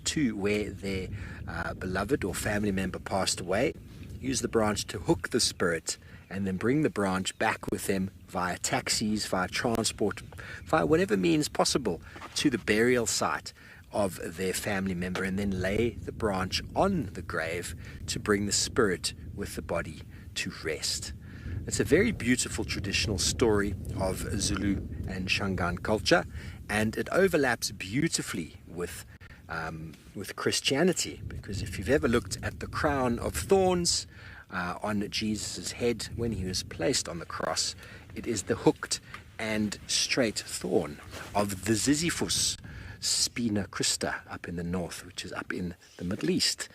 to where their beloved or family member passed away, use the branch to hook the spirit, and then bring the branch back with them via taxis, via transport, via whatever means possible to the burial site of their family member, and then lay the branch on the grave to bring the spirit with the body to rest. It's a very beautiful traditional story of Zulu and Shangaan culture, and it overlaps beautifully with Christianity, because if you've ever looked at the crown of thorns on Jesus' head when he was placed on the cross, it is the hooked and straight thorn of the Ziziphus Spina Christa up in the north, which is up in the Middle East,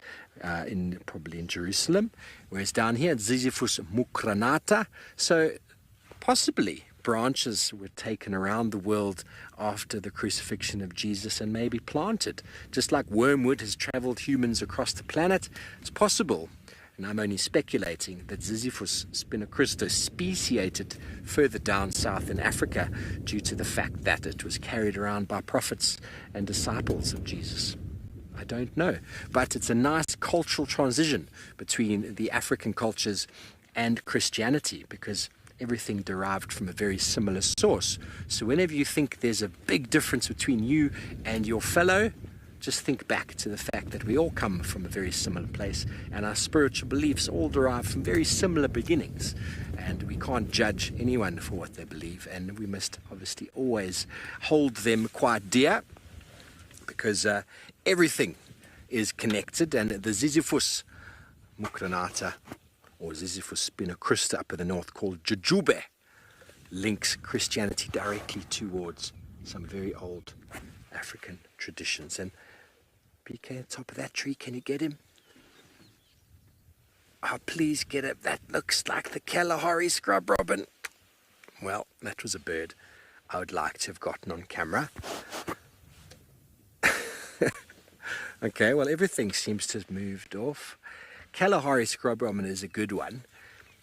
probably in Jerusalem, whereas down here it's Ziziphus Mukranata. So possibly branches were taken around the world after the crucifixion of Jesus and maybe planted. Just like wormwood has traveled humans across the planet, it's possible, and I'm only speculating, that Ziziphus spinacristus speciated further down south in Africa due to the fact that it was carried around by prophets and disciples of Jesus. I don't know, but it's a nice cultural transition between the African cultures and Christianity, because everything derived from a very similar source. So whenever you think there's a big difference between you and your fellow, just think back to the fact that we all come from a very similar place, and our spiritual beliefs all derive from very similar beginnings, and we can't judge anyone for what they believe, and we must obviously always hold them quite dear, because everything is connected. And the Ziziphus Mukranata, or Ziziphus spinacristus up in the north, called Jujube, links Christianity directly towards some very old African traditions. And PK on top of that tree, can you get him? Oh, please get it. That looks like the Kalahari scrub robin. Well, that was a bird I would like to have gotten on camera. Okay, well, everything seems to have moved off. Kalahari scrub robin is a good one.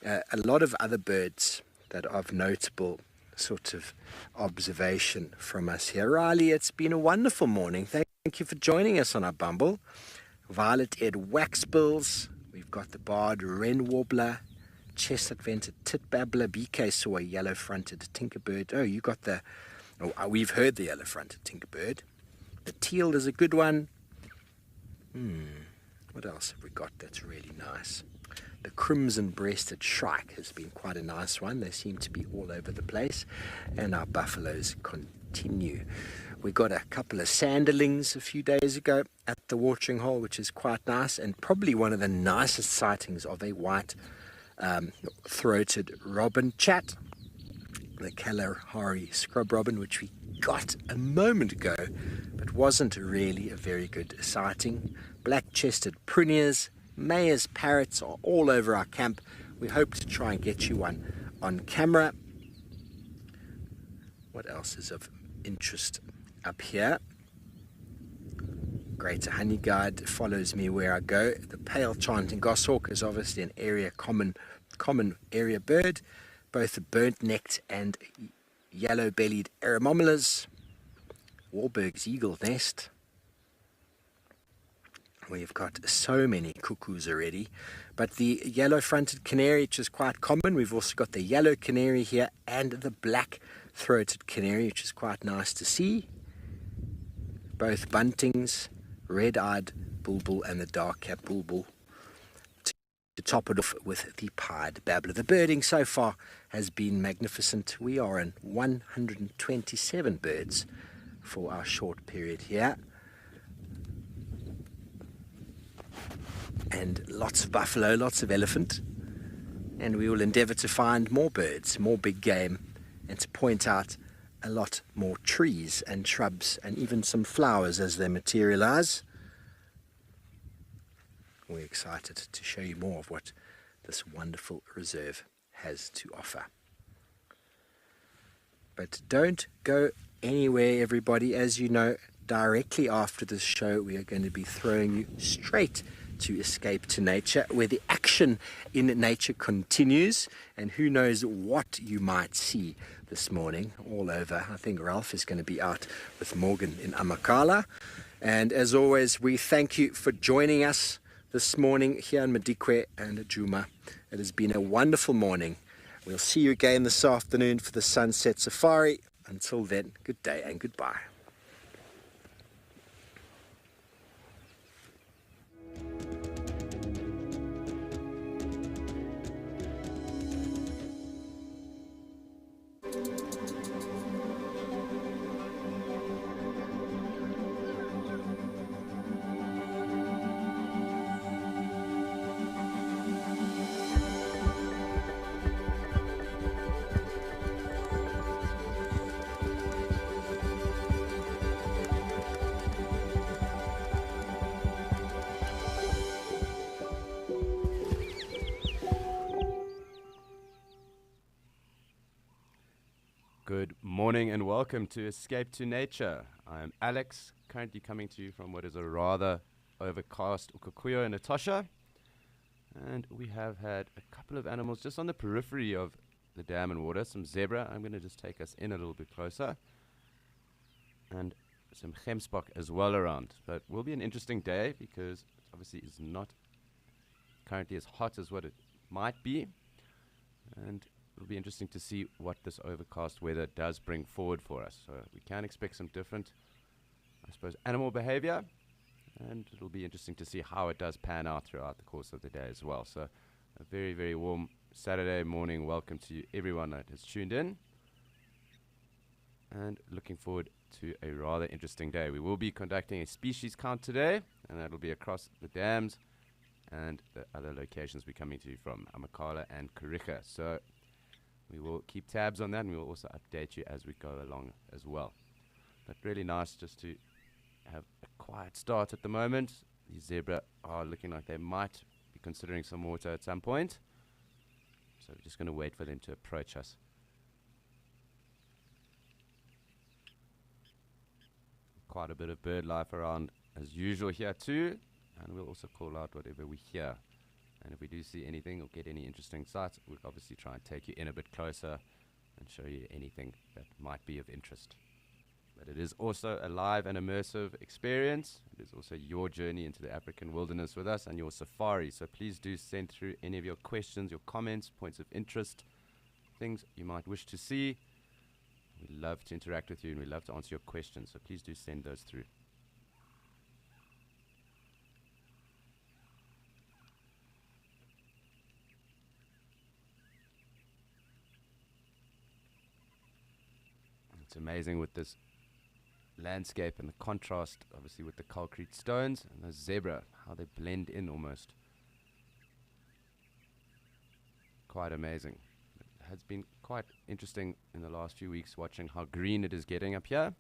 A lot of other birds that are of notable sort of observation from us here. Riley, it's been a wonderful morning. Thank you for joining us on our Bumble. Violet-eared waxbills. We've got the barred wren warbler, chestnut-vented titbabbler. BK saw a yellow-fronted tinkerbird. Oh, you got the... Oh, we've heard the yellow-fronted tinkerbird. The teal is a good one. What else have we got that's really nice? The crimson-breasted shrike has been quite a nice one. They seem to be all over the place. And our buffaloes continue. We got a couple of sanderlings a few days ago at the watering hole, which is quite nice, and probably one of the nicest sightings of a white throated robin chat, the Kalahari scrub robin, which we got a moment ago, but wasn't really a very good sighting. Black-chested pruniers, Mayer's parrots are all over our camp. We hope to try and get you one on camera. What else is of interest up here? Greater honey guide follows me where I go. The pale chanting goshawk is obviously an area common area bird. Both the burnt-necked and yellow-bellied aeromomilas. Wahlberg's eagle nest. We've got so many cuckoos already. But the yellow-fronted canary, which is quite common. We've also got the yellow canary here and the black-throated canary, which is quite nice to see. Both buntings, red-eyed bulbul and the dark-capped bulbul. To top it off with the pied babbler. The birding so far has been magnificent. We are in 127 birds for our short period here. And lots of buffalo, lots of elephant. And we will endeavour to find more birds, more big game, and to point out a lot more trees and shrubs and even some flowers as they materialise. We're excited to show you more of what this wonderful reserve has to offer. But don't go anywhere, everybody. As you know, directly after this show, we are going to be throwing you straight to Escape to Nature, where the action in nature continues, and who knows what you might see this morning all over. I think Ralph is going to be out with Morgan in Amakhala, And as always, we thank you for joining us this morning here in Madikwe and Juma. It has been a wonderful morning. We'll see you again this afternoon for the Sunset Safari. Until then, good day and goodbye. Good morning and welcome to Escape to Nature. I'm Alex, currently coming to you from what is a rather overcast Ukukuyo and Etosha. And we have had a couple of animals just on the periphery of the dam and water. Some zebra, I'm going to just take us in a little bit closer. And some gemsbok as well around. But it will be an interesting day because it obviously is not currently as hot as what it might be. And it'll be interesting to see what this overcast weather does bring forward for us. So we can expect some different, I suppose, animal behavior, and it'll be interesting to see how it does pan out throughout the course of the day as well. So a very, very warm Saturday morning welcome to everyone that has tuned in, and looking forward to a rather interesting day. We will be conducting a species count today, and that'll be across the dams and the other locations we're coming to you from, Amakhala and Kariga. So we will keep tabs on that, and we will also update you as we go along as well. But really nice just to have a quiet start at the moment. These zebra are looking like they might be considering some water at some point. So we're just going to wait for them to approach us. Quite a bit of bird life around as usual here too. And we'll also call out whatever we hear. And if we do see anything or get any interesting sights, we'll obviously try and take you in a bit closer and show you anything that might be of interest. But it is also a live and immersive experience. It is also your journey into the African wilderness with us and your safari. So please do send through any of your questions, your comments, points of interest, things you might wish to see. We love to interact with you and we love to answer your questions. So please do send those through. It's amazing with this landscape and the contrast, obviously, with the concrete stones and the zebra, how they blend in almost. Quite amazing. It has been quite interesting in the last few weeks watching how green it is getting up here.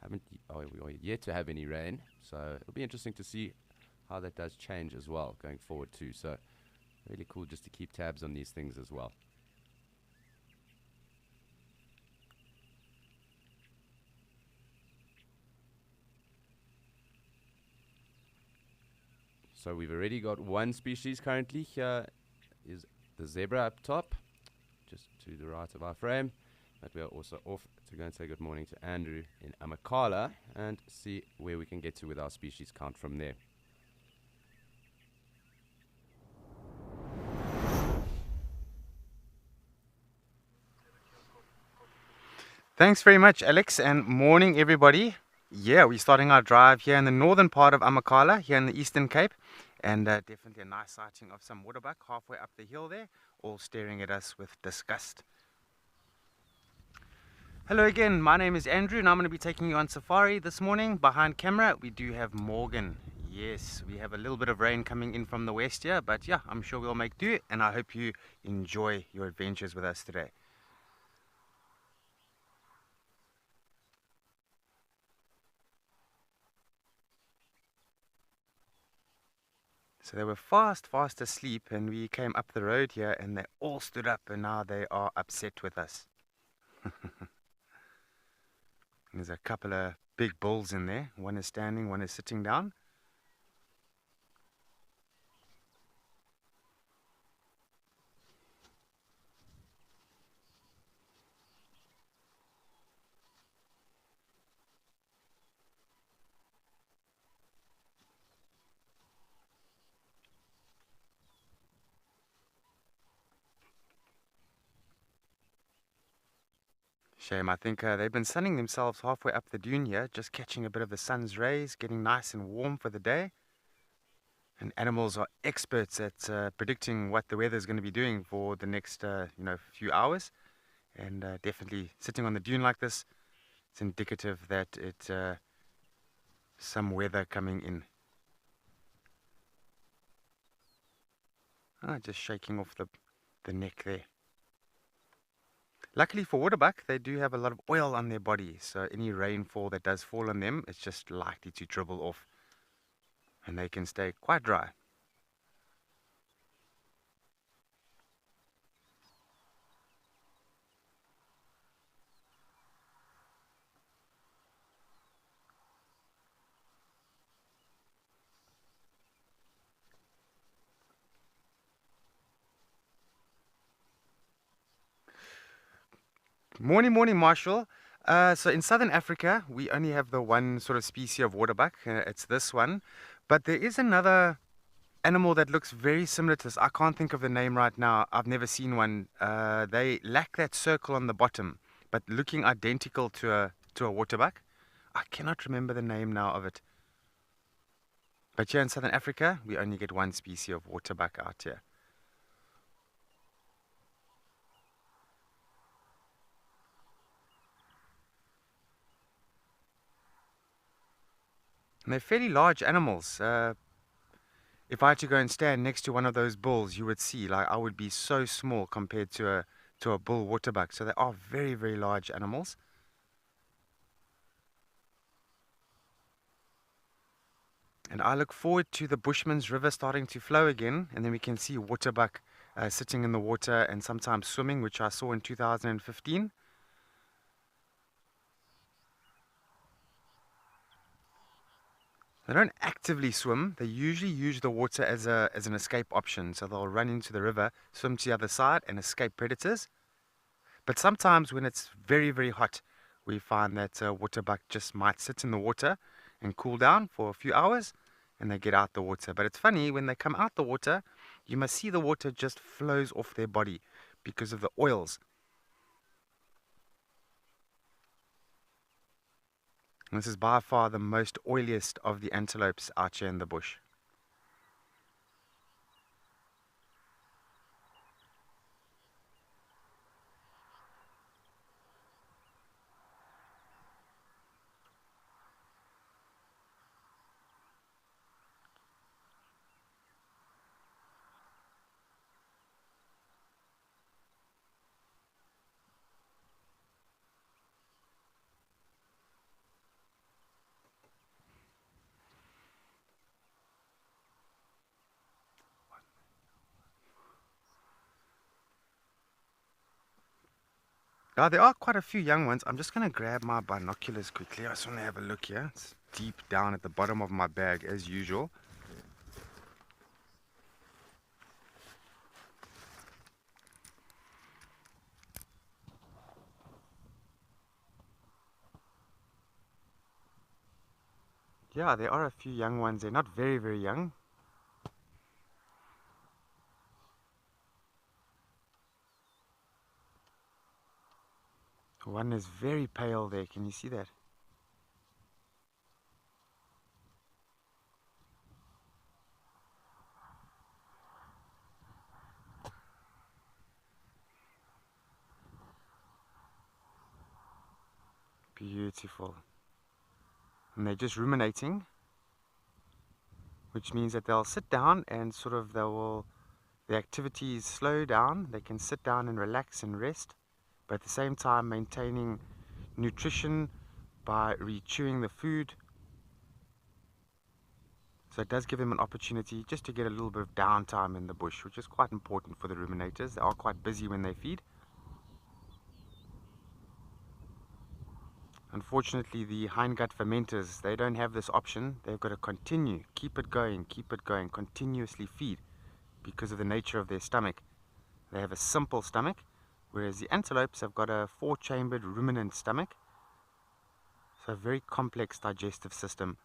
We are yet to have any rain, so it'll be interesting to see how that does change as well going forward too. So really cool just to keep tabs on these things as well. So we've already got one species currently. Here is the zebra up top, just to the right of our frame. But we are also off to go and say good morning to Andrew in Amakhala and see where we can get to with our species count from there. Thanks very much, Alex, and morning, everybody. Yeah, we're starting our drive here in the northern part of Amakhala, here in the Eastern Cape, and definitely a nice sighting of some waterbuck halfway up the hill there, all staring at us with disgust. Hello again, my name is Andrew, and I'm going to be taking you on safari this morning. Behind camera, we do have Morgan. Yes, we have a little bit of rain coming in from the west here, but yeah, I'm sure we'll make do, and I hope you enjoy your adventures with us today. So they were fast asleep, and we came up the road here and they all stood up, and now they are upset with us. There's a couple of big bulls in there. One is standing, one is sitting down. Shame. I think they've been sunning themselves halfway up the dune here, just catching a bit of the sun's rays, getting nice and warm for the day. And animals are experts at predicting what the weather is going to be doing for the next, few hours. And definitely sitting on the dune like this, it's indicative that it's some weather coming in. Just shaking off the neck there. Luckily for waterbuck, they do have a lot of oil on their body, so any rainfall that does fall on them, it's just likely to dribble off, and they can stay quite dry. Morning, morning, Marshall. So in southern Africa, we only have the one sort of species of waterbuck. It's this one. But there is another animal that looks very similar to this. I can't think of the name right now. I've never seen one. They lack that circle on the bottom, but looking identical to a waterbuck. I cannot remember the name now of it. But here in southern Africa, we only get one species of waterbuck out here. And they're fairly large animals. If I had to go and stand next to one of those bulls, you would see, like, I would be so small compared to a bull waterbuck. So they are very, very large animals. And I look forward to the Bushman's River starting to flow again, and then we can see waterbuck sitting in the water and sometimes swimming, which I saw in 2015. They don't actively swim. They usually use the water as an escape option. So they'll run into the river, swim to the other side, and escape predators. But sometimes when it's very, very hot, we find that waterbuck just might sit in the water and cool down for a few hours, and they get out the water. But it's funny, when they come out the water, you must see the water just flows off their body because of the oils. And this is by far the most oiliest of the antelopes out here in the bush. There are quite a few young ones. I'm just going to grab my binoculars quickly. I just want to have a look here. It's deep down at the bottom of my bag as usual. Yeah, there are a few young ones. They're not very, very young. One is very pale there. Can you see that? Beautiful. And they're just ruminating, which means that they'll sit down and the activities slow down. They can sit down and relax and rest, but at the same time maintaining nutrition by re-chewing the food. So it does give them an opportunity just to get a little bit of downtime in the bush, which is quite important for the ruminators. They are quite busy when they feed. Unfortunately, the hindgut fermenters, they don't have this option. They've got to continue, keep it going, continuously feed because of the nature of their stomach. They have a simple stomach, whereas the antelopes have got a 4-chambered ruminant stomach. So a very complex digestive system.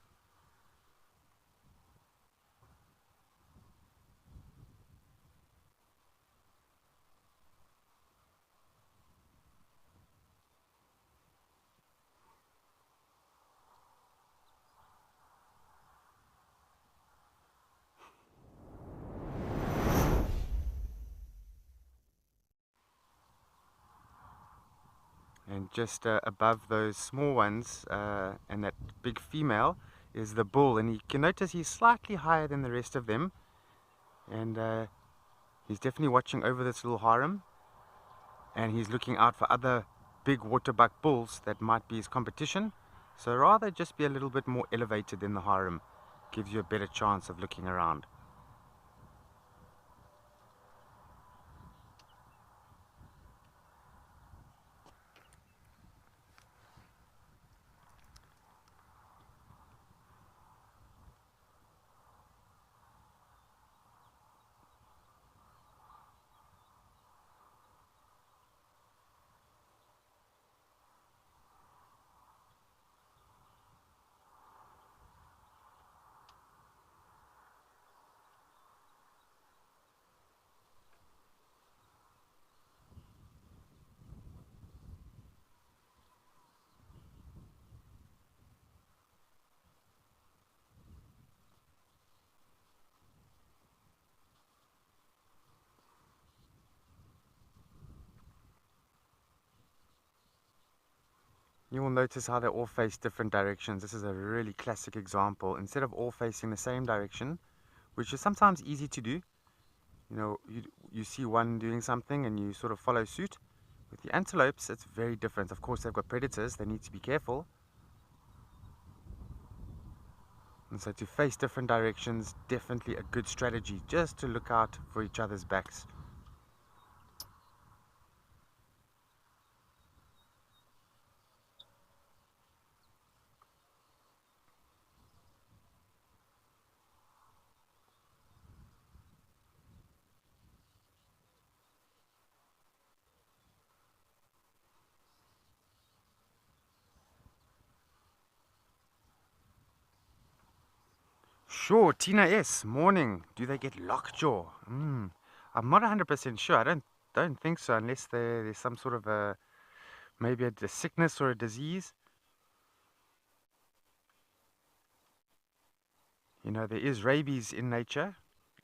And just above those small ones and that big female is the bull, and you can notice he's slightly higher than the rest of them, and he's definitely watching over this little harem, and he's looking out for other big waterbuck bulls that might be his competition. So rather just be a little bit more elevated in the harem, gives you a better chance of looking around. You will notice how they all face different directions. This is a really classic example. Instead of all facing the same direction, which is sometimes easy to do, you know, you see one doing something and you sort of follow suit. With the antelopes, it's very different. Of course, they've got predators, they need to be careful. And so to face different directions, definitely a good strategy, just to look out for each other's backs. Sure, Tina S. Morning. Do they get lockjaw? I'm not 100% sure. I don't think so, unless there's some sort of maybe a sickness or a disease. You know, there is rabies in nature.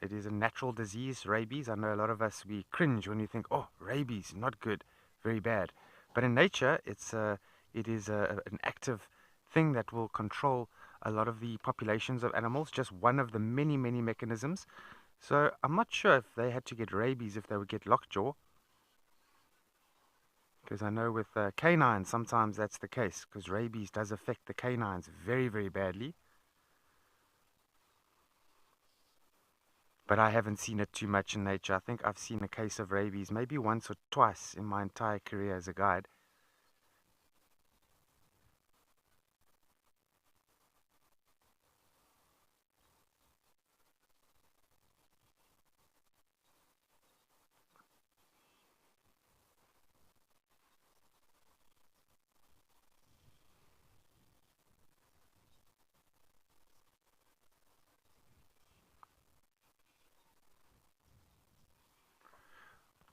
It is a natural disease, rabies. I know a lot of us, we cringe when we think, oh, rabies, not good, very bad. But in nature, it is an active thing that will control a lot of the populations of animals, just one of the many, many mechanisms. So I'm not sure if they had to get rabies if they would get lockjaw. Because I know with canines, sometimes that's the case, because rabies does affect the canines very, very badly. But I haven't seen it too much in nature. I think I've seen a case of rabies maybe once or twice in my entire career as a guide.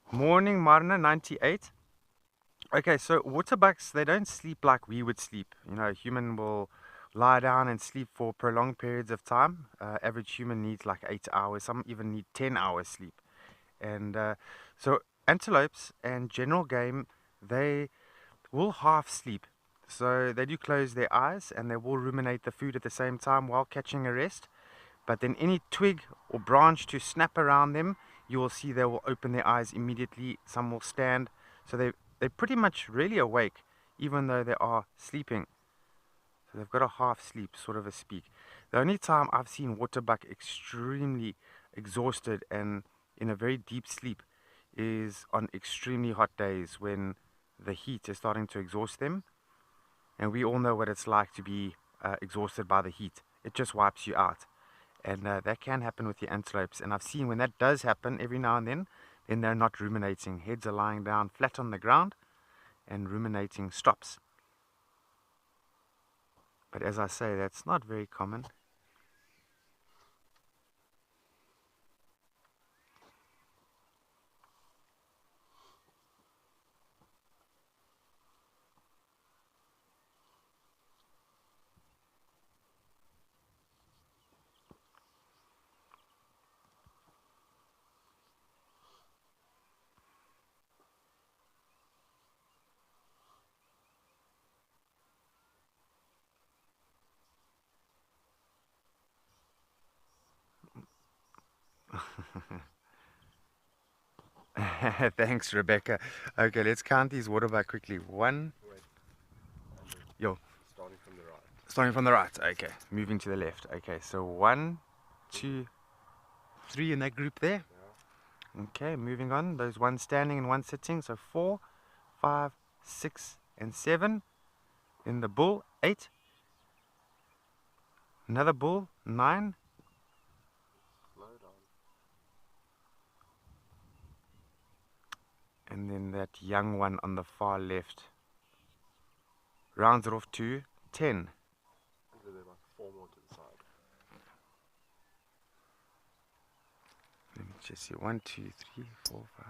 Morning, Marna, 98. Okay, so waterbucks, they don't sleep like we would sleep. You know, a human will lie down and sleep for prolonged periods of time. Average human needs like 8 hours. Some even need 10 hours sleep. And so antelopes and general game, they will half sleep. So they do close their eyes and they will ruminate the food at the same time while catching a rest. But then any twig or branch to snap around them, you will see they will open their eyes immediately. Some will stand. So they're pretty much really awake, even though they are sleeping. So they've got a half sleep, sort of a speak. The only time I've seen waterbuck extremely exhausted and in a very deep sleep is on extremely hot days when the heat is starting to exhaust them. And we all know what it's like to be exhausted by the heat. It just wipes you out. And that can happen with the antelopes. And I've seen when that does happen every now and then they're not ruminating. Heads are lying down flat on the ground and ruminating stops. But as I say, that's not very common. Thanks, Rebecca. Okay, let's count these water buck quickly. One. Wait. Yo. Starting from the right. Starting from the right. Okay. Moving to the left. Okay, so 1, 2, 3 in that group there. Yeah. Okay, moving on. Those one standing and one sitting. So 4, 5, 6, and 7. In the bull, 8. Another bull, 9. Slow down. And then that young one on the far left rounds it off to 10. So they're like 4 more to the side. Let me just see. 1, 2, 3, 4, 5,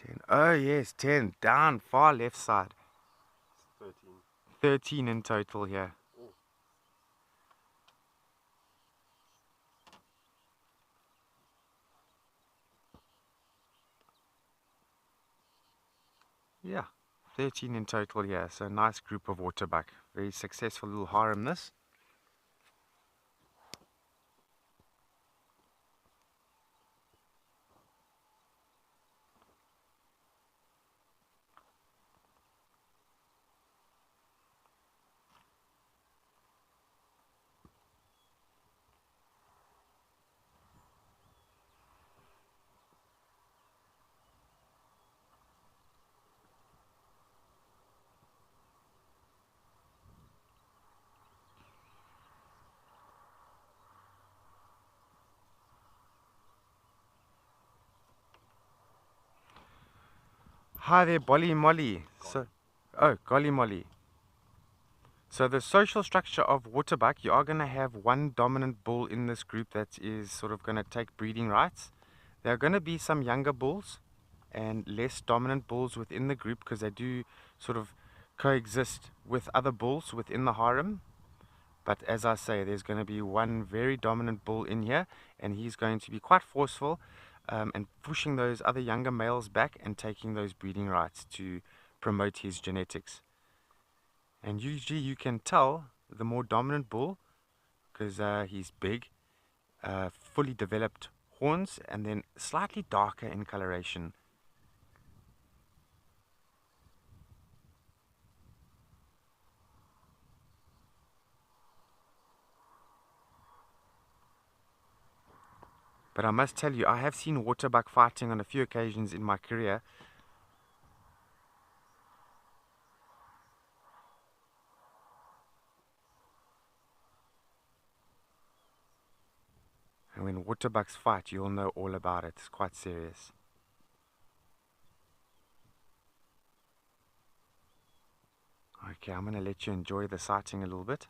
10. Oh, yes, 10. Down, far left side. 13. 13 in total here. Oh. Yeah, 13 in total here. So nice group of waterbuck. Very successful little harem this. Hi there, Bolly Molly. Golly Molly. So the social structure of waterbuck, you are going to have one dominant bull in this group that is sort of going to take breeding rights. There are going to be some younger bulls and less dominant bulls within the group because they do sort of coexist with other bulls within the harem. But as I say, there's going to be one very dominant bull in here, and he's going to be quite forceful and pushing those other younger males back and taking those breeding rights to promote his genetics. And usually you can tell the more dominant bull because he's big, fully developed horns, and then slightly darker in coloration. But I must tell you, I have seen waterbuck fighting on a few occasions in my career. And when waterbucks fight, you'll know all about it. It's quite serious. Okay, I'm going to let you enjoy the sighting a little bit.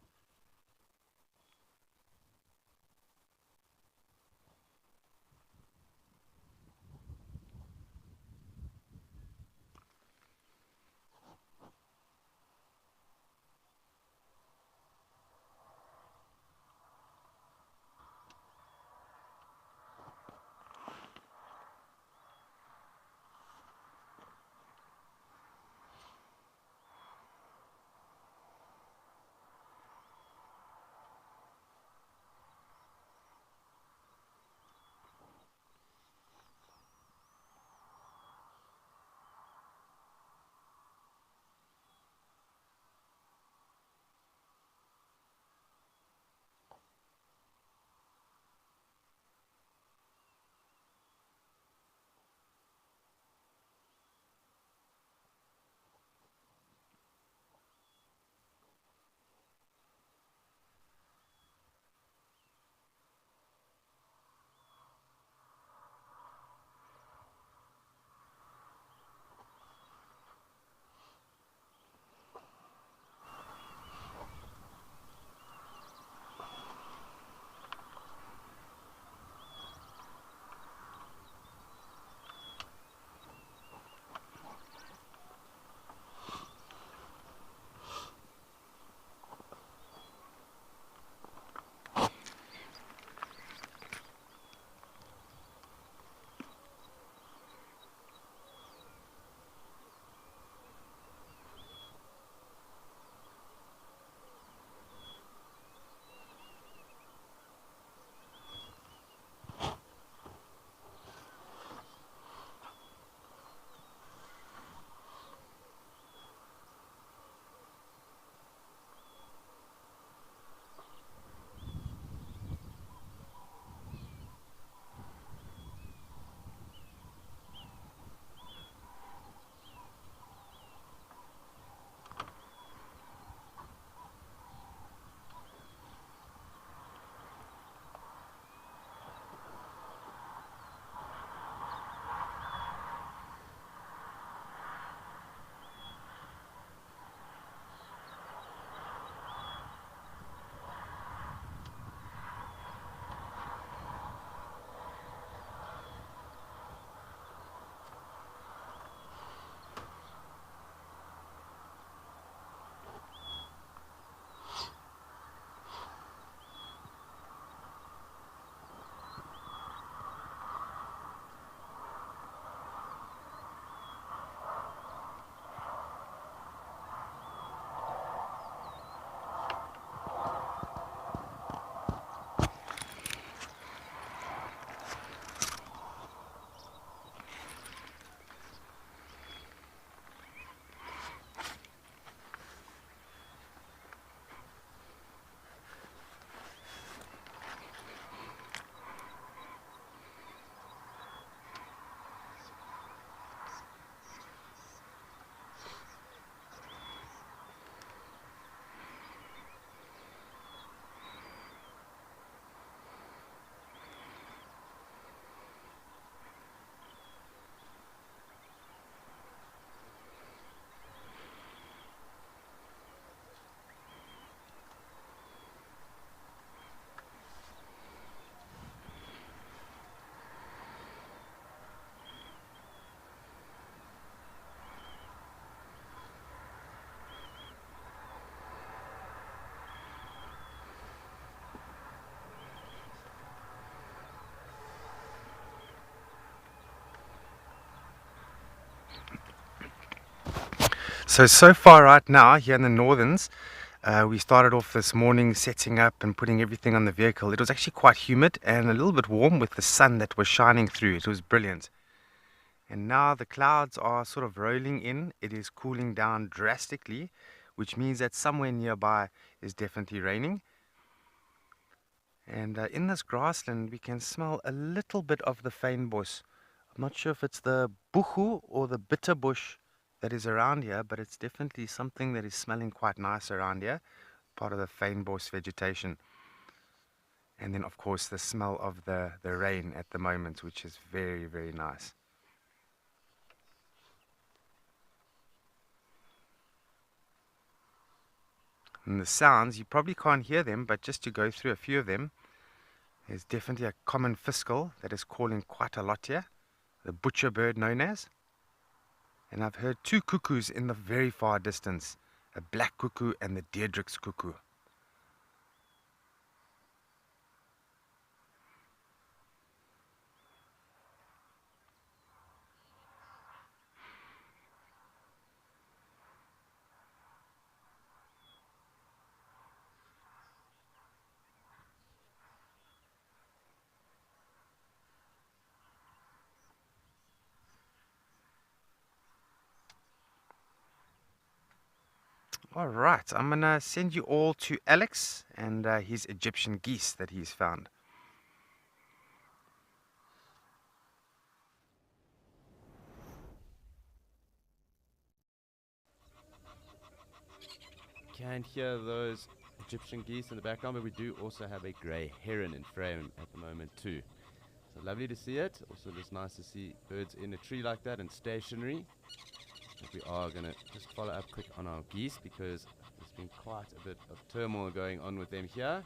So far right now, here in the Northerns, we started off this morning setting up and putting everything on the vehicle. It was actually quite humid and a little bit warm with the sun that was shining through. It was brilliant. And now the clouds are sort of rolling in. It is cooling down drastically, which means that somewhere nearby is definitely raining. And in this grassland, we can smell a little bit of the fynbos. I'm not sure if it's the buchu or the bitterbush that is around here, but it's definitely something that is smelling quite nice around here, part of the fynbos vegetation. And then, of course, the smell of the rain at the moment, which is very, very nice. And the sounds, you probably can't hear them, but just to go through a few of them, there's definitely a common fiscal that is calling quite a lot here, the butcher bird known as. And I've heard two cuckoos in the very far distance, a black cuckoo and the Deirdric's cuckoo. All right, I'm going to send you all to Alex and his Egyptian geese that he's found. Can't hear those Egyptian geese in the background, but we do also have a grey heron in frame at the moment too. So lovely to see it. Also just nice to see birds in a tree like that and stationary. But we are going to just follow up quick on our geese because there's been quite a bit of turmoil going on with them here.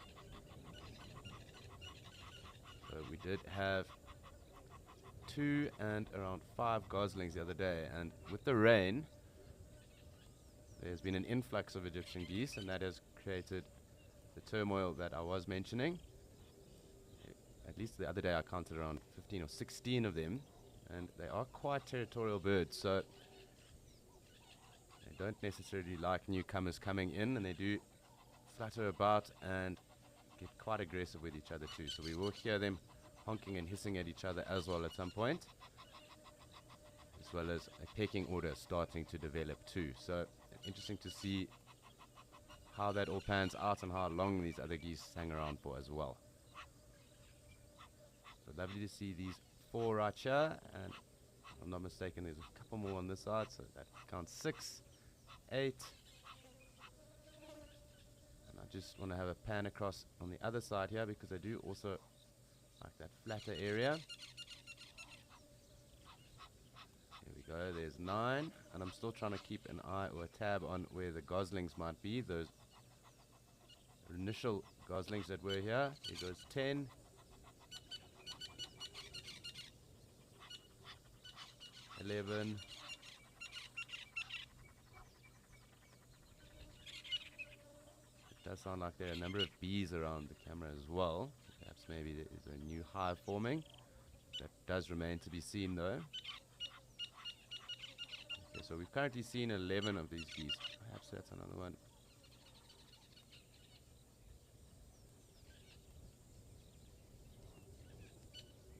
So we did have 2 and around 5 goslings the other day, and with the rain there's been an influx of Egyptian geese, and that has created the turmoil that I was mentioning. At least the other day I counted around 15 or 16 of them, and they are quite territorial birds, so they don't necessarily like newcomers coming in, and they do flutter about and get quite aggressive with each other too. So we will hear them honking and hissing at each other as well at some point, as well as a pecking order starting to develop too. So interesting to see how that all pans out and how long these other geese hang around for as well. So lovely to see these 4 right here, and if I'm not mistaken there's a couple more on this side, so that counts 6, 8. And I just want to have a pan across on the other side here because I do also like that flatter area. There we go, there's 9, and I'm still trying to keep an eye or a tab on where the goslings might be, those initial goslings that were here. Here goes 10. 11. It does sound like there are a number of bees around the camera as well. Perhaps maybe there is a new hive forming. That does remain to be seen though. Okay, so we've currently seen 11 of these geese. Perhaps that's another one.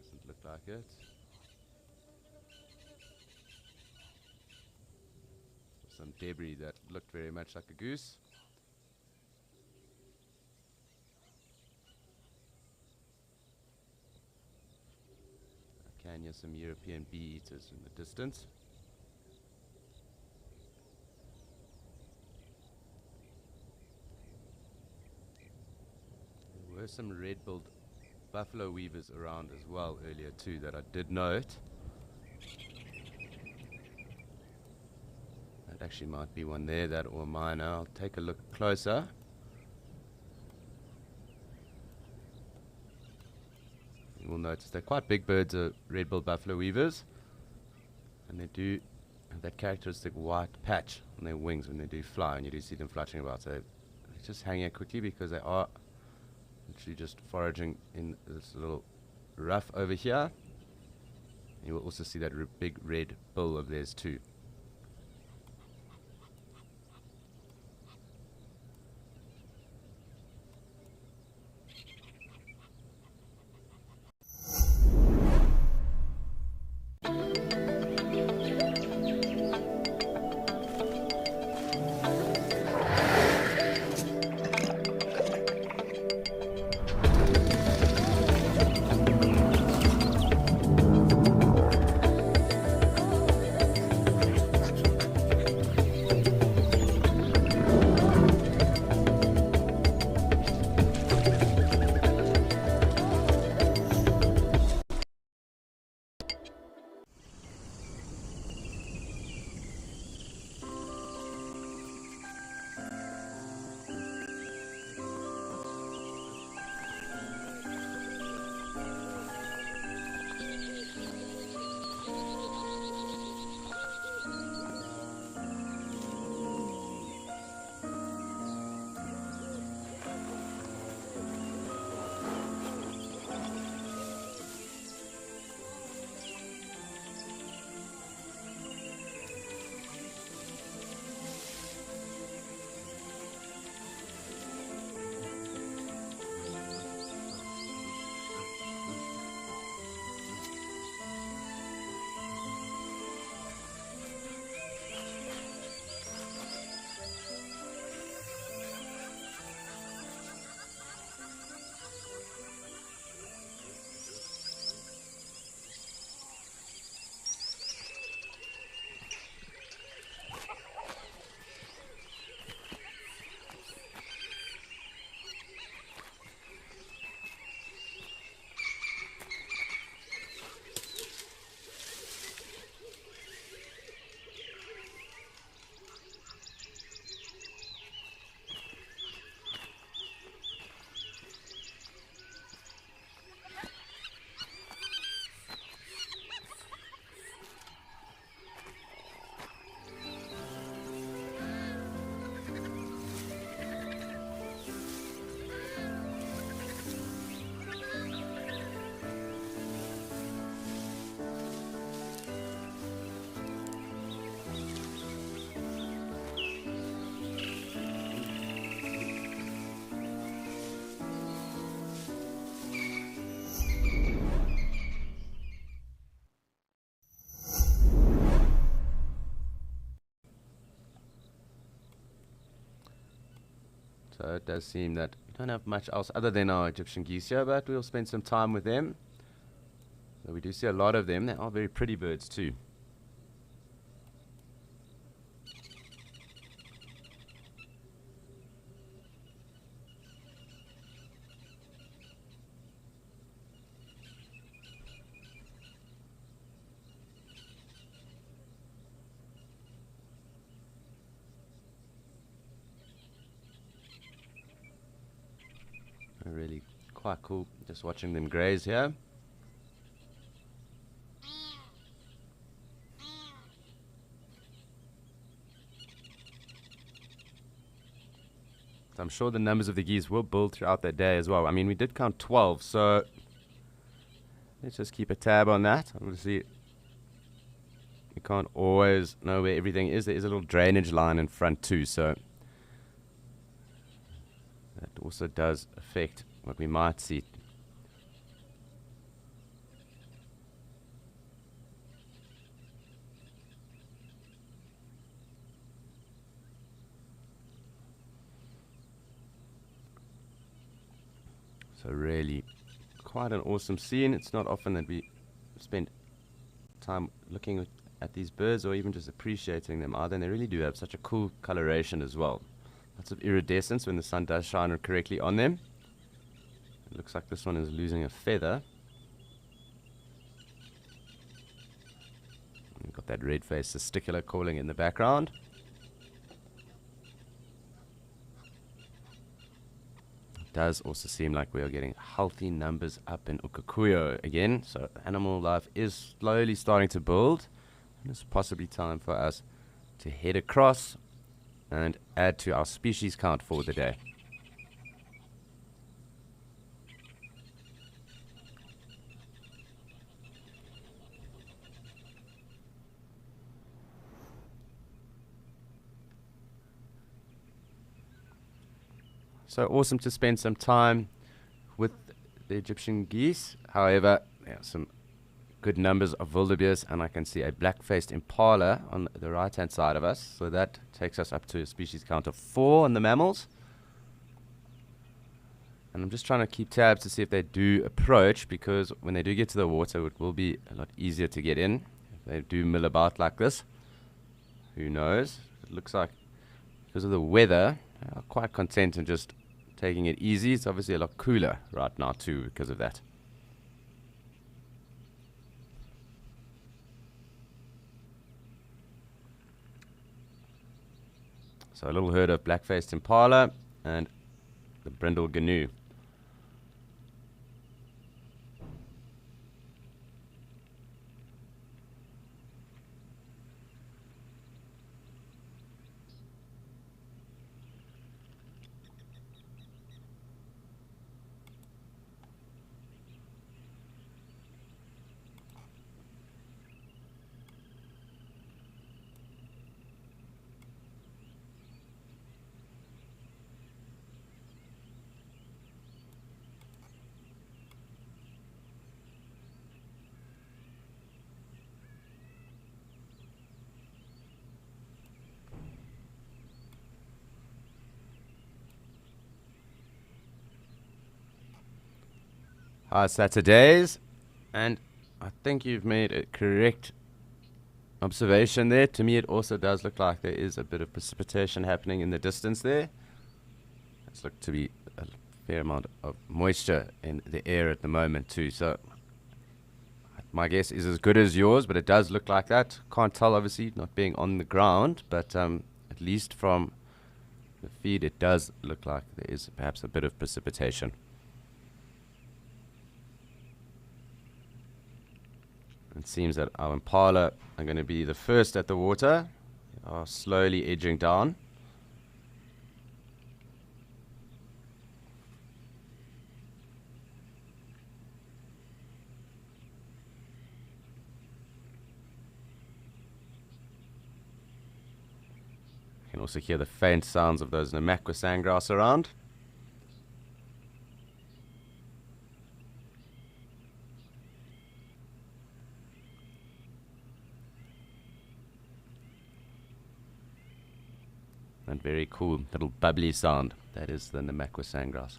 Doesn't look like it. Some debris that looked very much like a goose. I can hear some European bee eaters in the distance. There were some red-billed buffalo weavers around as well earlier too that I did note. That actually might be one there, that or mine. I'll take a look closer. You will notice they're quite big birds, red-billed buffalo weavers, and they do have that characteristic white patch on their wings when they do fly, and you do see them fluttering about. So let's just hang here quickly because they are literally just foraging in this little rough over here. You will also see that big red bill of theirs too. So it does seem that we don't have much else other than our Egyptian geese here, but we'll spend some time with them. So we do see a lot of them. They are very pretty birds too. Really quite cool just watching them graze here. So I'm sure the numbers of the geese will build throughout the day as well. I mean, we did count 12, so let's just keep a tab on that. Obviously, you can't always know where everything is. There is a little drainage line in front too, so that also does affect what we might see. So really quite an awesome scene. It's not often that we spend time looking at these birds or even just appreciating them either, and they really do have such a cool coloration as well. Lots of iridescence when the sun does shine correctly on them. It looks like this one is losing a feather. We've got that red-faced testicular calling in the background. It does also seem like we are getting healthy numbers up in Ukakuyo again, so animal life is slowly starting to build. And it's possibly time for us to head across and add to our species count for the day. So awesome to spend some time with the Egyptian geese. However, there are some good numbers of wildebeest, and I can see a black-faced impala on the right-hand side of us. So that takes us up to a species count of 4 on the mammals. And I'm just trying to keep tabs to see if they do approach, because when they do get to the water, it will be a lot easier to get in. If they do mill about like this, who knows? It looks like because of the weather, they are quite content in just taking it easy. It's obviously a lot cooler right now too because of that. So a little herd of black-faced impala and the brindle gnu. Hi, Saturdays, and I think you've made a correct observation there. To me, it also does look like there is a bit of precipitation happening in the distance there. It's looked to be a fair amount of moisture in the air at the moment too. So my guess is as good as yours, but it does look like that. Can't tell, obviously, not being on the ground, but at least from the feed, it does look like there is perhaps a bit of precipitation. It seems that our impala are going to be the first at the water. They are slowly edging down. You can also hear the faint sounds of those Namakwa sandgrouse around. And very cool little bubbly sound. That is the Namakwa sandgrass.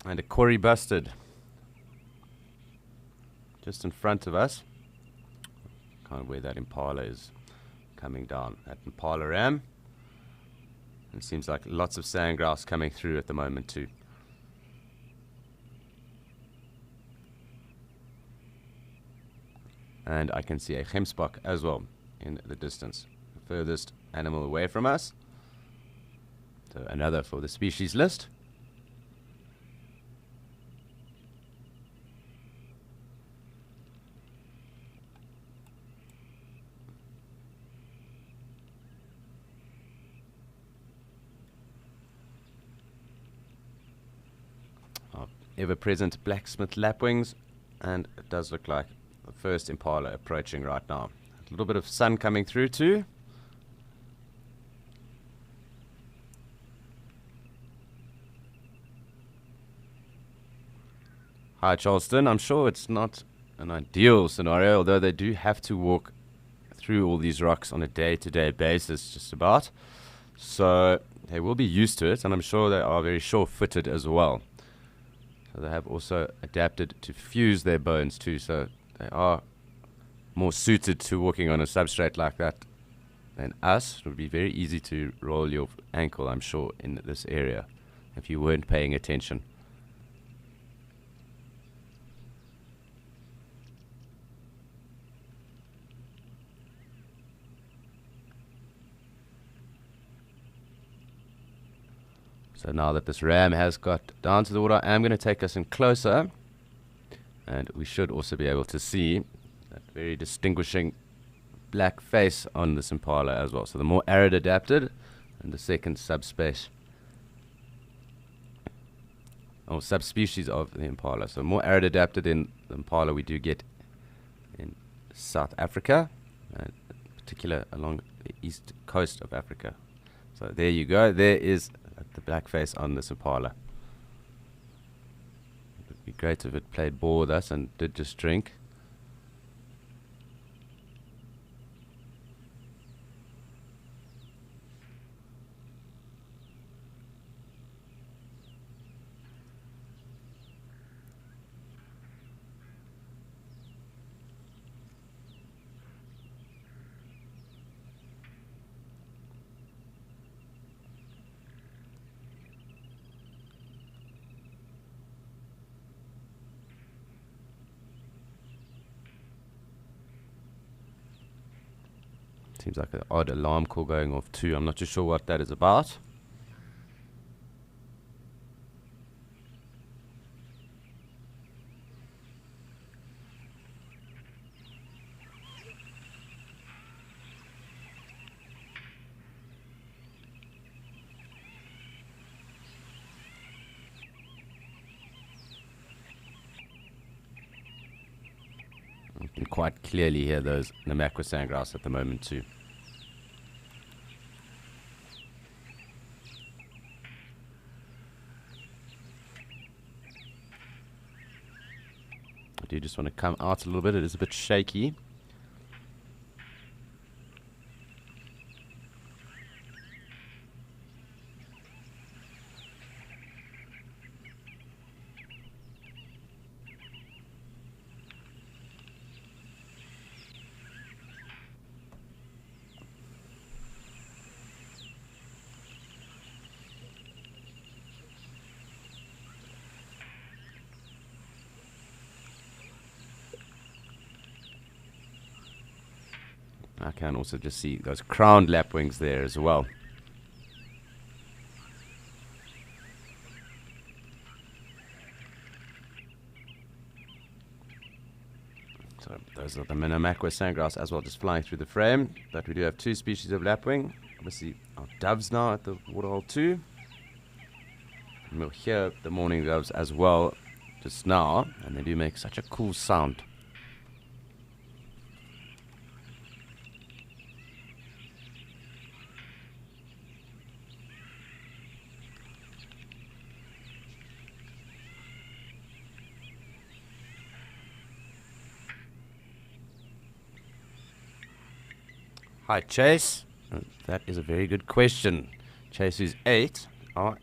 And a Kori bustard just in front of us, kind of where that impala is coming down. That impala ram. It seems like lots of sandgrass coming through at the moment too. And I can see a gemsbok as well in the distance, the furthest animal away from us. So another for the species list. Our ever-present blacksmith lapwings, and it does look like the first impala approaching right now. A little bit of sun coming through too. Hi Charleston, I'm sure it's not an ideal scenario, although they do have to walk through all these rocks on a day-to-day basis just about. So they will be used to it, and I'm sure they are very sure-footed as well. So they have also adapted to fuse their bones too, so they are more suited to walking on a substrate like that than us. It would be very easy to roll your ankle, I'm sure, in this area if you weren't paying attention. So now that this ram has got down to the water, I'm going to take us in closer. And we should also be able to see that very distinguishing black face on this impala as well. So the more arid adapted, and the second subspecies or subspecies of the impala. So more arid adapted in the impala we do get in South Africa, and in particular along the east coast of Africa. So there you go. There is the black face on this impala. It would be great if it played ball with us and did just drink. Seems like an odd alarm call going off too. I'm not too sure what that is about. You can quite clearly hear those Namakwa sandgrass at the moment too. I do just want to come out a little bit. It is a bit shaky. I can also just see those crowned lapwings there as well. So those are the Namakwa sandgrass as well, just flying through the frame. But we do have two species of lapwing. Obviously our doves now at the waterhole too. And we'll hear the morning doves as well just now, and they do make such a cool sound. Hi, Chase. That is a very good question. Chase, who's 8, are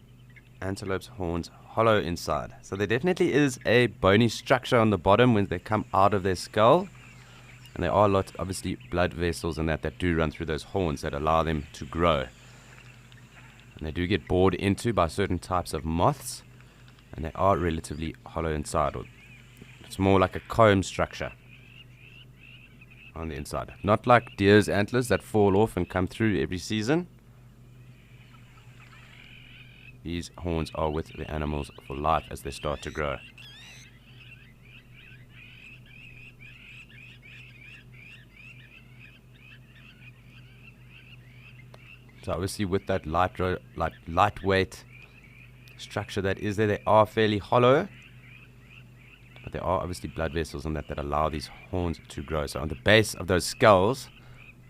antelope's horns hollow inside? So there definitely is a bony structure on the bottom when they come out of their skull. And there are lots, obviously, blood vessels and that do run through those horns that allow them to grow. And they do get bored into by certain types of moths. And they are relatively hollow inside. Or it's more like a comb structure on the inside. Not like deer's antlers that fall off and come through every season. These horns are with the animals for life as they start to grow. So obviously with that lightweight structure that is there, they are fairly hollow. But there are obviously blood vessels on that allow these horns to grow. So on the base of those skulls,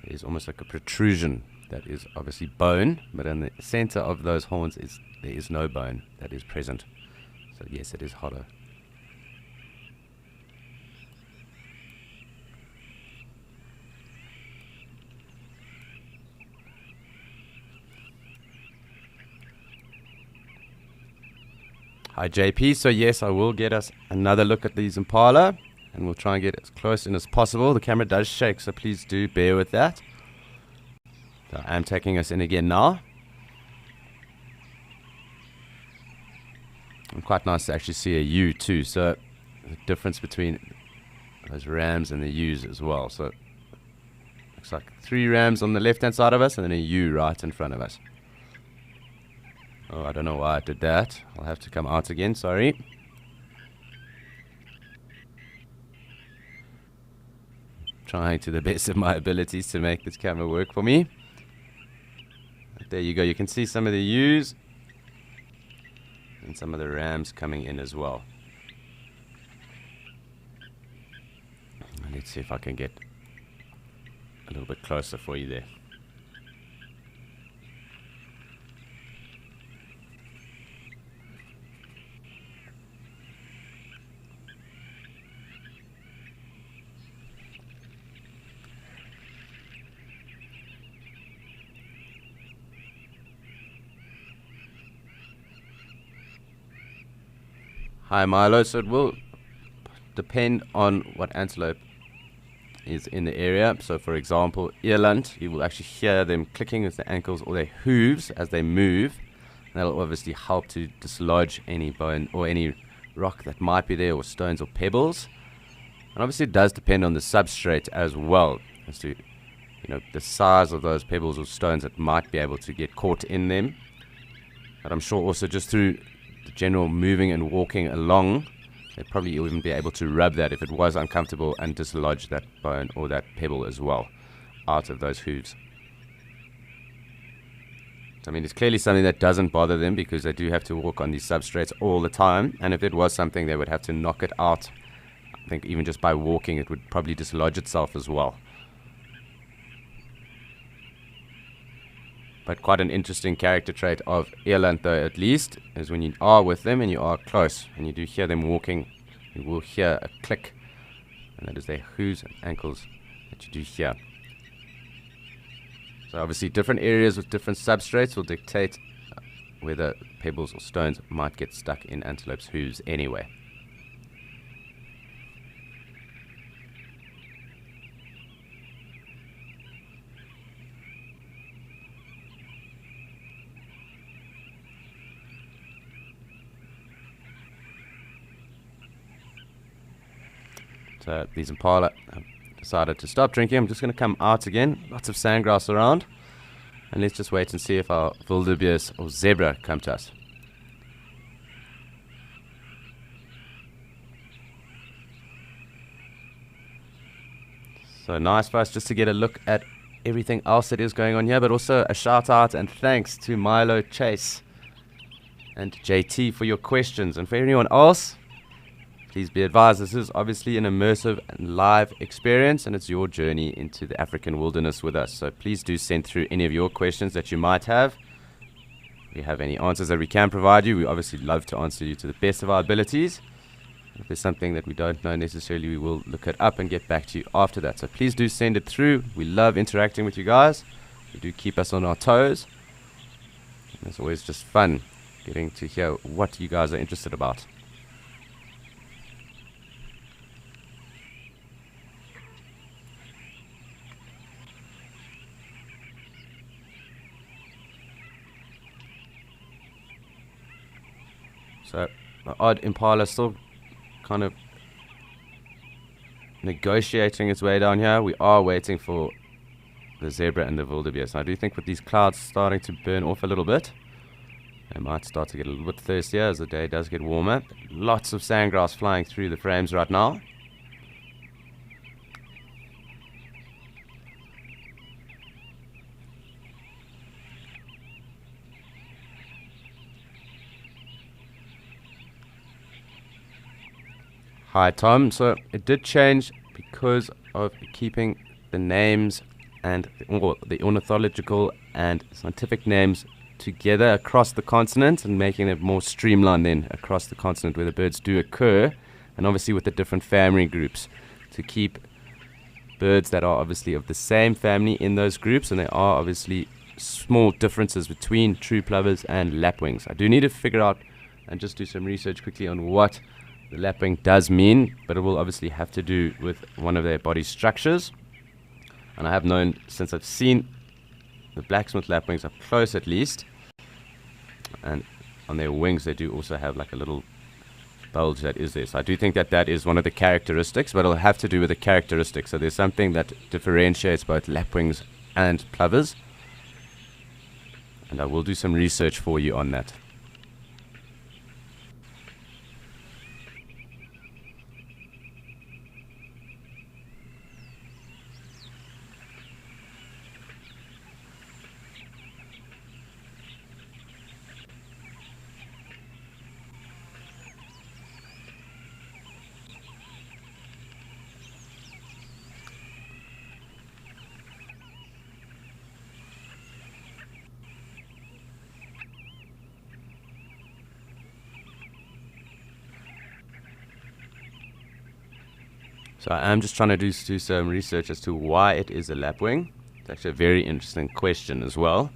there's almost like a protrusion that is obviously bone. But in the center of those horns, there is no bone that is present. So yes, it is hollow. Hi JP, so yes, I will get us another look at these impala and we'll try and get as close in as possible. The camera does shake, so please do bear with that. So I am taking us in again now. And quite nice to actually see a ewe too, so the difference between those rams and the ewes as well. So looks like 3 rams on the left hand side of us and then a ewe right in front of us. Oh, I don't know why I did that. I'll have to come out again, sorry. Trying to the best of my abilities to make this camera work for me. But there you go, you can see some of the ewes and some of the rams coming in as well. Let's see if I can get a little bit closer for you there. Hi Milo, so it will depend on what antelope is in the area. So for example, eland, you will actually hear them clicking with their ankles or their hooves as they move. And that'll obviously help to dislodge any bone or any rock that might be there, or stones or pebbles. And obviously it does depend on the substrate as well, as to the size of those pebbles or stones that might be able to get caught in them. But I'm sure also just through the general moving and walking along, they'd probably even be able to rub that if it was uncomfortable and dislodge that bone or that pebble as well out of those hooves. So, I mean, it's clearly something that doesn't bother them because they do have to walk on these substrates all the time, and if it was something they would have to knock it out. I think even just by walking it would probably dislodge itself as well. But quite an interesting character trait of eland, though, at least, is when you are with them and you are close and you do hear them walking, you will hear a click, and that is their hooves and ankles that you do hear. So obviously different areas with different substrates will dictate whether pebbles or stones might get stuck in antelope's hooves anyway. So these impala have decided to stop drinking. I'm just going to come out again. Lots of sandgrass around. And let's just wait and see if our wildebeest or zebra come to us. So nice for us just to get a look at everything else that is going on here, but also a shout out and thanks to Milo, Chase and JT for your questions. And for anyone else, please be advised, this is obviously an immersive and live experience, and it's your journey into the African wilderness with us. So please do send through any of your questions that you might have. If you have any answers that we can provide you, we obviously love to answer you to the best of our abilities. If there's something that we don't know necessarily, we will look it up and get back to you after that. So please do send it through. We love interacting with you guys. You do keep us on our toes. And it's always just fun getting to hear what you guys are interested about. So the odd impala still kind of negotiating its way down here. We are waiting for the zebra and the wildebeest. I do think with these clouds starting to burn off a little bit, they might start to get a little bit thirstier as the day does get warmer. Lots of sandgrass flying through the frames right now. Hi Tom, so it did change because of keeping the names and the ornithological and scientific names together across the continent and making it more streamlined then across the continent where the birds do occur, and obviously with the different family groups to keep birds that are obviously of the same family in those groups, and there are obviously small differences between true plovers and lapwings. I do need to figure out and just do some research quickly on what the lapwing does mean, but it will obviously have to do with one of their body structures. And I have known since I've seen the blacksmith lapwings up close at least, and on their wings they do also have like a little bulge that is there. So I do think that that is one of the characteristics, but it'll have to do with the characteristics. So there's something that differentiates both lapwings and plovers, and I will do some research for you on that. So I am just trying to do some research as to why it is a lapwing. It's actually a very interesting question as well.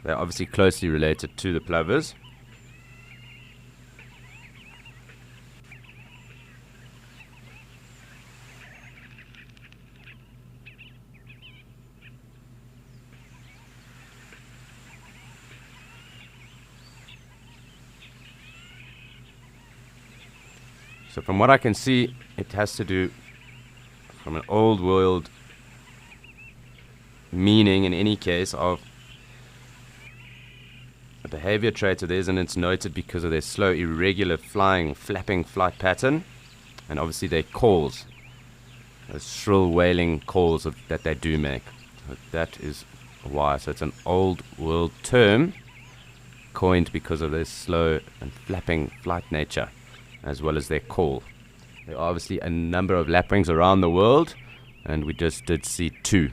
They're obviously closely related to the plovers. So from what I can see, it has to do from an old world meaning in any case of a behavior trait of theirs, and it's noted because of their slow, irregular flying, flapping flight pattern, and obviously their calls, those shrill wailing calls that they do make. So that is why. So it's an old world term coined because of their slow and flapping flight nature, as well as their call. There are obviously a number of lapwings around the world, and we just did see 2.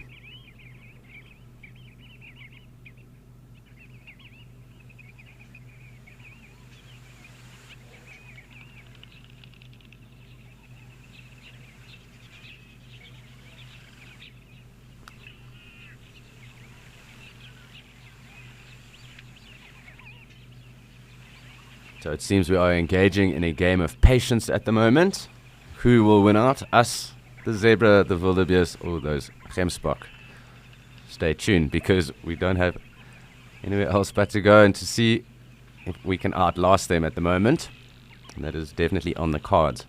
So it seems we are engaging in a game of patience at the moment. Who will win out? Us, the zebra, the wildebeest, or those gemsbok? Stay tuned, because we don't have anywhere else but to go and to see if we can outlast them at the moment. And that is definitely on the cards.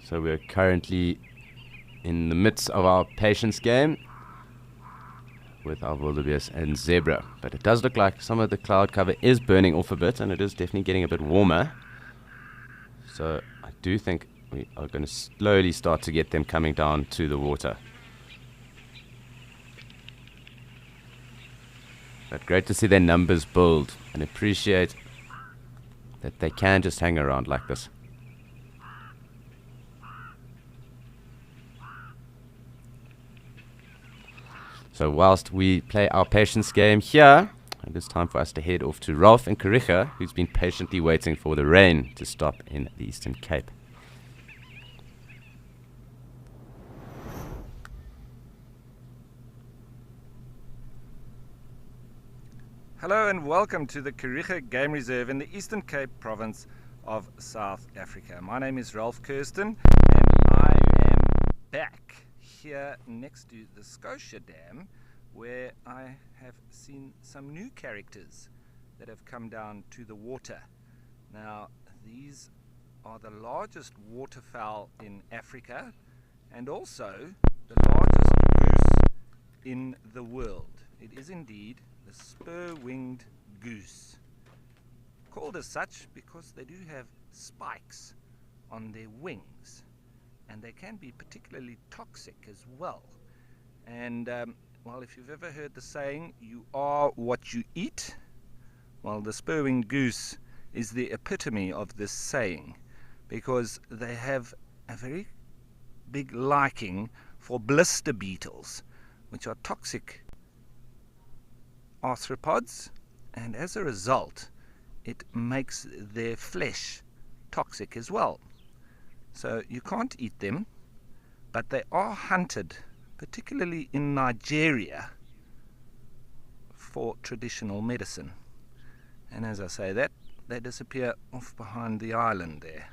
So we're currently in the midst of our patience game with our wildebeest and zebra. But it does look like some of the cloud cover is burning off a bit, and it is definitely getting a bit warmer. So I do think we are going to slowly start to get them coming down to the water. But great to see their numbers build, and appreciate that they can just hang around like this. So whilst we play our patience game here, it is time for us to head off to Ralph in Kariega, who's been patiently waiting for the rain to stop in the Eastern Cape. Hello and welcome to the Kariega Game Reserve in the Eastern Cape province of South Africa. My name is Ralph Kirsten and I am back here next to the Scotia Dam, where I have seen some new characters that have come down to the water. Now, these are the largest waterfowl in Africa and also the largest goose in the world. It is indeed the spur-winged goose, called as such because they do have spikes on their wings, and they can be particularly toxic as well. And well, if you've ever heard the saying, you are what you eat, well, the spur-winged goose is the epitome of this saying, because they have a very big liking for blister beetles, which are toxic arthropods, and as a result it makes their flesh toxic as well. So you can't eat them, but they are hunted, particularly in Nigeria, for traditional medicine. And as I say that, they disappear off behind the island there.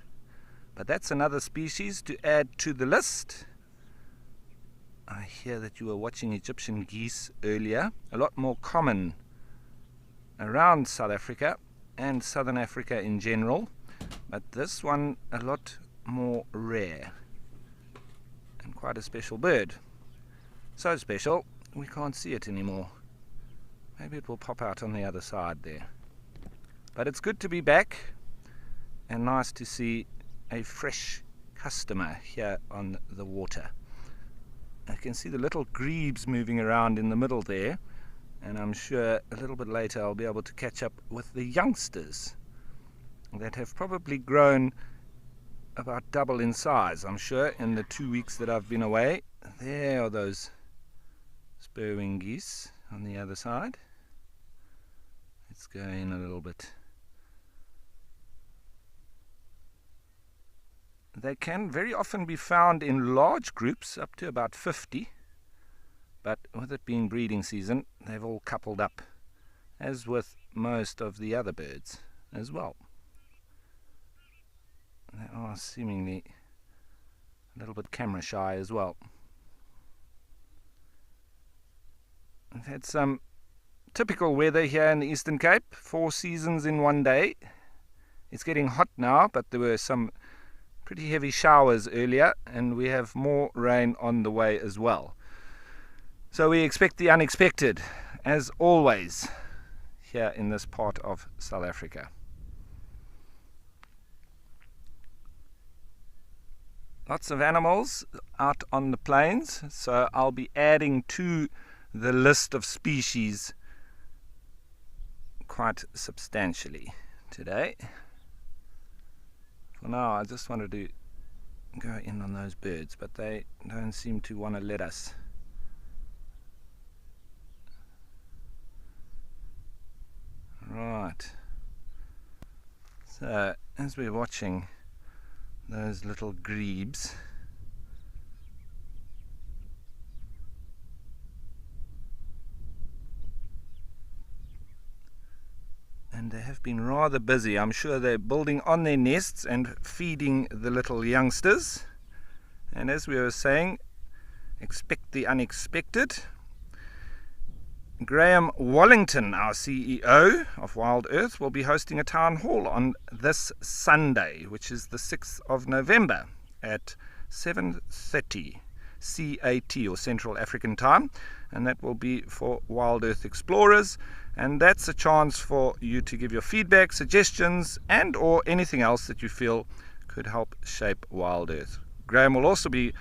But that's another species to add to the list. I hear that you were watching Egyptian geese earlier, a lot more common around South Africa and Southern Africa in general, but this one a lot more rare and quite a special bird. So special we can't see it anymore. Maybe it will pop out on the other side there. But it's good to be back and nice to see a fresh customer here on the water. I can see the little grebes moving around in the middle there, and I'm sure a little bit later I'll be able to catch up with the youngsters that have probably grown about double in size, I'm sure, in the 2 weeks that I've been away. There are those spur-winged geese on the other side. Let's go in a little bit. They can very often be found in large groups, up to about 50, but with it being breeding season, they've all coupled up, as with most of the other birds as well. They are seemingly a little bit camera shy as well. We've had some typical weather here in the Eastern Cape, 4 seasons in one day. It's getting hot now, but there were some pretty heavy showers earlier, and we have more rain on the way as well. So we expect the unexpected, as always, here in this part of South Africa. Lots of animals out on the plains, so I'll be adding to the list of species quite substantially today. For now, I just wanted to go in on those birds, but they don't seem to want to let us. Right. So, as we're watching those little grebes, and they have been rather busy. I'm sure they're building on their nests and feeding the little youngsters. And as we were saying, expect the unexpected. Graham Wallington, our CEO of Wild Earth, will be hosting a town hall on this Sunday, which is the 6th of November at 7:30 CAT, or Central African Time, and that will be for Wild Earth Explorers. And that's a chance for you to give your feedback, suggestions, and or anything else that you feel could help shape Wild Earth. Graham will also be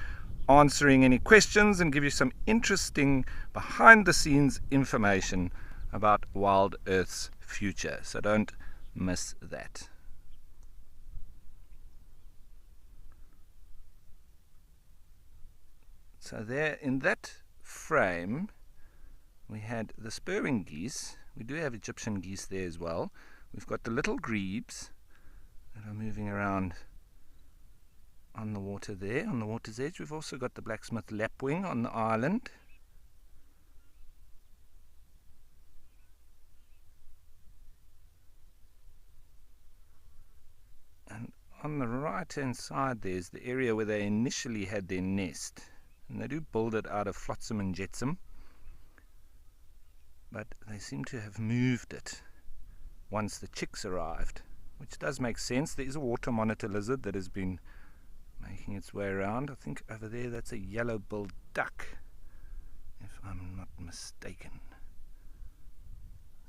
answering any questions and give you some interesting behind the scenes information about Wild Earth's future, so don't miss that. So there in that frame we had the spurwing geese. We do have Egyptian geese there as well. We've got the little grebes that are moving around on the water there, on the water's edge. We've also got the blacksmith lapwing on the island. And on the right hand side there's the area where they initially had their nest. And they do build it out of flotsam and jetsam, but they seem to have moved it once the chicks arrived, which does make sense. There is a water monitor lizard that has been making its way around. I think over there that's a yellow-billed duck, if I'm not mistaken.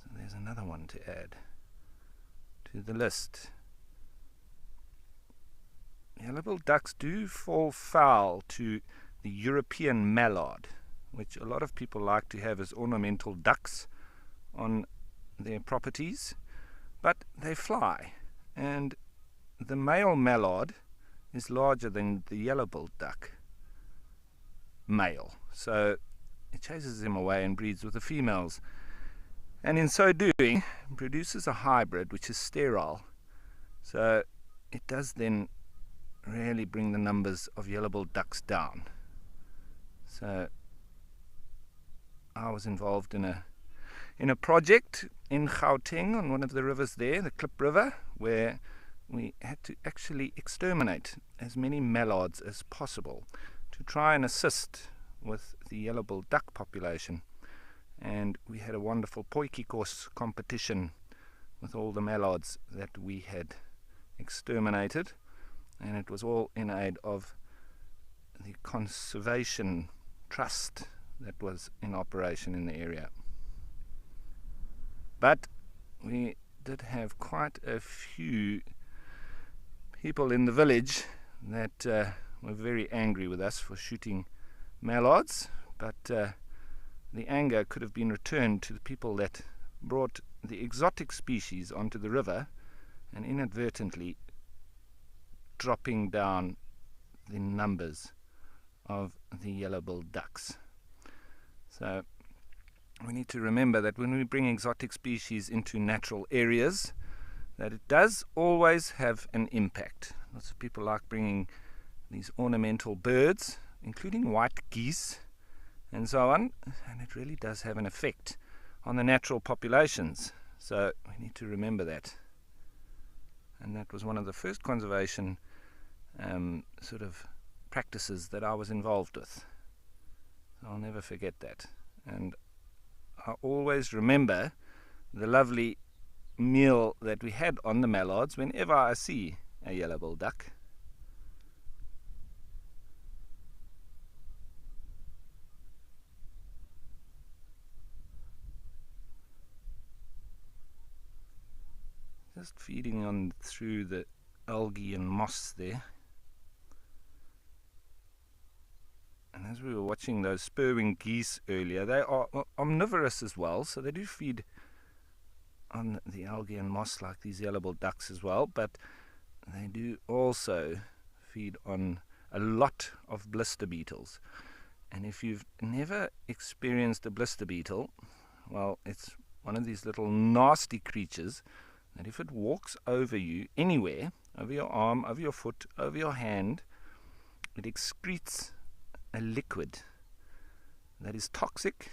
So there's another one to add to the list. Yellow-billed ducks do fall foul to the European mallard, which a lot of people like to have as ornamental ducks on their properties, but they fly, and the male mallard is larger than the yellow-billed duck male, so it chases them away and breeds with the females, and in so doing produces a hybrid which is sterile, so it does then really bring the numbers of yellow-billed ducks down. So I was involved in a project in Gauteng on one of the rivers there, the Klip River, where we had to actually exterminate as many mallards as possible to try and assist with the yellow-billed duck population. And we had a wonderful potjie course competition with all the mallards that we had exterminated, and it was all in aid of the conservation trust that was in operation in the area. But we did have quite a few people in the village that were very angry with us for shooting mallards, but the anger could have been returned to the people that brought the exotic species onto the river and inadvertently dropping down the numbers of the yellow-billed ducks. So we need to remember that when we bring exotic species into natural areas, that it does always have an impact. Lots of people like bringing these ornamental birds, including white geese and so on, and it really does have an effect on the natural populations. So we need to remember that. And that was one of the first conservation sort of practices that I was involved with. I'll never forget that. And I always remember the lovely meal that we had on the mallards whenever I see a yellow-billed duck. Just feeding on through the algae and moss there. And as we were watching those spurwing geese earlier, they are omnivorous as well, so they do feed on the algae and moss like these yellow-billed ducks as well, but they do also feed on a lot of blister beetles. And if you've never experienced a blister beetle, well, it's one of these little nasty creatures that if it walks over you anywhere, over your arm, over your foot, over your hand, it excretes a liquid that is toxic,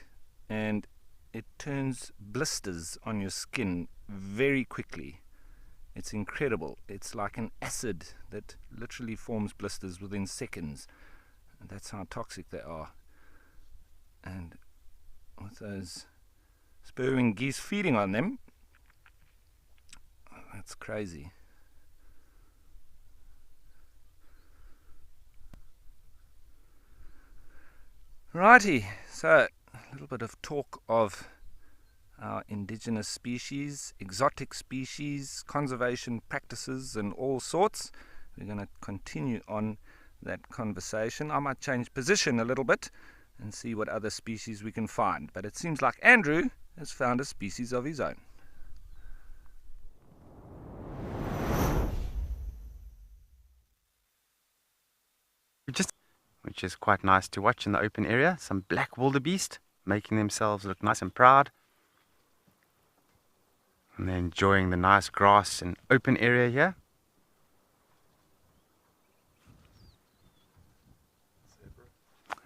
and it turns blisters on your skin very quickly. It's incredible. It's like an acid that literally forms blisters within seconds, and that's how toxic they are. And with those spurwing geese feeding on them, that's crazy. Righty, so a little bit of talk of our indigenous species, exotic species, conservation practices and all sorts. We're going to continue on that conversation. I might change position a little bit and see what other species we can find. But it seems like Andrew has found a species of his own. Which is quite nice to watch in the open area. Some black wildebeest making themselves look nice and proud. And they're enjoying the nice grass and open area here.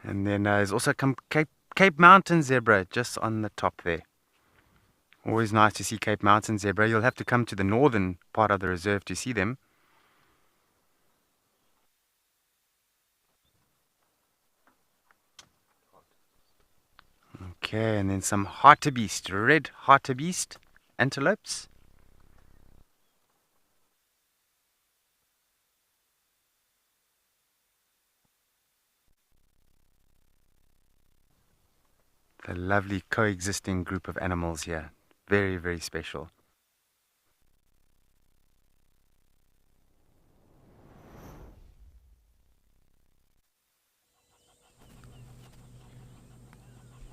And then there's also Cape Mountain zebra just on the top there. Always nice to see Cape Mountain zebra. You'll have to come to the northern part of the reserve to see them. Okay, and then some hartebeest, red hartebeest antelopes. The lovely coexisting group of animals here. Very, very special.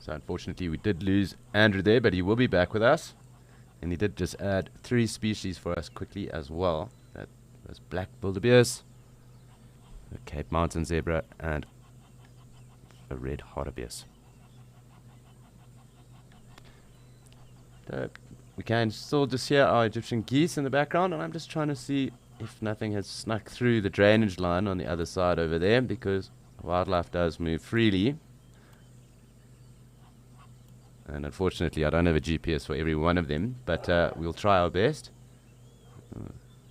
So unfortunately we did lose Andrew there, but he will be back with us. And he did just add 3 species for us quickly as well. That was black wildebeest, the Cape Mountain zebra, and the red hartebeest. We can still just hear our Egyptian geese in the background, and I'm just trying to see if nothing has snuck through the drainage line on the other side over there, because wildlife does move freely. And unfortunately I don't have a GPS for every one of them, but we'll try our best.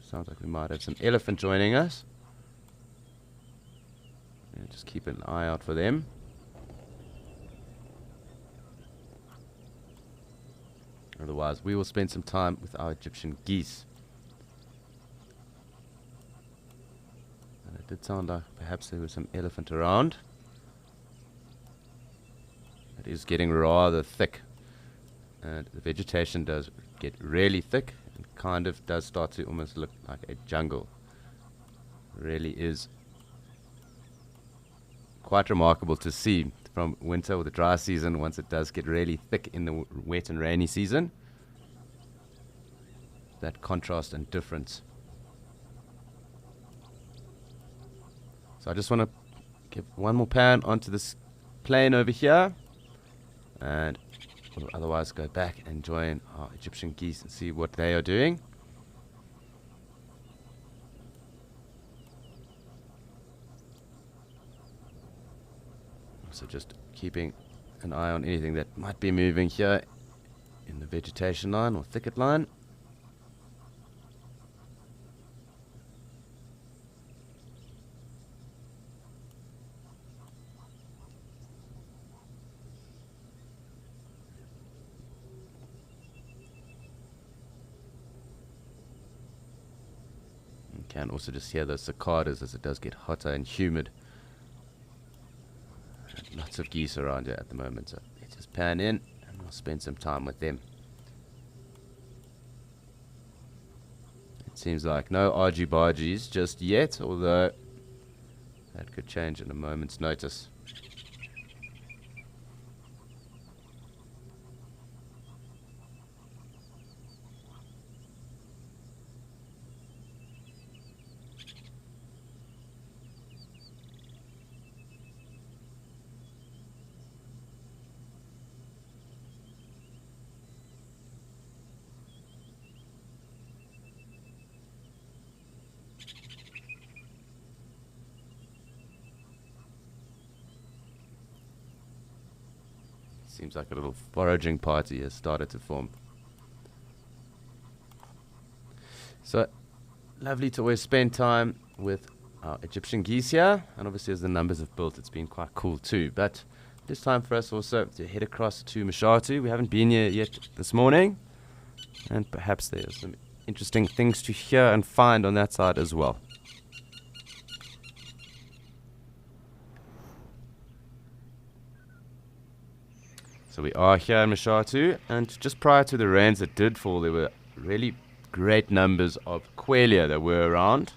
Sounds like we might have some elephant joining us. Yeah, just keep an eye out for them. Otherwise we will spend some time with our Egyptian geese. And it did sound like perhaps there was some elephant around. It is getting rather thick, and the vegetation does get really thick and kind of does start to almost look like a jungle. Really is quite remarkable to see from winter or the dry season. Once it does get really thick in the wet and rainy season, that contrast and difference. So I just want to give one more pan onto this plain over here, and we'll otherwise go back and join our Egyptian geese and see what they are doing. So just keeping an eye on anything that might be moving here in the vegetation line or thicket line. Can also just hear those cicadas as it does get hotter and humid. Lots of geese around here at the moment, so let's just pan in and we'll spend some time with them. It seems like no argy-bargies just yet, although that could change in a moment's notice. Seems like a little foraging party has started to form. So lovely to always spend time with our Egyptian geese here, and obviously as the numbers have built, it's been quite cool too. But it is time for us also to head across to Mashatu. We haven't been here yet this morning, and perhaps there's some interesting things to hear and find on that side as well. So we are here in Mashatu, and just prior to the rains that did fall, there were really great numbers of quelea that were around.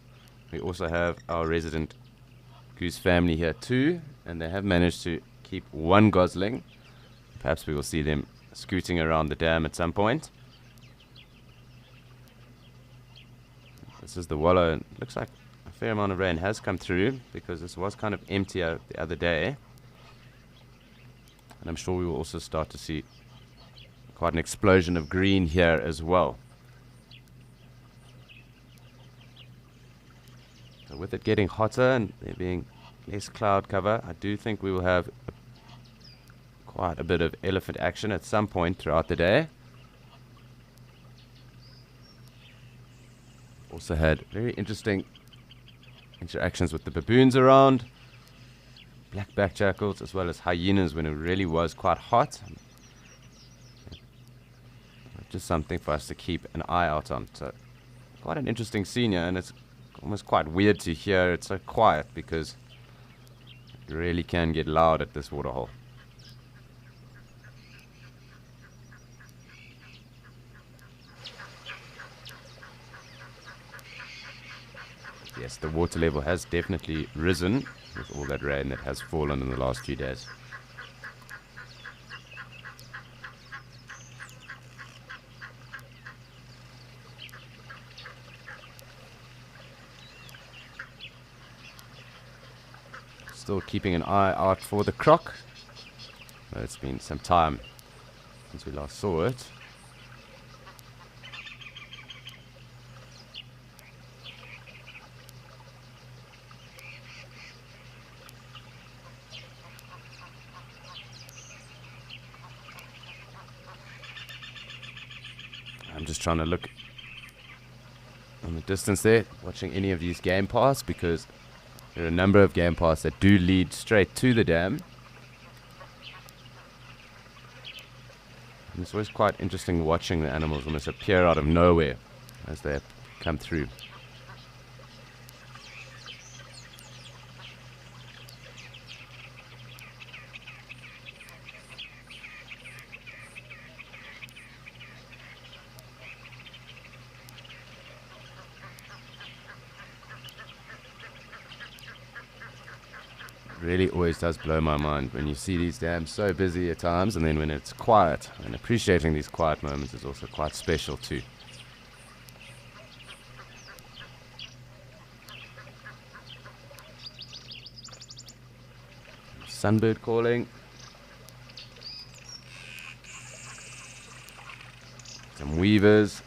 We also have our resident goose family here too, and they have managed to keep one gosling. Perhaps we will see them scooting around the dam at some point. This is the wallow, and it looks like a fair amount of rain has come through because this was kind of empty the other day. And I'm sure we will also start to see quite an explosion of green here as well. So with it getting hotter and there being less cloud cover, I do think we will have quite a bit of elephant action at some point throughout the day. Also had very interesting interactions with the baboons around, black-backed jackals, as well as hyenas when it really was quite hot. Just something for us to keep an eye out on. So quite an interesting scene here, and it's almost quite weird to hear it so quiet because it really can get loud at this waterhole. Yes, the water level has definitely risen with all that rain that has fallen in the last few days. Still keeping an eye out for the croc. Well, it's been some time since we last saw it. I'm just trying to look on the distance there, watching any of these game paths, because there are a number of game paths that do lead straight to the dam. And it's always quite interesting watching the animals almost appear out of nowhere as they come through. Really always does blow my mind when you see these dams so busy at times, and then when it's quiet, and appreciating these quiet moments is also quite special too. Sunbird calling. Some weavers.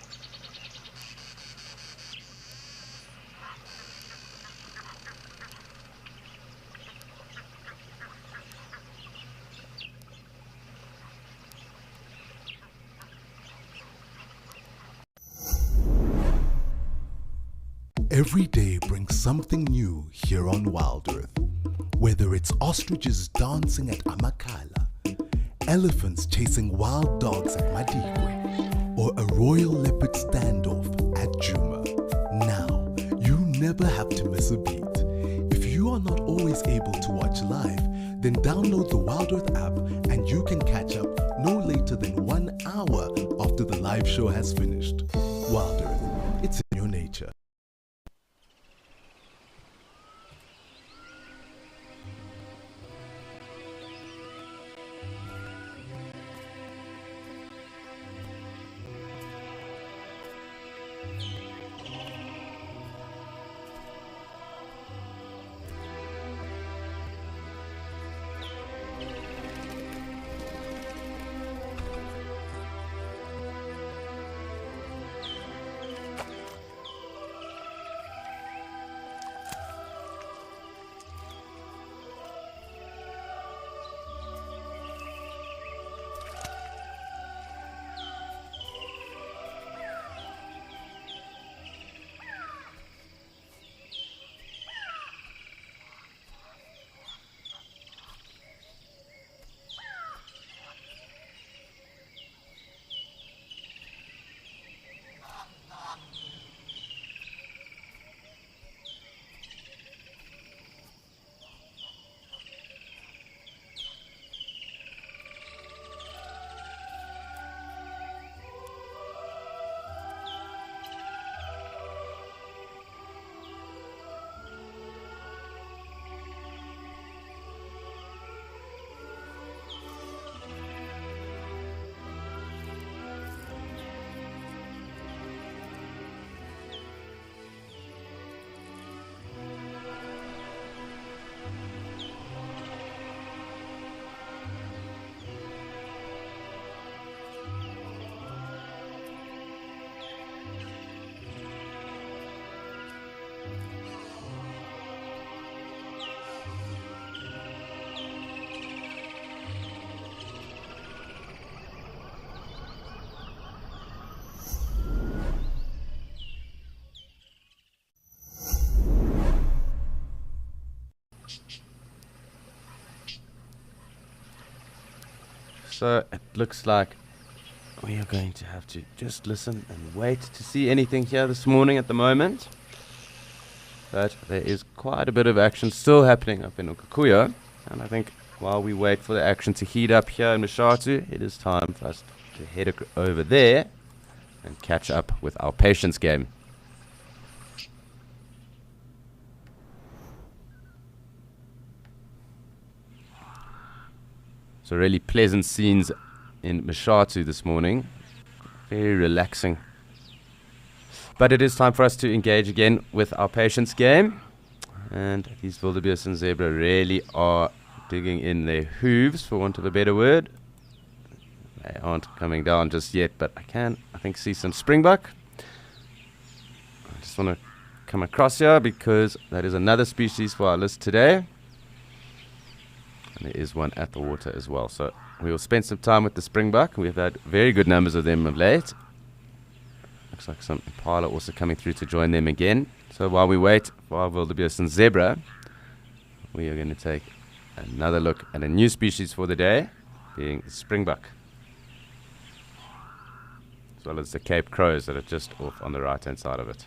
Every day brings something new here on Wild Earth. Whether it's ostriches dancing at Amakala, elephants chasing wild dogs at Madikwe, or a royal leopard standoff at Juma. Now, you never have to miss a beat. If you are not always able to watch live, then download the Wild Earth app and you can catch up no later than 1 hour after the live show has finished. Wild Earth, it's in your nature. So it looks like we are going to have to just listen and wait to see anything here this morning at the moment. But there is quite a bit of action still happening up in Okakuya. And I think while we wait for the action to heat up here in Mashatu, it is time for us to head over there and catch up with our patience game. So really pleasant scenes in Mashatu this morning. Very relaxing. But it is time for us to engage again with our patience game. And these wildebeest and zebra really are digging in their hooves, for want of a better word. They aren't coming down just yet, but I think, see some springbuck. I just want to come across here because that is another species for our list today. And there is one at the water as well. So we will spend some time with the springbuck. We've had very good numbers of them of late. Looks like some impala also coming through to join them again. So while we wait for our wildebeest and zebra, we are going to take another look at a new species for the day, being the springbuck, as well as the Cape crows that are just off on the right hand side of it.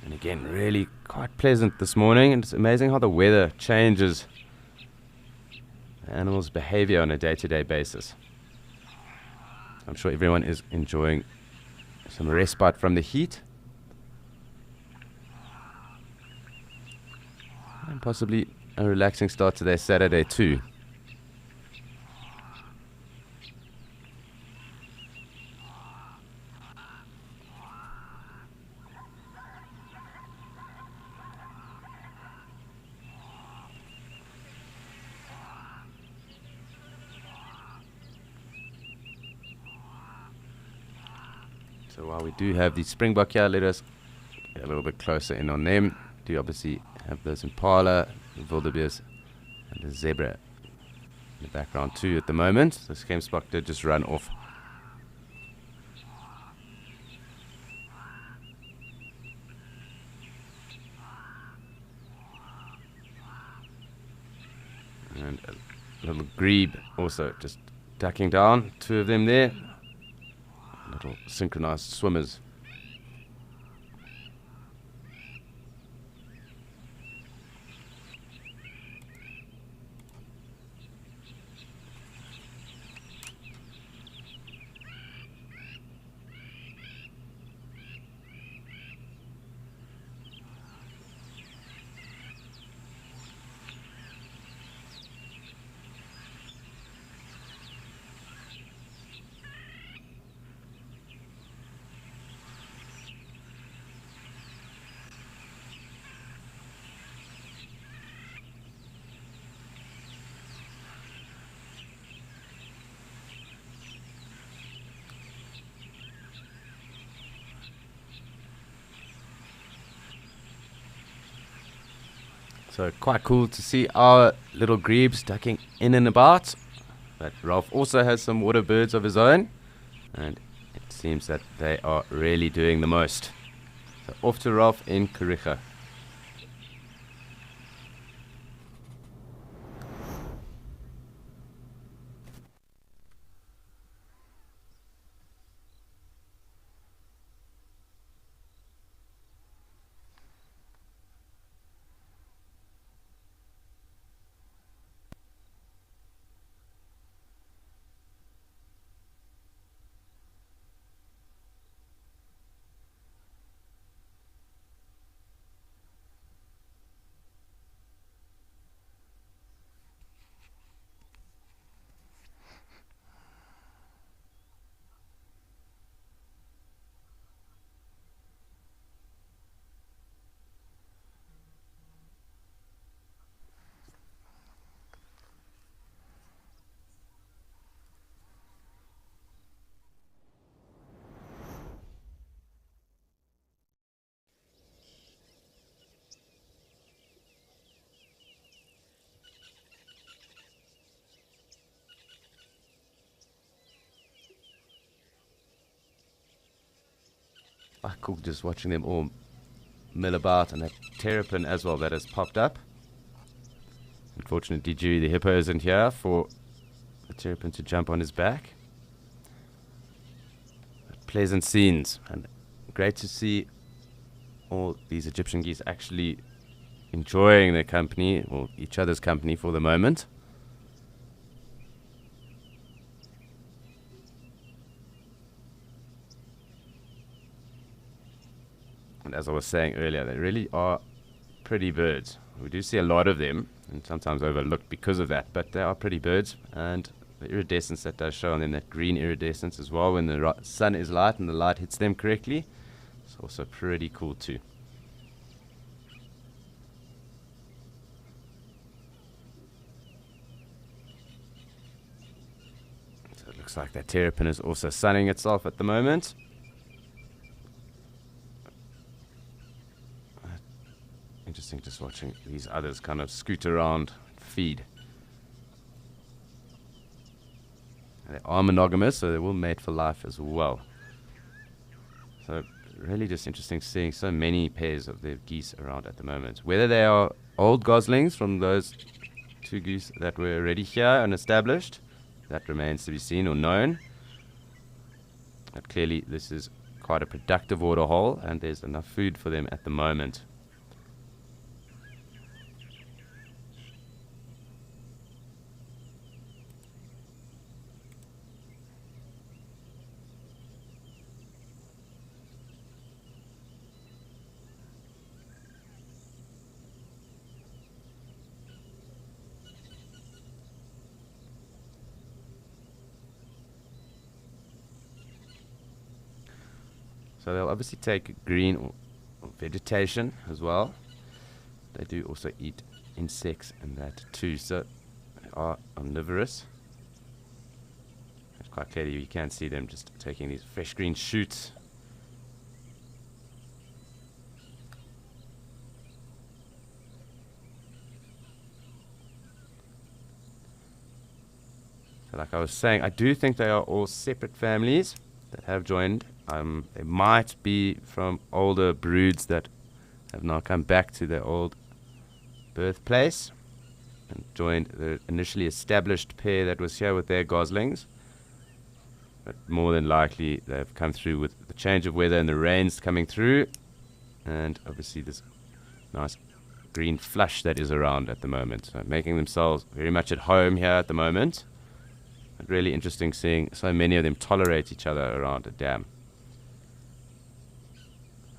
And again, really quite pleasant this morning, and it's amazing how the weather changes the animals' behavior on a day-to-day basis. I'm sure everyone is enjoying some respite from the heat, and possibly a relaxing start to their Saturday too. So while we do have the springbuck here, let us get a little bit closer in on them. Do obviously have those impala, the wildebeest, and the zebra in the background too at the moment. The skamsbok did just run off. And a little grebe also just ducking down, two of them there. Little synchronized swimmers. So quite cool to see our little grebes ducking in and about. But Ralph also has some water birds of his own, and it seems that they are really doing the most. So off to Ralph in Kariga. quite cool just watching them all mill about, and that terrapin as well that has popped up. Unfortunately, Dewey the hippo isn't here for the terrapin to jump on his back. But pleasant scenes, and great to see all these Egyptian geese actually enjoying their company, or each other's company for the moment. And as I was saying earlier, they really are pretty birds. We do see a lot of them, and sometimes overlooked because of that, but they are pretty birds, and the iridescence that does show on them, that green iridescence as well, when the sun is light and the light hits them correctly, it's also pretty cool too. So it looks like that terrapin is also sunning itself at the moment. Interesting just watching these others kind of scoot around and feed. And they are monogamous, so they will mate for life as well. So really just interesting seeing so many pairs of their geese around at the moment. Whether they are old goslings from those two geese that were already here and established, that remains to be seen or known. But clearly this is quite a productive waterhole, and there's enough food for them at the moment. So they'll obviously take green or vegetation as well. They do also eat insects and that too, so they are omnivorous. And quite clearly you can see them just taking these fresh green shoots. So like I was saying, I do think they are all separate families that have joined. They might be from older broods that have now come back to their old birthplace and joined the initially established pair that was here with their goslings. But more than likely they've come through with the change of weather and the rains coming through, and obviously this nice green flush that is around at the moment. So making themselves very much at home here at the moment. But really interesting seeing so many of them tolerate each other around a dam.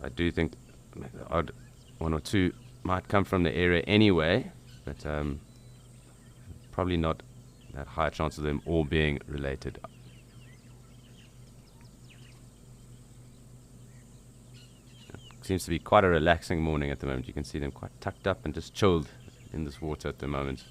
I do think the odd one or two might come from the area anyway, but probably not that high chance of them all being related. It seems to be quite a relaxing morning at the moment. You can see them quite tucked up and just chilled in this water at the moment.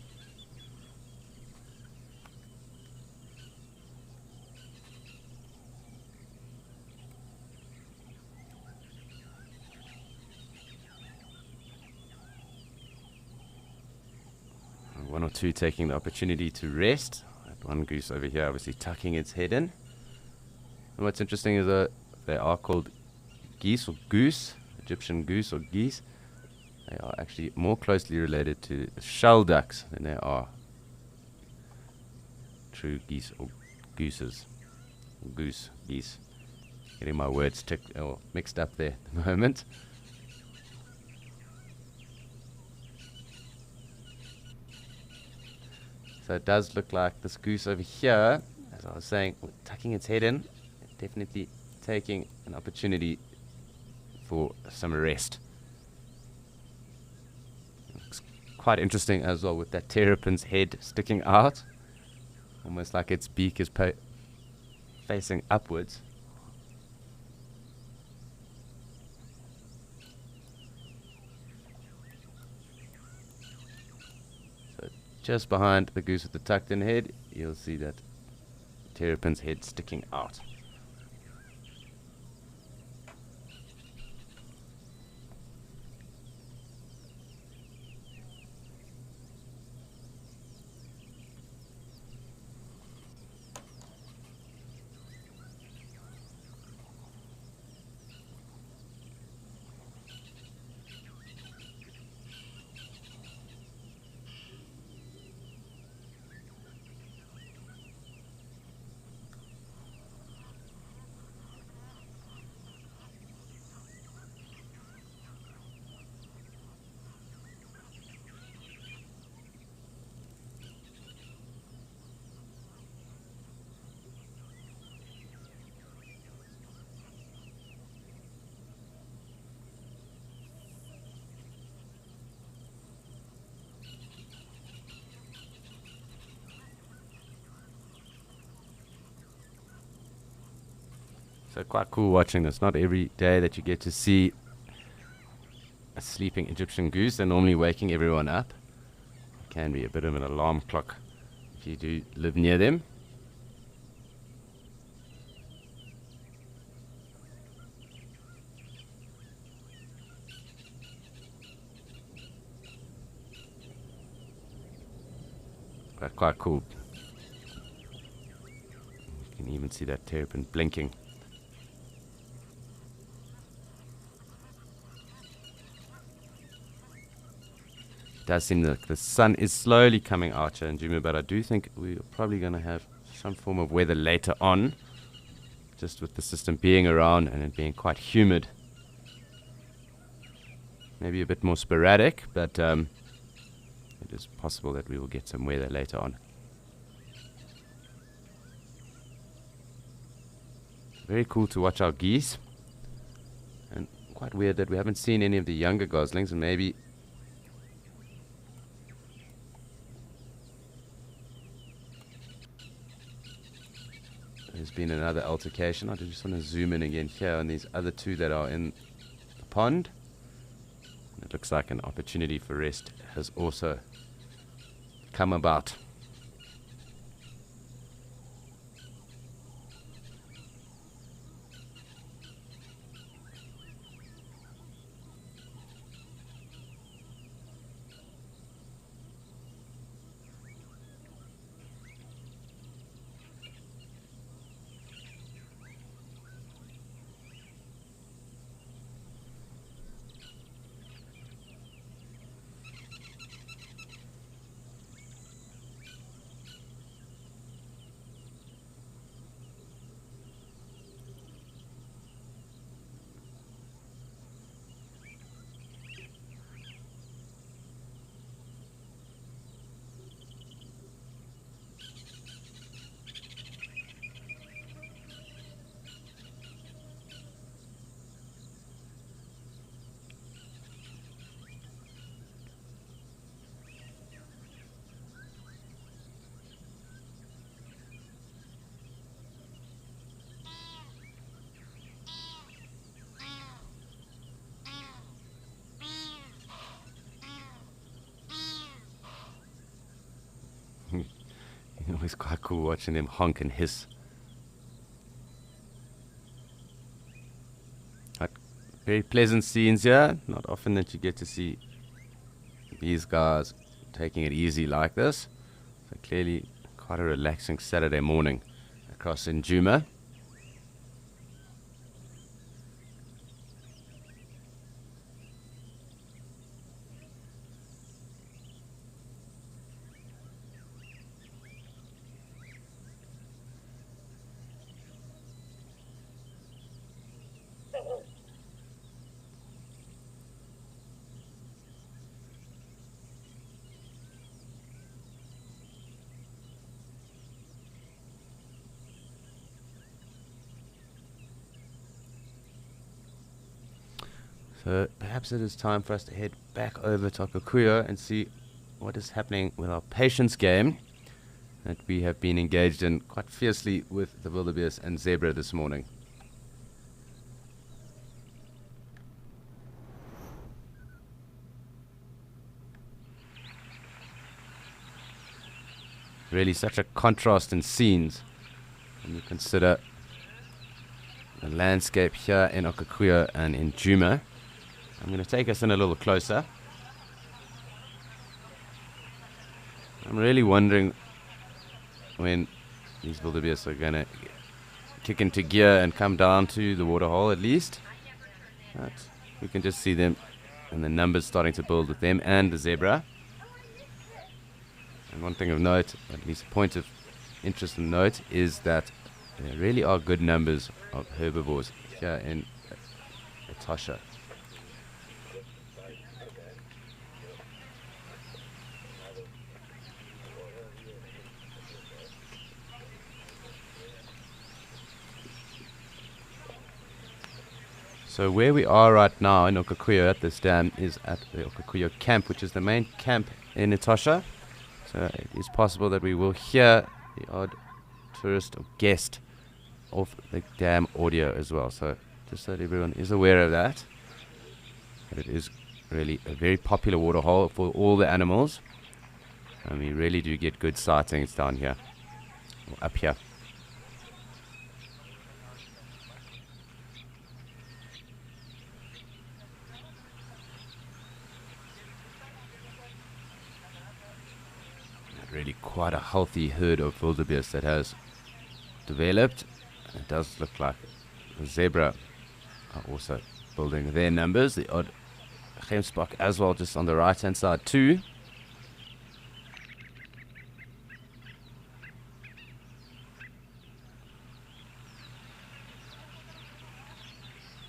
One or two taking the opportunity to rest. That one goose over here obviously tucking its head in. And what's interesting is that they are called geese or goose, Egyptian goose or geese. They are actually more closely related to shell ducks than they are true geese or gooses. Goose, geese. Getting my words mixed up there at the moment. So it does look like this goose over here, as I was saying, tucking its head in, definitely taking an opportunity for some rest. Looks quite interesting as well with that terrapin's head sticking out, almost like its beak is facing upwards. Just behind the goose with the tucked in head, you'll see that terrapin's head sticking out. So quite cool watching this. Not every day that you get to see a sleeping Egyptian goose. They're normally waking everyone up. It can be a bit of an alarm clock if you do live near them. But quite cool. You can even see that terrapin blinking. It does seem like the sun is slowly coming out here in Djuma, but I do think we're probably going to have some form of weather later on, just with the system being around and it being quite humid. Maybe a bit more sporadic, but it is possible that we will get some weather later on. Very cool to watch our geese. And quite weird that we haven't seen any of the younger goslings, and maybe there's been another altercation. I just want to zoom in again here on these other two that are in the pond. It looks like an opportunity for rest has also come about. It's quite cool watching them honk and hiss. But very pleasant scenes here. Not often that you get to see these guys taking it easy like this. So clearly quite a relaxing Saturday morning across in Djuma. So perhaps it is time for us to head back over to Okakuyo and see what is happening with our patience game that we have been engaged in quite fiercely with the wildebeest and zebra this morning. Really such a contrast in scenes when you consider the landscape here in Okakuyo and in Djuma. I'm going to take us in a little closer. I'm really wondering when these wildebeest are going to kick into gear and come down to the waterhole at least. But we can just see them and the numbers starting to build with them and the zebra. And one thing of note, at least a point of interest and note, is that there really are good numbers of herbivores here in Etosha. So where we are right now in Okakuyo at this dam is at the Okakuyo camp, which is the main camp in Etosha. So it is possible that we will hear the odd tourist or guest off the dam audio as well. So just so that everyone is aware of that. But it is really a very popular waterhole for all the animals. And we really do get good sightings down here, or up here. Really quite a healthy herd of wildebeest that has developed. It does look like the zebra are also building their numbers. The odd gemsbok as well, just on the right hand side too.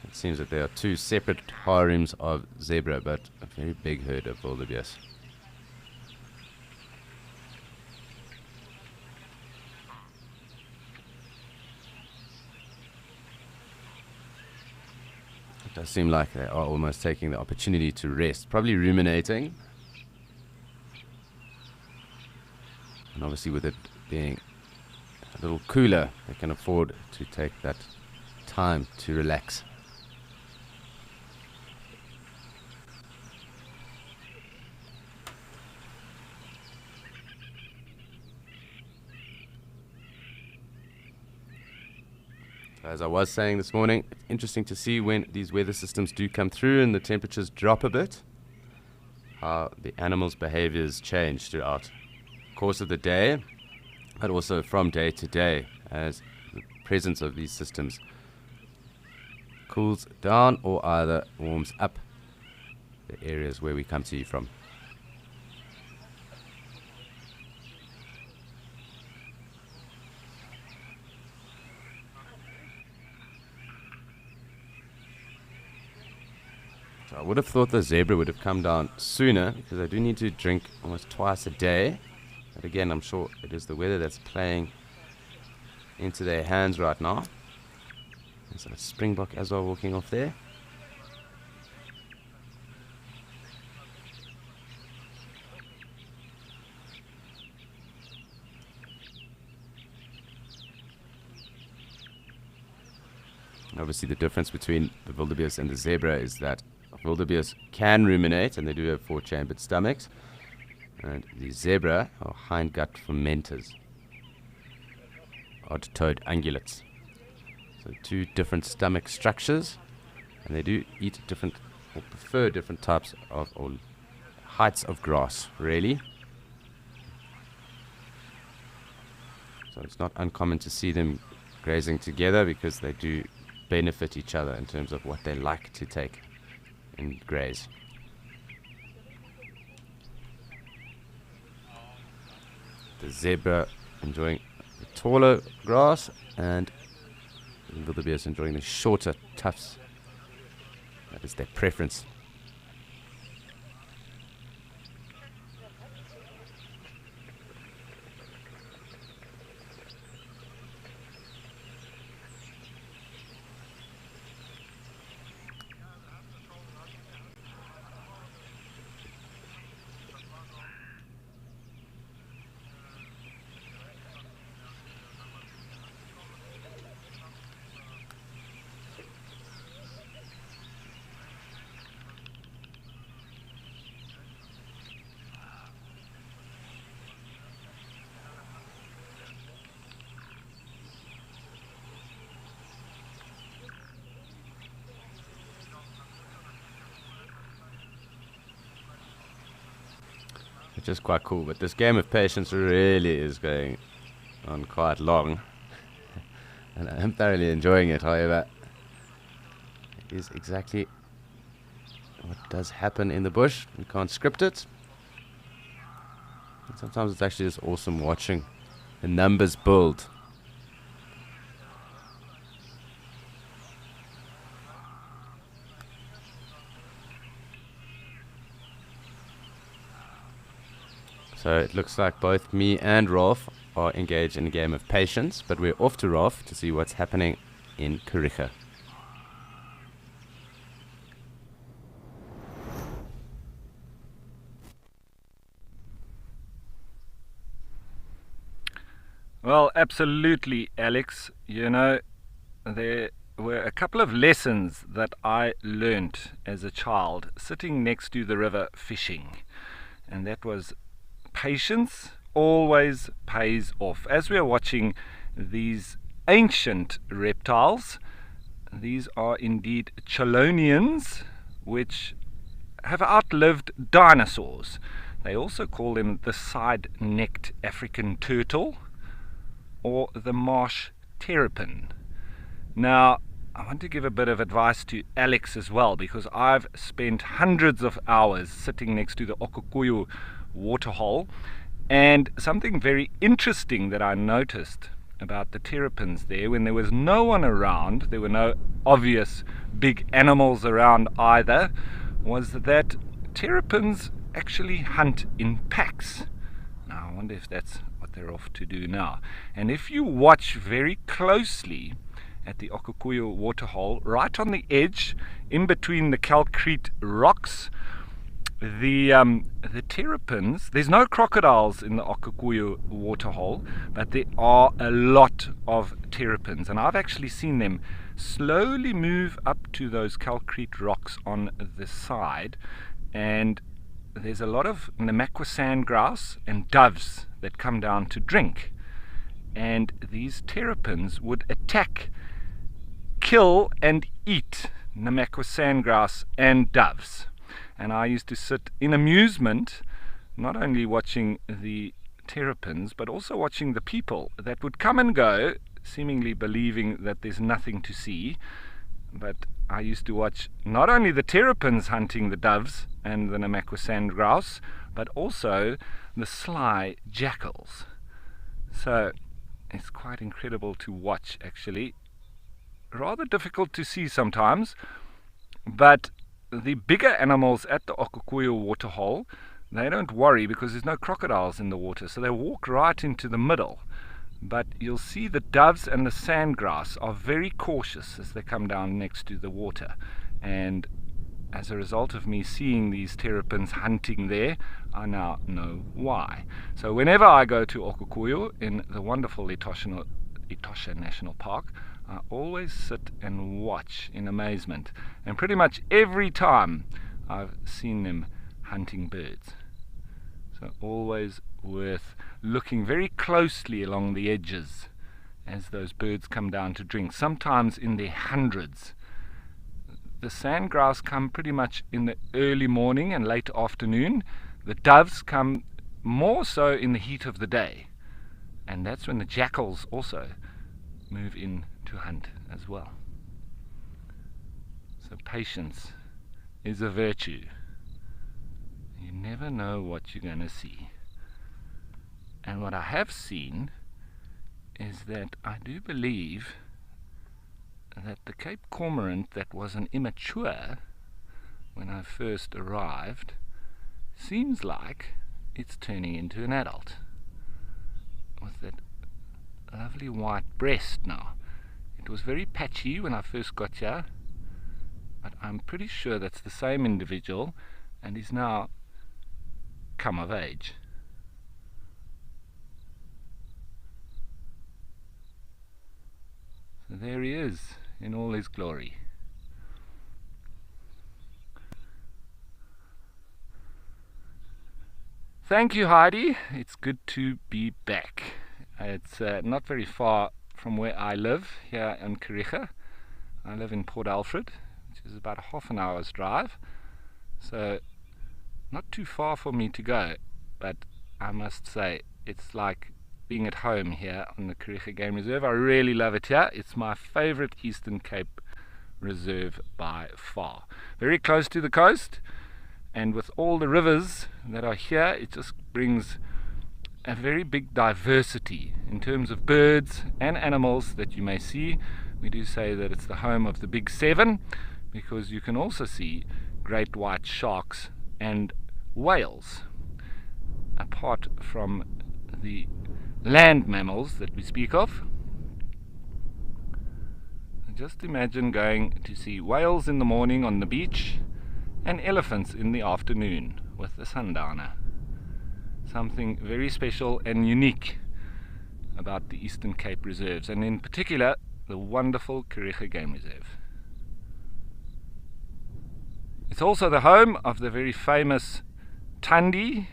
It seems that there are two separate harems of zebra, but a very big herd of wildebeest. It does seem like they are almost taking the opportunity to rest, probably ruminating. And obviously with it being a little cooler, they can afford to take that time to relax. As I was saying this morning, it's interesting to see when these weather systems do come through and the temperatures drop a bit, how the animals' behaviors change throughout the course of the day, but also from day to day as the presence of these systems cools down or either warms up the areas where we come to you from. So I would have thought the zebra would have come down sooner because they do need to drink almost twice a day. But again, I'm sure it is the weather that's playing into their hands right now. There's a springbok as well walking off there. And obviously the difference between the wildebeest and the zebra is that wildebeest can ruminate, and they do have four-chambered stomachs, and the zebra are hindgut fermenters, odd-toed ungulates. So two different stomach structures, and they do eat different, or prefer different types of, or heights of grass, really. So it's not uncommon to see them grazing together because they do benefit each other in terms of what they like to take and graze. The zebra enjoying the taller grass, and the wildebeest enjoying the shorter tufts. That is their preference. Which is quite cool, but this game of patience really is going on quite long. And I am thoroughly enjoying it, however. It is exactly what does happen in the bush. We can't script it. And sometimes it's actually just awesome watching the numbers build. So it looks like both me and Rolf are engaged in a game of patience, but we're off to Rolf to see what's happening in Kariega. Well, absolutely, Alex. You know, there were a couple of lessons that I learnt as a child sitting next to the river fishing, and that was patience always pays off. As we are watching these ancient reptiles, these are indeed chelonians, which have outlived dinosaurs. They also call them the side-necked African turtle or the marsh terrapin. Now, I want to give a bit of advice to Alex as well, because I've spent hundreds of hours sitting next to the Okukuyu waterhole, and something very interesting that I noticed about the terrapins there, when there was no one around, there were no obvious big animals around either, was that terrapins actually hunt in packs. Now I wonder if that's what they're off to do now. And if you watch very closely at the Okukuyu waterhole, right on the edge, in between the calcrete rocks, the terrapins, there's no crocodiles in the Okukuyu waterhole, but there are a lot of terrapins, and I've actually seen them slowly move up to those calcrete rocks on the side, and there's a lot of Namakwa sandgrouse and doves that come down to drink, and these terrapins would attack, kill and eat Namakwa sandgrouse and doves. And I used to sit in amusement, not only watching the terrapins, but also watching the people that would come and go, seemingly believing that there's nothing to see. But I used to watch not only the terrapins hunting the doves and the Namakwa sandgrouse, but also the sly jackals. So it's quite incredible to watch, actually. Rather difficult to see sometimes, but the bigger animals at the Okukuyu waterhole, they don't worry because there's no crocodiles in the water, so they walk right into the middle. But you'll see the doves and the sandgrass are very cautious as they come down next to the water, and as a result of me seeing these terrapins hunting there, I now know why. So whenever I go to Okukuyu in the wonderful Etosha National Park, I always sit and watch in amazement, and pretty much every time I've seen them hunting birds. So always worth looking very closely along the edges as those birds come down to drink, sometimes in their hundreds. The sandgrouse come pretty much in the early morning and late afternoon. The doves come more so in the heat of the day, and that's when the jackals also move in to hunt as well. So patience is a virtue. You never know what you're going to see. And what I have seen is that I do believe that the Cape cormorant that was an immature when I first arrived seems like it's turning into an adult with that lovely white breast now. It was very patchy when I first got here, but I'm pretty sure that's the same individual, and he's now come of age. So there he is in all his glory. Thank you, Heidi. It's good to be back. It's not very far from where I live here in Kariega. I live in Port Alfred, which is about half an hour's drive, so not too far for me to go, but I must say it's like being at home here on the Kariega Game Reserve. I really love it here. It's my favorite Eastern Cape reserve by far. Very close to the coast, and with all the rivers that are here, it just brings a very big diversity in terms of birds and animals that you may see. We do say that it's the home of the big seven, because you can also see great white sharks and whales, apart from the land mammals that we speak of. Just imagine going to see whales in the morning on the beach and elephants in the afternoon with the sundowner. Something very special and unique about the Eastern Cape reserves, and in particular the wonderful Kariega Game Reserve. It's also the home of the very famous Thandi,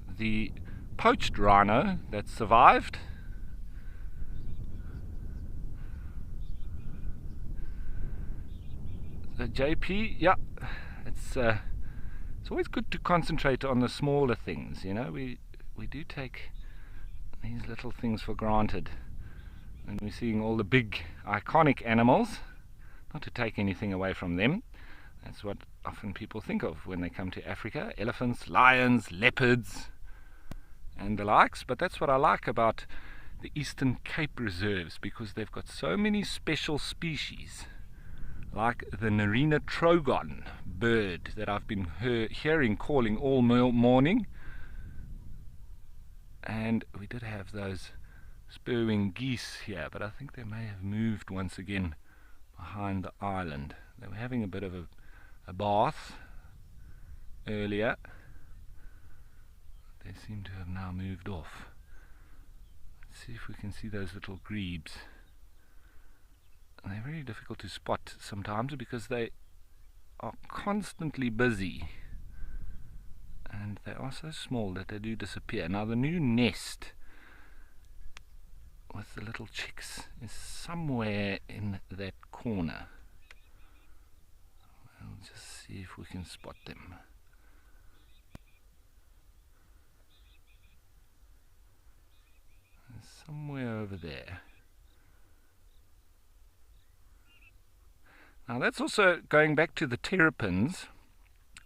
the poached rhino that survived. The JP, yeah, it's always good to concentrate on the smaller things. You know, we do take these little things for granted, and we're seeing all the big iconic animals. Not to take anything away from them. That's what often people think of when they come to Africa: elephants, lions, leopards, and the likes. But that's what I like about the Eastern Cape reserves, because they've got so many special species, like the Narina trogon bird that I've been hearing calling all morning. And we did have those spurwing geese here, but I think they may have moved once again behind the island. They were having a bit of a bath earlier. They seem to have now moved off. Let's see if we can see those little grebes. And they're very difficult to spot sometimes because they are constantly busy, and they are so small that they do disappear. Now the new nest with the little chicks is somewhere in that corner. We'll just see if we can spot them. Somewhere over there. Now that's also going back to the terrapins.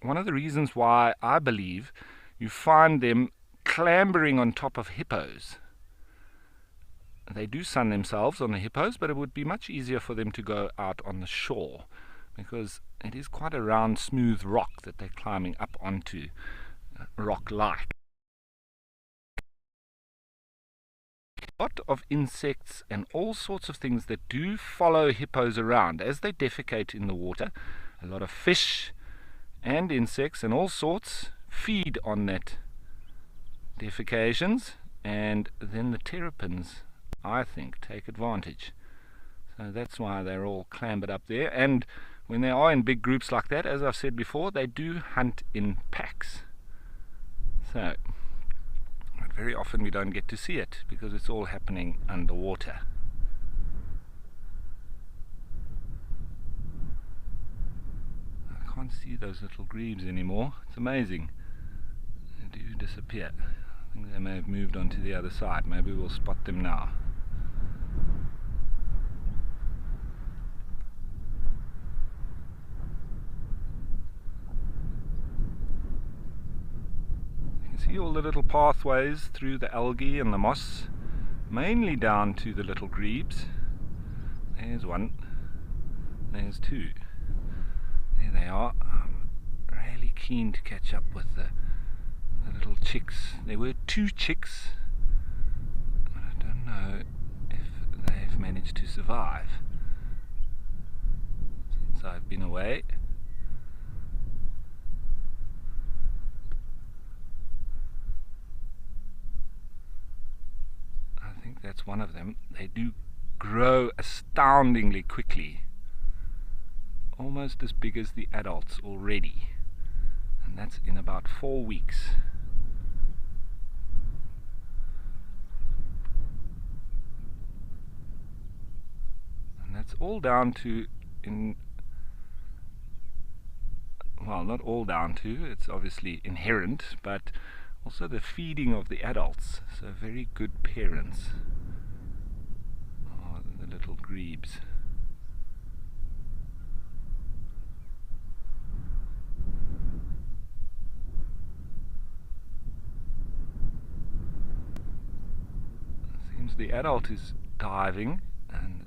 One of the reasons why I believe you find them clambering on top of hippos. They do sun themselves on the hippos, but it would be much easier for them to go out on the shore, because it is quite a round, smooth rock that they're climbing up onto, rock-like. A lot of insects and all sorts of things that do follow hippos around as they defecate in the water. A lot of fish and insects and all sorts feed on that defecations, and then the terrapins, I think, take advantage. So that's why they're all clambered up there. And when they are in big groups like that, as I've said before, they do hunt in packs. So, but very often we don't get to see it because it's all happening underwater. I can't see those little grebes anymore. It's amazing. They do disappear. I think they may have moved on to the other side. Maybe we'll spot them now. See all the little pathways through the algae and the moss, mainly down to the little grebes. There's one, there's two, there they are. I'm really keen to catch up with the little chicks. There were 2 chicks, but I don't know if they've managed to survive since I've been away. That's one of them. They do grow astoundingly quickly, almost as big as the adults already, and that's in about 4 weeks. And that's all down to, well, not all down to, it's obviously inherent, but also the feeding of the adults. So very good parents are the little grebes. Seems the adult is diving, and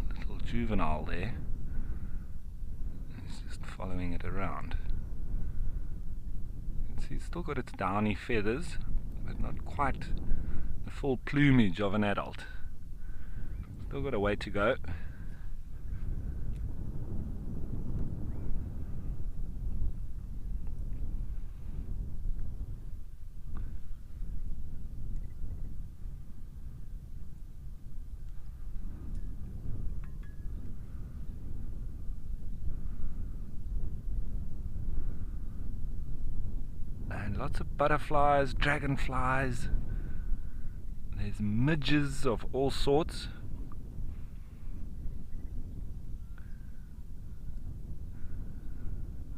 the little juvenile there is just following it around. It's still got its downy feathers, but not quite the full plumage of an adult. Still got a way to go. And lots of butterflies, dragonflies. There's midges of all sorts.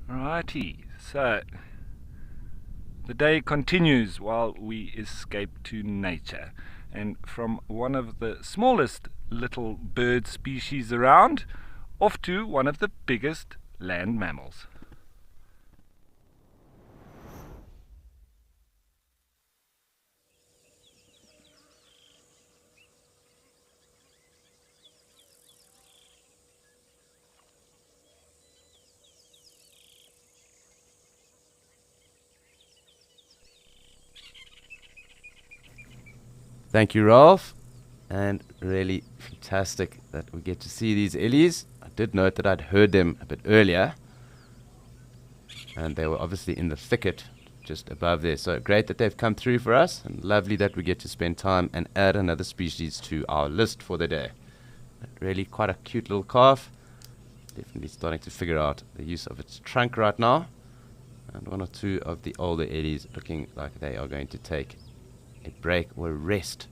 Righty, so the day continues while we escape to nature, and from one of the smallest little bird species around, off to one of the biggest land mammals. Thank you, Ralph. And really fantastic that we get to see these ellies. I did note that I'd heard them a bit earlier, and they were obviously in the thicket just above there. So great that they've come through for us, and lovely that we get to spend time and add another species to our list for the day. But really quite a cute little calf. Definitely starting to figure out the use of its trunk right now. And one or two of the older ellies looking like they are going to take a break or a rest.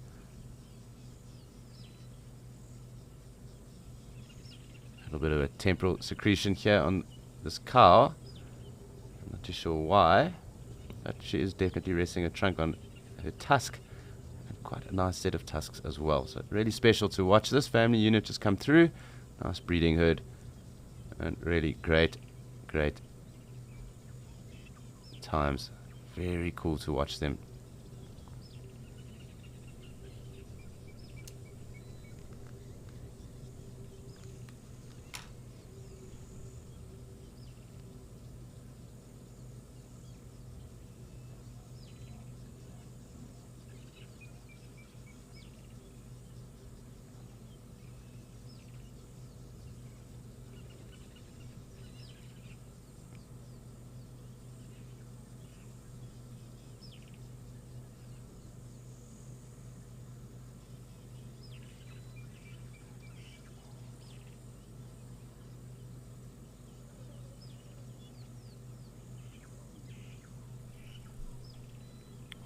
A little bit of a temporal secretion here on this cow. I'm not too sure why, but she is definitely resting her trunk on her tusk, and quite a nice set of tusks as well. So really special to watch this family unit just come through. Nice breeding herd, and really great times. Very cool to watch them.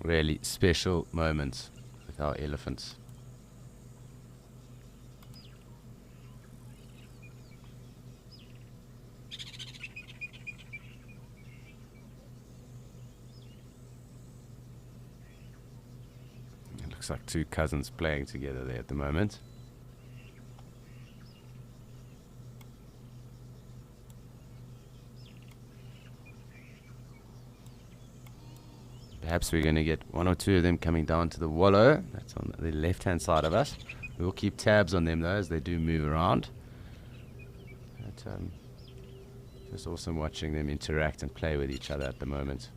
Really special moments with our elephants. It looks like two cousins playing together there at the moment. Perhaps we're going to get one or two of them coming down to the wallow. That's on the left-hand side of us. We will keep tabs on them, though, as they do move around. But, just awesome watching them interact and play with each other at the moment.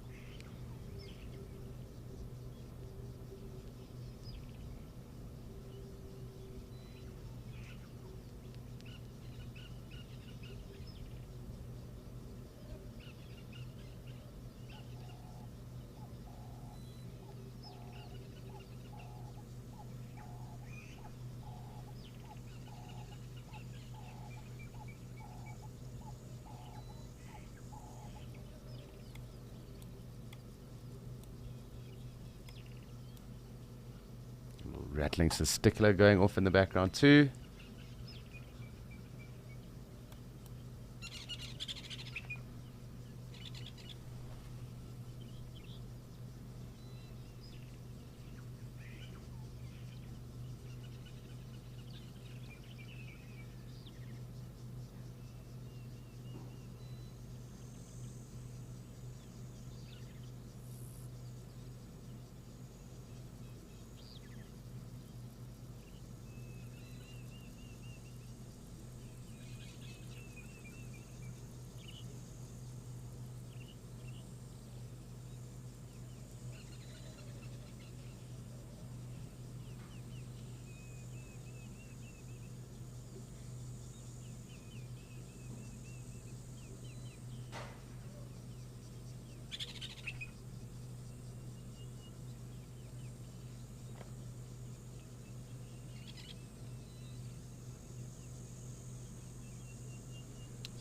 Rattling testicular going off in the background too.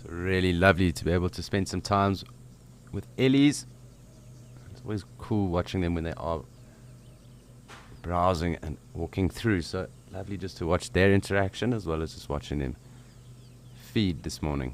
So really lovely to be able to spend some time with ellies. It's always cool watching them when they are browsing and walking through. So lovely just to watch their interaction as well as just watching them feed this morning.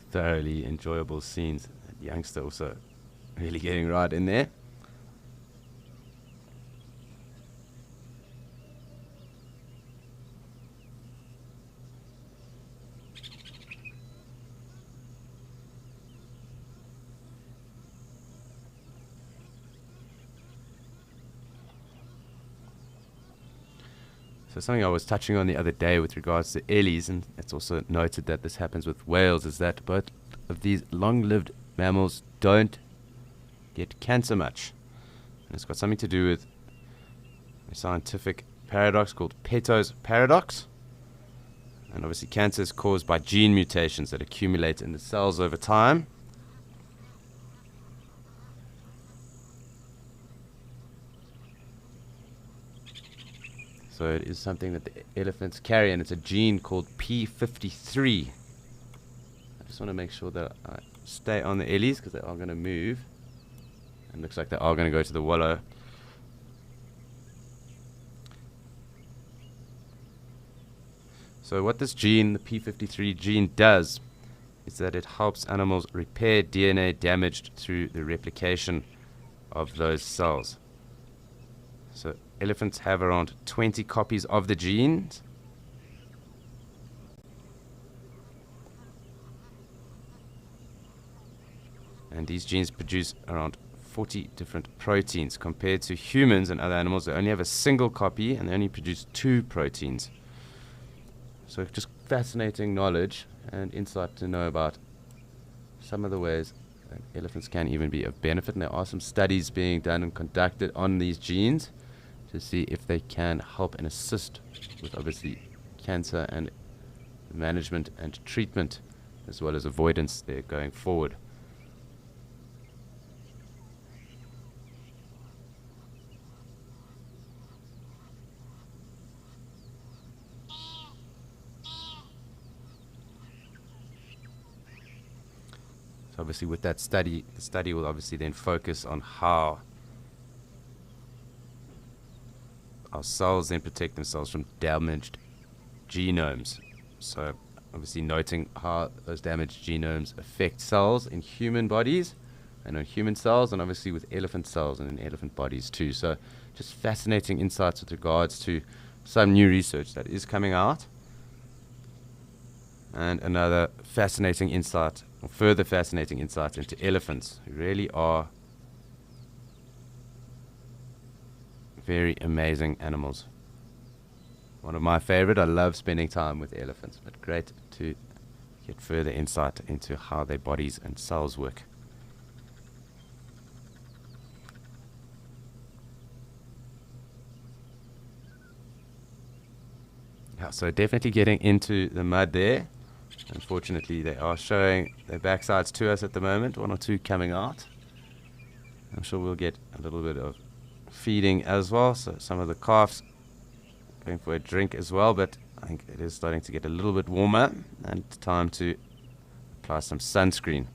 Thoroughly enjoyable scenes. That youngster also really getting right in there. So something I was touching on the other day with regards to ellies, and it's also noted that this happens with whales, is that both of these long-lived mammals don't get cancer much. And it's got something to do with a scientific paradox called Peto's paradox. And obviously cancer is caused by gene mutations that accumulate in the cells over time. So it is something that the elephants carry, and it's a gene called P53. I just want to make sure that I stay on the ellies because they are going to move. And looks like they are going to go to the wallow. So what this gene, the P53 gene, does is that it helps animals repair DNA damaged through the replication of those cells. So elephants have around 20 copies of the genes. And these genes produce around 40 different proteins. Compared to humans and other animals, they only have a single copy and they only produce 2 proteins. So just fascinating knowledge and insight to know about some of the ways that elephants can even be of benefit. And there are some studies being done and conducted on these genes to see if they can help and assist with obviously cancer and management and treatment as well as avoidance there going forward. So obviously with that study, the study will obviously then focus on how our cells then protect themselves from damaged genomes. So obviously noting how those damaged genomes affect cells in human bodies and on human cells, and obviously with elephant cells and in elephant bodies too. So just fascinating insights with regards to some new research that is coming out. And another fascinating insight, or further fascinating insights into elephants, who really are very amazing animals. One of my favorite. I love spending time with elephants, but great to get further insight into how their bodies and cells work. Yeah, so definitely getting into the mud there. Unfortunately, they are showing their backsides to us at the moment, 1 or 2 coming out. I'm sure we'll get a little bit of feeding as well, so some of the calves going for a drink as well, but I think it is starting to get a little bit warmer and time to apply some sunscreen.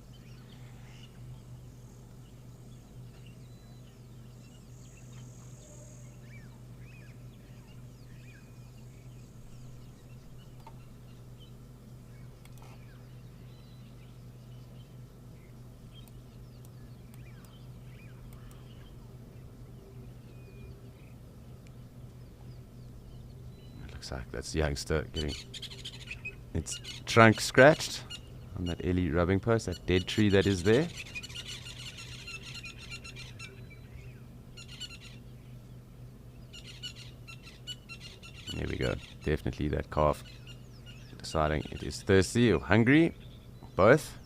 Looks like that's the youngster getting its trunk scratched on that ellie rubbing post, that dead tree that is there. Here we go. Definitely that calf deciding it is thirsty or hungry. Both.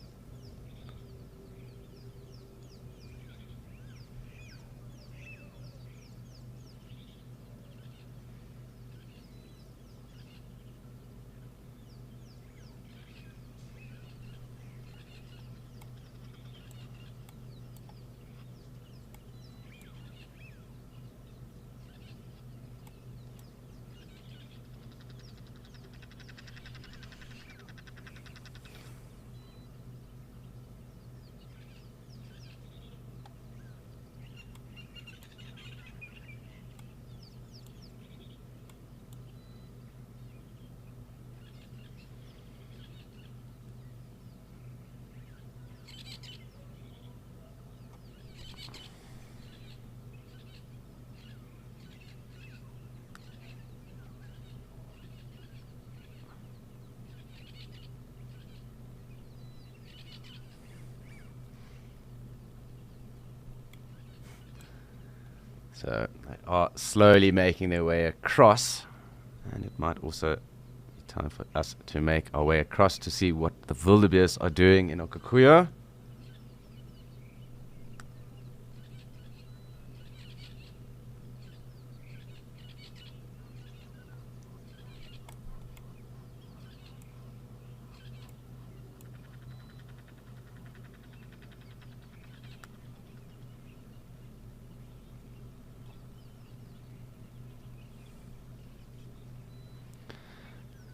So they are slowly making their way across, and it might also be time for us to make our way across to see what the wildebeest are doing in Okakuyo.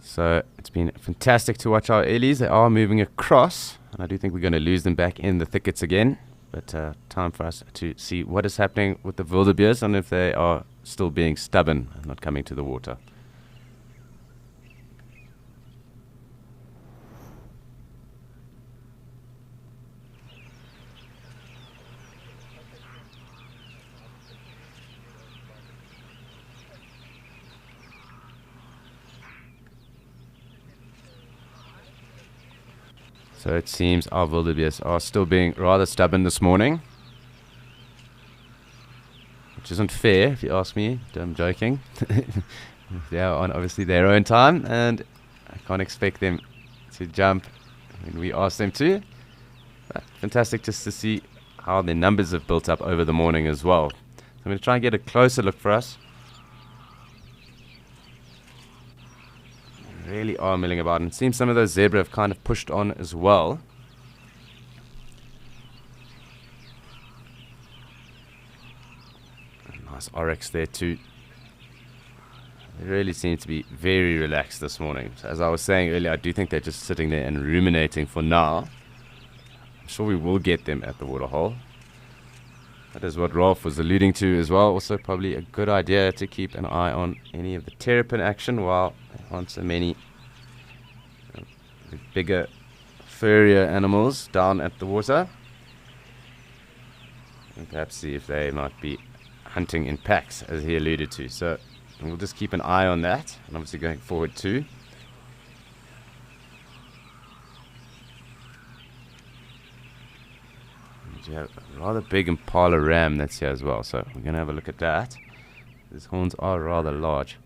So it's been fantastic to watch our earlies. They are moving across, and I do think we're going to lose them back in the thickets again. But time for us to see what is happening with the wildebeest and if they are still being stubborn and not coming to the water. So it seems our wildebeest are still being rather stubborn this morning, which isn't fair if you ask me. I'm joking. They are on obviously their own time, and I can't expect them to jump when we ask them to. But fantastic just to see how their numbers have built up over the morning as well. So I'm going to try and get a closer look for us. Really are milling about, and it seems some of those zebra have kind of pushed on as well. A nice oryx there too. They really seem to be very relaxed this morning. So as I was saying earlier, I do think they're just sitting there and ruminating for now. I'm sure we will get them at the waterhole. That is what Rolf was alluding to as well. Also probably a good idea to keep an eye on any of the terrapin action while there aren't so many bigger, furrier animals down at the water. And perhaps see if they might be hunting in packs, as he alluded to. So we'll just keep an eye on that, and obviously going forward too. You have a rather big impala ram that's here as well, so we're going to have a look at that. His horns are rather large.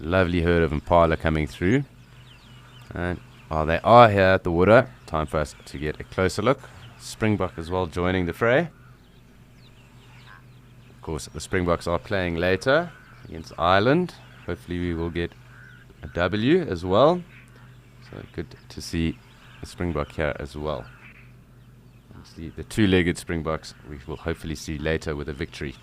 Lovely herd of impala coming through, and while they are here at the water, time for us to get a closer look. Springbok as well joining the fray. Of course, the Springboks are playing later against Ireland. Hopefully we will get a W as well, so good to see the Springbok here as well. And the two-legged Springboks we will hopefully see later with a victory.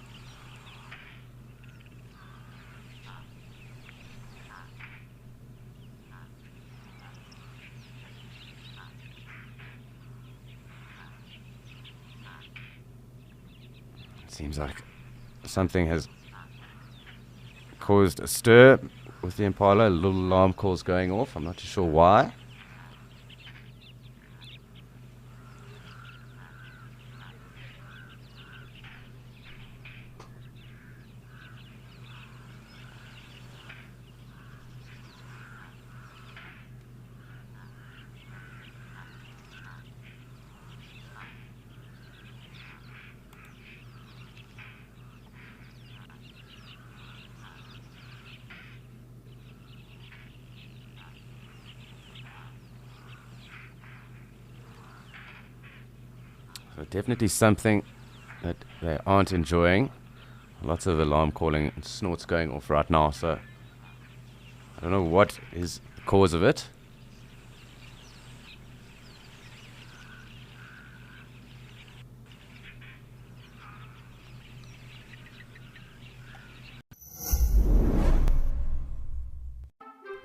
Seems like something has caused a stir with the impala. Little alarm calls going off. I'm not too sure why. So definitely something that they aren't enjoying. Lots of alarm calling and snorts going off right now, so I don't know what is the cause of it.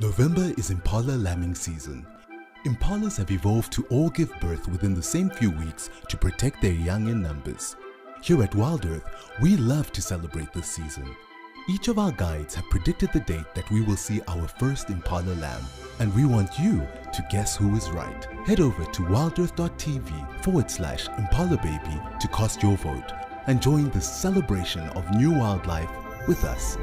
November is Impala lambing season. Impalas have evolved to all give birth within the same few weeks to protect their young in numbers. Here at Wild Earth, we love to celebrate this season. Each of our guides have predicted the date that we will see our first Impala lamb, and we want you to guess who is right. Head over to wildearth.tv/Impala Baby to cast your vote and join the celebration of new wildlife with us.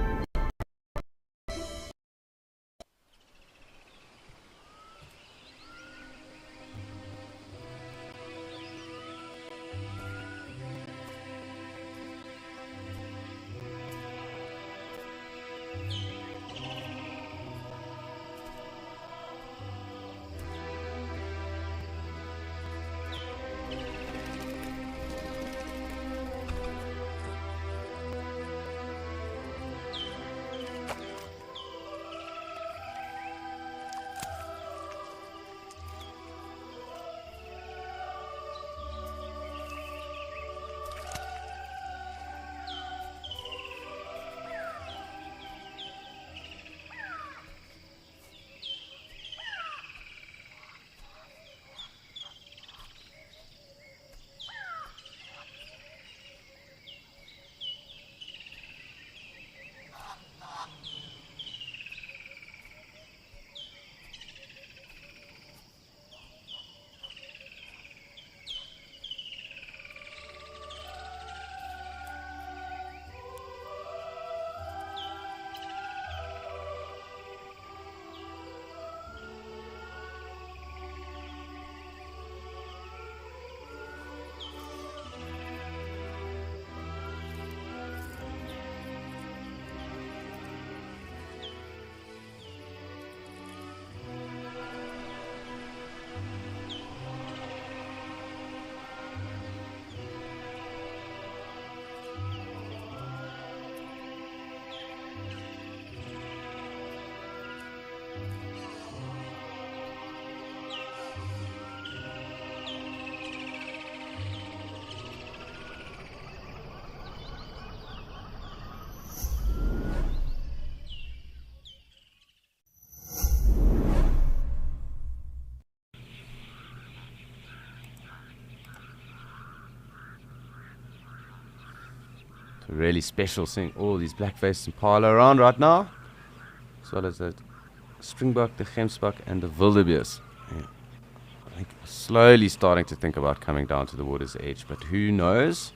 Really special seeing all these black-faced impala around right now, as well as the springbok, the gemsbok, and the wildebeest. Yeah. I think slowly starting to think about coming down to the water's edge, but who knows?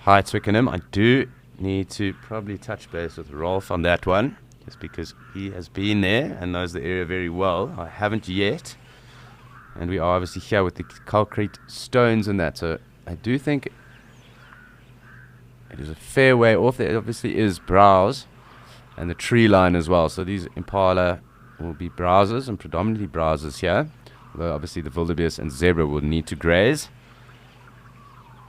Hi, Twickenham. I do need to probably touch base with Rolf on that one, just because he has been there and knows the area very well. I haven't yet. And we are obviously here with the concrete stones and that, so I do think it is a fair way off. There obviously is browse and the tree line as well. So these impala will be browsers and predominantly browsers here, although obviously the wildebeest and zebra will need to graze.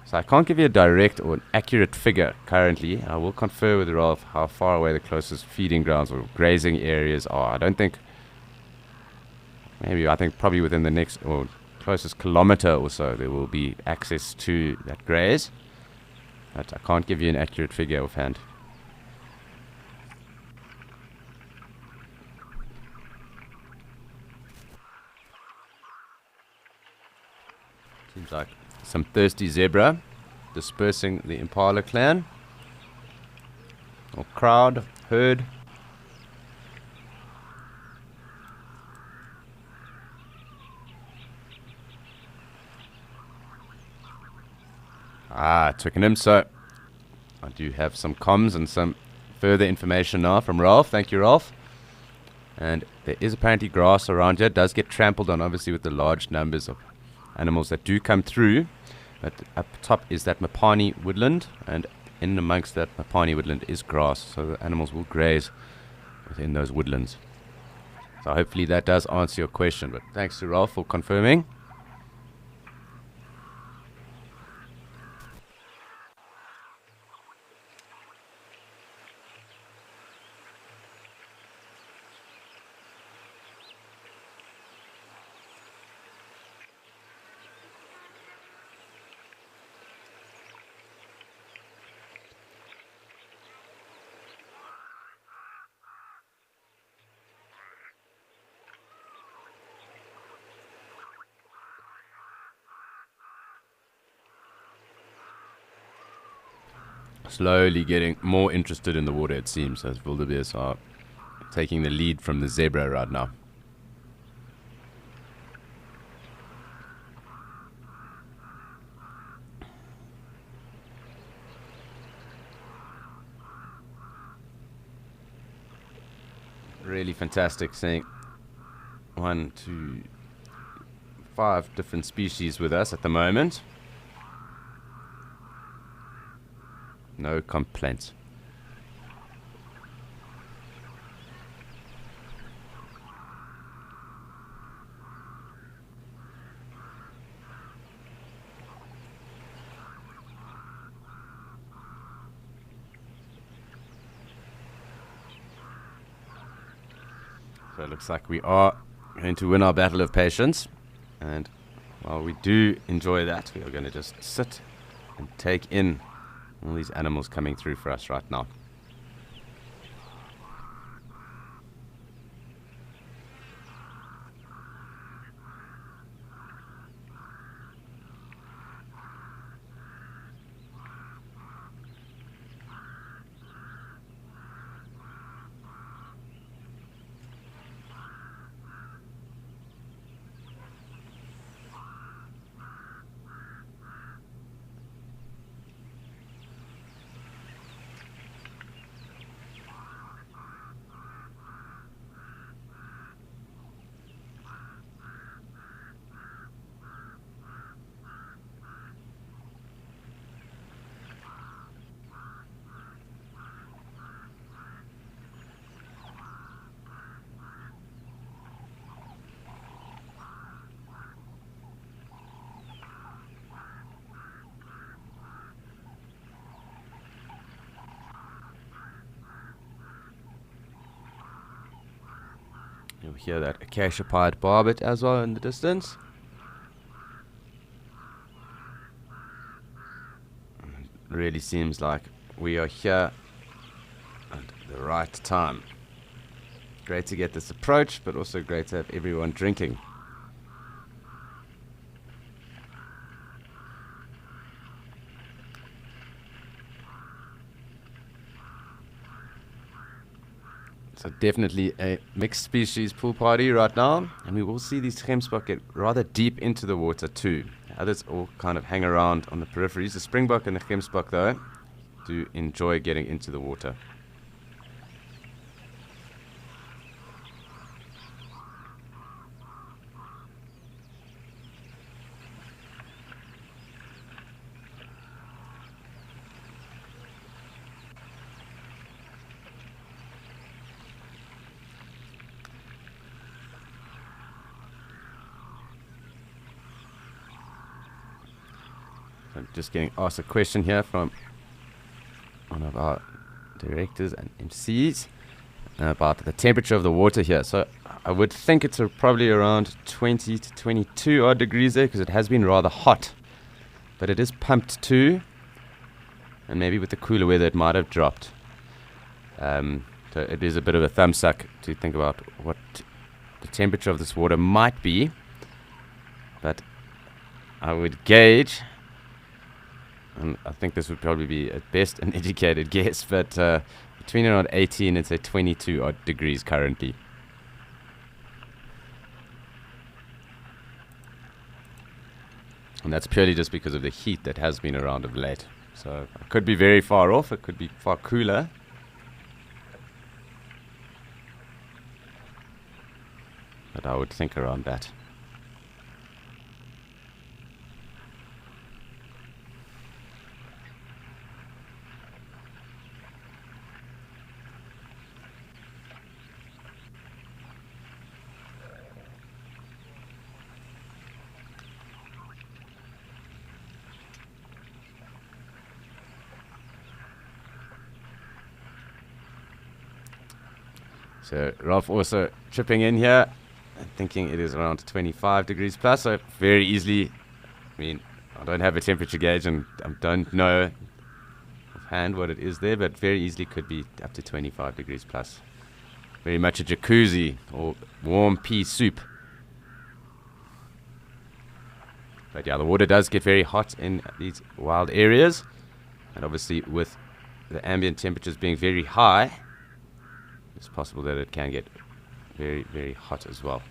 So I can't give you a direct or an accurate figure currently. I will confer with Ralph how far away the closest feeding grounds or grazing areas are. I don't think, maybe I think probably within the next or closest kilometer or so there will be access to that graze. But I can't give you an accurate figure offhand. Seems like some thirsty zebra dispersing the impala clan or crowd, herd. Twickenham. So I do have some comms and some further information now from Ralph. Thank you, Ralph. And there is apparently grass around here. It does get trampled on, obviously, with the large numbers of animals that do come through. But up top is that Mapani woodland, and in amongst that Mapani woodland is grass, so the animals will graze within those woodlands. So hopefully that does answer your question, but thanks to Ralph for confirming. Slowly getting more interested in the water, it seems, as wildebeest are taking the lead from the zebra right now. Really fantastic seeing 1, 2, 5 different species with us at the moment. No complaints. So it looks like we are going to win our battle of patience. And while we do enjoy that, we are going to just sit and take in all these animals coming through for us right now. You'll hear that acacia-pied barbet as well in the distance. It really seems like we are here at the right time. Great to get this approach, but also great to have everyone drinking. So definitely a mixed species pool party right now, and we will see these gemsbok get rather deep into the water too. The others all kind of hang around on the peripheries. The springbok and the gemsbok, though, do enjoy getting into the water. I'm just getting asked a question here from one of our directors and MCs about the temperature of the water here. So I would think it's probably around 20 to 22 odd degrees there, because it has been rather hot. But it is pumped too, and maybe with the cooler weather it might have dropped. So it is a bit of a thumbsuck to think about what the temperature of this water might be. But I would gauge, and I think this would probably be at best an educated guess, but between around 18 and say 22 odd degrees currently. And that's purely just because of the heat that has been around of late. So it could be very far off, it could be far cooler. But I would think around that. So Ralph also chipping in here, thinking it is around 25 degrees plus, so very easily, I mean, I don't have a temperature gauge and I don't know offhand what it is there, but very easily could be up to 25 degrees plus. Very much a jacuzzi or warm pea soup. But yeah, the water does get very hot in these wild areas, and obviously with the ambient temperatures being very high, it's possible that it can get very, very hot as well.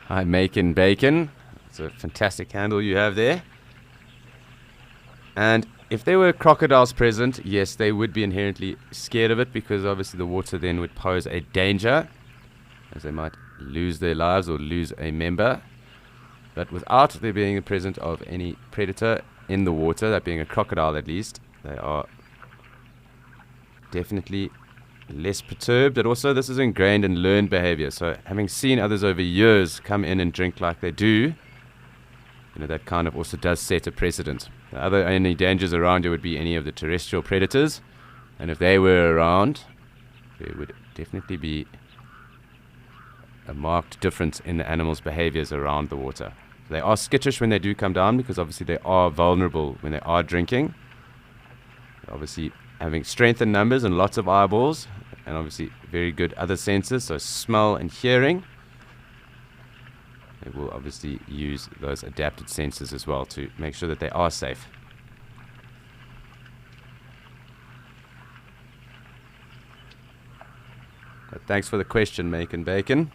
Hi, Macon Bacon. It's a fantastic handle you have there. And if there were crocodiles present, yes, they would be inherently scared of it, because obviously the water then would pose a danger, as they might lose their lives or lose a member. But without there being a presence of any predator in the water, that being a crocodile at least, they are definitely less perturbed. But also this is ingrained and learned behavior, so having seen others over years come in and drink like they do, that kind of also does set a precedent. The other only dangers around you would be any of the terrestrial predators, and if they were around, there would definitely be a marked difference in the animals' behaviors around the water. They are skittish when they do come down, because obviously they are vulnerable when they are drinking. Obviously having strength in numbers and lots of eyeballs, and obviously very good other senses, so smell and hearing. They will obviously use those adapted senses as well to make sure that they are safe. But thanks for the question, Macon Bacon.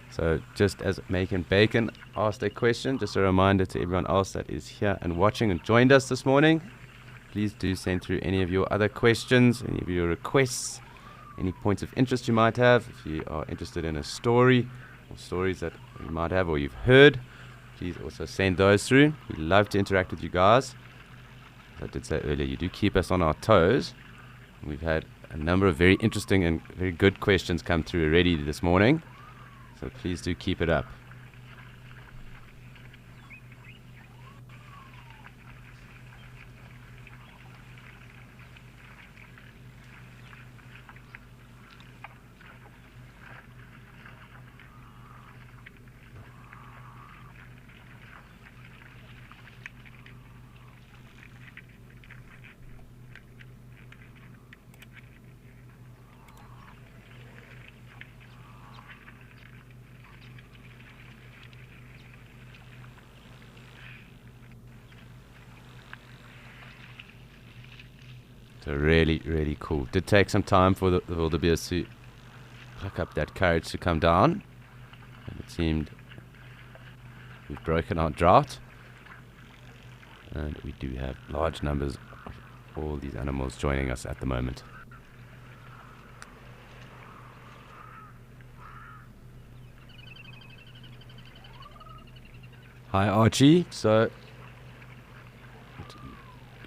So just as Macon Bacon asked a question, just a reminder to everyone else that is here and watching and joined us this morning, please do send through any of your other questions, any of your requests, any points of interest you might have. If you are interested in a story or stories that you might have or you've heard, please also send those through. We love to interact with you guys. As I did say earlier, you do keep us on our toes. We've had a number of very interesting and very good questions come through already this morning. So please do keep it up. So really, really cool. Did take some time for the wildebeest to pluck up that courage to come down. And it seemed we've broken our drought. And we do have large numbers of all these animals joining us at the moment. Hi Archie. So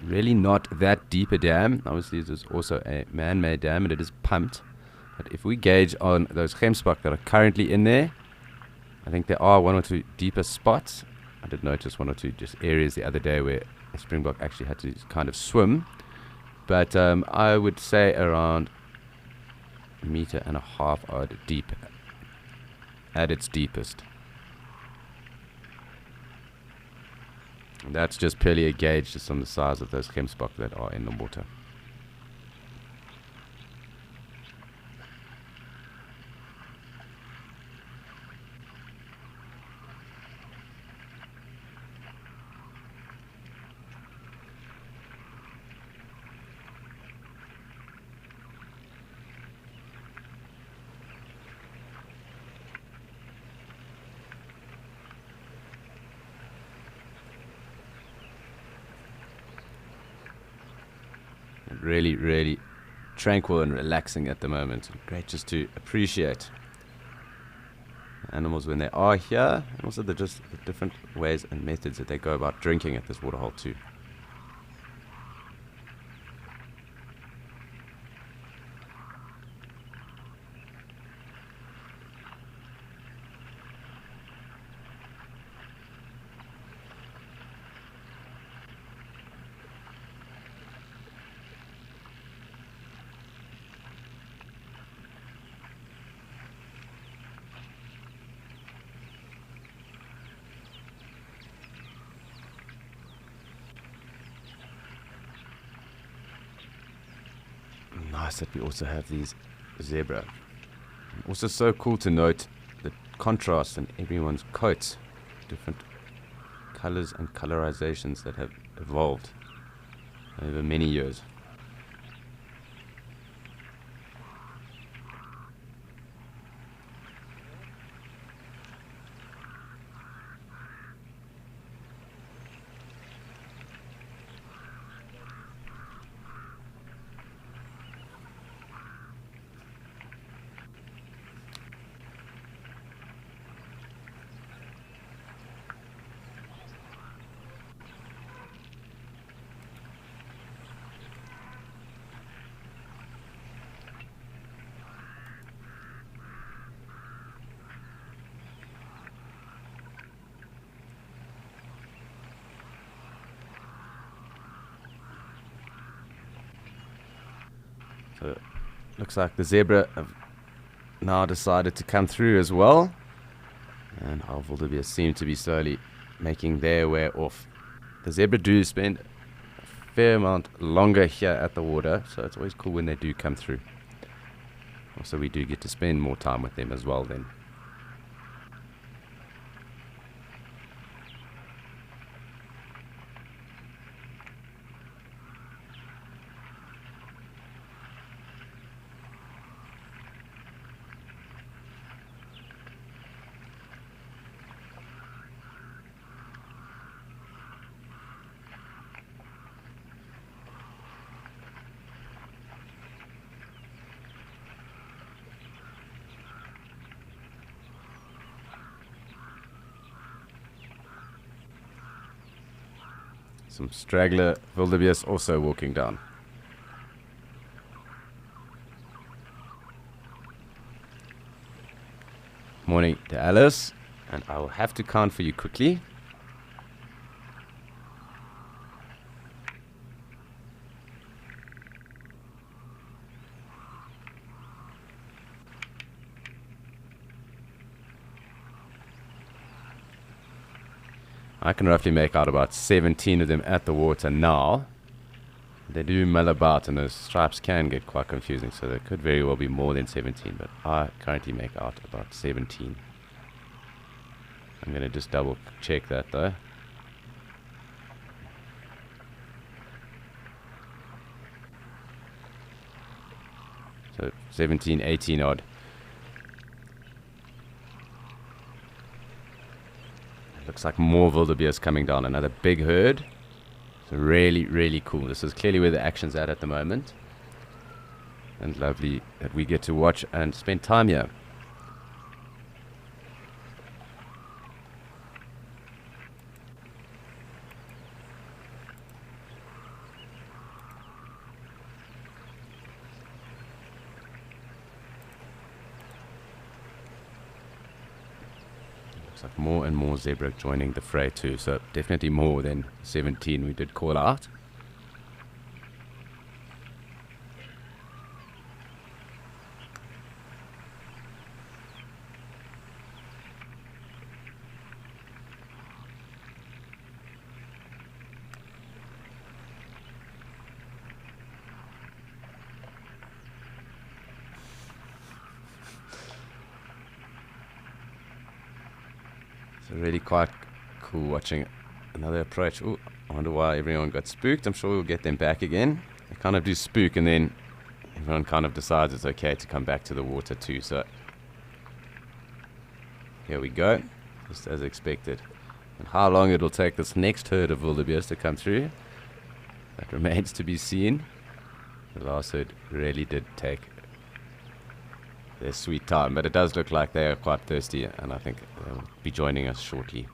really not that deep a dam. Obviously this is also a man-made dam and it is pumped. But if we gauge on those gemsbok that are currently in there, I think there are one or two deeper spots. I did notice one or two just areas the other day where a springbok actually had to kind of swim. But I would say around 1.5 meters odd deep at its deepest. And that's just purely a gauge just on the size of those gemsbok that are in the water. Really, really tranquil and relaxing at the moment. Great just to appreciate animals when they are here, and also the different ways and methods that they go about drinking at this waterhole too. Nice that we also have these zebra. Also so cool to note the contrast in everyone's coats, different colors and colorizations that have evolved over many years. So looks like the zebra have now decided to come through as well, and our wildebeest seem to be slowly making their way off. The zebra do spend a fair amount longer here at the water, so it's always cool when they do come through. Also we do get to spend more time with them as well then. Some straggler wildebeest also walking down. Morning to Alice, and I will have to count for you quickly. I can roughly make out about 17 of them at the water now. They do mill about and those stripes can get quite confusing, so there could very well be more than 17, but I currently make out about 17. I'm going to just double check that though. So 17, 18 odd. Looks like more wildebeest coming down. Another big herd. So really, really cool. This is clearly where the action's at the moment. And lovely that we get to watch and spend time here. Like more and more zebra joining the fray too, so definitely more than 17 we did call out. Really quite cool watching another approach. Ooh, I wonder why everyone got spooked. I'm sure we'll get them back again. They kind of do spook and then everyone kind of decides it's okay to come back to the water too. So here we go, just as expected. And how long it'll take this next herd of wildebeest to come through, that remains to be seen. The last herd really did take their sweet time, but it does look like they are quite thirsty, and I think they'll be joining us shortly.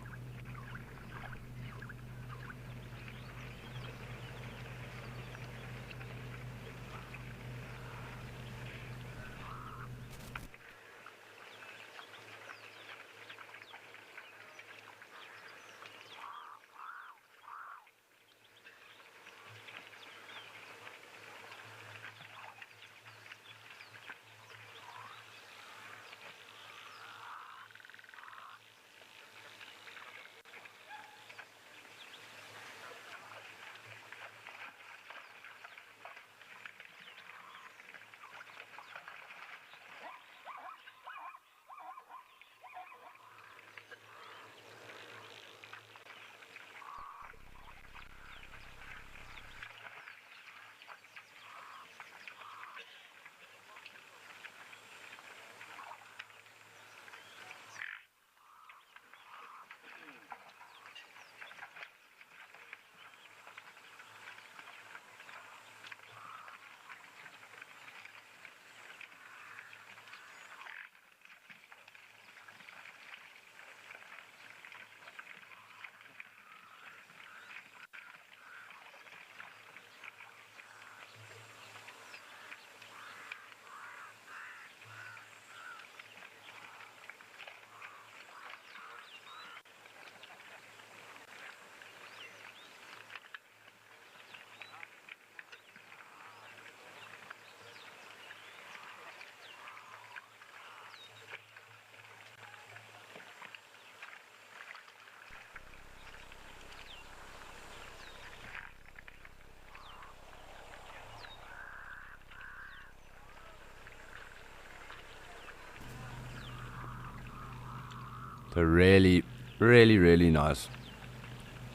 So really, really, really nice,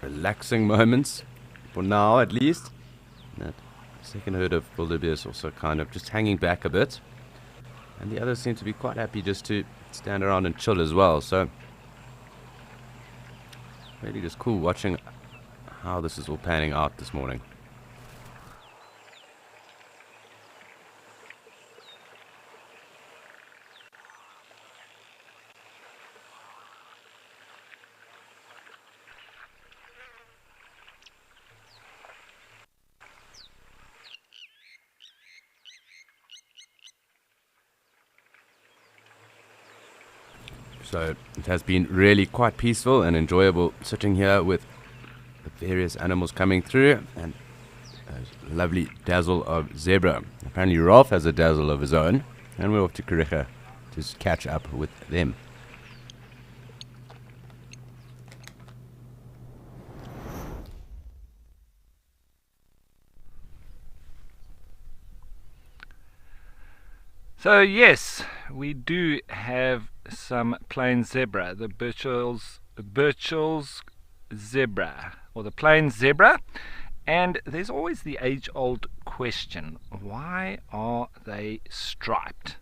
relaxing moments, for now at least. That second herd of wildebeest also kind of just hanging back a bit. And the others seem to be quite happy just to stand around and chill as well. So really just cool watching how this is all panning out this morning. So it has been really quite peaceful and enjoyable sitting here with the various animals coming through, and a lovely dazzle of zebra. Apparently Rolf has a dazzle of his own, and we're off to Kariega to catch up with them. So yes, we do have some plain zebra, the Burchell's zebra, or the plain zebra. And there's always the age-old question: why are they striped?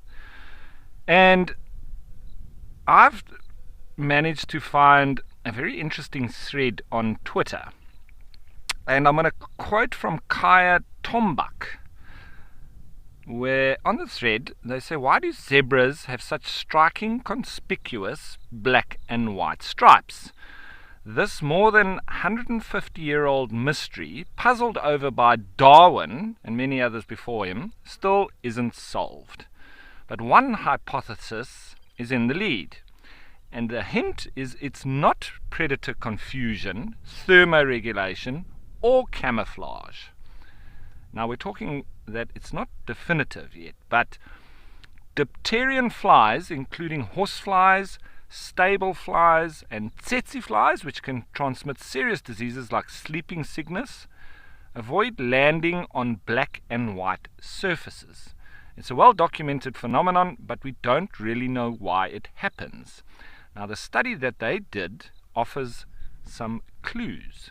And I've managed to find a very interesting thread on Twitter, and I'm going to quote from Kaya Tombak, where on the thread they say, why do zebras have such striking, conspicuous black and white stripes? This more than 150-year-old mystery, puzzled over by Darwin and many others before him, still isn't solved. But one hypothesis is in the lead, and the hint is it's not predator confusion, thermoregulation, or camouflage. Now we're talking that it's not definitive yet, but dipterian flies, including horseflies, stable flies, and tsetse flies, which can transmit serious diseases like sleeping sickness, avoid landing on black and white surfaces. It's a well-documented phenomenon, but we don't really know why it happens. Now, the study that they did offers some clues.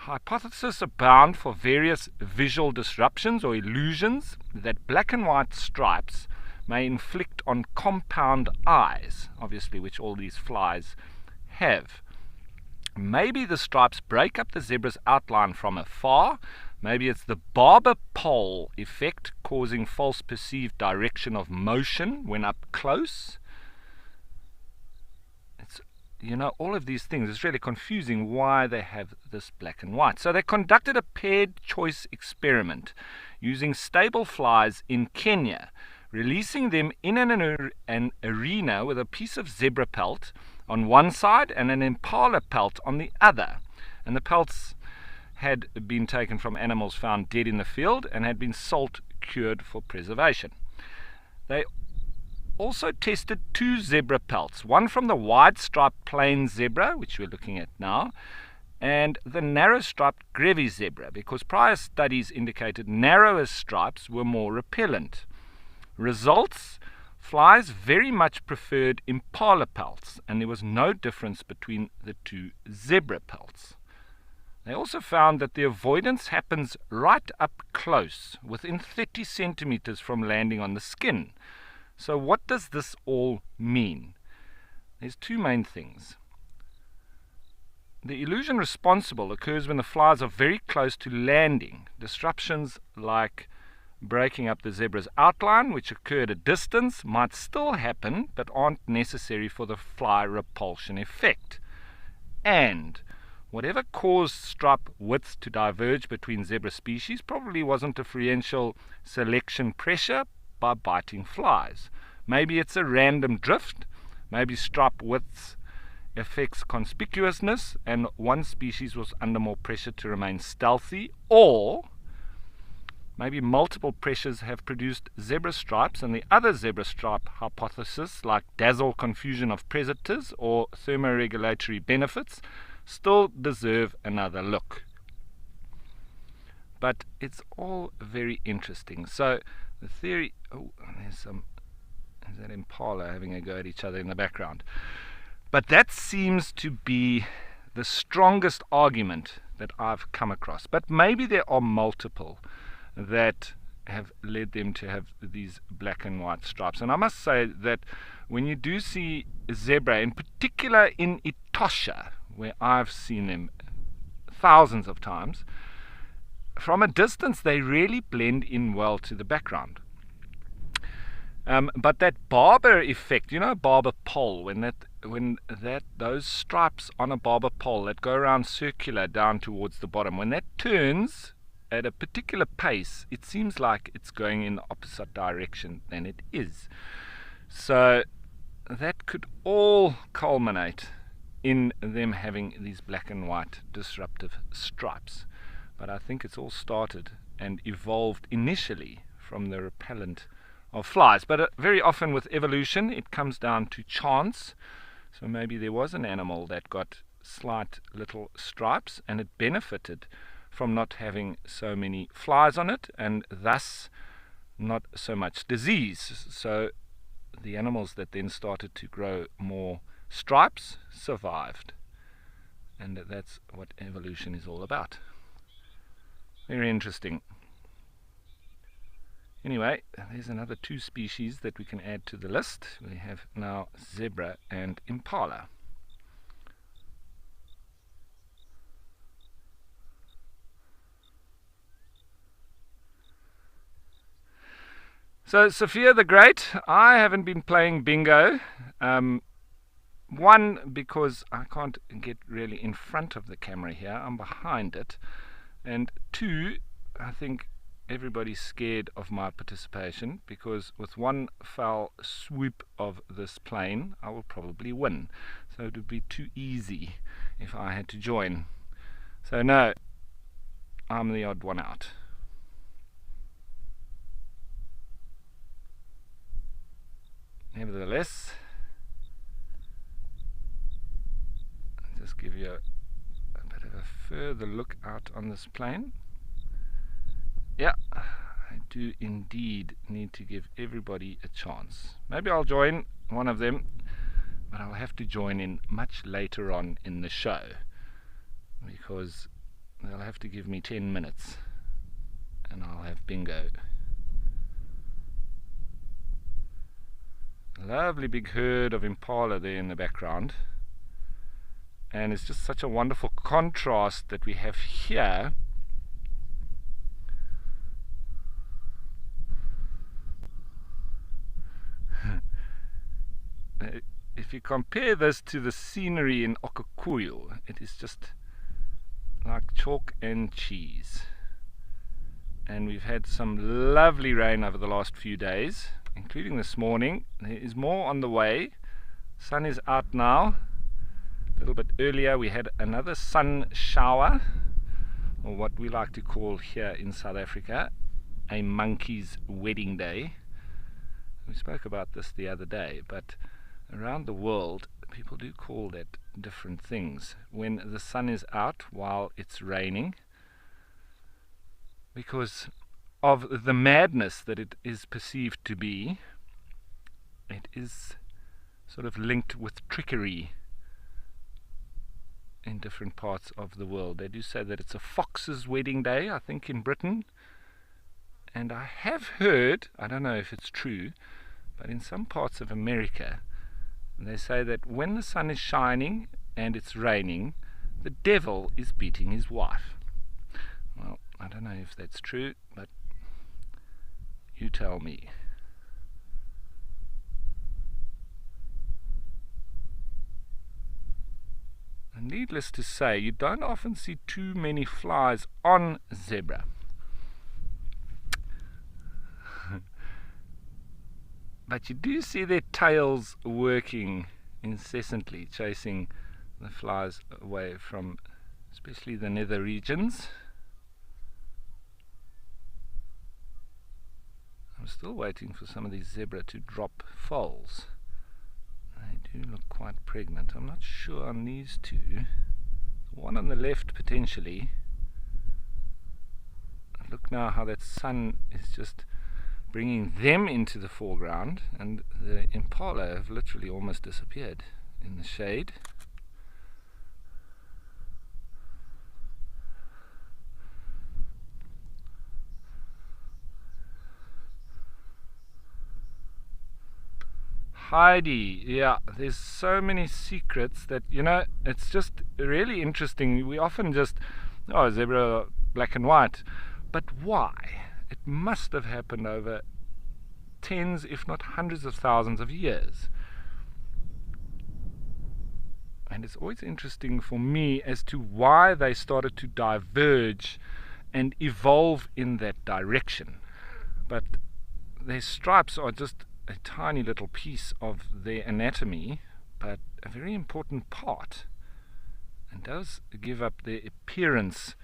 Hypotheses abound for various visual disruptions or illusions that black and white stripes may inflict on compound eyes, obviously, which all these flies have. Maybe the stripes break up the zebra's outline from afar. Maybe it's the barber pole effect causing false perceived direction of motion when up close. All of these things, it's really confusing why they have this black and white. So they conducted a paired choice experiment using stable flies in Kenya, releasing them in an arena with a piece of zebra pelt on one side and an impala pelt on the other. And the pelts had been taken from animals found dead in the field and had been salt cured for preservation. They also tested two zebra pelts, one from the wide-striped plain zebra, which we're looking at now, and the narrow-striped Grevy's zebra, because prior studies indicated narrower stripes were more repellent. Results: flies very much preferred impala pelts, and there was no difference between the two zebra pelts. They also found that the avoidance happens right up close, within 30 centimeters from landing on the skin. So what does this all mean? There's two main things. The illusion responsible occurs when the flies are very close to landing. Disruptions like breaking up the zebra's outline, which occur at a distance, might still happen, but aren't necessary for the fly repulsion effect. And whatever caused stripe widths to diverge between zebra species probably wasn't differential selection pressure by biting flies. Maybe it's a random drift. Maybe stripe widths affects conspicuousness and one species was under more pressure to remain stealthy, or maybe multiple pressures have produced zebra stripes, and the other zebra stripe hypothesis, like dazzle confusion of predators or thermoregulatory benefits, still deserve another look. But it's all very interesting. So the theory, there's that impala having a go at each other in the background. But that seems to be the strongest argument that I've come across. But maybe there are multiple that have led them to have these black and white stripes. And I must say that when you do see zebra, in particular in Etosha, where I've seen them thousands of times, from a distance they really blend in well to the background. But that barber effect, barber pole, when those stripes on a barber pole that go around circular down towards the bottom, when that turns at a particular pace, it seems like it's going in the opposite direction than it is. So that could all culminate in them having these black and white disruptive stripes. But I think it's all started and evolved initially from the repellent of flies. But very often with evolution, it comes down to chance. So maybe there was an animal that got slight little stripes and it benefited from not having so many flies on it, and thus not so much disease. So the animals that then started to grow more stripes survived. And that's what evolution is all about. Very interesting. Anyway, there's another 2 species that we can add to the list. We have now zebra and impala. So Sophia the Great, I haven't been playing bingo. One, because I can't get really in front of the camera here, I'm behind it. And 2, I think everybody's scared of my participation, because with one foul swoop of this plane, I will probably win. So it would be too easy if I had to join. So no, I'm the odd one out. Nevertheless, I'll just give you a bit of a further look out on this plane. Yeah, I do indeed need to give everybody a chance. Maybe I'll join one of them, but I'll have to join in much later on in the show, because they'll have to give me 10 minutes and I'll have bingo. Lovely big herd of impala there in the background, and it's just such a wonderful contrast that we have here. If you compare this to the scenery in Okukuyu, it is just like chalk and cheese. And we've had some lovely rain over the last few days, including this morning. There is more on the way. Sun is out now. A little bit earlier we had another sun shower, or what we like to call here in South Africa a monkey's wedding day. We spoke about this the other day, but around the world people do call that different things when the sun is out while it's raining, because of the madness that it is perceived to be. It is sort of linked with trickery in different parts of the world. They do say that it's a fox's wedding day, I think, in Britain. And I have heard, I don't know if it's true, but in some parts of America, they say that when the sun is shining and it's raining, the devil is beating his wife. Well, I don't know if that's true, but you tell me. And needless to say, you don't often see too many flies on zebra. But you do see their tails working incessantly, chasing the flies away from especially the nether regions. I'm still waiting for some of these zebra to drop foals. They do look quite pregnant. I'm not sure on these 2. One on the left potentially. Look now how that sun is just bringing them into the foreground, and the impala have literally almost disappeared in the shade. Heidi, yeah, there's so many secrets that, you know, it's just really interesting. We often just, oh, zebra black and white, but why? It must have happened over tens, if not hundreds of thousands of years. And it's always interesting for me as to why they started to diverge and evolve in that direction. But their stripes are just a tiny little piece of their anatomy, but a very important part, and does give up their appearance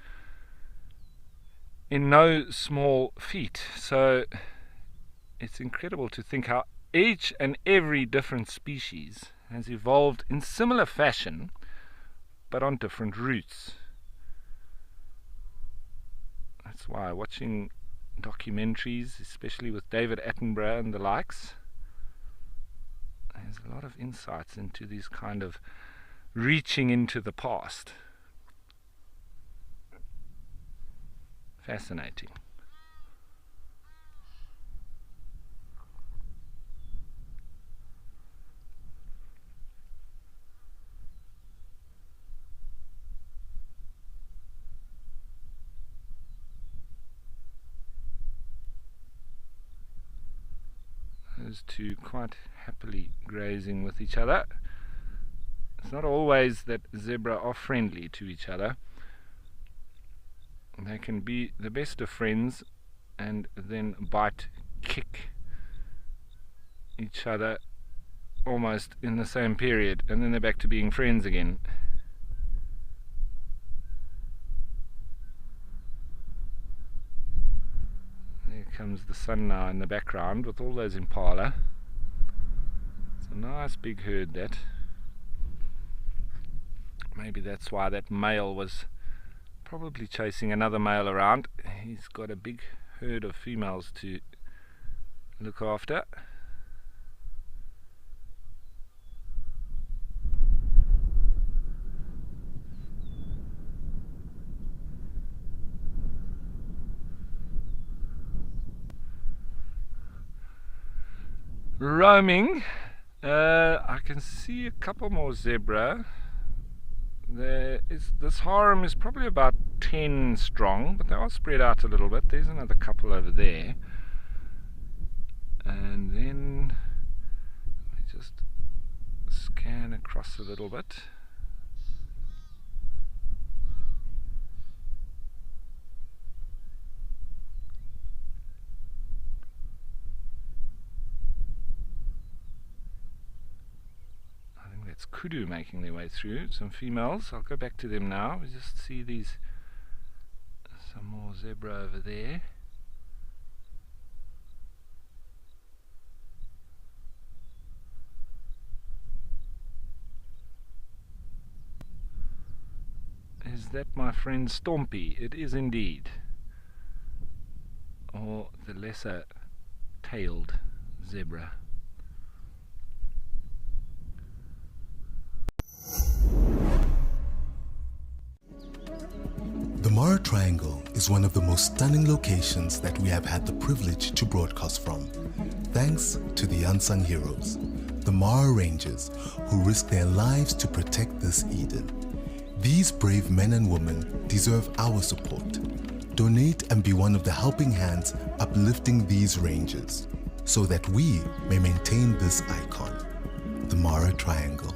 in no small feat. So it's incredible to think how each and every different species has evolved in similar fashion, but on different routes. That's why watching documentaries, especially with David Attenborough and the likes, there's a lot of insights into these kind of reaching into the past. Fascinating. Those two quite happily grazing with each other. It's not always that zebra are friendly to each other. They can be the best of friends and then bite, kick each other almost in the same period, and then they're back to being friends again. There comes the sun now in the background with all those impala. It's a nice big herd, that. Maybe that's why that male was probably chasing another male around. He's got a big herd of females to look after. Roaming, I can see a couple more zebra. This harem is probably about 10 strong, but they are spread out a little bit. There's another couple over there. And then we just scan across a little bit. It's kudu making their way through, some females. I'll go back to them now. We just see some more zebra over there. Is that my friend Stompy? It is indeed. Or the lesser tailed zebra. The Mara Triangle is one of the most stunning locations that we have had the privilege to broadcast from, thanks to the unsung heroes, the Mara Rangers, who risk their lives to protect this Eden. These brave men and women deserve our support. Donate and be one of the helping hands uplifting these rangers, so that we may maintain this icon, the Mara Triangle.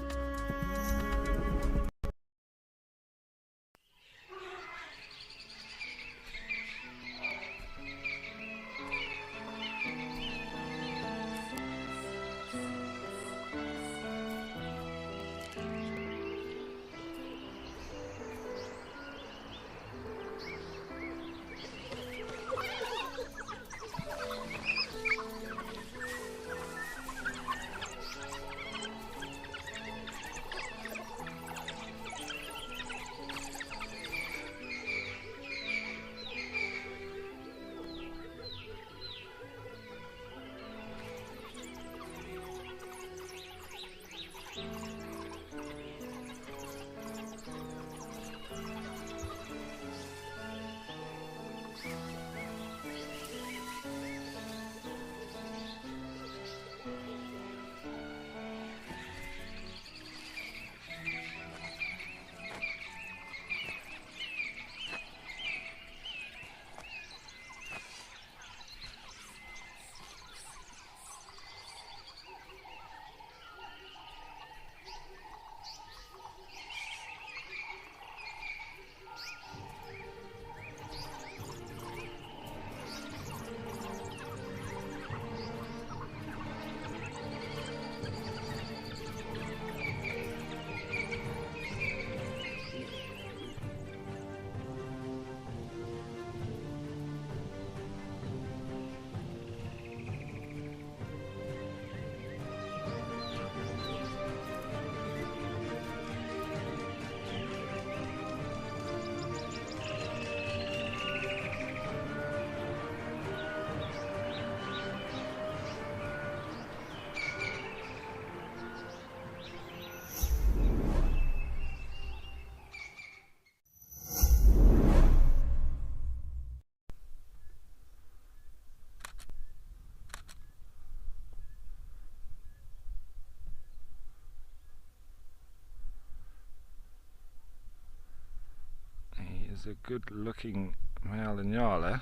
Is a good looking male Inyala,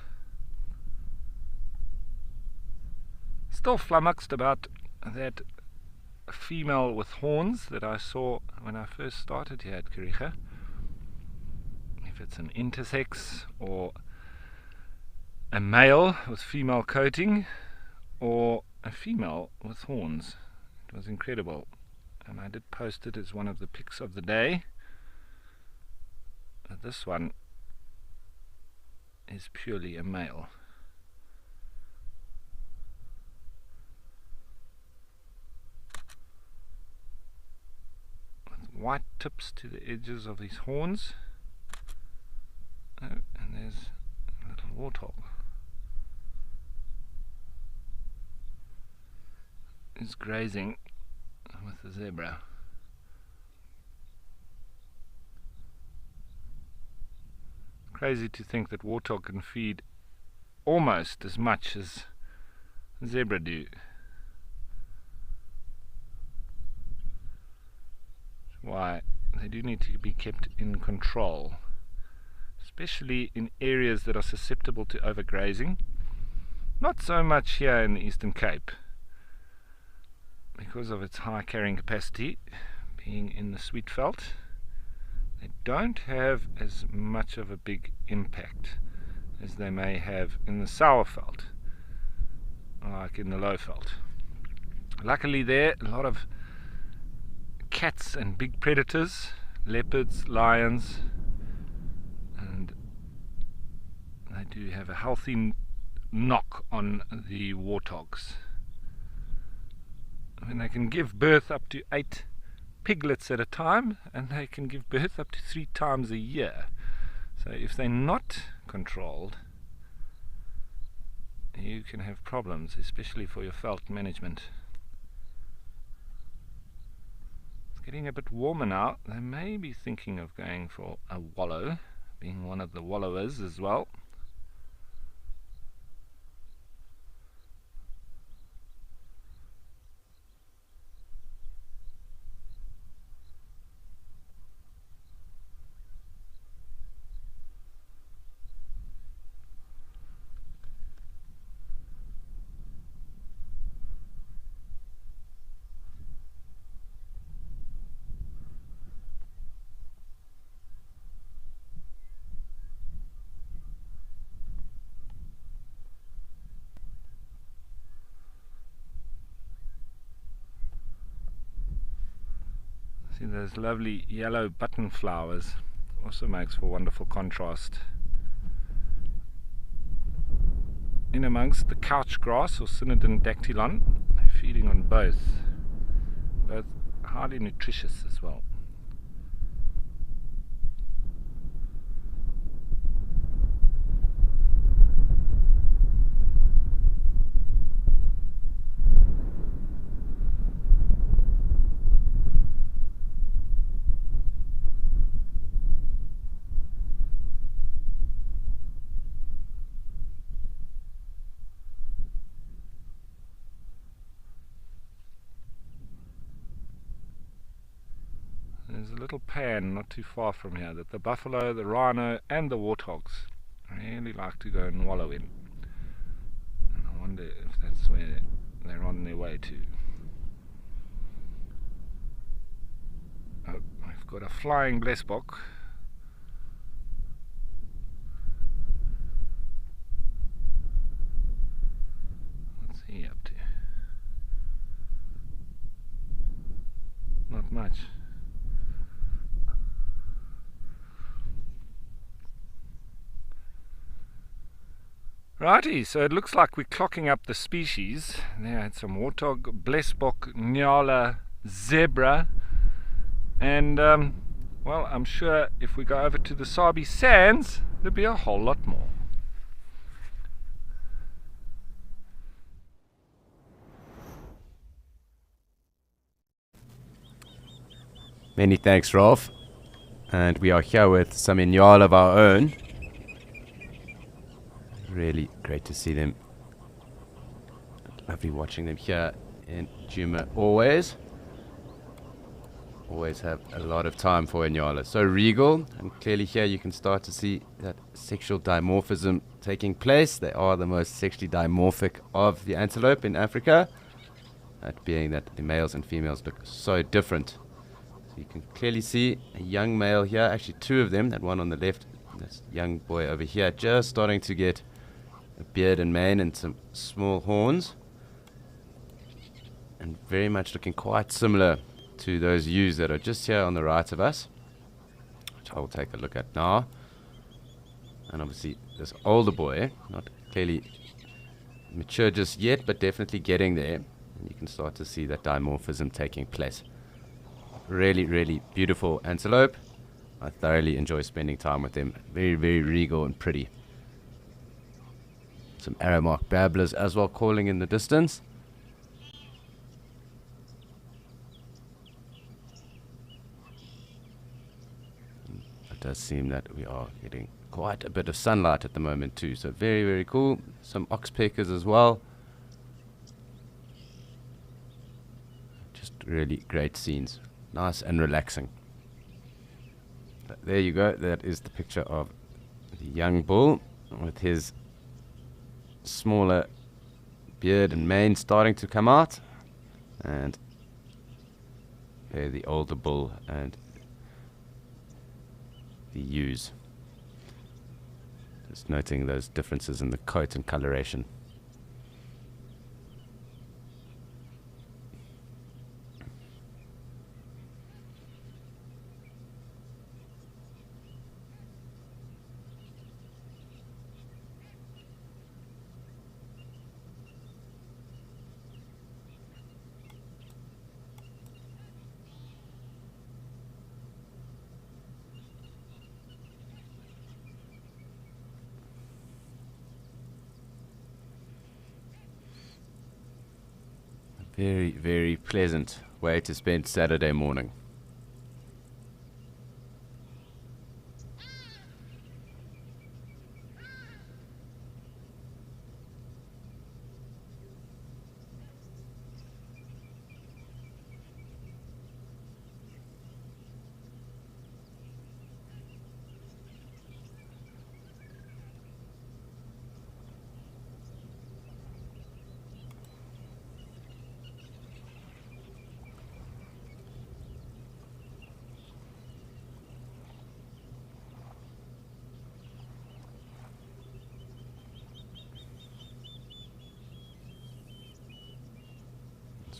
Still flummoxed about that female with horns that I saw when I first started here at Kariega. If it's an intersex or a male with female coating or a female with horns. It was incredible, and I did post it as one of the pics of the day. But this one is purely a male. With white tips to the edges of his horns. Oh, and there's a little warthog. Is grazing with the zebra. Crazy to think that warthog can feed almost as much as zebra do. Why they do need to be kept in control, especially in areas that are susceptible to overgrazing. Not so much here in the Eastern Cape, because of its high carrying capacity, being in the Sweetveld. They don't have as much of a big impact as they may have in the Sauerveld, like in the Lowveld. Luckily there, a lot of cats and big predators, leopards, lions, and they do have a healthy knock on the warthogs. I mean, they can give birth up to 8 piglets at a time, and they can give birth up to 3 times a year. So if they're not controlled, you can have problems, especially for your veld management. It's getting a bit warmer now. They may be thinking of going for a wallow, being one of the wallowers as well. See those lovely yellow button flowers, also makes for wonderful contrast. In amongst the couch grass or Synodon dactylon, they're feeding on both highly nutritious as well. There's a little pan not too far from here that the buffalo, the rhino and the warthogs really like to go and wallow in. And I wonder if that's where they're on their way to. Oh, I've got a flying blesbok. What's he up to? Not much. Righty, so it looks like we're clocking up the species. There I had some warthog, blesbok, nyala, zebra, and well, I'm sure if we go over to the Sabi Sands, there'll be a whole lot more. Many thanks, Rolf. And we are here with some Inyal of our own. Really great to see them. Lovely watching them here in Djuma always. always have a lot of time for Inyala. So regal, and clearly here you can start to see that sexual dimorphism taking place. They are the most sexually dimorphic of the antelope in Africa, that being that the males and females look so different. So you can clearly see a young male here, actually two of them, that one on the left, this young boy over here, just starting to get a beard and mane and some small horns, and very much looking quite similar to those ewes that are just here on the right of us, which I will take a look at now. And obviously this older boy, not clearly mature just yet, but definitely getting there. And you can start to see that dimorphism taking place. Really, really beautiful antelope. I thoroughly enjoy spending time with them. Very, very regal and pretty. Some Aramark babblers as well calling in the distance. It does seem that we are getting quite a bit of sunlight at the moment too, so very, very cool. Some oxpeckers as well. Just really great scenes, nice and relaxing. But there you go, that is the picture of the young bull with his smaller beard and mane starting to come out, and there the older bull and the ewes. Just noting those differences in the coat and coloration. Very, very pleasant way to spend Saturday morning.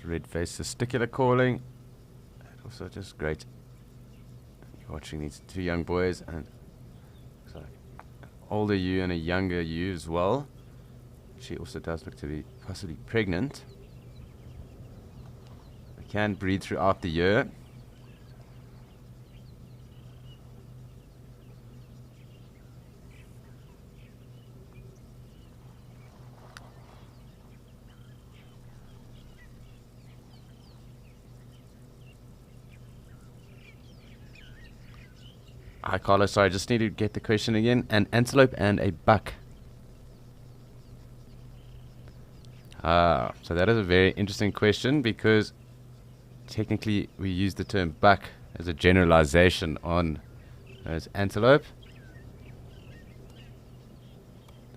Red-faced testicular calling, and also just great watching these two young boys, and so an older ewe and a younger ewe as well. She also does look to be possibly pregnant. They can breed throughout the year. Hi Carlos, sorry, I just need to get the question again. An antelope and a buck. So that is a very interesting question, because technically we use the term buck as a generalization on those antelope.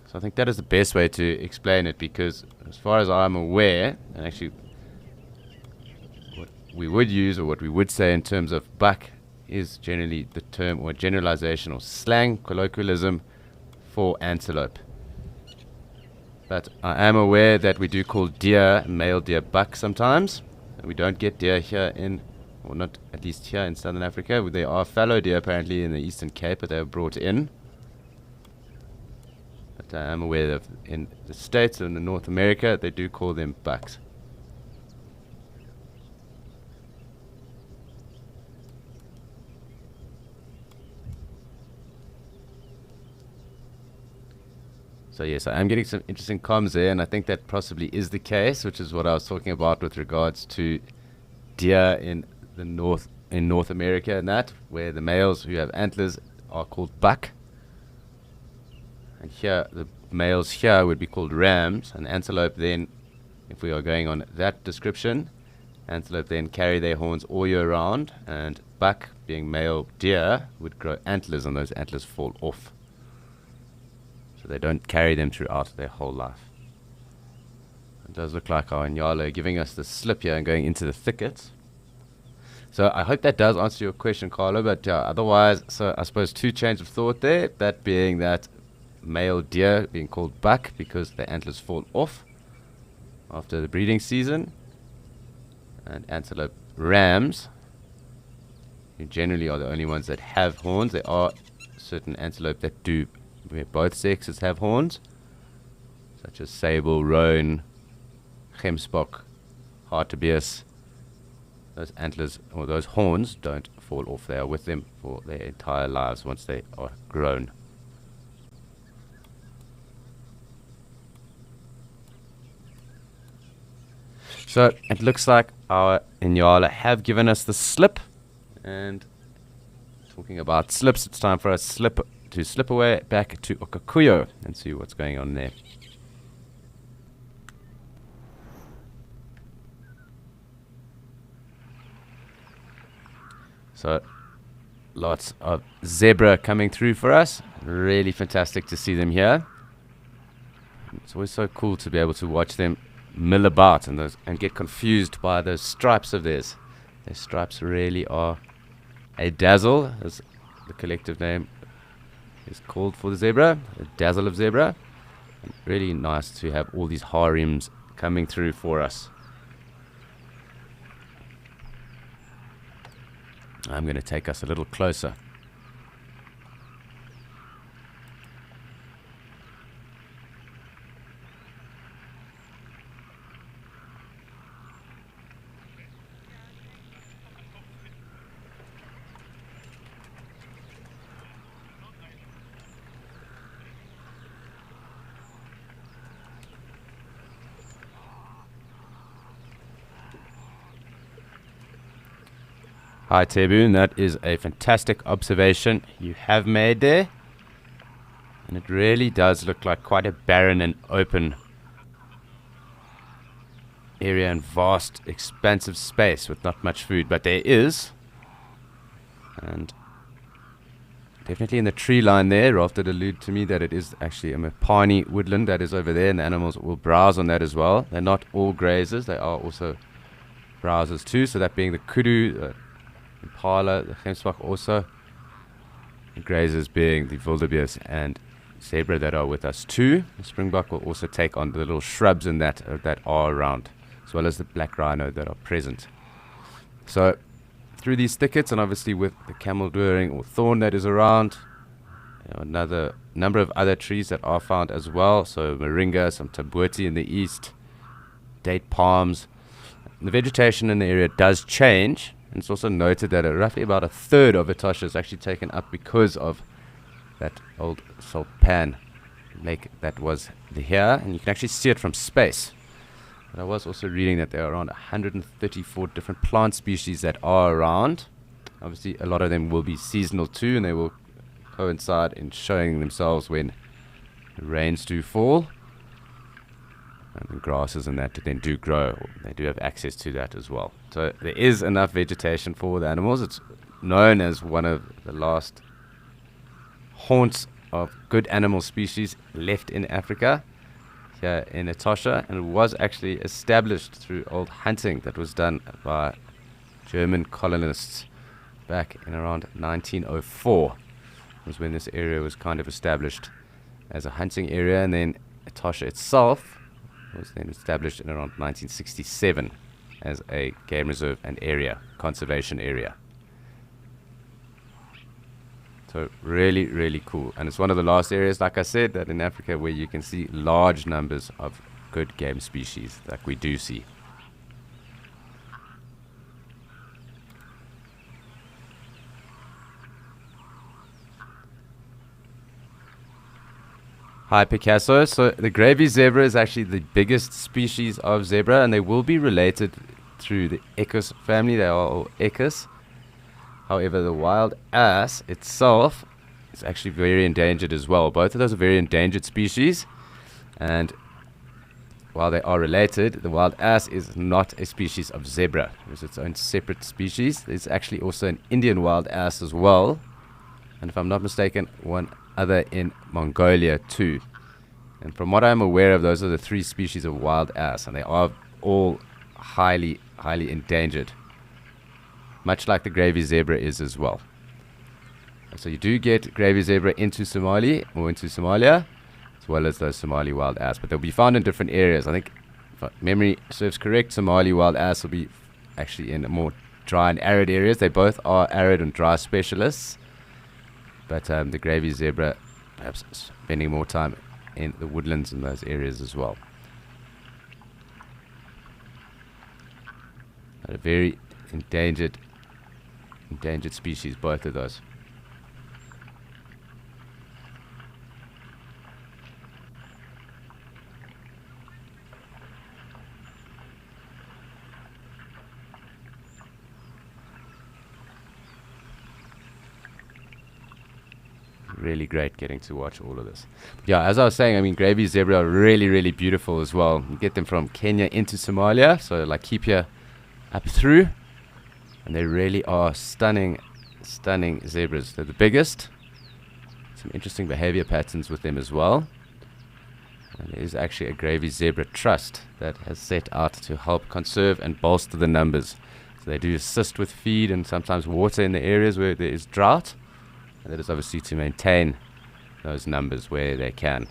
So I think that is the best way to explain it, because as far as I'm aware, and actually what we would use or what we would say in terms of buck is generally the term or generalization or slang colloquialism for antelope. But I am aware that we do call deer male deer buck sometimes. And we don't get deer here in, or not at least here in Southern Africa. There are fallow deer apparently in the Eastern Cape, but they were brought in. But I am aware that in the States and in North America, they do call them bucks. So yes, I am getting some interesting comms there, and I think that possibly is the case, which is what I was talking about with regards to deer in the North America, and that where the males who have antlers are called buck, and here the males here would be called rams, and antelope then, if we are going on that description, Antelope then carry their horns all year round, and buck, being male deer, would grow antlers, and those antlers fall off. So they don't carry them throughout their whole life. It does look like our Nyala are giving us the slip here and going into the thickets. So I hope that does answer your question, Carlo, but otherwise, so I suppose two chains of thought there, that being that male deer being called buck because the antlers fall off after the breeding season, and antelope rams, who generally are the only ones that have horns. There are certain antelope that do, where both sexes have horns, such as sable, roan, gemsbok, hartebeest. Those antlers or those horns don't fall off. They are with them for their entire lives once they are grown. So it looks like our Inyala have given us the slip. And talking about slips, it's time for us to slip away back to Okakuyo and see what's going on there. So lots of zebra coming through for us. Really fantastic to see them here. It's always so cool to be able to watch them mill about and get confused by those stripes of theirs. Their stripes really are a dazzle, as the collective name is called for the zebra, a dazzle of zebra. And really nice to have all these harems coming through for us. I'm going to take us a little closer. Hi Teboon, that is a fantastic observation you have made there. And it really does look like quite a barren and open area and vast, expansive space with not much food. But there is, and definitely in the tree line there, Rolf did allude to me that it is actually a Mopani woodland that is over there, and the animals will browse on that as well. They're not all grazers, they are also browsers too, so that being the kudu, impala, the gemsbok also, the grazers being the wildebeest and zebra that are with us too. The springbok will also take on the little shrubs and that are around, as well as the black rhino that are present. So through these thickets, and obviously with the camel doering or thorn that is around, another number of other trees that are found as well, so moringa, some taboti in the east, date palms. The vegetation in the area does change. And it's also noted that roughly about a third of Etosha is actually taken up because of that old Salpan lake that was here. And you can actually see it from space. But I was also reading that there are around 134 different plant species that are around. Obviously, a lot of them will be seasonal too, and they will coincide in showing themselves when the rains do fall. And the grasses and that then do grow. They do have access to that as well. So there is enough vegetation for the animals. It's known as one of the last haunts of good animal species left in Africa, here in Etosha, and it was actually established through old hunting that was done by German colonists back in around 1904. Was when this area was kind of established as a hunting area, and then Etosha itself was then established in around 1967 as a game reserve and conservation area. So really, really cool. And it's one of the last areas, like I said, that in Africa where you can see large numbers of good game species like we do see. Hi Picasso. So the gravy zebra is actually the biggest species of zebra, and they will be related through the Equus family. They are all Equus. However, the wild ass itself is actually very endangered as well. Both of those are very endangered species, and while they are related, the wild ass is not a species of zebra. It's its own separate species. There's actually also an Indian wild ass as well. And if I'm not mistaken, one other in Mongolia too. And from what I'm aware of, those are the 3 species of wild ass, and they are all highly, highly endangered, much like the gravy zebra is as well. And so you do get gravy zebra into Somalia, as well as those Somali wild ass, but they'll be found in different areas. I think, if memory serves correct, Somali wild ass will be actually in more dry and arid areas. They both are arid and dry specialists, but the gravy zebra perhaps spending more time in the woodlands in those areas as well. A very endangered species, both of those. Really great getting to watch all of this. But yeah, as I was saying, I mean, gravy zebra are really, really beautiful as well. You get them from Kenya into Somalia, so like Laikipia up through, and they really are stunning zebras. They're the biggest. Some interesting behavior patterns with them as well. And there is actually a gravy zebra trust that has set out to help conserve and bolster the numbers. So they do assist with feed and sometimes water in the areas where there is drought. And that is obviously to maintain those numbers where they can.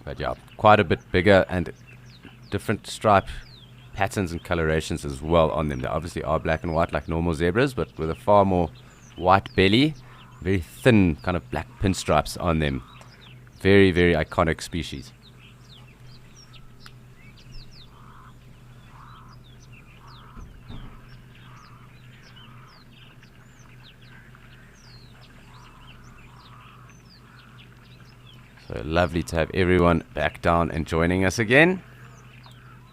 But yeah, quite a bit bigger and different stripe patterns and colorations as well on them. They obviously are black and white like normal zebras, but with a far more white belly, very thin kind of black pinstripes on them. Very, very iconic species. So lovely to have everyone back down and joining us again.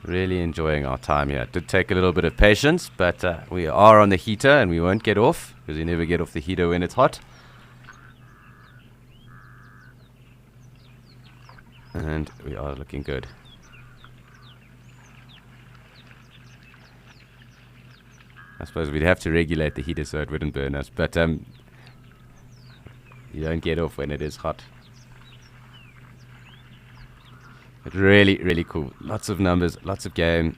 Really enjoying our time here. It did take a little bit of patience, but we are on the heater and we won't get off, because you never get off the heater when it's hot. And we are looking good. I suppose we'd have to regulate the heater so it wouldn't burn us, but you don't get off when it is hot. But really, really cool. Lots of numbers, lots of game,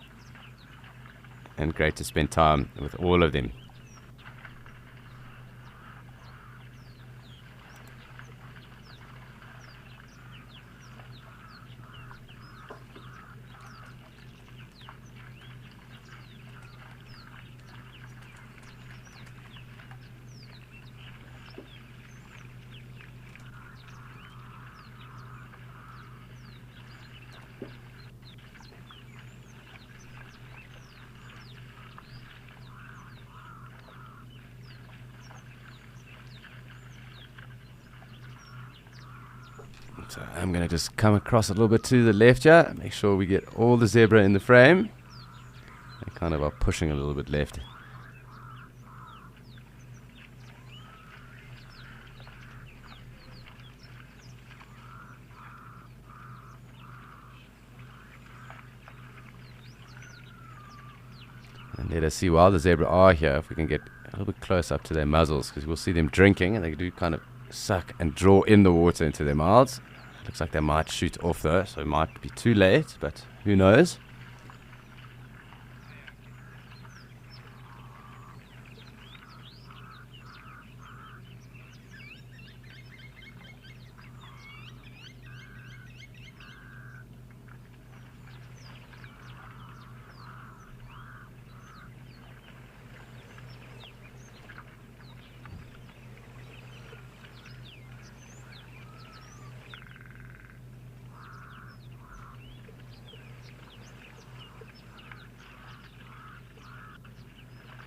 and great to spend time with all of them. So I'm going to just come across a little bit to the left here, make sure we get all the zebra in the frame. They kind of are pushing a little bit left. And let us see, while the zebra are here, if we can get a little bit close up to their muzzles, because we'll see them drinking and they do kind of suck and draw in the water into their mouths. Looks like they might shoot off though, so it might be too late, but who knows.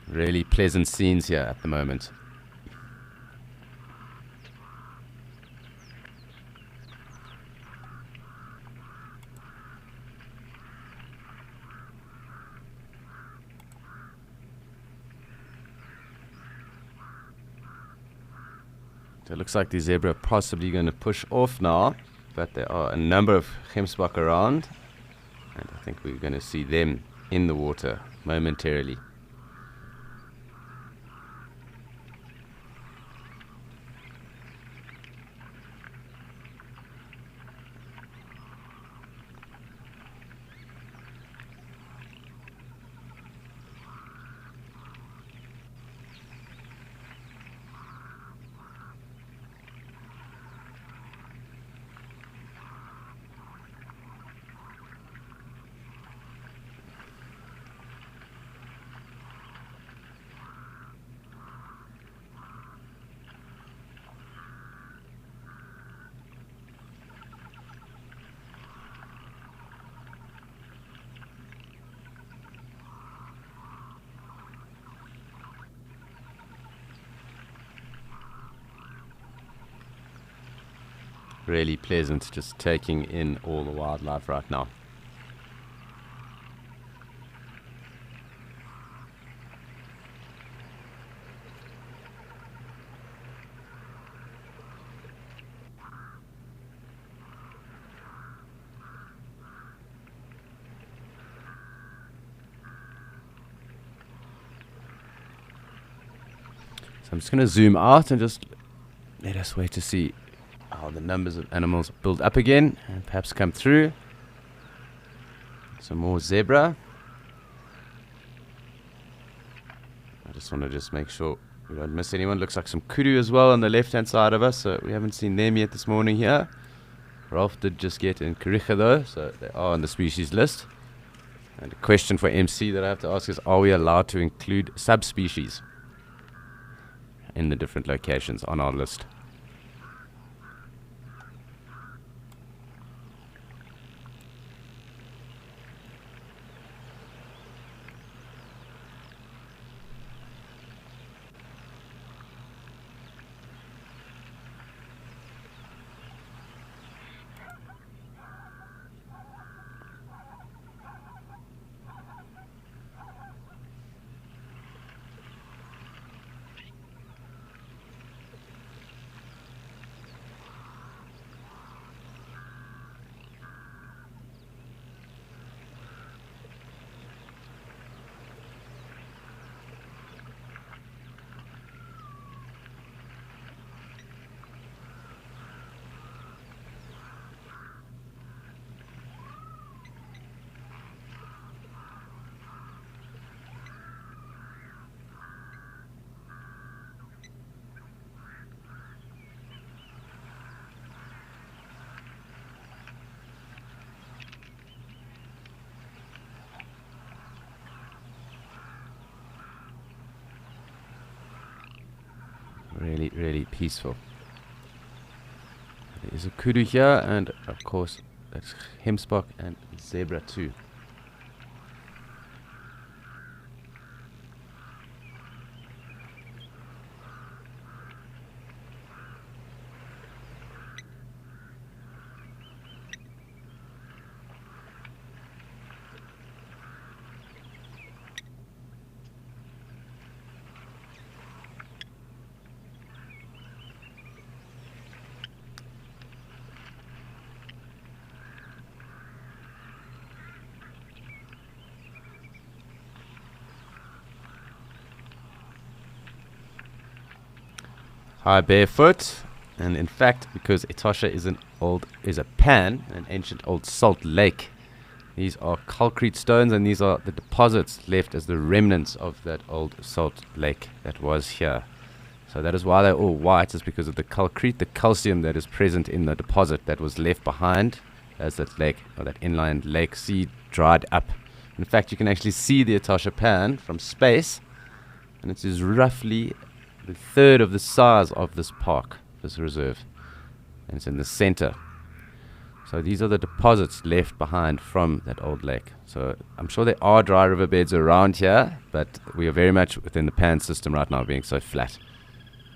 Really pleasant scenes here at the moment. So it looks like the zebra are possibly going to push off now. but there are a number of gemsbok around, and I think we're going to see them in the water momentarily. Really pleasant just taking in all the wildlife right now. So I'm just going to zoom out and just let us wait to see how the numbers of animals build up again and perhaps come through. Some more zebra. I just want to make sure we don't miss anyone. Looks like some kudu as well on the left hand side of us, so we haven't seen them yet this morning here. Ralph did just get in Kariga though, so they are on the species list. And a question for MC that I have to ask is, are we allowed to include subspecies in the different locations on our list? Really, really peaceful. There is a kudu here, and of course that's gemsbok and zebra too. Hi, barefoot, and in fact, because Etosha is a pan, an ancient old salt lake. These are concrete stones, and these are the deposits left as the remnants of that old salt lake that was here. So that is why they're all white, is because of the concrete, the calcium that is present in the deposit that was left behind as that lake, or that inland lake sea dried up. In fact, you can actually see the Etosha pan from space, and it is roughly the third of the size of this park, this reserve, and it's in the center. So these are the deposits left behind from that old lake. So I'm sure there are dry riverbeds around here, but we are very much within the pan system right now, being so flat.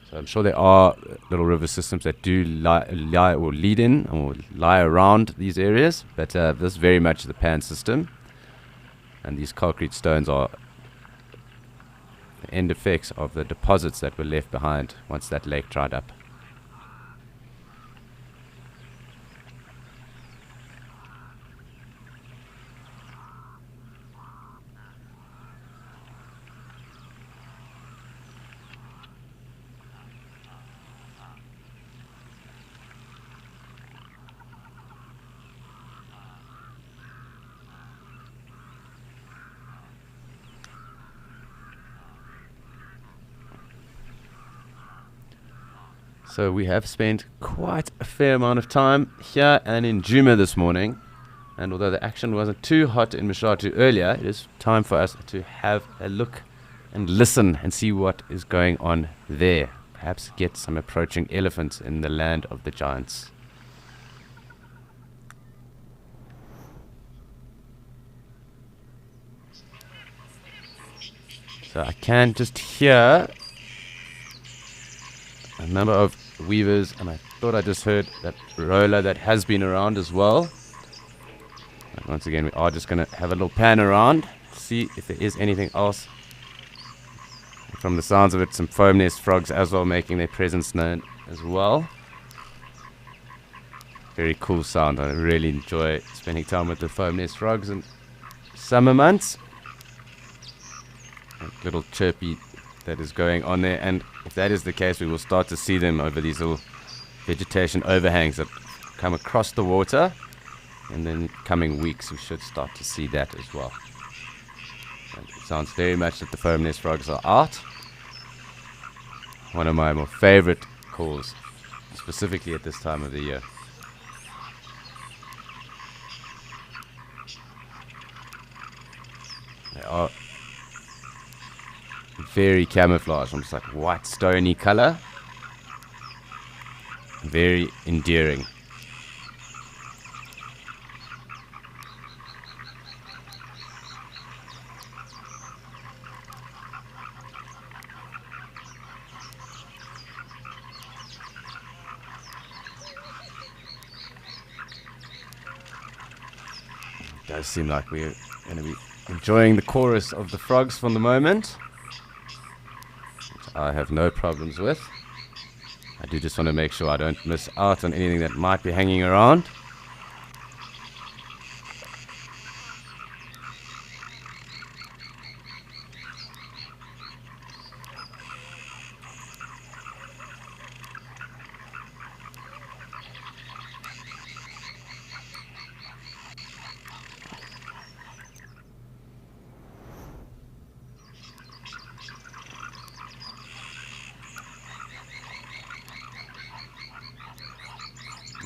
So I'm sure there are little river systems that do lie or lead in or lie around these areas, but this is very much the pan system, and these concrete stones are the end effects of the deposits that were left behind once that lake dried up. So we have spent quite a fair amount of time here and in Djuma this morning. And although the action wasn't too hot in Mshatu earlier, it is time for us to have a look and listen and see what is going on there. Perhaps get some approaching elephants in the land of the giants. So I can just hear a number of weavers, and I thought I just heard that roller that has been around as well. And once again, we are just going to have a little pan around, see if there is anything else. From the sounds of it, some foam nest frogs as well making their presence known as well. Very cool sound. I really enjoy spending time with the foam nest frogs in summer months. A little chirpy that is going on there, and if that is the case, we will start to see them over these little vegetation overhangs that come across the water. And then coming weeks, we should start to see that as well. And it sounds very much that the foam nest frogs are out. One of my more favorite calls, specifically at this time of the year. They are very camouflaged, almost like white stony color. Very endearing. It does seem like we're going to be enjoying the chorus of the frogs from the moment, which I have no problems with. I do just want to make sure I don't miss out on anything that might be hanging around.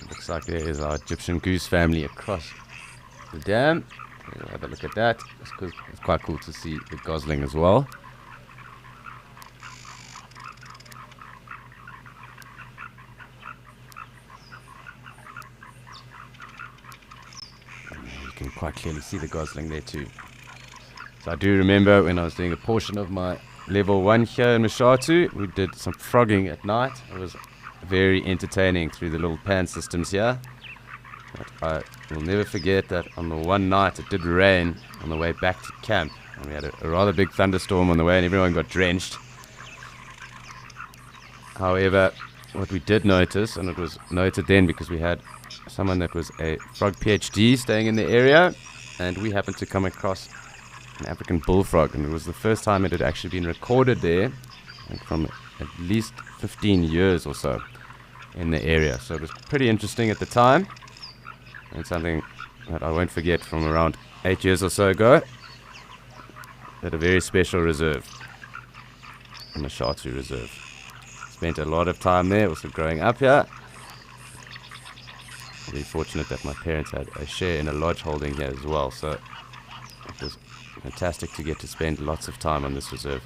Looks like there is our Egyptian goose family across the dam. We'll have a look at that. It's quite cool to see the gosling as well. You can quite clearly see the gosling there too. So I do remember when I was doing a portion of my level 1 here in Mshatu, we did some frogging at night. It was very entertaining through the little pan systems here. But I will never forget that on the one night it did rain on the way back to camp, and we had a rather big thunderstorm on the way and everyone got drenched. However, what we did notice, and it was noted then because we had someone that was a frog PhD staying in the area, and we happened to come across an African bullfrog, and it was the first time it had actually been recorded there, and from at least 15 years or so in the area. So it was pretty interesting at the time, and something that I won't forget from around 8 years or so ago, at a very special reserve, the Mshatu Reserve. Spent a lot of time there, also growing up here. Very fortunate that my parents had a share in a lodge holding here as well, so it was fantastic to get to spend lots of time on this reserve.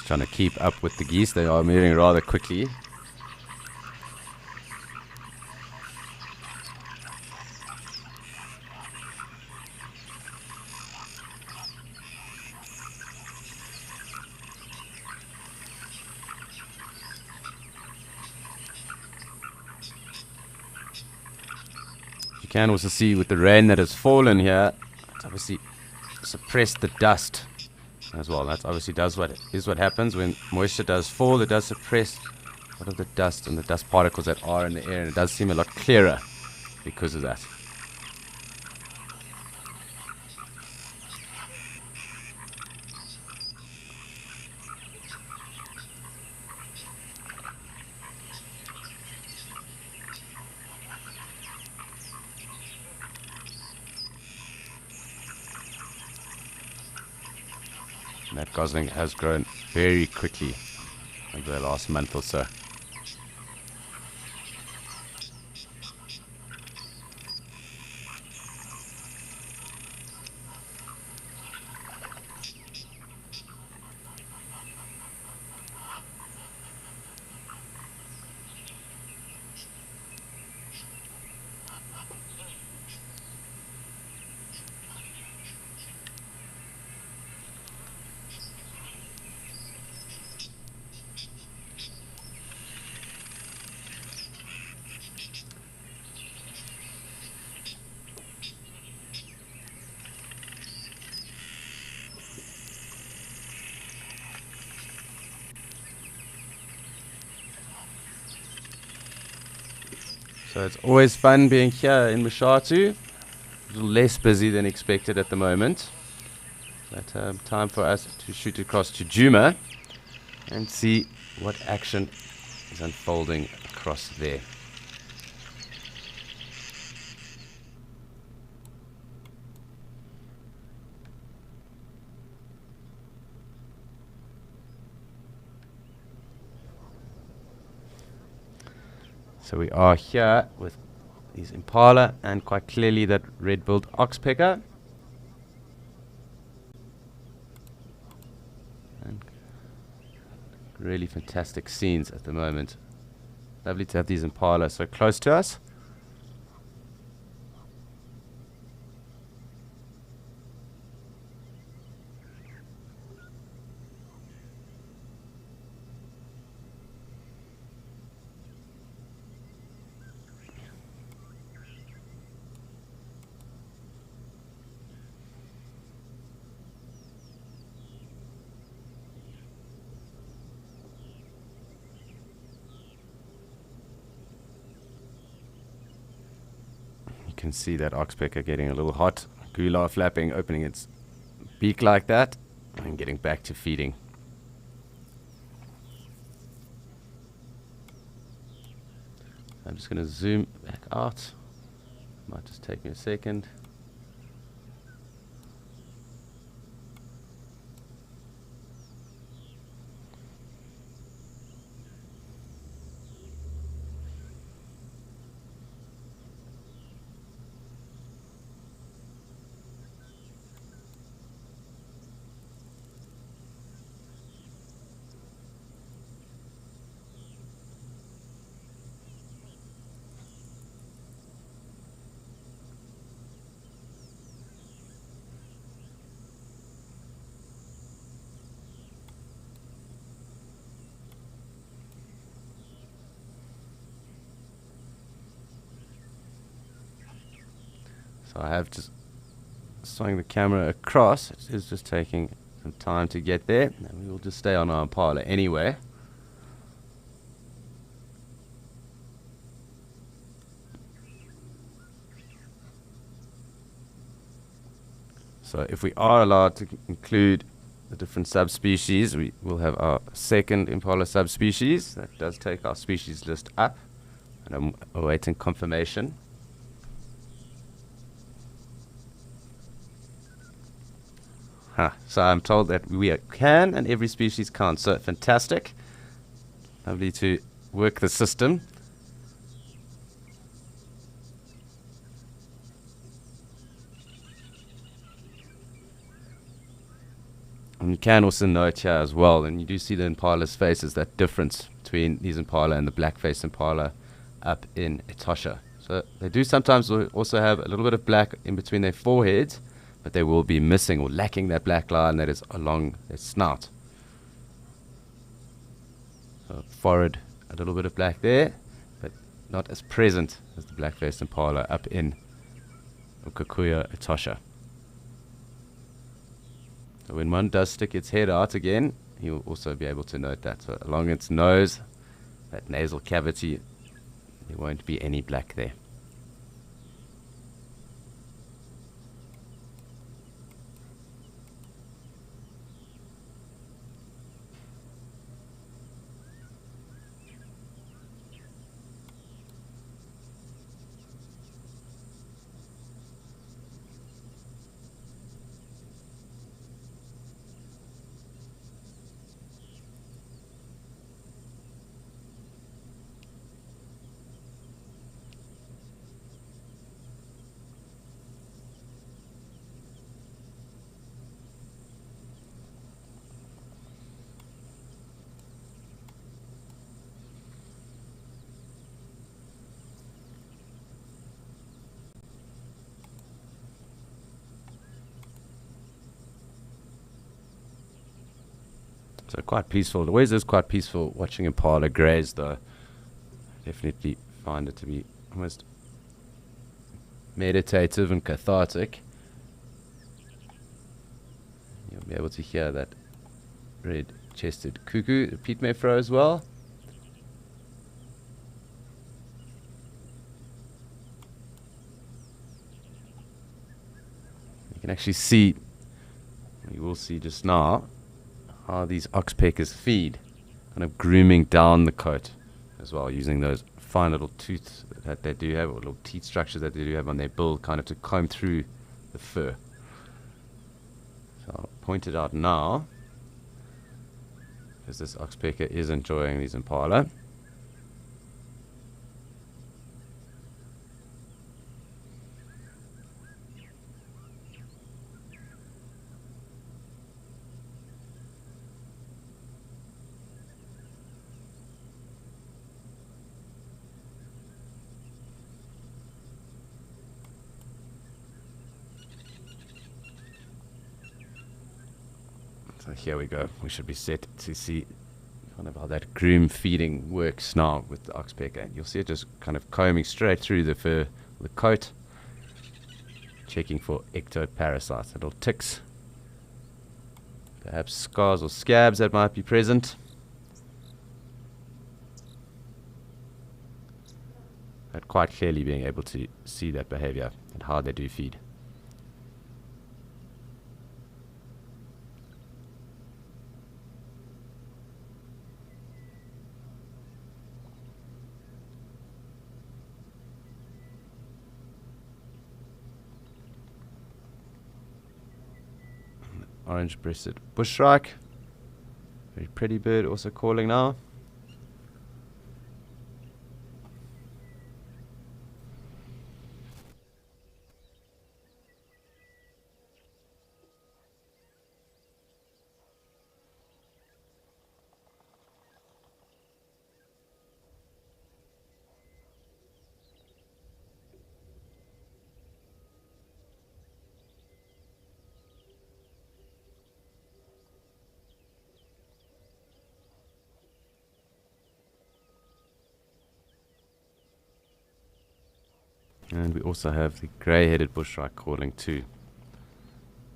Trying to keep up with the geese. They are moving rather quickly. You can also see with the rain that has fallen here, it's obviously suppressed the dust as well. That obviously what happens when moisture does fall. It does suppress a lot of the dust and the dust particles that are in the air, and it does seem a lot clearer because of that. And that gosling has grown very quickly over the last month or so. So it's always fun being here in Mashatu. A little less busy than expected at the moment. But time for us to shoot across to Djuma and see what action is unfolding across there. So we are here with these impala and quite clearly that red-billed oxpecker. And really fantastic scenes at the moment. Lovely to have these impala so close to us. You can see that oxpecker getting a little hot. Gular flapping, opening its beak like that, and getting back to feeding. I'm just going to zoom back out. Might just take me a second. So I have just swung the camera across. It is just taking some time to get there, and we will just stay on our impala anyway. So if we are allowed to include the different subspecies, we will have our second impala subspecies. That does take our species list up, and I'm awaiting confirmation. So I'm told that we can, and every species counts. So fantastic. Lovely to work the system. And you can also note here as well, and you do see the impala's faces, that difference between these impala and the black-faced impala up in Etosha. So they do sometimes also have a little bit of black in between their foreheads, but they will be missing or lacking that black line that is along their snout. So forehead, a little bit of black there, but not as present as the black-faced impala up in Ukakuya, Etosha. So when one does stick its head out again, you'll also be able to note that. So along its nose, that nasal cavity, there won't be any black there. So quite peaceful. It always is quite peaceful watching impala graze, though. Definitely find it to be almost meditative and cathartic. You'll be able to hear that red-chested cuckoo, the peat mayfrow as well. You can actually see, you will see just now, how these oxpeckers feed, kind of grooming down the coat as well, using those fine little tooths that they do have, or little teeth structures that they do have on their bill, kind of to comb through the fur. So I'll point it out now, because this oxpecker is enjoying these impala. So here we go. We should be set to see kind of how that groom feeding works now with the oxpecker. You'll see it just kind of combing straight through the fur, the coat, checking for ectoparasites, little ticks, perhaps scars or scabs that might be present. But quite clearly being able to see that behavior and how they do feed. Orange-breasted bushshrike, very pretty bird, also calling now. And we also have the grey-headed bushshrike calling too.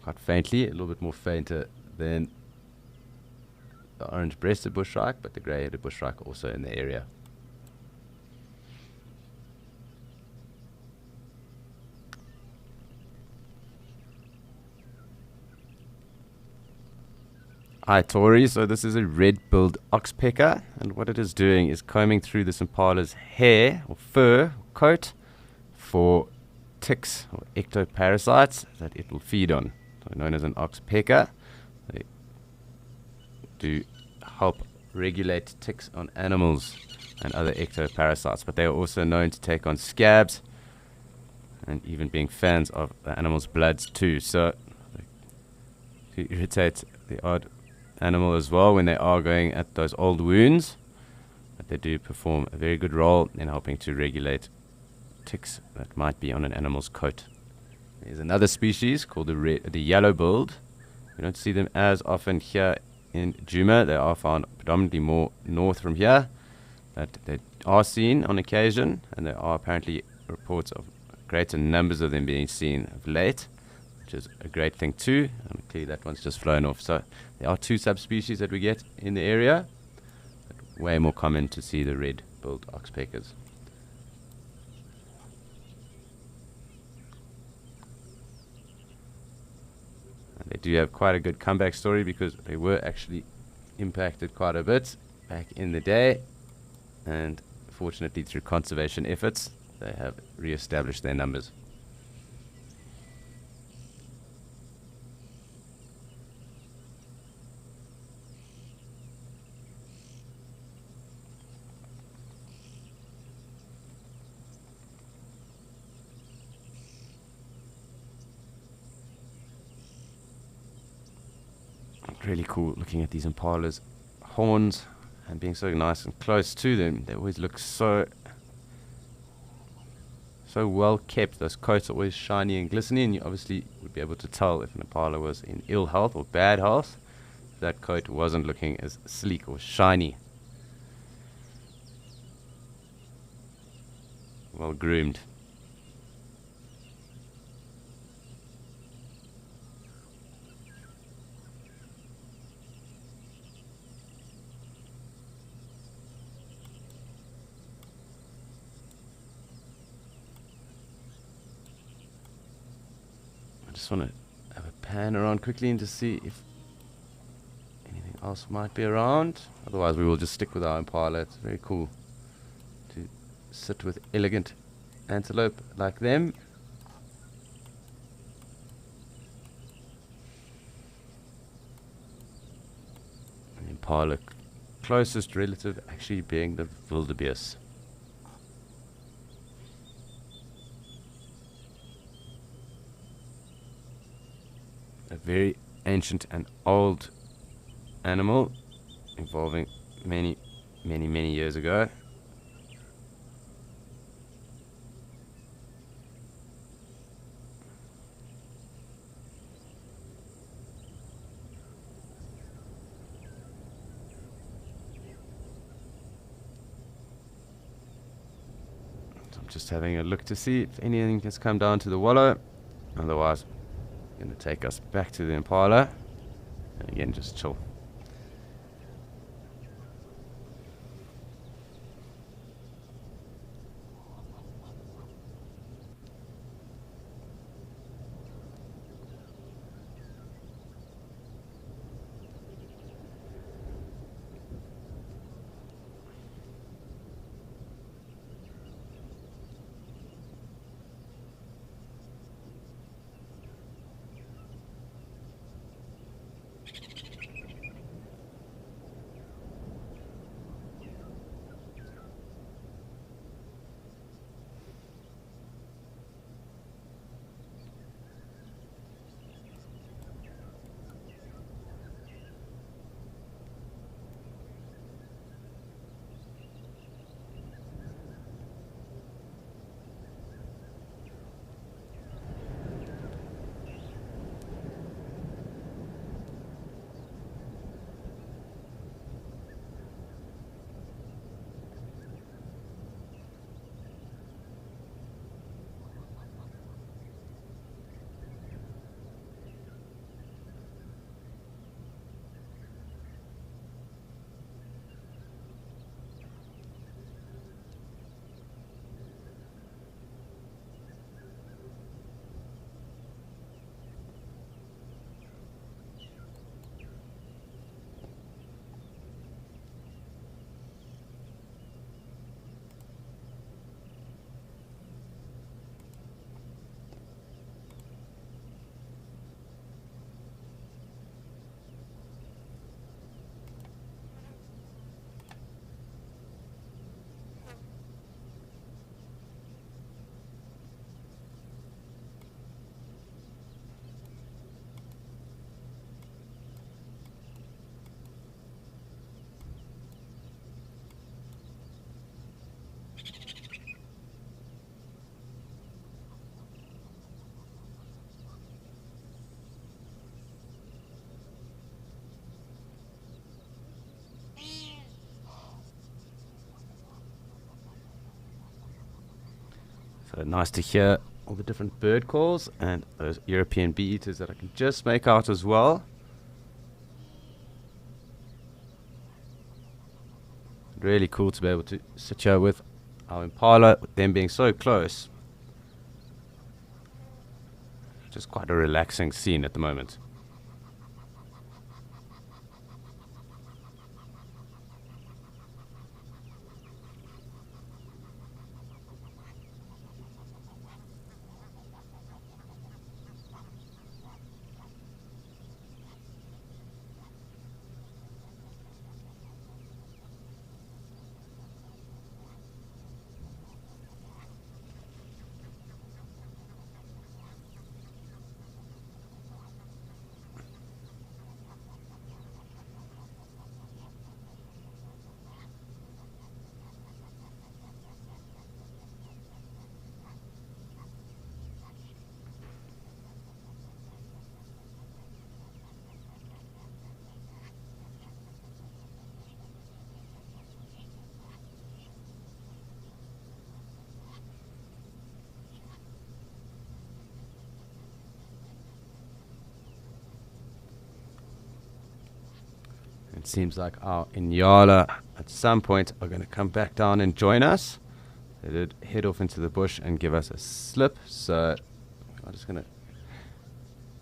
Quite faintly, a little bit more fainter than the orange-breasted bushshrike, but the grey-headed bushshrike also in the area. Hi Tori, so this is a red-billed oxpecker, and what it is doing is combing through this impala's hair or fur coat for ticks or ectoparasites that it will feed on, so known as an oxpecker. They do help regulate ticks on animals and other ectoparasites, but they are also known to take on scabs and even being fans of the animal's bloods too, so to irritate the odd animal as well when they are going at those old wounds. But they do perform a very good role in helping to regulate ticks that might be on an animal's coat. There's another species called the yellow-billed. We don't see them as often here in Djuma. They are found predominantly more north from here, but they are seen on occasion, and there are apparently reports of greater numbers of them being seen of late, which is a great thing too. And clearly that one's just flown off. So there are two subspecies that we get in the area, but way more common to see the red-billed oxpeckers. They do have quite a good comeback story because they were actually impacted quite a bit back in the day, and fortunately through conservation efforts they have re-established their numbers. Really cool looking at these impalas' horns and being so nice and close to them. They always look so well kept. Those coats are always shiny and glistening, and you obviously would be able to tell if an impala was in ill health or bad health. that coat wasn't looking as sleek or shiny. Well groomed. I just want to have a pan around quickly and to see if anything else might be around. Otherwise we will just stick with our Impala. It's very cool to sit with elegant antelope like them. The Impala closest relative actually being the wildebeest. A very ancient and old animal evolving many years ago. So I'm just having a look to see if anything has come down to the wallow. Otherwise, I'm going to take us back to the Impala and again just chill. So nice to hear all the different bird calls and those European bee-eaters that I can just make out as well. Really cool to be able to sit here with our Impala, with them being so close. Just quite a relaxing scene at the moment. it seems like our Inyala at some point are going to come back down and join us. They did head off into the bush and give us a slip, so I'm just going to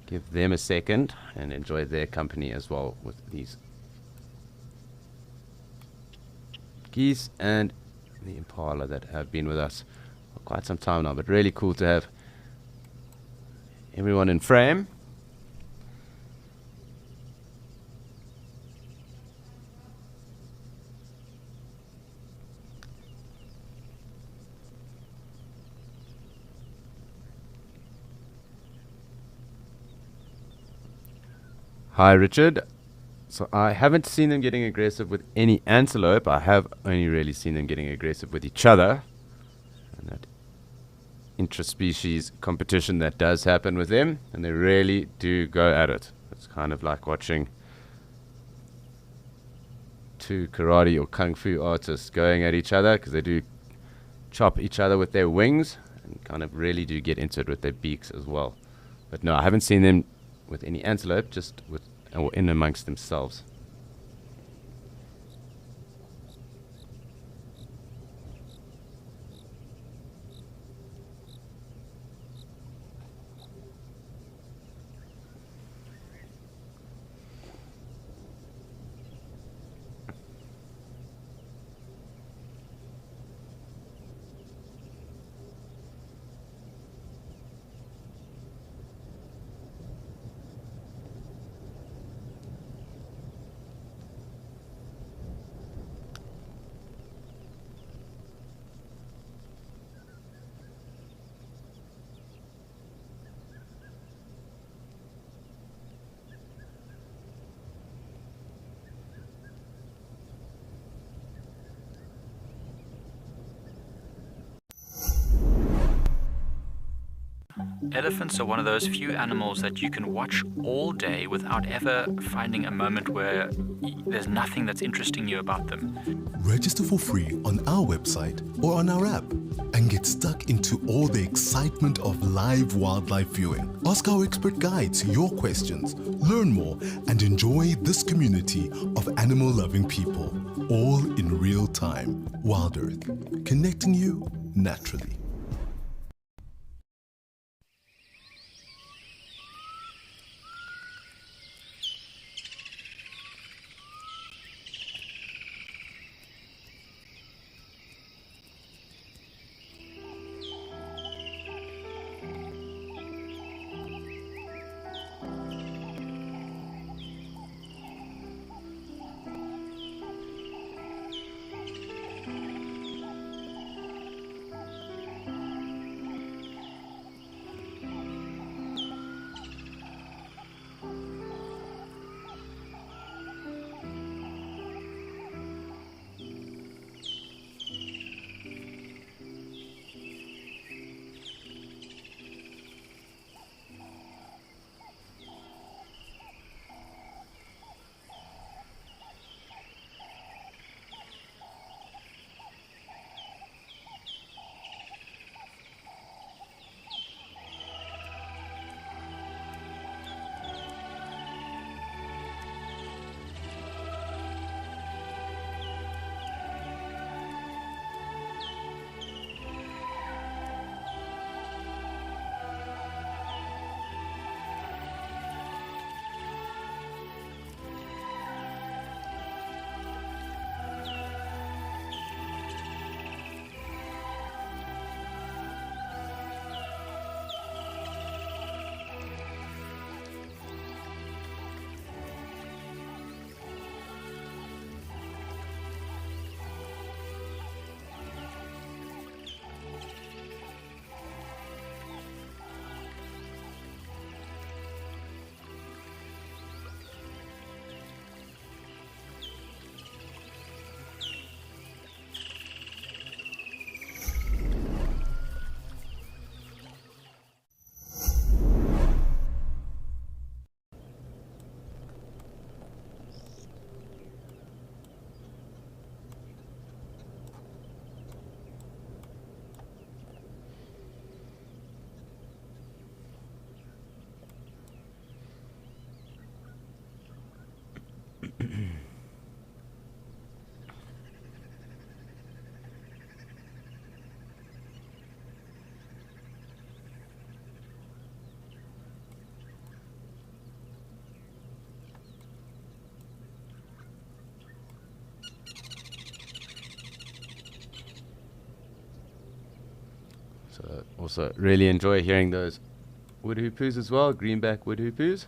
give them a second and enjoy their company as well with these geese and the impala that have been with us for quite some time now. But really cool to have everyone in frame. Hi, Richard. So I haven't seen them getting aggressive with any antelope. I have only really seen them getting aggressive with each other. And that intraspecies competition that does happen with them. And they really do go at it. It's kind of like watching two karate or kung fu artists going at each other, because they do chop each other with their wings and kind of really do get into it with their beaks as well. But no, I haven't seen them with any antelope, just with or in amongst themselves. Elephants are one of those few animals that you can watch all day without ever finding a moment where there's nothing that's interesting you about them. Register for free on our website or on our app and get stuck into all the excitement of live wildlife viewing. Ask our expert guides your questions, learn more, and enjoy this community of animal-loving people, all in real time. Wild Earth, connecting you naturally. also really enjoy hearing those wood hoopoes as well, greenback wood hoopoes.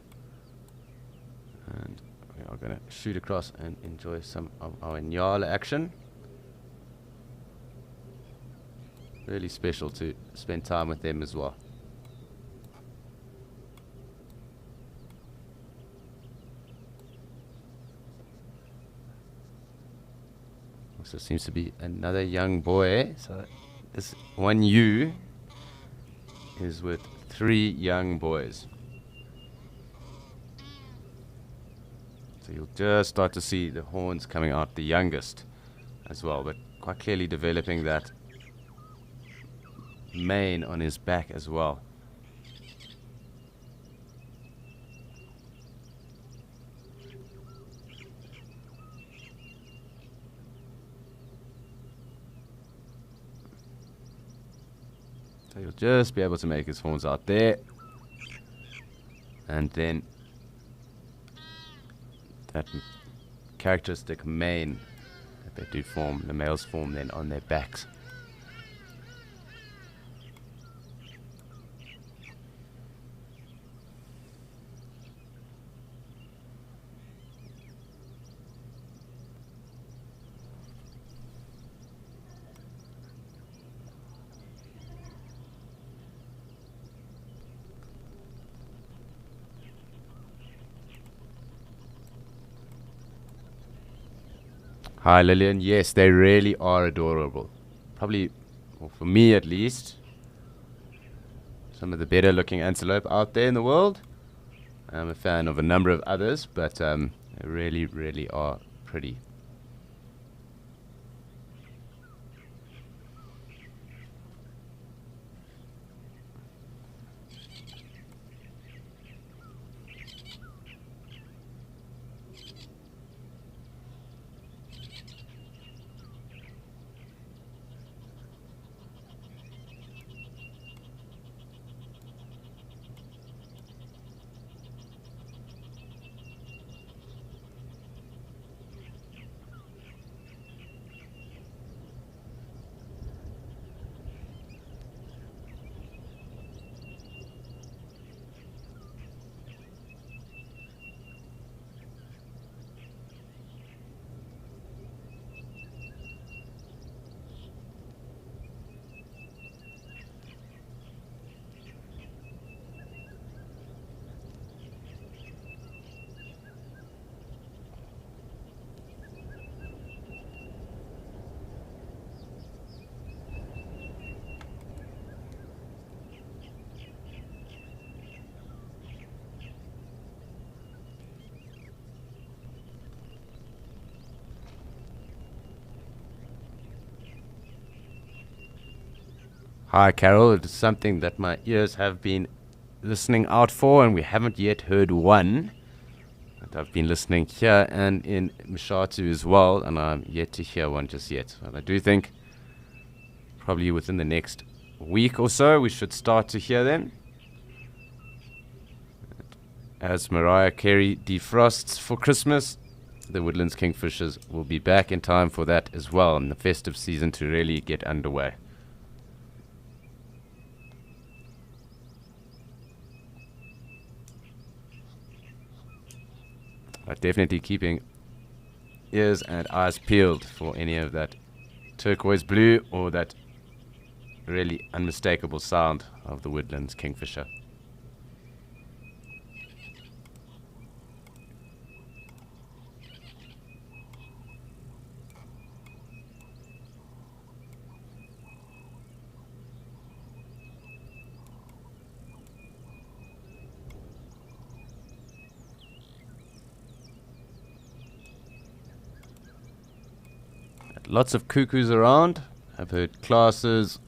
And we are going to shoot across and enjoy some of our Nyala action. Really special to spend time with them as well. Also seems to be another young boy. So this one ewe is with 3 young boys. So you'll just start to see the horns coming out, the youngest as well, but quite clearly developing that mane on his back as well. So you'll just be able to make his horns out there. And then that characteristic mane that they do form, the males form then on their backs. Hi Lillian, yes, they really are adorable. Probably, well, for me at least, some of the better looking antelope out there in the world. I'm a fan of a number of others, but they really, really are pretty. Hi Carol, it is something that my ears have been listening out for, and we haven't yet heard one. And I've been listening here and in Mshatu as well, and I'm yet to hear one just yet. But I do think probably within the next week or so we should start to hear them. As Mariah Carey defrosts for Christmas, the Woodlands Kingfishers will be back in time for that as well, and the festive season to really get underway. But definitely keeping ears and eyes peeled for any of that turquoise blue or that really unmistakable sound of the Woodlands Kingfisher. Lots of cuckoos around. I've heard classes,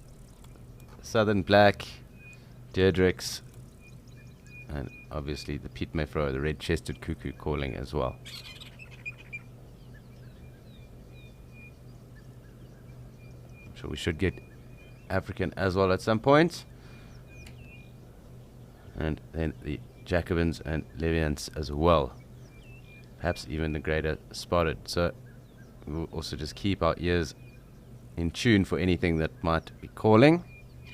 southern black, Deirdricks, and obviously the Piet Mefro, the red-chested cuckoo, calling as well. I'm sure we should get African as well at some point. And then the Jacobins and Levians as well. Perhaps even the greater spotted. So we'll also just keep our ears in tune for anything that might be calling.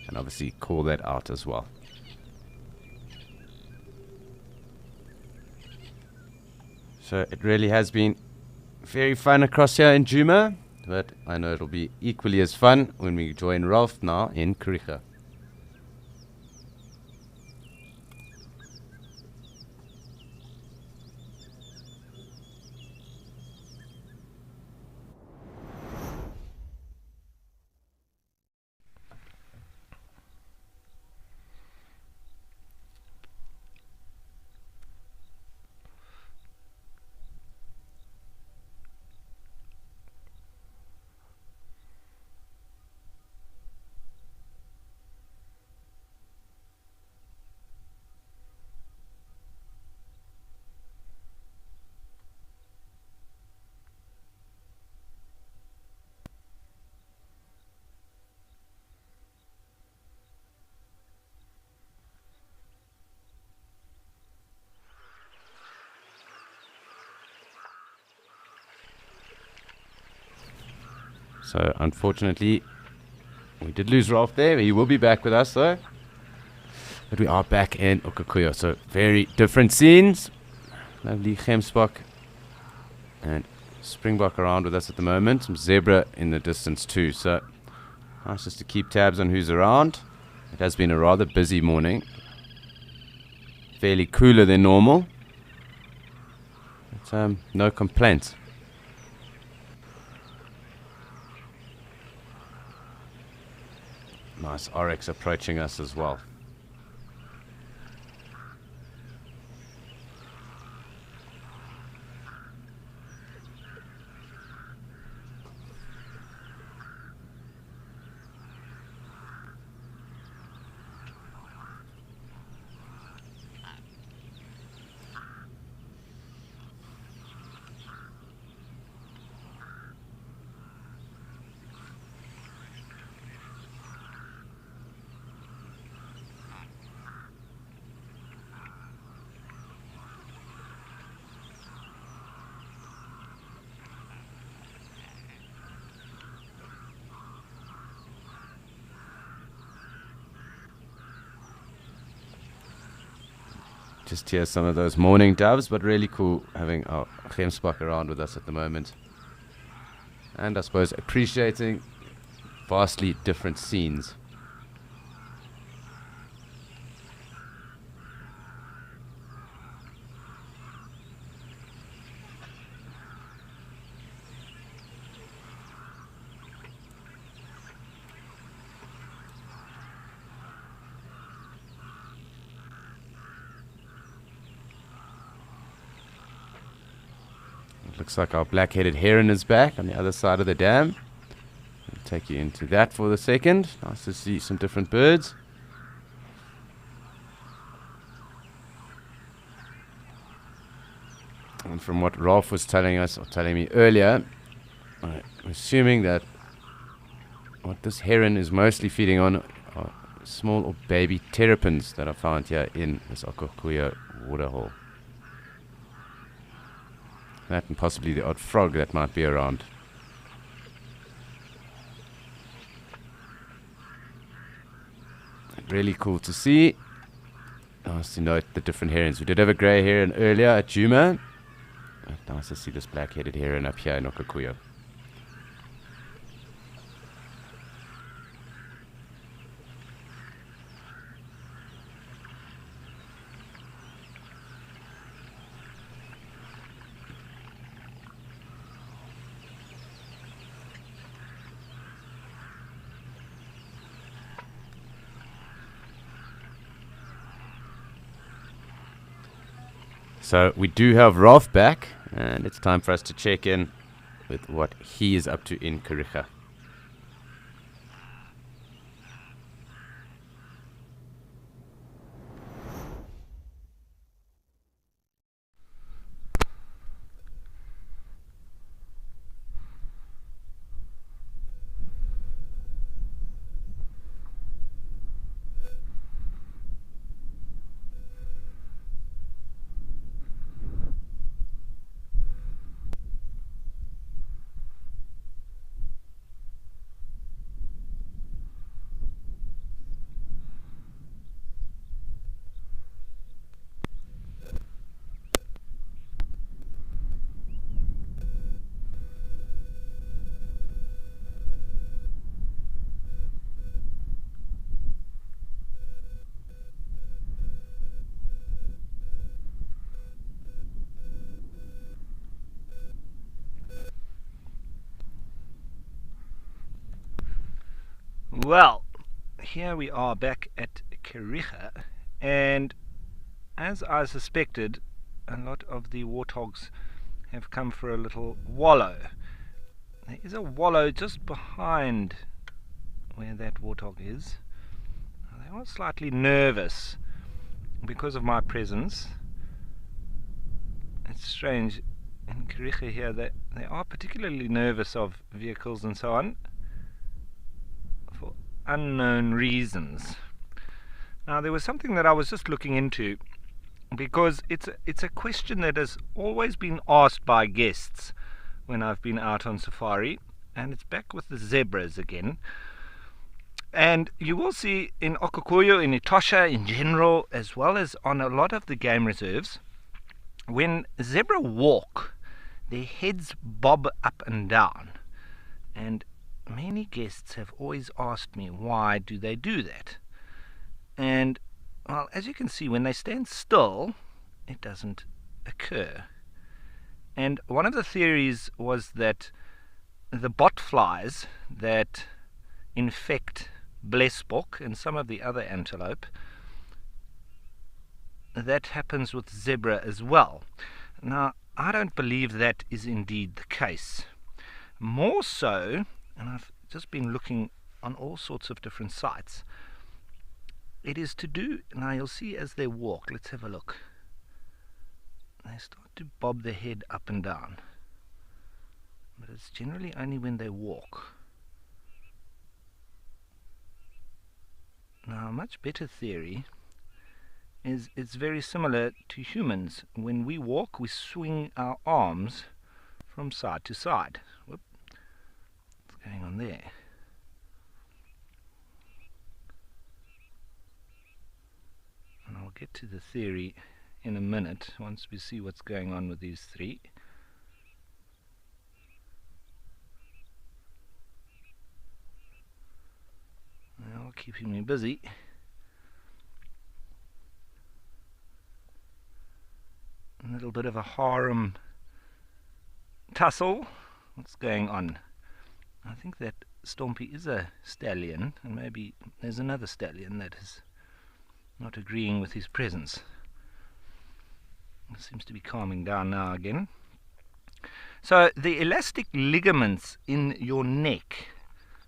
and obviously call that out as well. So it really has been very fun across here in Djuma, but I know it'll be equally as fun when we join Ralph now in Kariega. So unfortunately, we did lose Ralph there. He will be back with us though. But we are back in Okakuyo. So very different scenes. Lovely Gemsbok and Springbok around with us at the moment. Some zebra in the distance too. So nice just to keep tabs on who's around. It has been a rather busy morning. Fairly cooler than normal. But no complaints. Nice oryx approaching us as well. Just hear some of those morning doves, but really cool having our Gemsbok around with us at the moment. And I suppose appreciating vastly different scenes. Looks like our black-headed heron is back on the other side of the dam. I'll take you into that for the second. Nice to see some different birds. And from what Ralph was telling us, or telling me earlier, I'm assuming that what this heron is mostly feeding on are small or baby terrapins that are found here in this Okakuyo waterhole. That and possibly the odd frog that might be around. Really cool to see. Nice to note the different herons. We did have a grey heron earlier at Djuma. Nice to see this black-headed heron up here in Okakuyo. So we do have Ralph back, and it's time for us to check in with what he is up to in Kariega. Well, here we are back at Kericha, and as I suspected, a lot of the warthogs have come for a little wallow. There is a wallow just behind where that warthog is. They are slightly nervous because of my presence. It's strange, in Kericha here they are particularly nervous of vehicles and so on for unknown reasons. Now, there was something that I was just looking into, because it's a question that has always been asked by guests when I've been out on safari, and it's back with the zebras again. And you will see in Okukuyu, in Etosha in general, as well as on a lot of the game reserves, when zebra walk, their heads bob up and down. And many guests have always asked me, why do they do that? And, well, as you can see, when they stand still, it doesn't occur. And one of the theories was that the botflies that infect blesbok and some of the other antelope, that happens with zebra as well. Now, I don't believe that is indeed the case. More so, and I've just been looking on all sorts of different sites, it is to do, now you'll see as they walk, let's have a look. They start to bob their head up and down, but it's generally only when they walk. Now, a much better theory is it's very similar to humans. When we walk, we swing our arms from side to side. Whoop. What's going on there? And I'll get to the theory in a minute once we see what's going on with these three. Well, keeping me busy. A little bit of a harem tussle. What's going on? I think that Stompy is a stallion, and maybe there's another stallion that is not agreeing with his presence. It seems to be calming down now again. So the elastic ligaments in your neck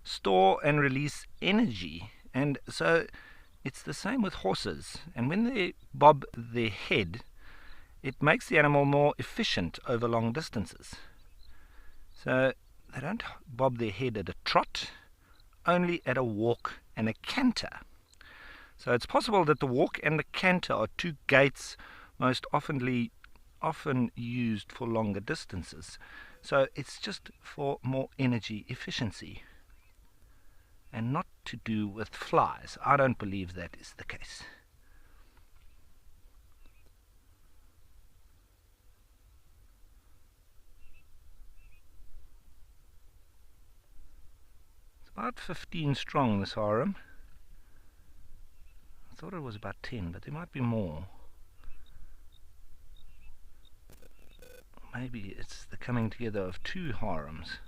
store and release energy, and so it's the same with horses. And when they bob their head, it makes the animal more efficient over long distances. So they don't bob their head at a trot, only at a walk and a canter. So it's possible that the walk and the canter are two gaits most often used for longer distances. So it's just for more energy efficiency, and not to do with flies. I don't believe that is the case. It's about 15 strong, this harem. I thought it was about 10, but there might be more. Maybe it's the coming together of two harems.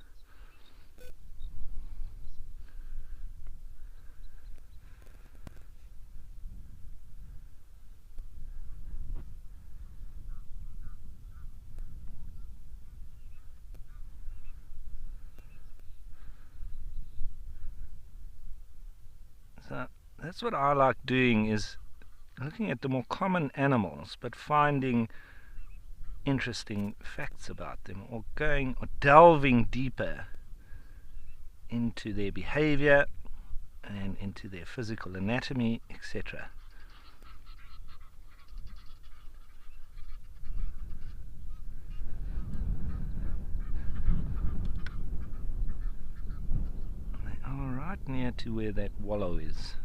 So that's what I like doing, is looking at the more common animals, but finding interesting facts about them, or delving deeper into their behavior and into their physical anatomy, etc. They are right near to where that wallow is.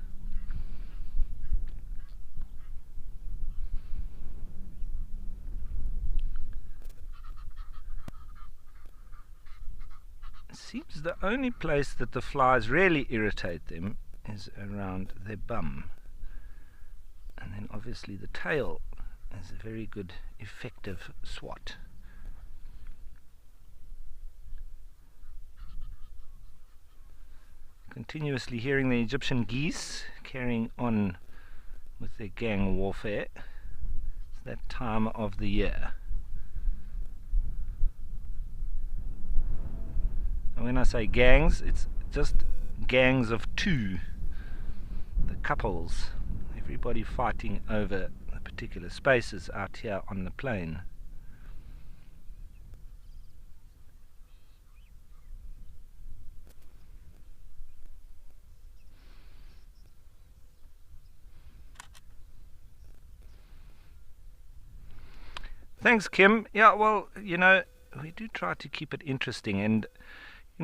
It seems the only place that the flies really irritate them is around their bum. And then obviously the tail is a very good effective swat. continuously hearing the Egyptian geese carrying on with their gang warfare. It's that time of the year. And when I say gangs, it's just gangs of two. The couples, everybody fighting over the particular spaces out here on the plain. Thanks, Kim. Yeah, well, we do try to keep it interesting, and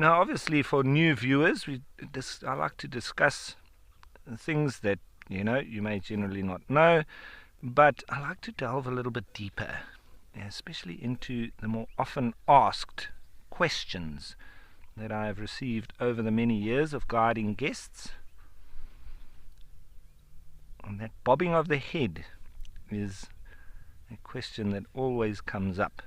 obviously for new viewers, I like to discuss things that you may generally not know, but I like to delve a little bit deeper, especially into the more often asked questions that I have received over the many years of guiding guests. And that bobbing of the head is a question that always comes up.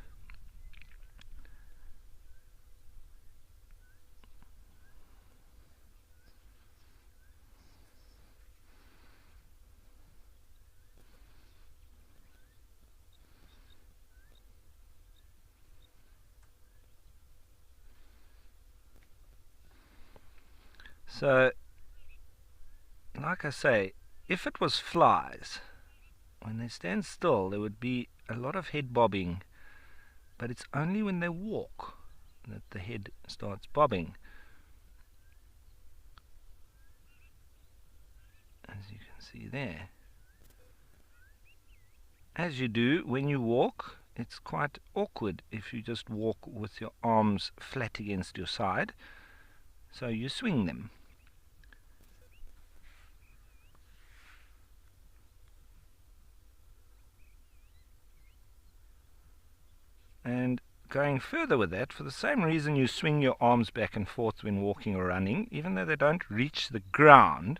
So, like I say, if it was flies, when they stand still, there would be a lot of head bobbing, but it's only when they walk that the head starts bobbing. As you can see there. As you do when you walk, it's quite awkward if you just walk with your arms flat against your side, so you swing them. And going further with that, for the same reason you swing your arms back and forth when walking or running, even though they don't reach the ground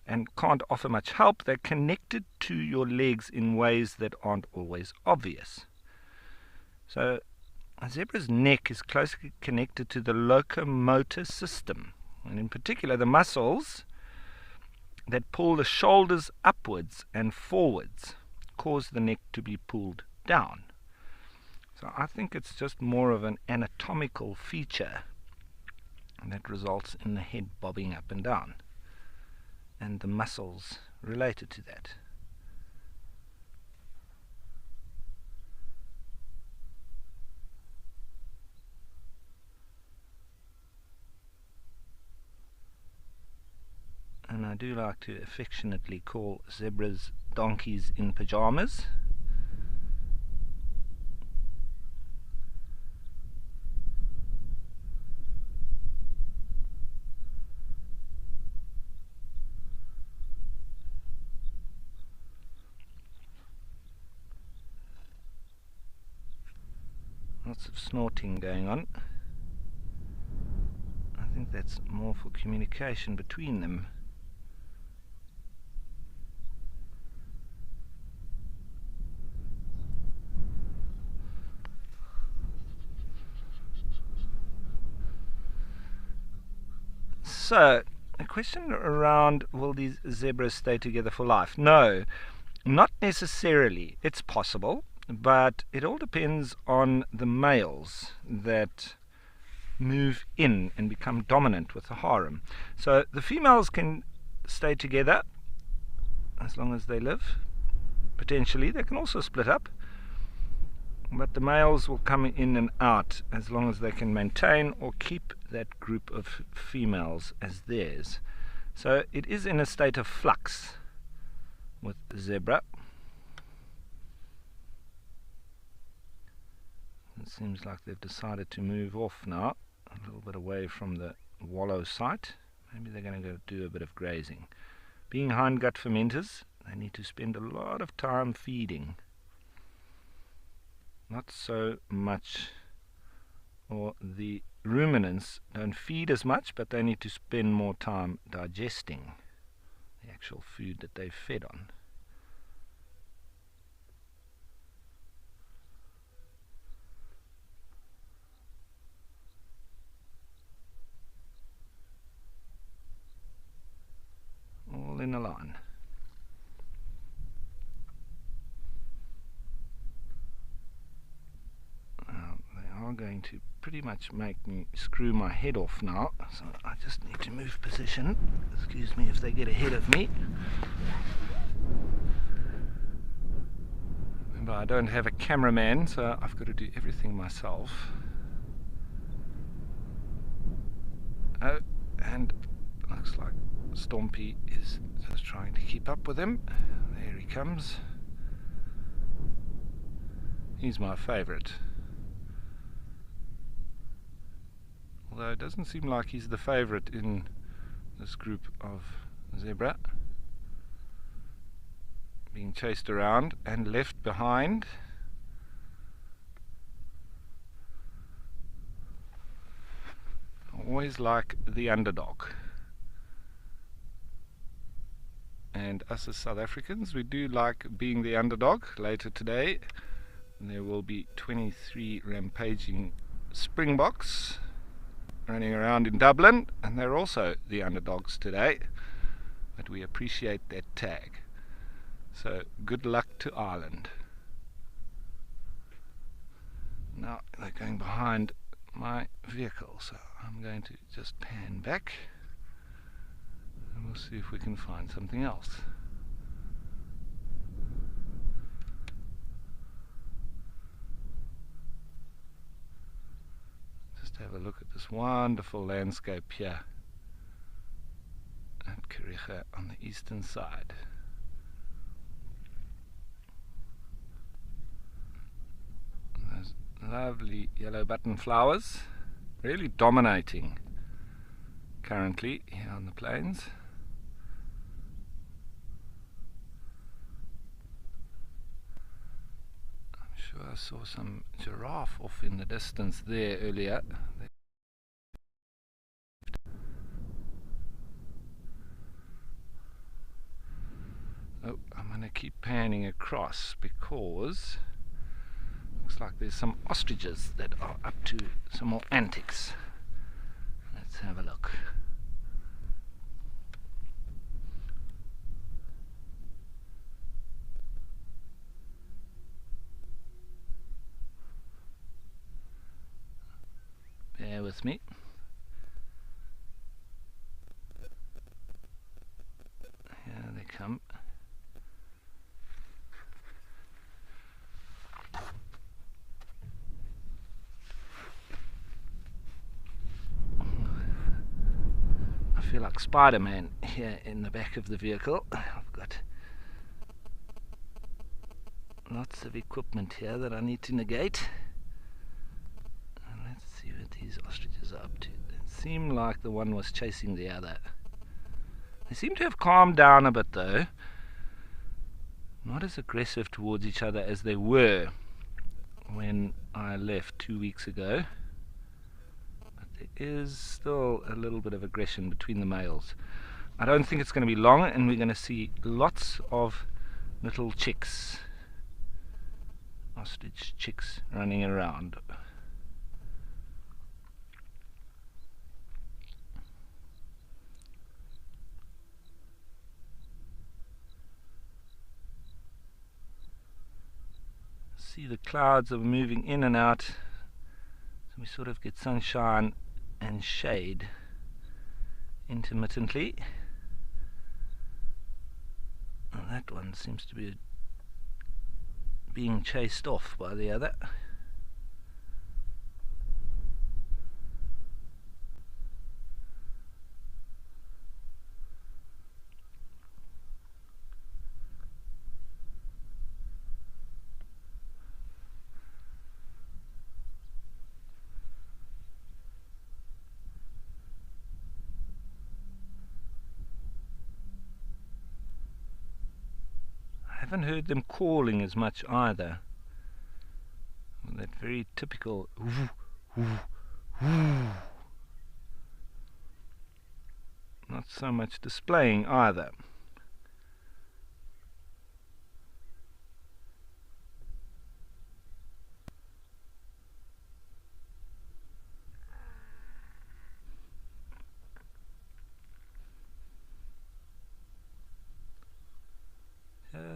and can't offer much help, they're connected to your legs in ways that aren't always obvious. So a zebra's neck is closely connected to the locomotor system, and in particular the muscles that pull the shoulders upwards and forwards cause the neck to be pulled down. So I think it's just more of an anatomical feature that results in the head bobbing up and down, and the muscles related to that. And I do like to affectionately call zebras donkeys in pajamas. Lots of snorting going on. I think that's more for communication between them. So, a question around, will these zebras stay together for life? No, not necessarily. It's possible, but it all depends on the males that move in and become dominant with the harem. So the females can stay together as long as they live. Potentially, they can also split up, but the males will come in and out as long as they can maintain or keep that group of females as theirs. So it is in a state of flux with the zebra. It seems like they've decided to move off now, a little bit away from the wallow site. Maybe they're going to go do a bit of grazing. Being hindgut fermenters, they need to spend a lot of time feeding. Not so much, or the ruminants don't feed as much, but they need to spend more time digesting the actual food that they've fed on. line. They are going to pretty much make me screw my head off now, so I just need to move position. Excuse me if they get ahead of me. Remember, I don't have a cameraman, so I've got to do everything myself. Oh, and looks like Stompy is just trying to keep up with him. There he comes. He's my favourite. Although it doesn't seem like he's the favourite in this group of zebra. Being chased around and left behind. Always like the underdog. And us as South Africans, we do like being the underdog. Later today there will be 23 rampaging Springboks running around in Dublin, and they're also the underdogs today, but we appreciate that tag. So good luck to Ireland. Now they're going behind my vehicle, so I'm going to just pan back and we'll see if we can find something else. Just have a look at this wonderful landscape here at Kariega on the eastern side. Those lovely yellow button flowers really dominating currently here on the plains. I'm sure I saw some giraffe off in the distance there earlier. Oh, I'm going to keep panning across because looks like there's some ostriches that are up to some more antics. Let's have a look. Bear with me. Here they come. I feel like Spider-Man here in the back of the vehicle. I've got lots of equipment here that I need to negate. And let's see what these ostriches are up to. It seemed like the one was chasing the other. They seem to have calmed down a bit though. Not as aggressive towards each other as they were when I left 2 weeks ago. There is still a little bit of aggression between the males. I don't think it's going to be long, and we're going to see lots of little chicks, ostrich chicks, running around. See the clouds are moving in and out, so we sort of get sunshine and shade intermittently. And that one seems to be being chased off by the other. I haven't heard them calling as much either. That very typical woo, woo, woo. Not so much displaying either.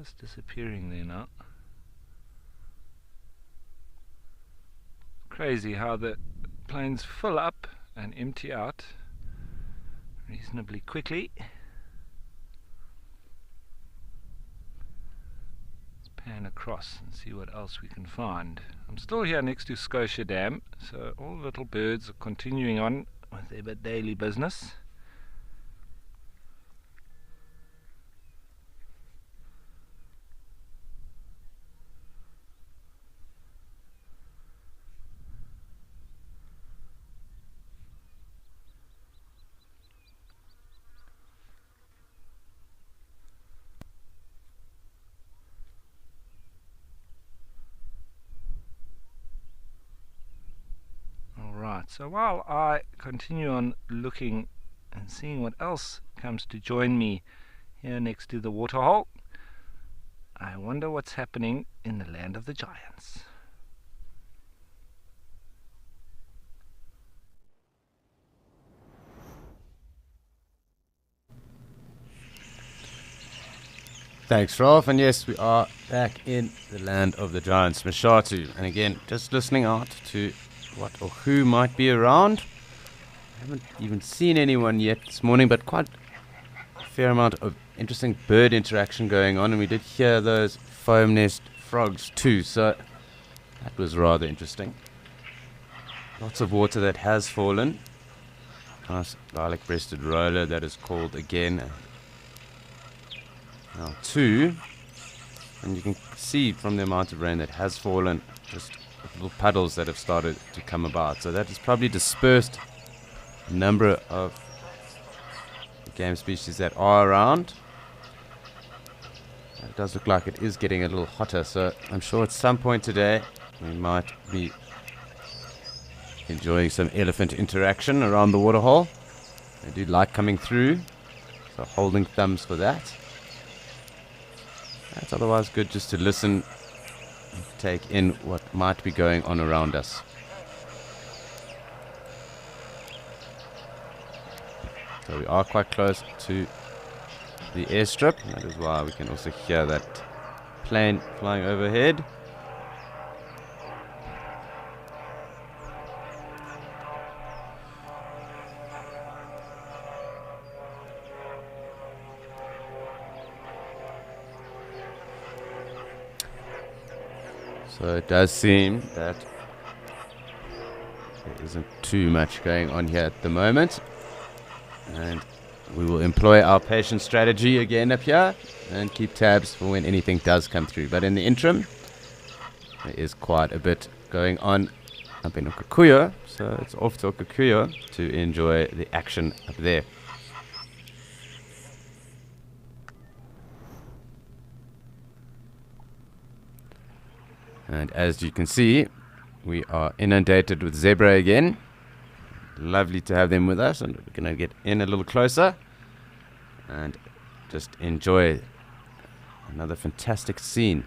just disappearing there now. Crazy how the planes fill up and empty out reasonably quickly. Let's pan across and see what else we can find. I'm still here next to Scotia Dam, so all the little birds are continuing on with their daily business. So while I continue on looking and seeing what else comes to join me here next to the waterhole, I wonder what's happening in the land of the giants. Thanks, Rolf. And yes, we are back in the land of the giants, Mashatu. And again, just listening out to what or who might be around. I haven't even seen anyone yet this morning, but quite a fair amount of interesting bird interaction going on. And we did hear those foam nest frogs too, so that was rather interesting. Lots of water that has fallen. Nice lilac-breasted roller that is called again. Now 2, and you can see from the amount of rain that has fallen, just little puddles that have started to come about. So that has probably dispersed a number of the game species that are around. It does look like it is getting a little hotter, so I'm sure at some point today we might be enjoying some elephant interaction around the waterhole. They do like coming through, so holding thumbs for that. It's otherwise good just to listen and take in what might be going on around us. So we are quite close to the airstrip. That is why we can also hear that plane flying overhead. So it does seem that there isn't too much going on here at the moment, and we will employ our patient strategy again up here and keep tabs for when anything does come through. But in the interim, there is quite a bit going on up in Okakuyo, so it's off to Okakuyo to enjoy the action up there. And as you can see, we are inundated with zebra again. Lovely to have them with us, and we're going to get in a little closer and just enjoy another fantastic scene.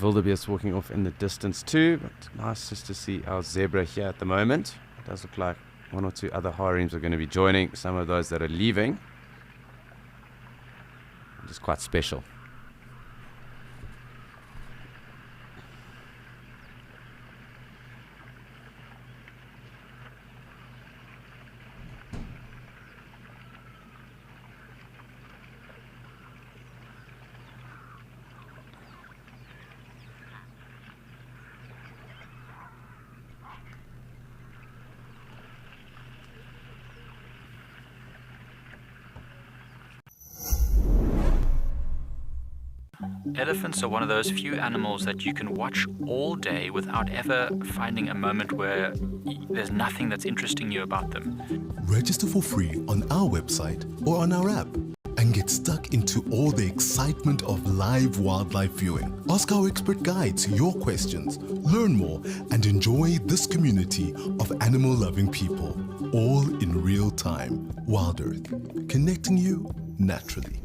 Wildebeest walking off in the distance too, but nice just to see our zebra here at the moment. It does look like 1 or 2 other harems are going to be joining some of those that are leaving. It's quite special. Elephants are one of those few animals that you can watch all day without ever finding a moment where there's nothing that's interesting you about them. Register for free on our website or on our app and get stuck into all the excitement of live wildlife viewing. Ask our expert guides your questions, learn more, and enjoy this community of animal-loving people, all in real time. Wild Earth, connecting you naturally.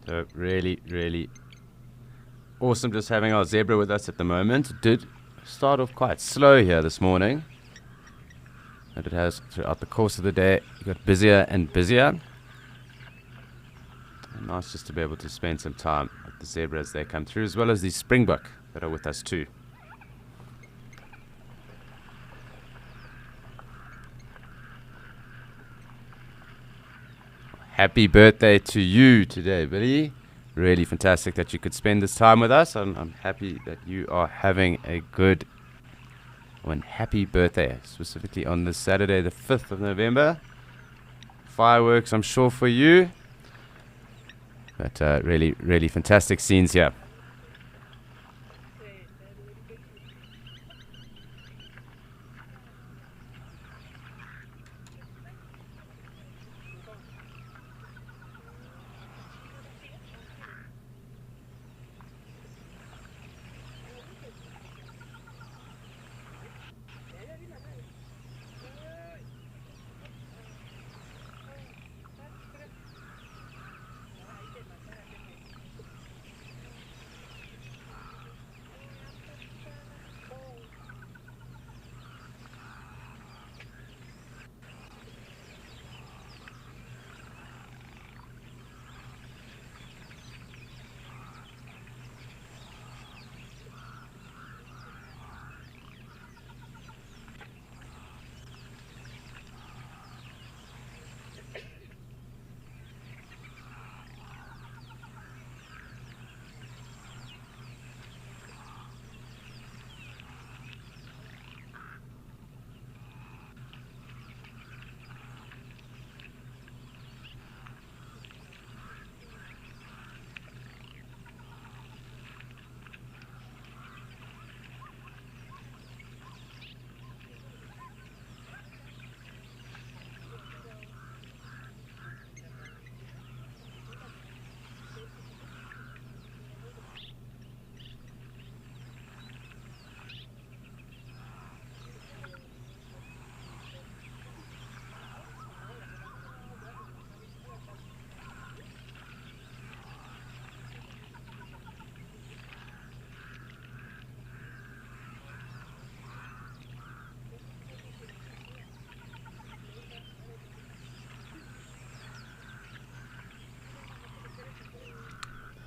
So really, really awesome just having our zebra with us at the moment. It did start off quite slow here this morning, but it has throughout the course of the day. It got busier and busier. And nice just to be able to spend some time with the zebra as they come through, as well as the springbok that are with us too. Happy birthday to you today, Billy. Really fantastic that you could spend this time with us. I'm happy that you are having a good one. Happy birthday, specifically on this Saturday, the 5th of November. Fireworks, I'm sure, for you. But really, really fantastic scenes here.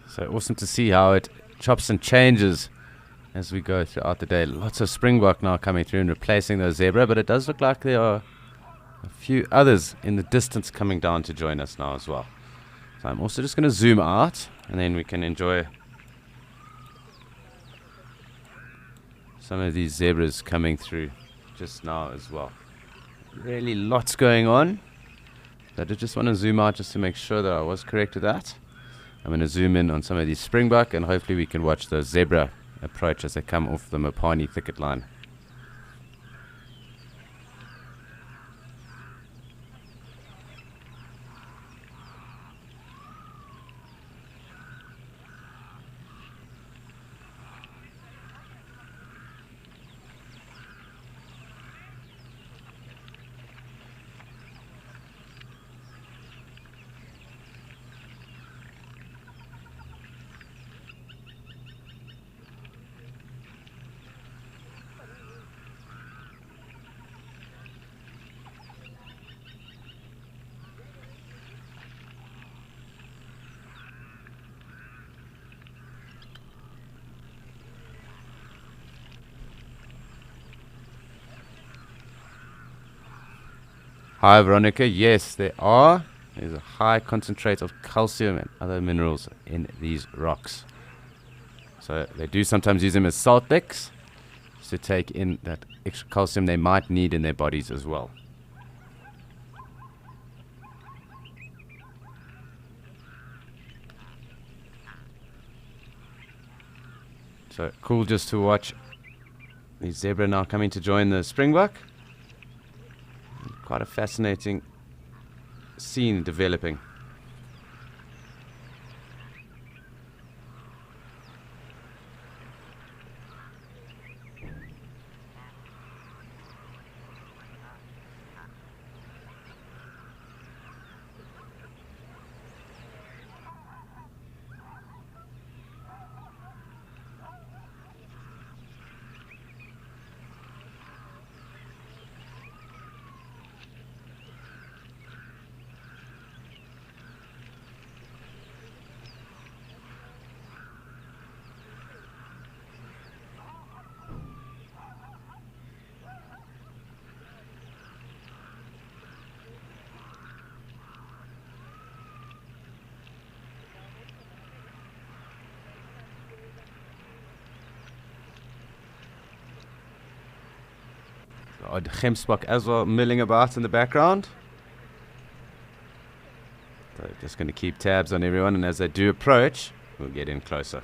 So awesome to see how it chops and changes as we go throughout the day. Lots of springbok now coming through and replacing those zebra, but it does look like there are a few others in the distance coming down to join us now as well. So I'm also just going to zoom out, and then we can enjoy some of these zebras coming through just now as well. Really lots going on. I did just want to zoom out just to make sure that I was correct with that. I'm going to zoom in on some of these springbok, and hopefully we can watch those zebra approach as they come off the Mopani thicket line. Hi Veronica, yes there are. There's a high concentrate of calcium and other minerals in these rocks. So they do sometimes use them as salt licks to take in that extra calcium they might need in their bodies as well. So cool just to watch the zebra now coming to join the springbok. Quite a fascinating scene developing. Odd gemsbok as well milling about in the background. So just going to keep tabs on everyone, and as they do approach, we'll get in closer.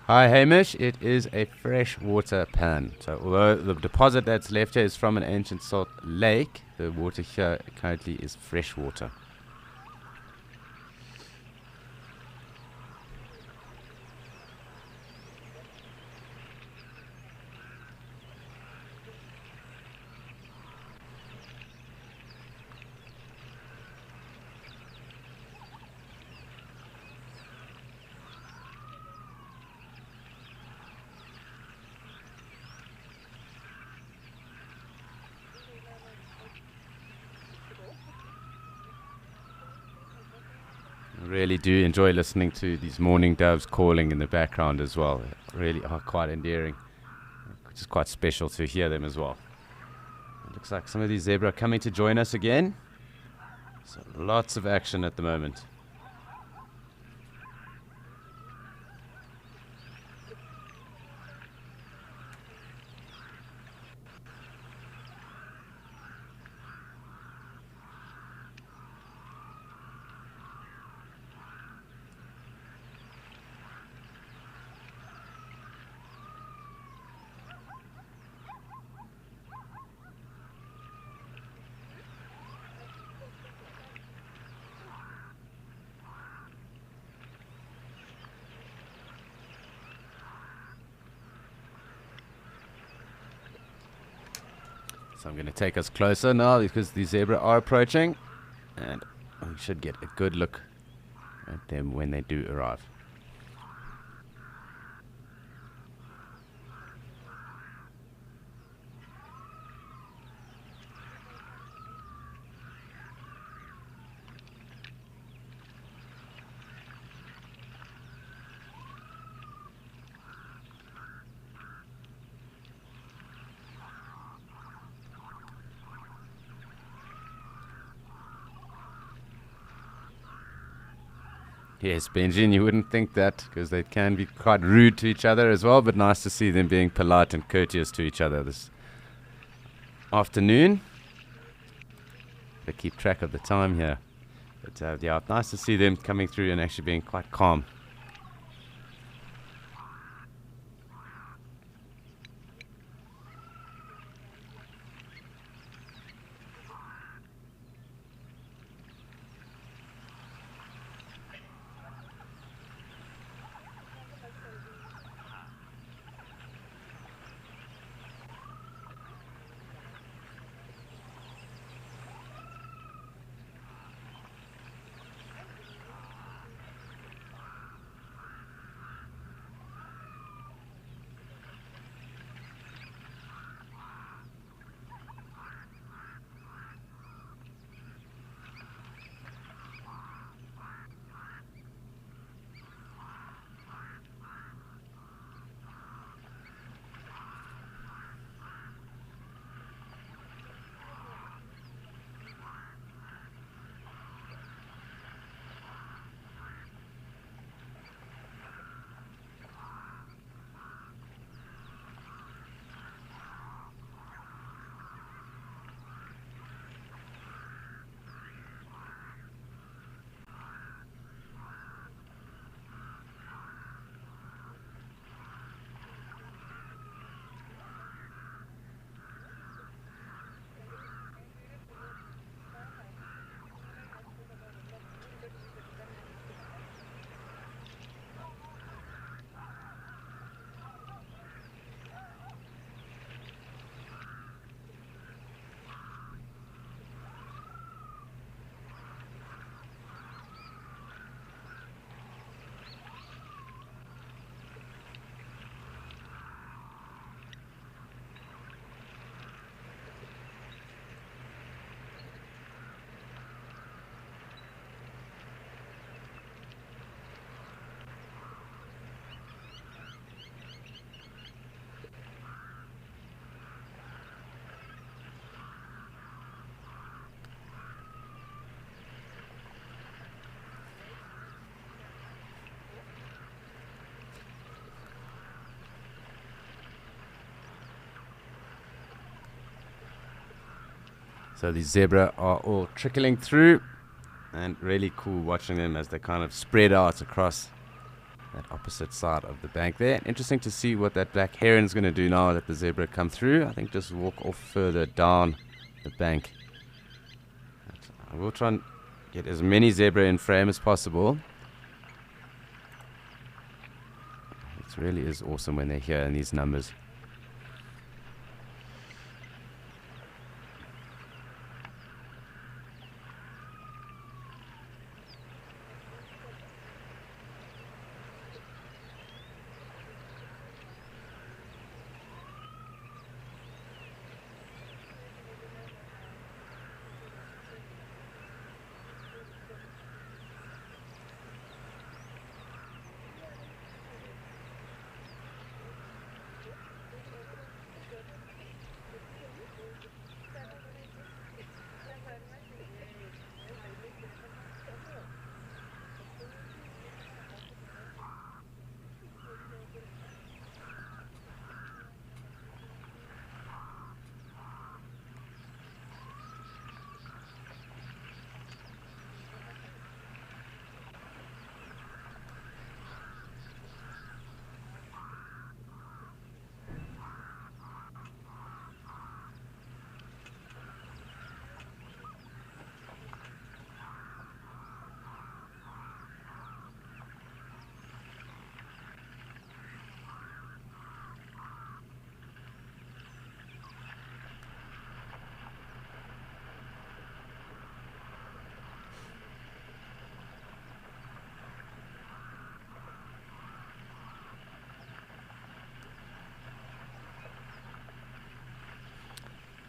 Hi Hamish, it is a freshwater pan. So although the deposit that's left here is from an ancient salt lake, the water here currently is freshwater. I really do enjoy listening to these mourning doves calling in the background as well. They really are quite endearing, which is quite special to hear them as well. It looks like some of these zebra are coming to join us again. So lots of action at the moment. So I'm going to take us closer now because the zebra are approaching, and we should get a good look at them when they do arrive. Yes, Benji, you wouldn't think that because they can be quite rude to each other as well, but nice to see them being polite and courteous to each other this afternoon. They keep track of the time here. But yeah, nice to see them coming through and actually being quite calm. So the zebra are all trickling through, and really cool watching them as they kind of spread out across that opposite side of the bank there. Interesting to see what that black heron is going to do now that the zebra come through. I think just walk off further down the bank. But I will try and get as many zebra in frame as possible. It really is awesome when they're here in these numbers.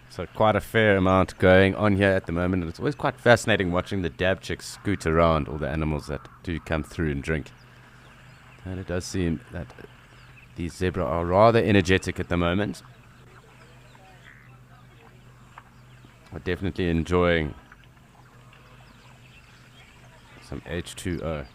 So quite a fair amount going on here at the moment, and it's always quite fascinating watching the dab chicks scoot around all the animals that do come through and drink. And it does seem that these zebra are rather energetic at the moment. Are definitely enjoying some H2O.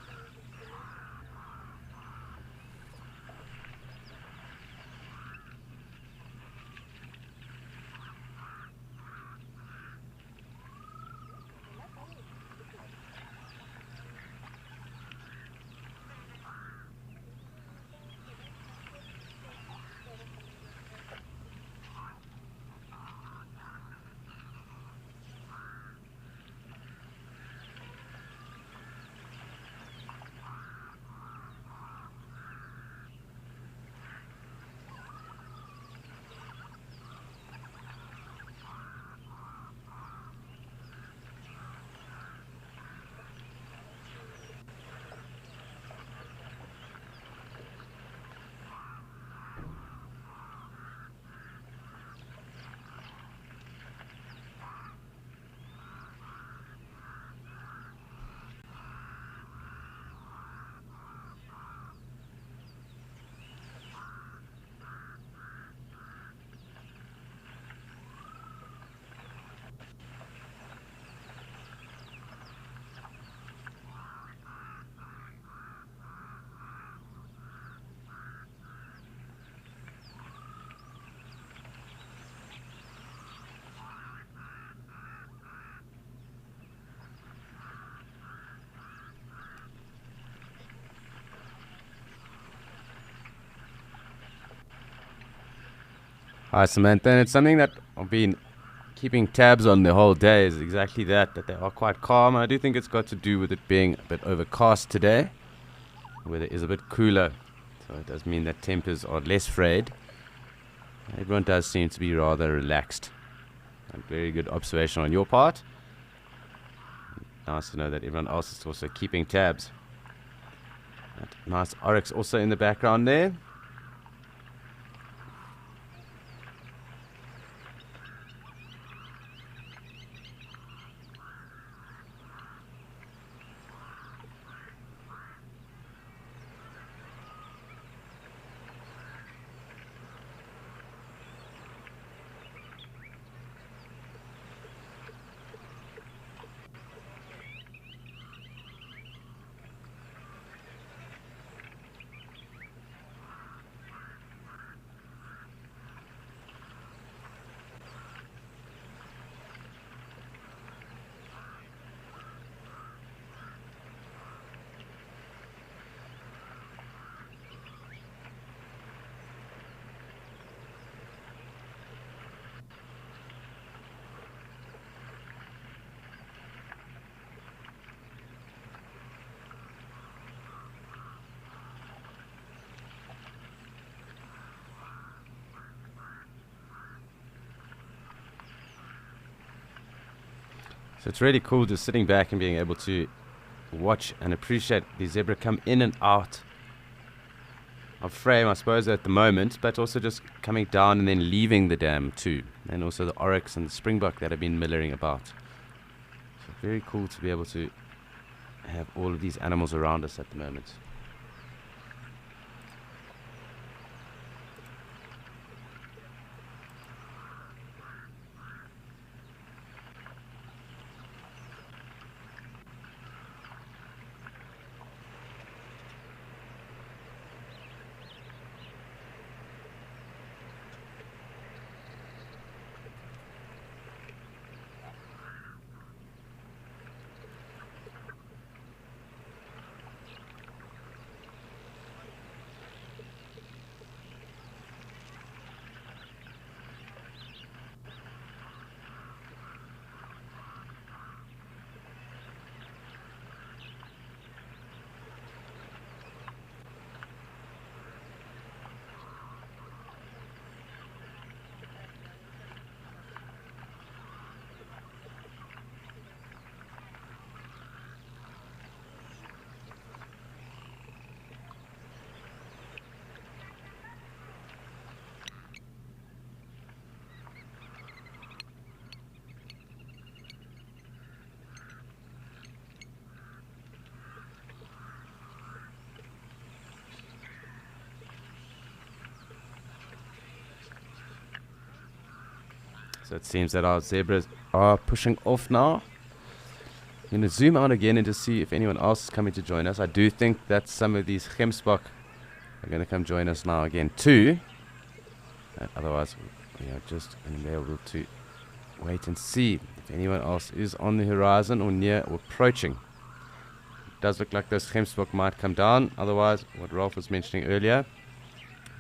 Hi, Samantha. And it's something that I've been keeping tabs on the whole day is exactly that they are quite calm. I do think it's got to do with it being a bit overcast today. The weather is a bit cooler, so it does mean that tempers are less frayed. Everyone does seem to be rather relaxed. A very good observation on your part. Nice to know that everyone else is also keeping tabs. That nice oryx also in the background there. So it's really cool just sitting back and being able to watch and appreciate the zebra come in and out of frame, I suppose, at the moment, but also just coming down and then leaving the dam too. And also the oryx and the springbok that have been milling about. So very cool to be able to have all of these animals around us at the moment. So it seems that our zebras are pushing off now. I'm going to zoom out again and just see if anyone else is coming to join us. I do think that some of these gemsbok are going to come join us now again too. Otherwise, we are just going to be able to wait and see if anyone else is on the horizon or near or approaching. It does look like those gemsbok might come down. Otherwise, what Ralph was mentioning earlier,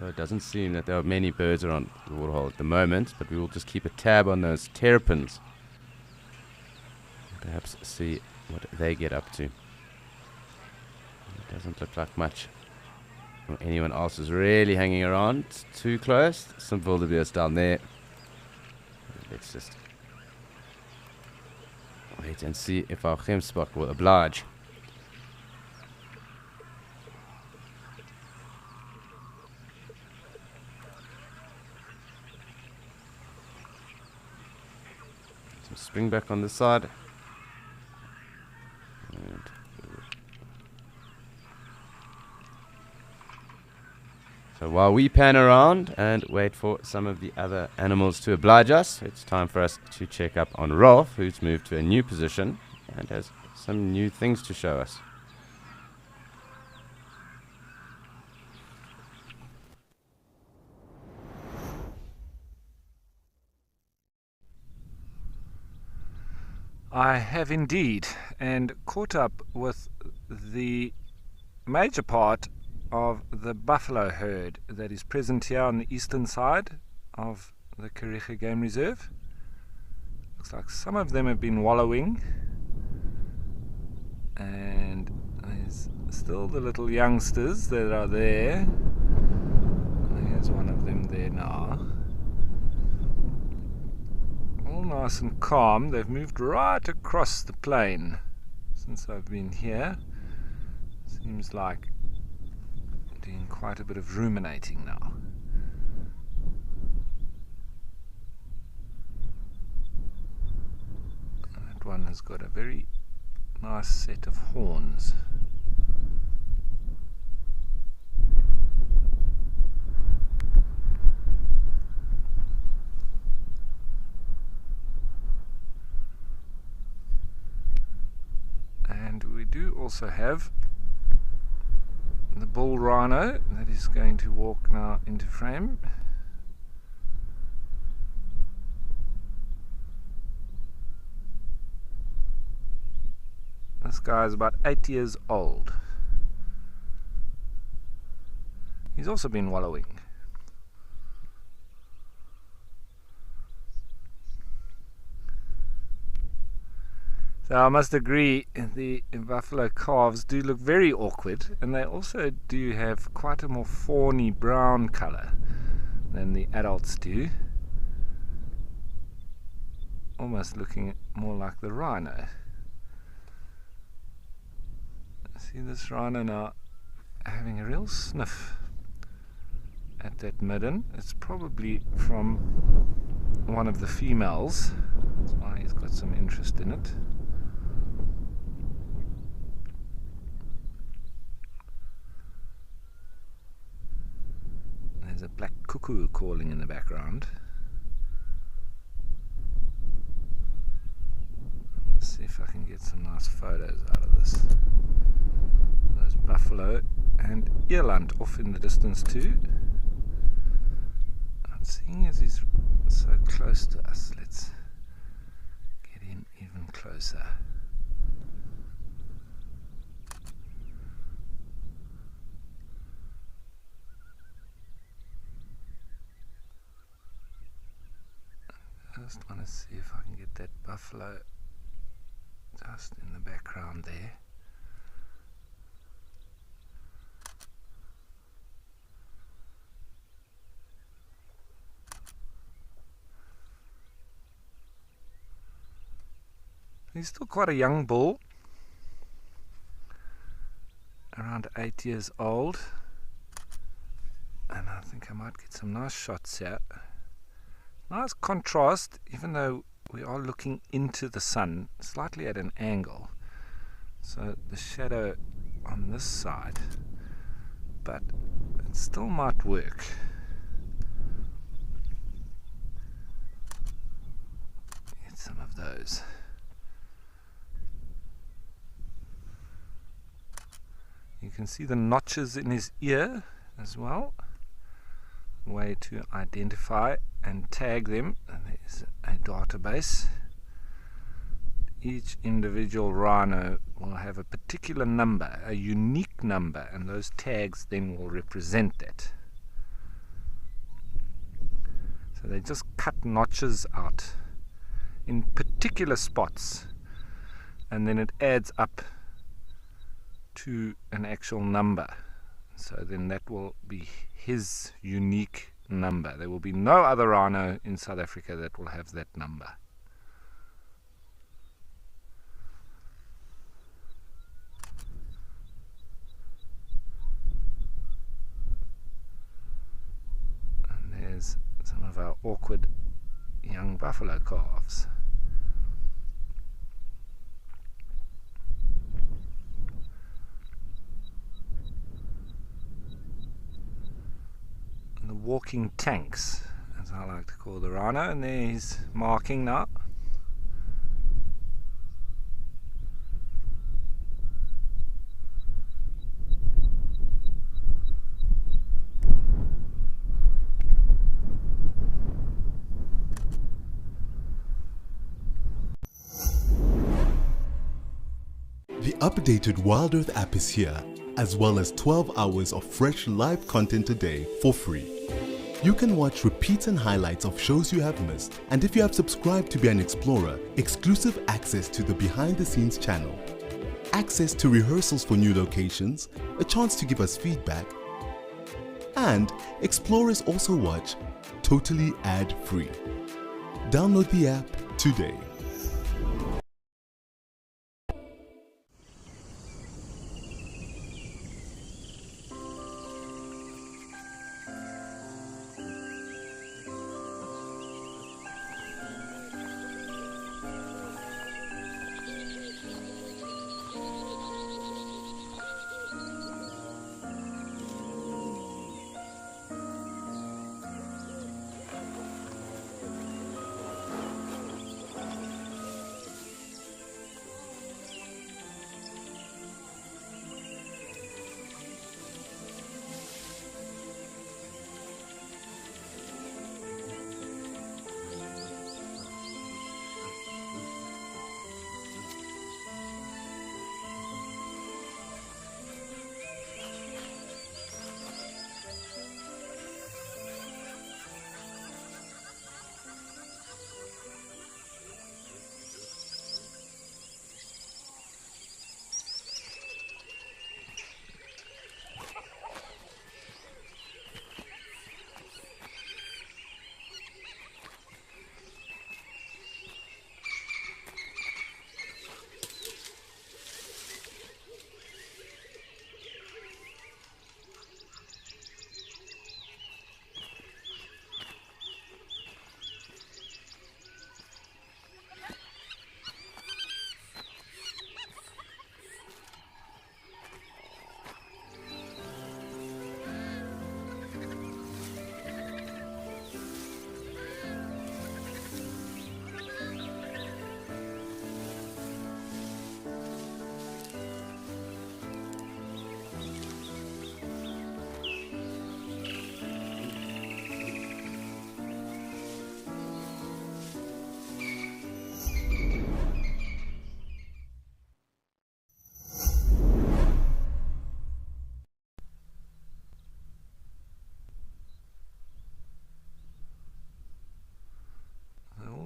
it doesn't seem that there are many birds around the waterhole at the moment, but we will just keep a tab on those terrapins. Perhaps see what they get up to. It doesn't look like much. Or anyone else is really hanging around too close. Some wildebeest down there. Let's just wait and see if our gemsbok will oblige. Springback on this side. And so while we pan around and wait for some of the other animals to oblige us, it's time for us to check up on Rolf, who's moved to a new position and has some new things to show us. I have indeed, and caught up with the major part of the buffalo herd that is present here on the eastern side of the Kariega Game Reserve. Looks like some of them have been wallowing, and there's still the little youngsters that are there. There's one of them there now. All nice and calm. They've moved right across the plain since I've been here. Seems like doing quite a bit of ruminating now. That one has got a very nice set of horns. And we do also have the bull rhino that is going to walk now into frame. This guy is about 8 years old. He's also been wallowing. So I must agree, the buffalo calves do look very awkward, and they also do have quite a more fawny brown colour than the adults do. almost looking more like the rhino. See this rhino now having a real sniff at that midden. It's probably from one of the females. That's why he's got some interest in it. There's a black cuckoo calling in the background. Let's see if I can get some nice photos out of this. There's buffalo and eland off in the distance too. And seeing as he's so close to us, let's get him even closer. I just want to see if I can get that buffalo just in the background there. He's still quite a young bull, around 8 years old, and I think I might get some nice shots here. Nice contrast, even though we are looking into the sun, slightly at an angle. So the shadow on this side, but it still might work. Get some of those. You can see the notches in his ear as well. Way to identify and tag them. And there's a database. Each individual rhino will have a particular number, a unique number, and those tags then will represent that. So they just cut notches out in particular spots, and then it adds up to an actual number. So then that will be his unique number. There will be no other rhino in South Africa that will have that number. And there's some of our awkward young buffalo calves. The walking tanks, as I like to call the rhino, and there he's marking now. The updated Wild Earth app is here, as well as 12 hours of fresh live content a day for free. You can watch repeats and highlights of shows you have missed, and if you have subscribed to be an explorer, exclusive access to the behind the scenes channel, access to rehearsals for new locations, a chance to give us feedback, and explorers also watch totally ad-free. Download the app today.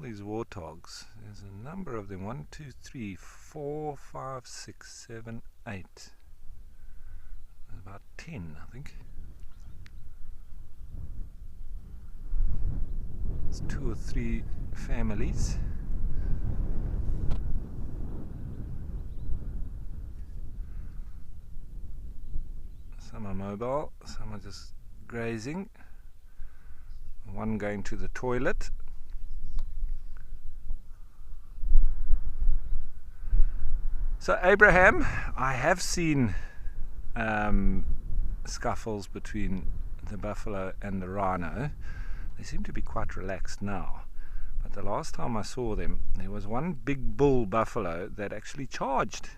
these warthogs. There's a number of them. 1, 2, 3, 4, 5, 6, 7, 8. There's about 10, I think. It's 2 or 3 families. Some are mobile, some are just grazing. One going to the toilet. So Abraham, I have seen scuffles between the buffalo and the rhino. They seem to be quite relaxed now. But the last time I saw them, there was one big bull buffalo that actually charged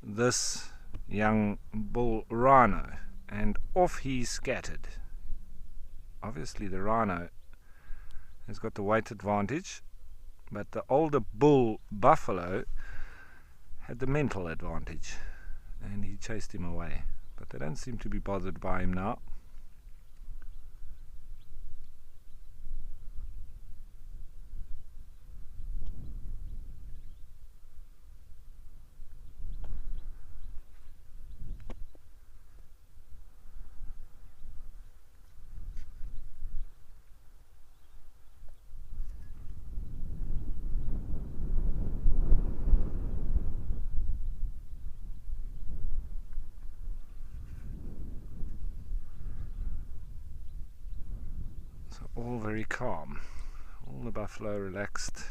this young bull rhino, and off he scattered. Obviously the rhino has got the weight advantage, but the older bull buffalo had the mental advantage, and he chased him away. But they don't seem to be bothered by him now. So all very calm, all the buffalo relaxed.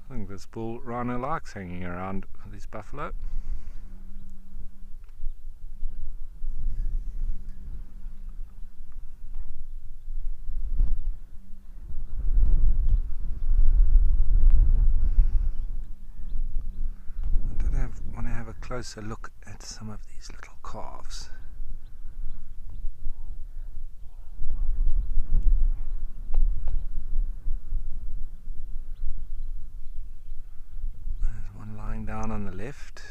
I think this bull rhino likes hanging around with his buffalo. I want to have a closer look at some of these little calves. There's one lying down on the left,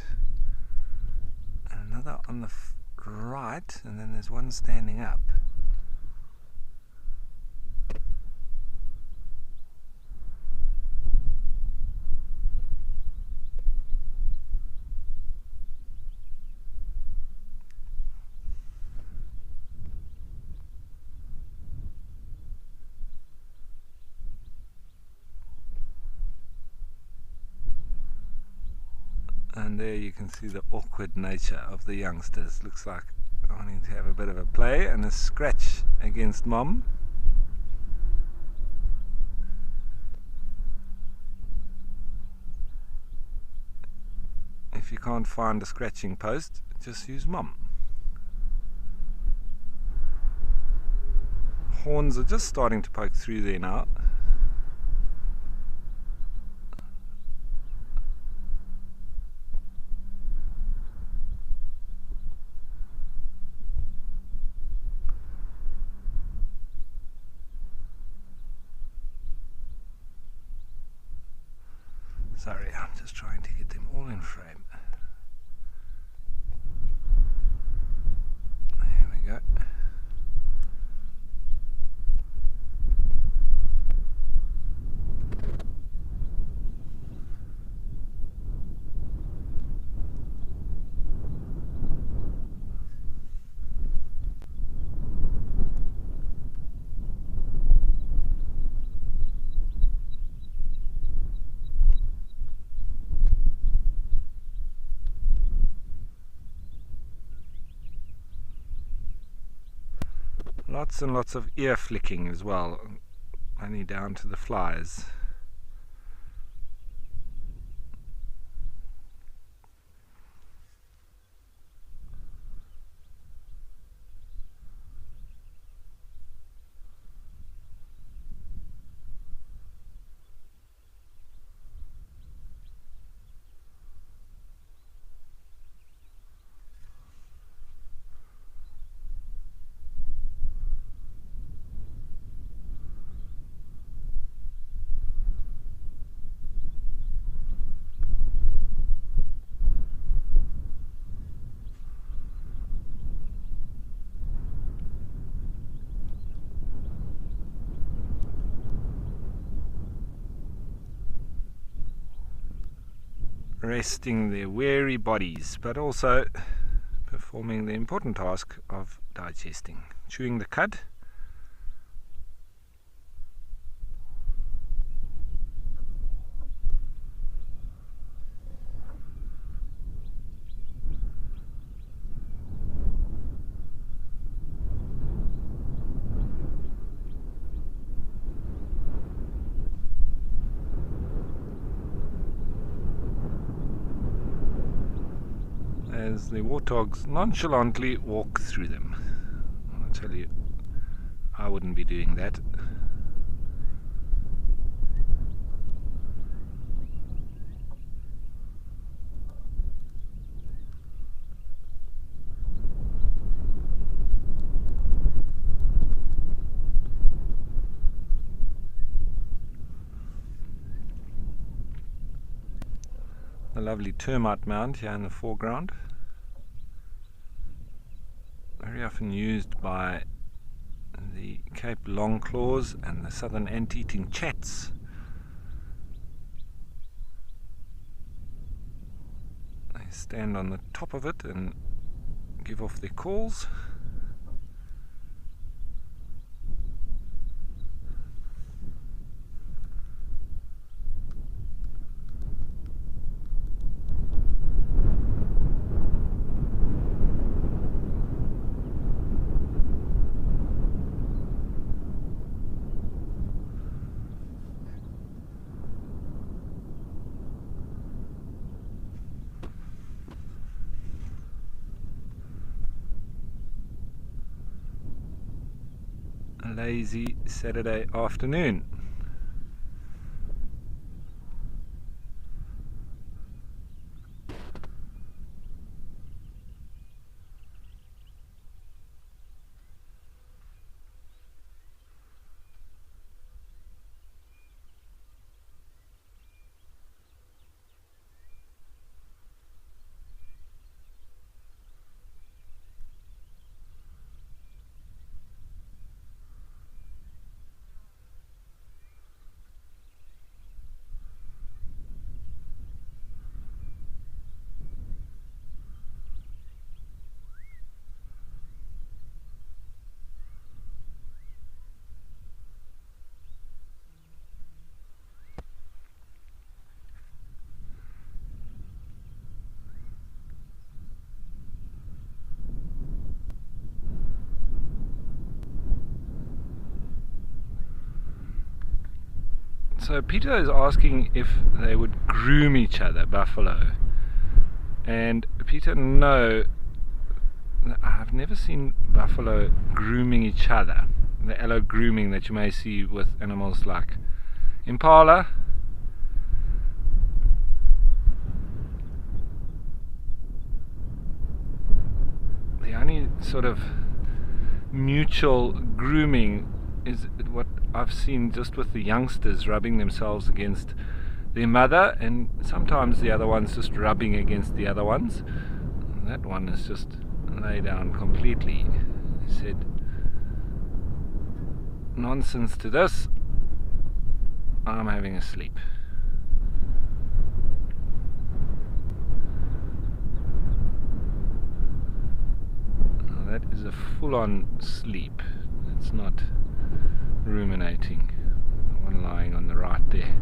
and another on the right, and then there's one standing up. And there you can see the awkward nature of the youngsters. Looks like wanting to have a bit of a play and a scratch against mom. If you can't find a scratching post, just use mom. Horns are just starting to poke through there now. Sorry, I'm just trying to get them all in frame. There we go. Lots and lots of ear flicking as well, only down to the flies. resting their weary bodies, but also performing the important task of digesting, chewing the cud. As the warthogs nonchalantly walk through them. I tell you, I wouldn't be doing that. The lovely termite mound here in the foreground. Very often used by the Cape longclaws and the southern ant-eating chats. They stand on the top of it and give off their calls. Lazy Saturday afternoon. So Peter is asking if they would groom each other, buffalo. And Peter, no, I've never seen buffalo grooming each other. The allo grooming that you may see with animals like impala. The only sort of mutual grooming is what I've seen just with the youngsters rubbing themselves against their mother, and sometimes the other ones just rubbing against the other ones. And that one is just lay down completely. He said, nonsense to this, I'm having a sleep. Now that is a full-on sleep. It's not ruminating. The one lying on the right there.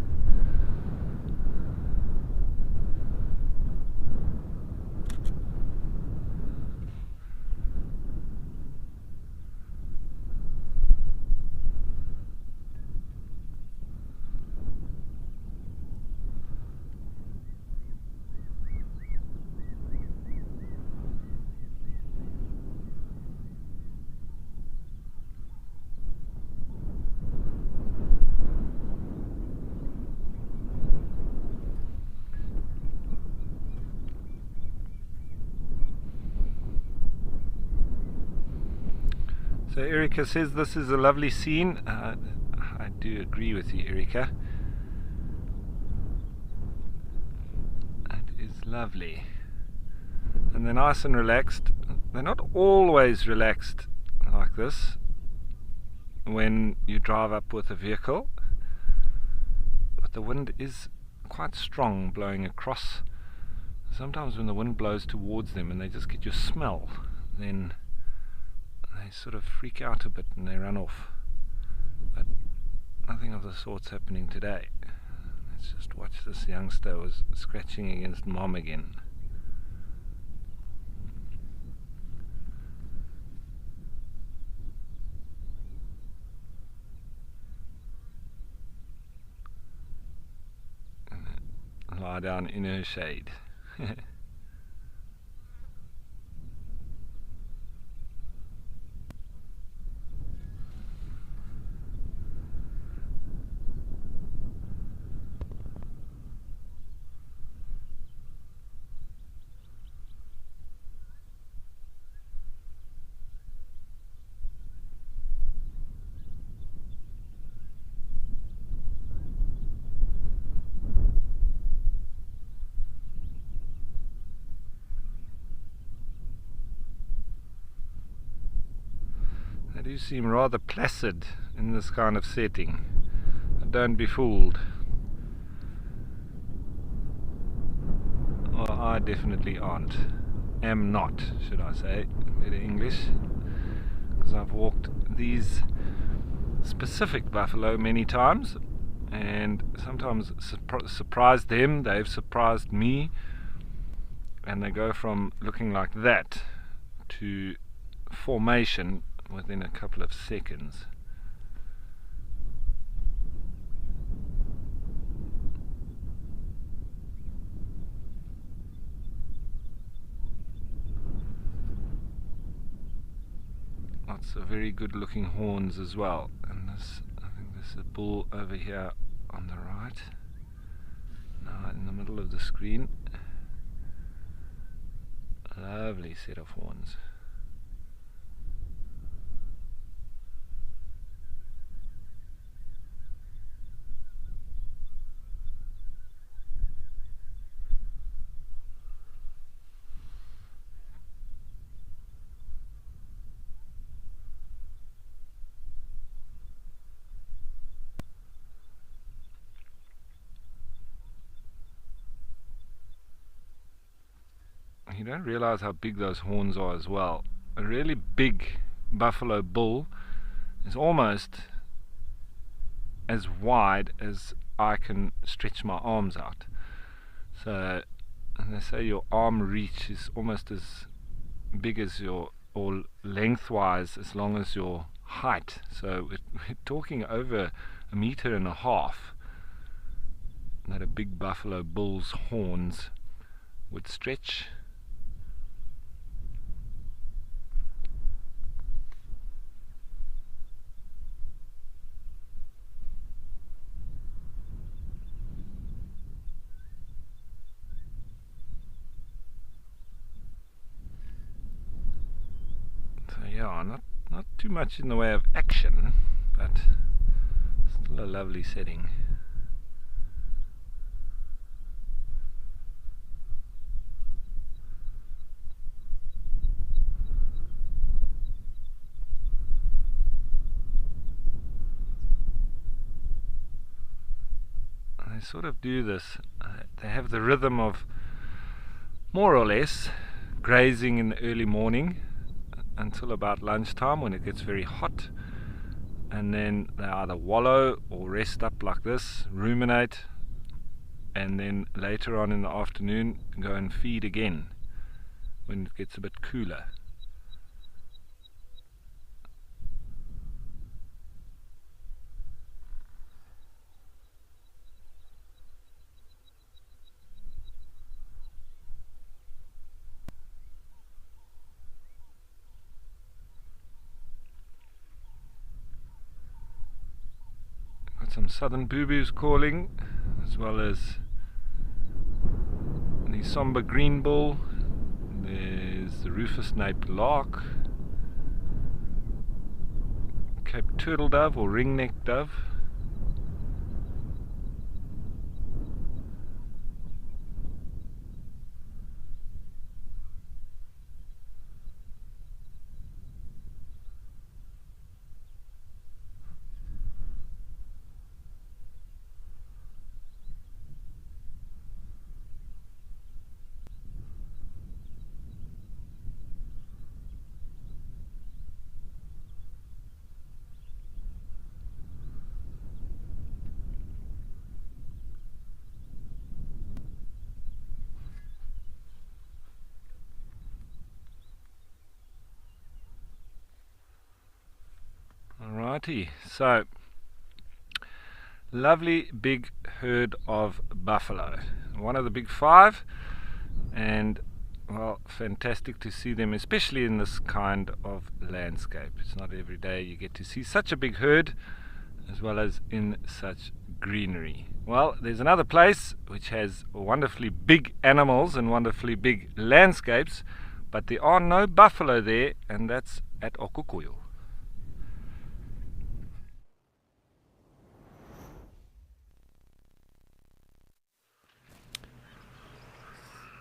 So Erica says this is a lovely scene. I do agree with you, Erica. It is lovely. And they're nice and relaxed. They're not always relaxed like this when you drive up with a vehicle, but the wind is quite strong blowing across sometimes when the wind blows towards them and they just get your smell, then they sort of freak out a bit and they run off. But nothing of the sort's happening today. Let's just watch this youngster was scratching against mom again. And lie down in her shade. They do seem rather placid in this kind of setting. But don't be fooled. Well, I definitely aren't. Am not, should I say. Better English. Because I've walked these specific buffalo many times and sometimes surprised them, they've surprised me, and they go from looking like that to formation within a couple of seconds. Lots of very good looking horns as well, and this, I think this is a bull over here on the right, now in the middle of the screen. Lovely set of horns. You don't realize how big those horns are as well. A really big buffalo bull is almost as wide as I can stretch my arms out. So, and they say your arm reach is almost as big as your, or lengthwise as long as your height. So we're talking over 1.5 meters that a big buffalo bull's horns would stretch. Yeah, not too much in the way of action, but still a lovely setting. They sort of do this, they have the rhythm of more or less grazing in the early morning until about lunchtime when it gets very hot, and then they either wallow or rest up like this, ruminate, and then later on in the afternoon go and feed again when it gets a bit cooler. Some southern boobos calling, as well as the somber green bull. There's the rufous-naped lark, Cape turtle dove or ring-necked dove. Scotty. So, lovely big herd of buffalo. One of the big five, and well, fantastic to see them, especially in this kind of landscape. It's not every day you get to see such a big herd, as well as in such greenery. Well, there's another place which has wonderfully big animals and wonderfully big landscapes, but there are no buffalo there, and that's at Okukuyu.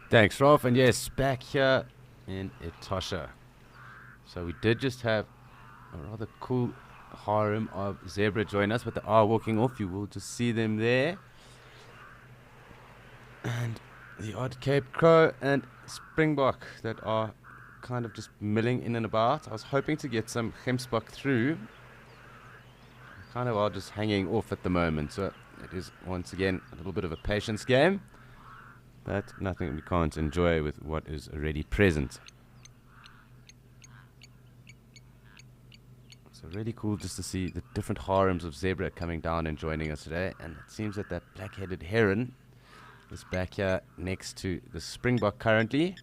Thanks, Rolf. And yes, back here in Etosha. So we did just have a rather cool harem of zebra join us, but they are walking off. You will just see them there. And the odd Cape Crow and Springbok that are kind of just milling in and about. I was hoping to get some Gemsbok through. Kind of are just hanging off at the moment. So it is once again a little bit of a patience game, but nothing we can't enjoy with what is already present. So really cool just to see the different harems of zebra coming down and joining us today. And it seems that that black-headed heron is back here next to the Springbok currently.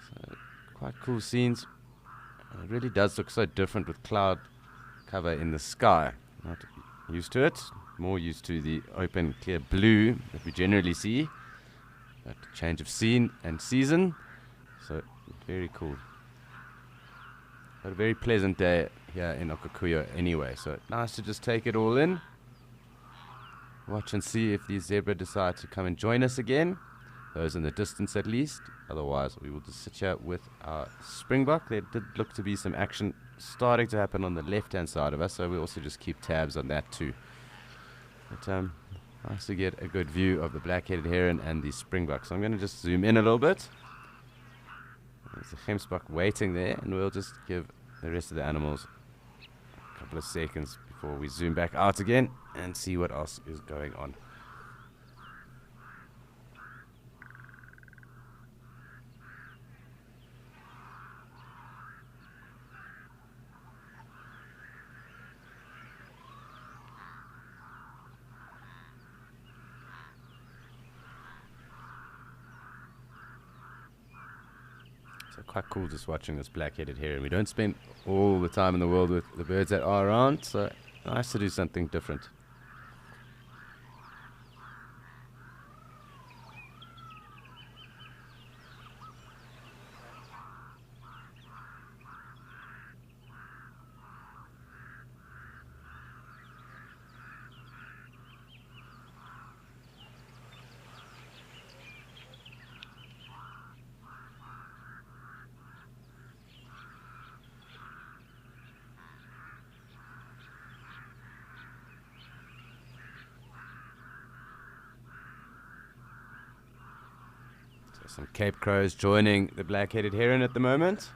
So quite cool scenes. And it really does look so different with cloud cover in the sky. Not used to it. More used to the open, clear blue that we generally see. That change of scene and season. So very cool. But a very pleasant day here in Okukuyu anyway. So nice to just take it all in. Watch and see if these zebra decide to come and join us again. Those in the distance at least. Otherwise we will just sit here with our Springbok. There did look to be some action starting to happen on the left hand side of us. So we also just keep tabs on that too. But nice to get a good view of the black-headed heron and the Springbok. So I'm going to just zoom in a little bit. There's the Gemsbok waiting there, and we'll just give the rest of the animals a couple of seconds before we zoom back out again and see what else is going on. So quite cool just watching this black-headed heron. We don't spend all the time in the world with the birds that are around, so nice to do something different. Some Cape Crows joining the black-headed heron at the moment.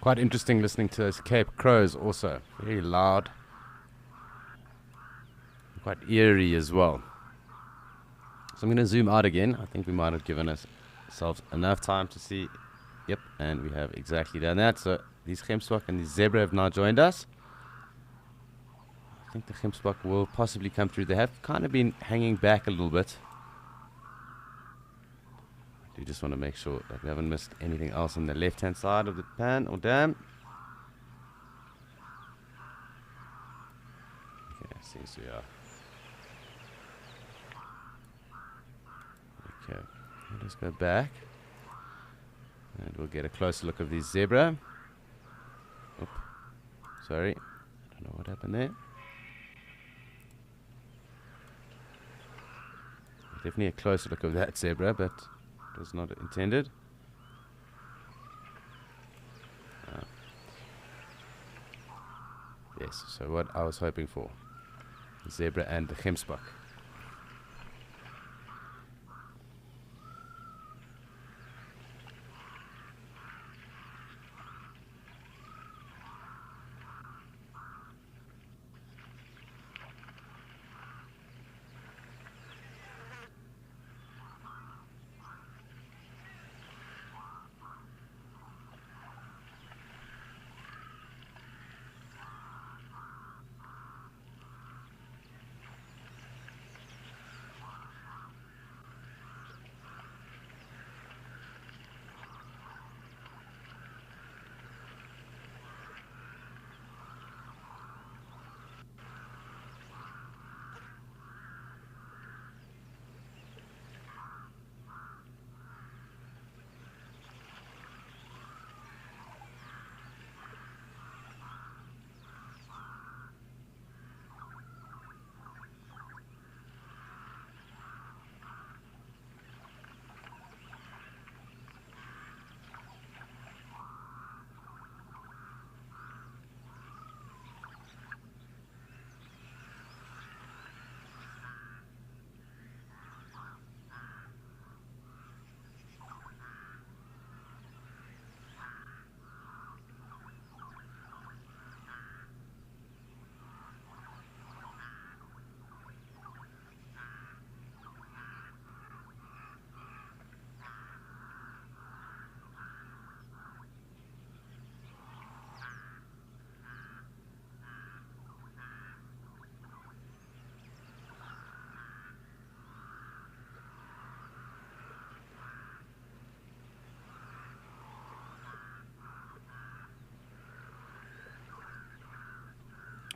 Quite interesting listening to those Cape crows also. Very loud. Quite eerie as well. So I'm going to zoom out again. I think we might have given ourselves enough time to see. Yep, and we have exactly done that. So these gemsbok and the zebra have now joined us. I think the gemsbok will possibly come through. They have kind of been hanging back a little bit. I do just want to make sure that we haven't missed anything else on the left-hand side of the pan or dam. Okay, seems we are. Okay, let's go back. And we'll get a closer look of the zebra. Oop. Sorry, I don't know what happened there. Definitely a closer look of that zebra, but it was not intended. Yes, so what I was hoping for. The zebra and the gemsbok.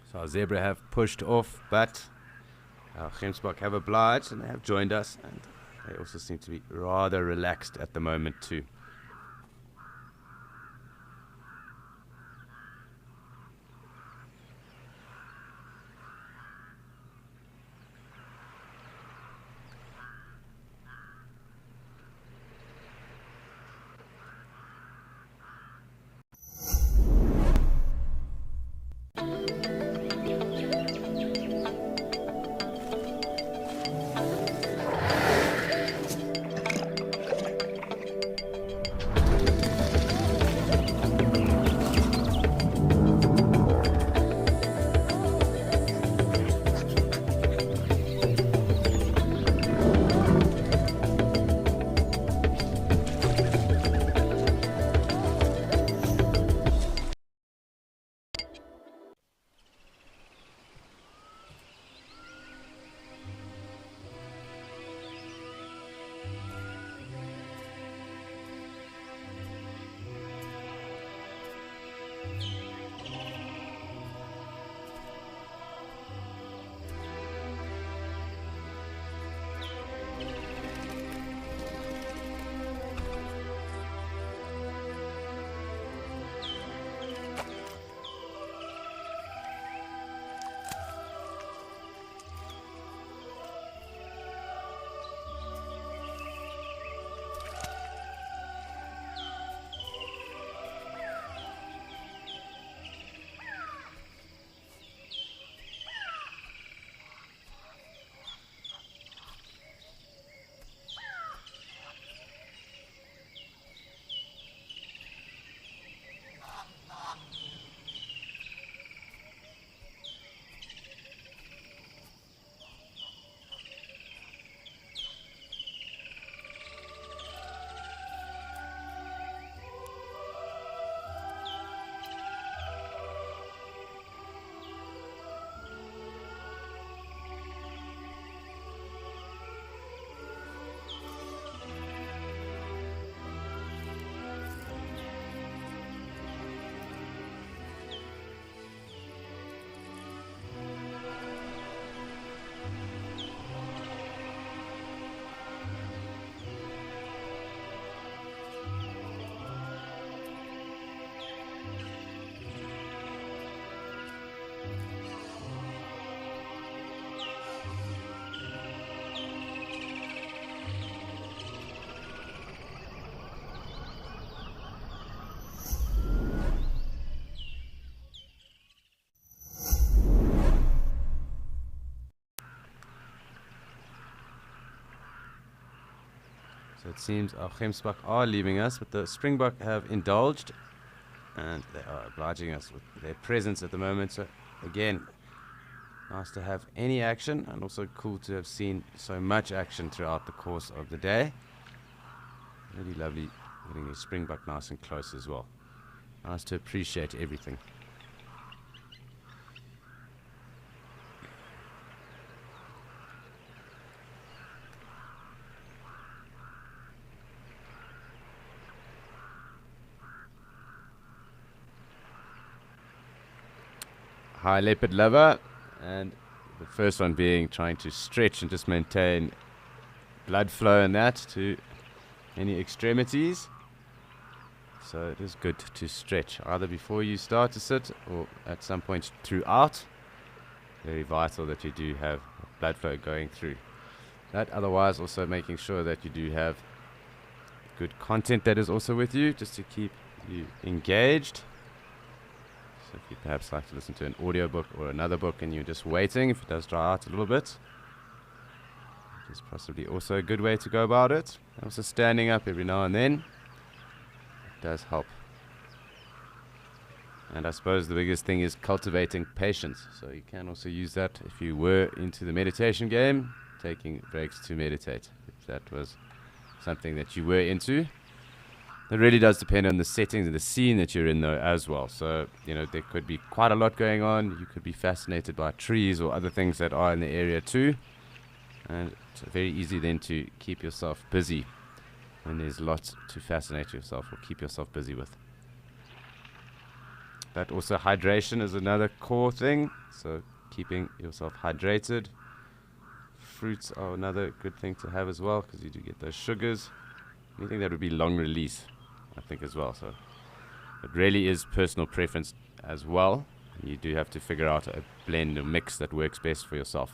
So our zebra have pushed off, but our gemsbok have obliged and they have joined us, and they also seem to be rather relaxed at the moment too. it seems our Gemsbok are leaving us, but the Springbok have indulged and they are obliging us with their presence at the moment. So again, nice to have any action, and also cool to have seen so much action throughout the course of the day. Really lovely getting the Springbok nice and close as well. Nice to appreciate everything. High leopard lover, and the first one being trying to stretch and just maintain blood flow and that to any extremities. So it is good to stretch either before you start to sit or at some point throughout. Very vital that you do have blood flow going through that. Otherwise, also making sure that you do have good content that is also with you, just to keep you engaged. So if you perhaps like to listen to an audiobook or another book and you're just waiting, if it does dry out a little bit, it is possibly also a good way to go about it. Also standing up every now and then, it does help. And I suppose the biggest thing is cultivating patience. So you can also use that if you were into the meditation game, taking breaks to meditate, if that was something that you were into. It really does depend on the settings and the scene that you're in, though, as well. So, there could be quite a lot going on. You could be fascinated by trees or other things that are in the area too. And it's very easy then to keep yourself busy when there's lots to fascinate yourself or keep yourself busy with. But also hydration is another core thing. So keeping yourself hydrated. Fruits are another good thing to have as well, because you do get those sugars. Anything that would be long release, I think, as well. So it really is personal preference as well. You do have to figure out a blend, a mix that works best for yourself.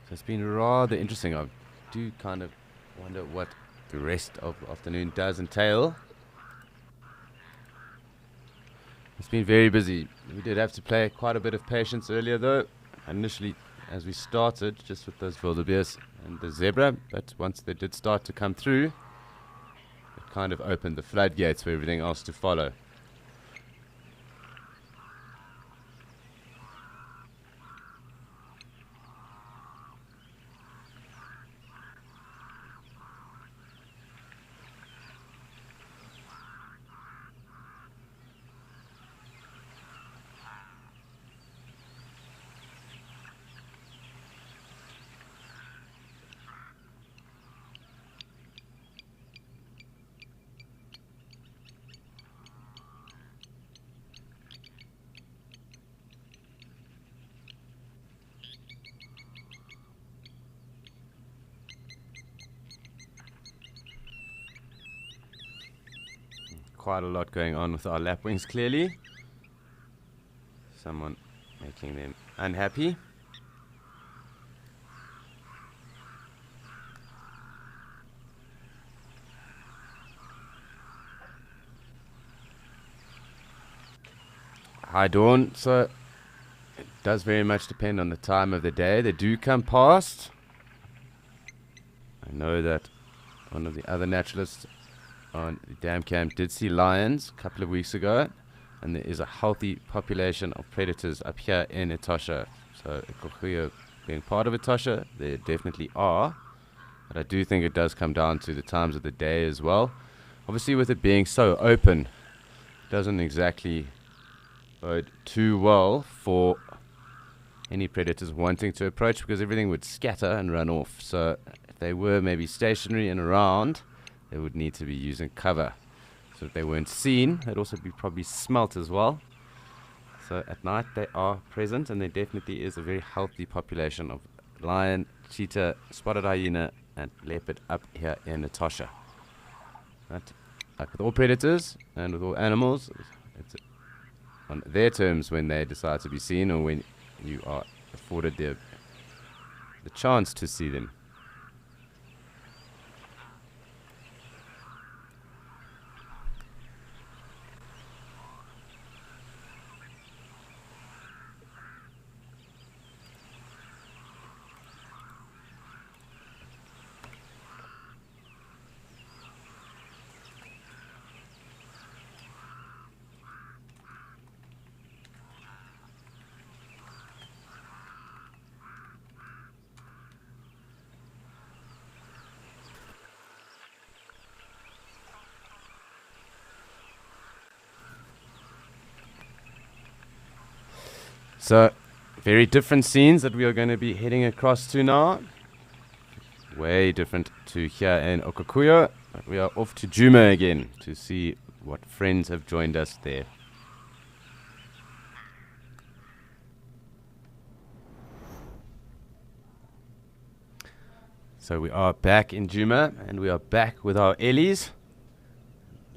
So it's been rather interesting. I do kind of wonder what the rest of the afternoon does entail. It's been very busy. We did have to play quite a bit of patience earlier, though. Initially, as we started, just with those wildebeest and the zebra, but once they did start to come through, it kind of opened the floodgates for everything else to follow. Quite a lot going on with our lapwings, clearly. Someone making them unhappy. High dawn, so it does very much depend on the time of the day. They do come past. I know that one of the other naturalists on the dam camp did see lions a couple of weeks ago, and there is a healthy population of predators up here in Etosha. So Kokuyo being part of Etosha, there definitely are, but I do think it does come down to the times of the day as well. Obviously, with it being so open, it doesn't exactly bode too well for any predators wanting to approach, because everything would scatter and run off. So if they were maybe stationary and around, they would need to be using cover so that they weren't seen. They'd also be probably smelt as well. So at night they are present, and there definitely is a very healthy population of lion, cheetah, spotted hyena and leopard up here in Etosha. But like with all predators and with all animals, it's on their terms when they decide to be seen, or when you are afforded the chance to see them. So, very different scenes that we are going to be heading across to now. Way different to here in Okakuyo. But we are off to Djuma again to see what friends have joined us there. So we are back in Djuma, and we are back with our Ellies.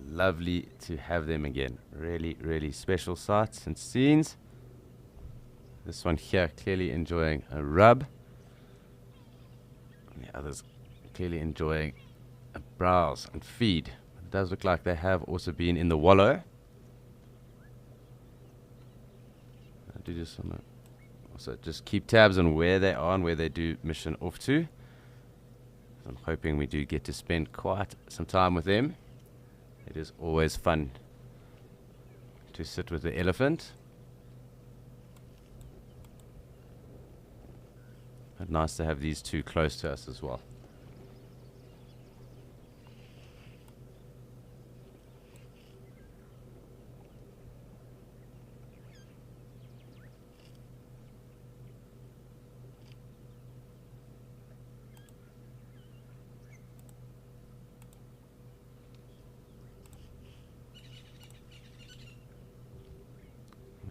Lovely to have them again. Really, really special sights and scenes. This one here clearly enjoying a rub. And the others clearly enjoying a browse and feed. It does look like they have also been in the wallow. I do just want to also just keep tabs on where they are and where they do mission off to. I'm hoping we do get to spend quite some time with them. It is always fun to sit with the elephant. But nice to have these two close to us as well.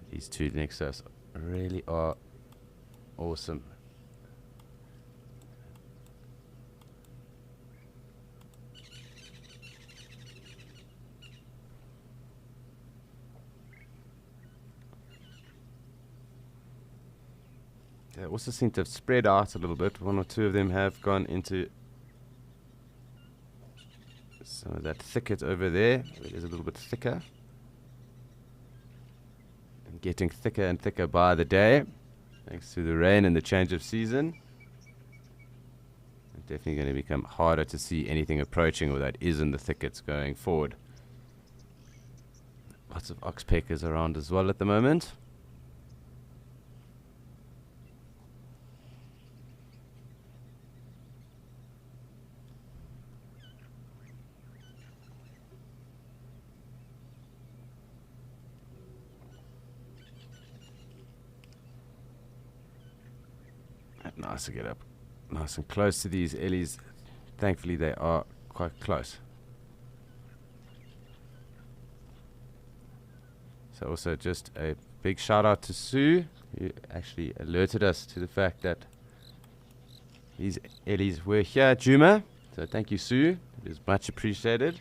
These two next to us really are awesome. They also seem to have spread out a little bit. One or two of them have gone into some of that thicket over there. It is a little bit thicker. And getting thicker and thicker by the day, thanks to the rain and the change of season. It's definitely going to become harder to see anything approaching or that is in the thickets going forward. Lots of oxpeckers around as well at the moment. Nice to get up nice and close to these Ellies. Thankfully they are quite close. So also just a big shout out to Sue, who actually alerted us to the fact that these Ellies were here at Djuma. So thank you, Sue. It is much appreciated.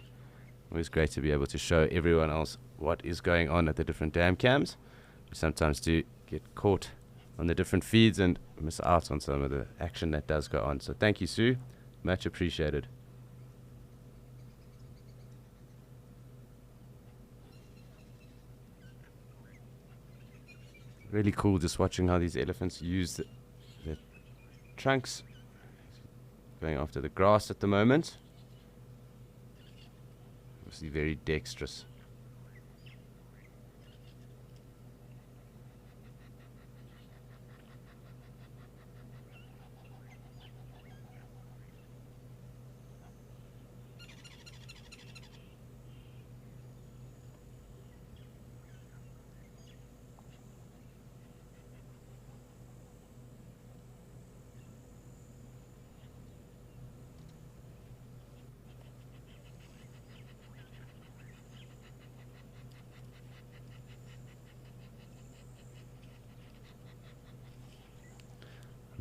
Always great to be able to show everyone else what is going on at the different dam cams. We sometimes do get caught on the different feeds and miss out on some of the action that does go on. So thank you, Sue. Much appreciated. Really cool just watching how these elephants use the trunks. Going after the grass at the moment. Obviously very dexterous.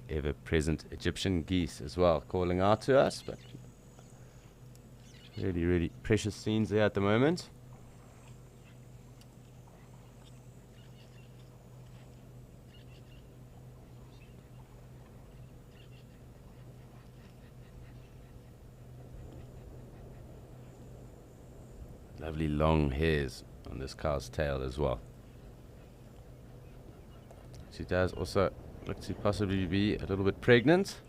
ever-present Egyptian geese as well, calling out to us. But really, really precious scenes there at the moment. Lovely long hairs on this cow's tail as well. She does also look to possibly be a little bit pregnant,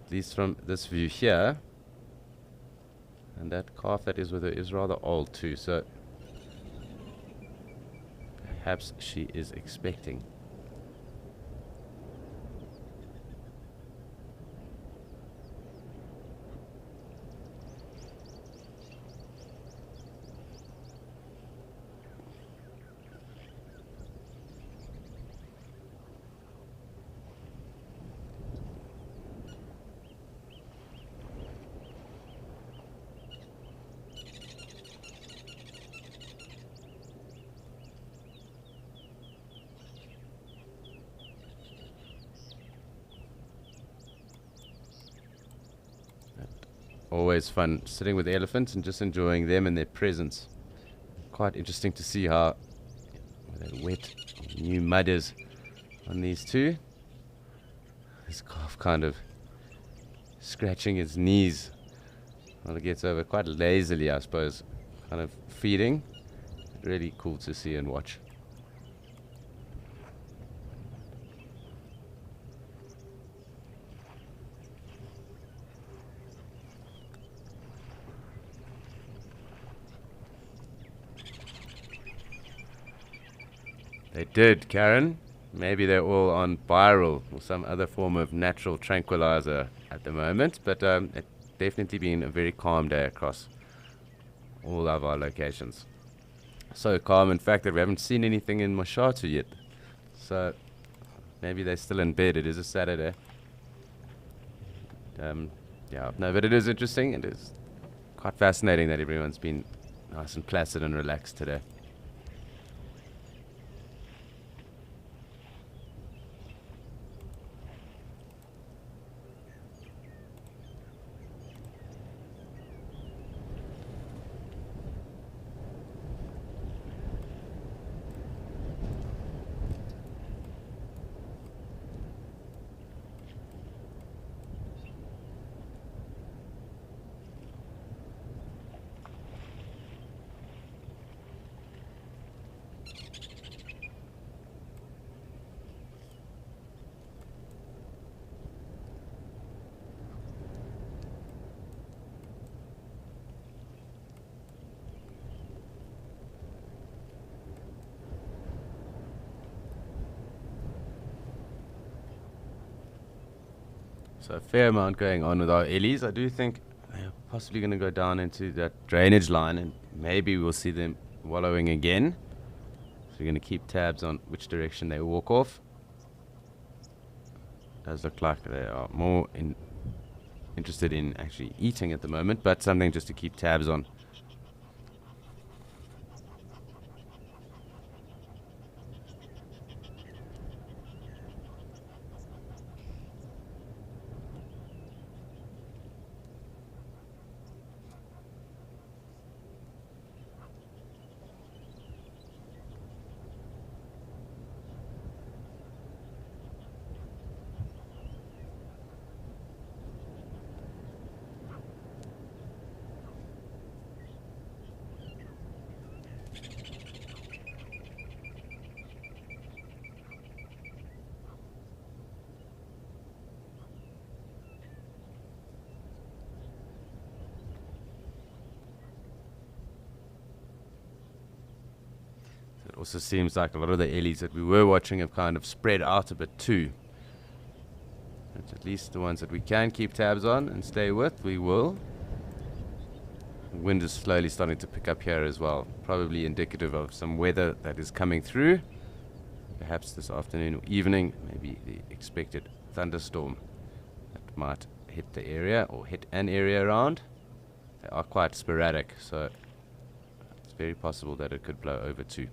at least from this view here. And that calf that is with her is rather old too, so perhaps she is expecting. Always fun sitting with the elephants and just enjoying them and their presence. Quite interesting to see how that wet new mud is on these two. This calf kind of scratching his knees while it gets over quite lazily, I suppose, kind of feeding. Really cool to see and watch. They did, Karen. Maybe they're all on Viral or some other form of natural tranquilizer at the moment, but it's definitely been a very calm day across all of our locations. So calm, in fact, that we haven't seen anything in Mashatu yet. So maybe they're still in bed. It is a Saturday. Yeah, no, but it is interesting. It is quite fascinating that everyone's been nice and placid and relaxed today. So a fair amount going on with our Ellies. I do think they're possibly going to go down into that drainage line and maybe we'll see them wallowing again. So we're going to keep tabs on which direction they walk off. Does look like they are more interested in actually eating at the moment, but something just to keep tabs on. It also seems like a lot of the Ellies that we were watching have kind of spread out a bit too. But at least the ones that we can keep tabs on and stay with, we will. The wind is slowly starting to pick up here as well, probably indicative of some weather that is coming through. Perhaps this afternoon or evening, maybe the expected thunderstorm that might hit the area or hit an area around. They are quite sporadic, so it's very possible that it could blow over too.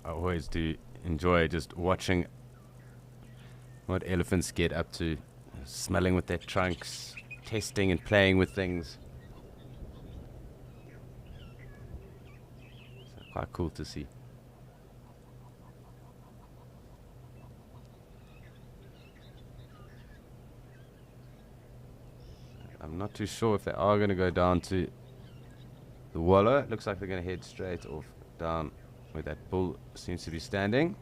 I always do enjoy just watching what elephants get up to, smelling with their trunks, testing and playing with things. So quite cool to see. I'm not too sure if they are going to go down to the wallow. It looks like they're going to head straight off down where that bull seems to be standing.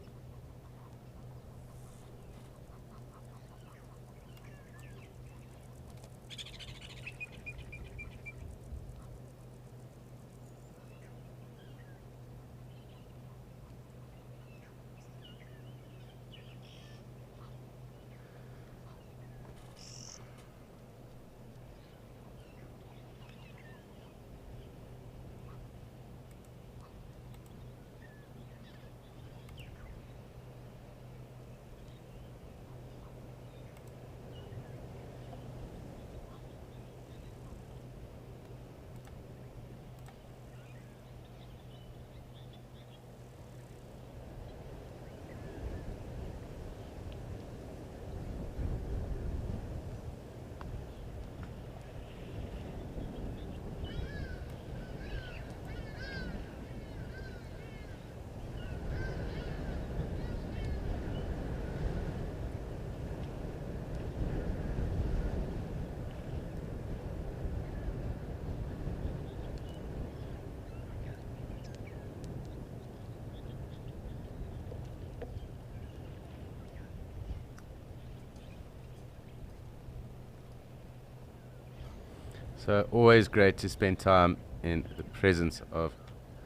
So always great to spend time in the presence of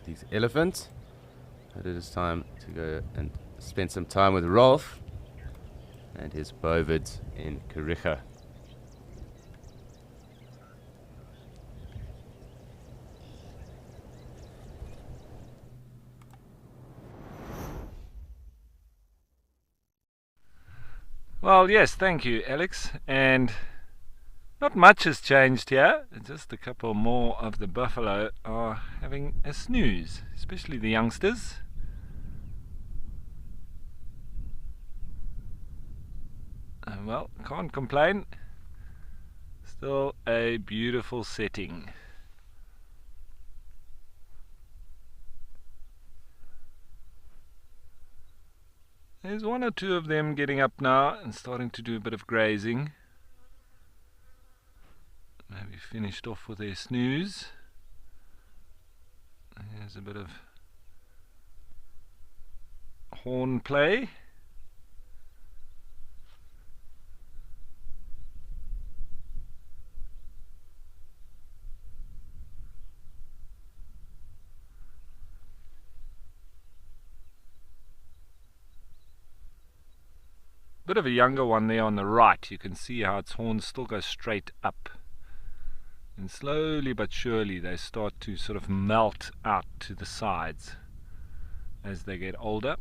these elephants. But it is time to go and spend some time with Rolf and his bovids in Kariega. Well, yes, thank you, Alex. And not much has changed here. Just a couple more of the buffalo are having a snooze, especially the youngsters. Well, can't complain. Still a beautiful setting. There's one or two of them getting up now and starting to do a bit of grazing. Maybe finished off with their snooze. Here's a bit of horn play. Bit of a younger one there on the right. You can see how its horns still go straight up. And slowly but surely they start to sort of melt out to the sides as they get older.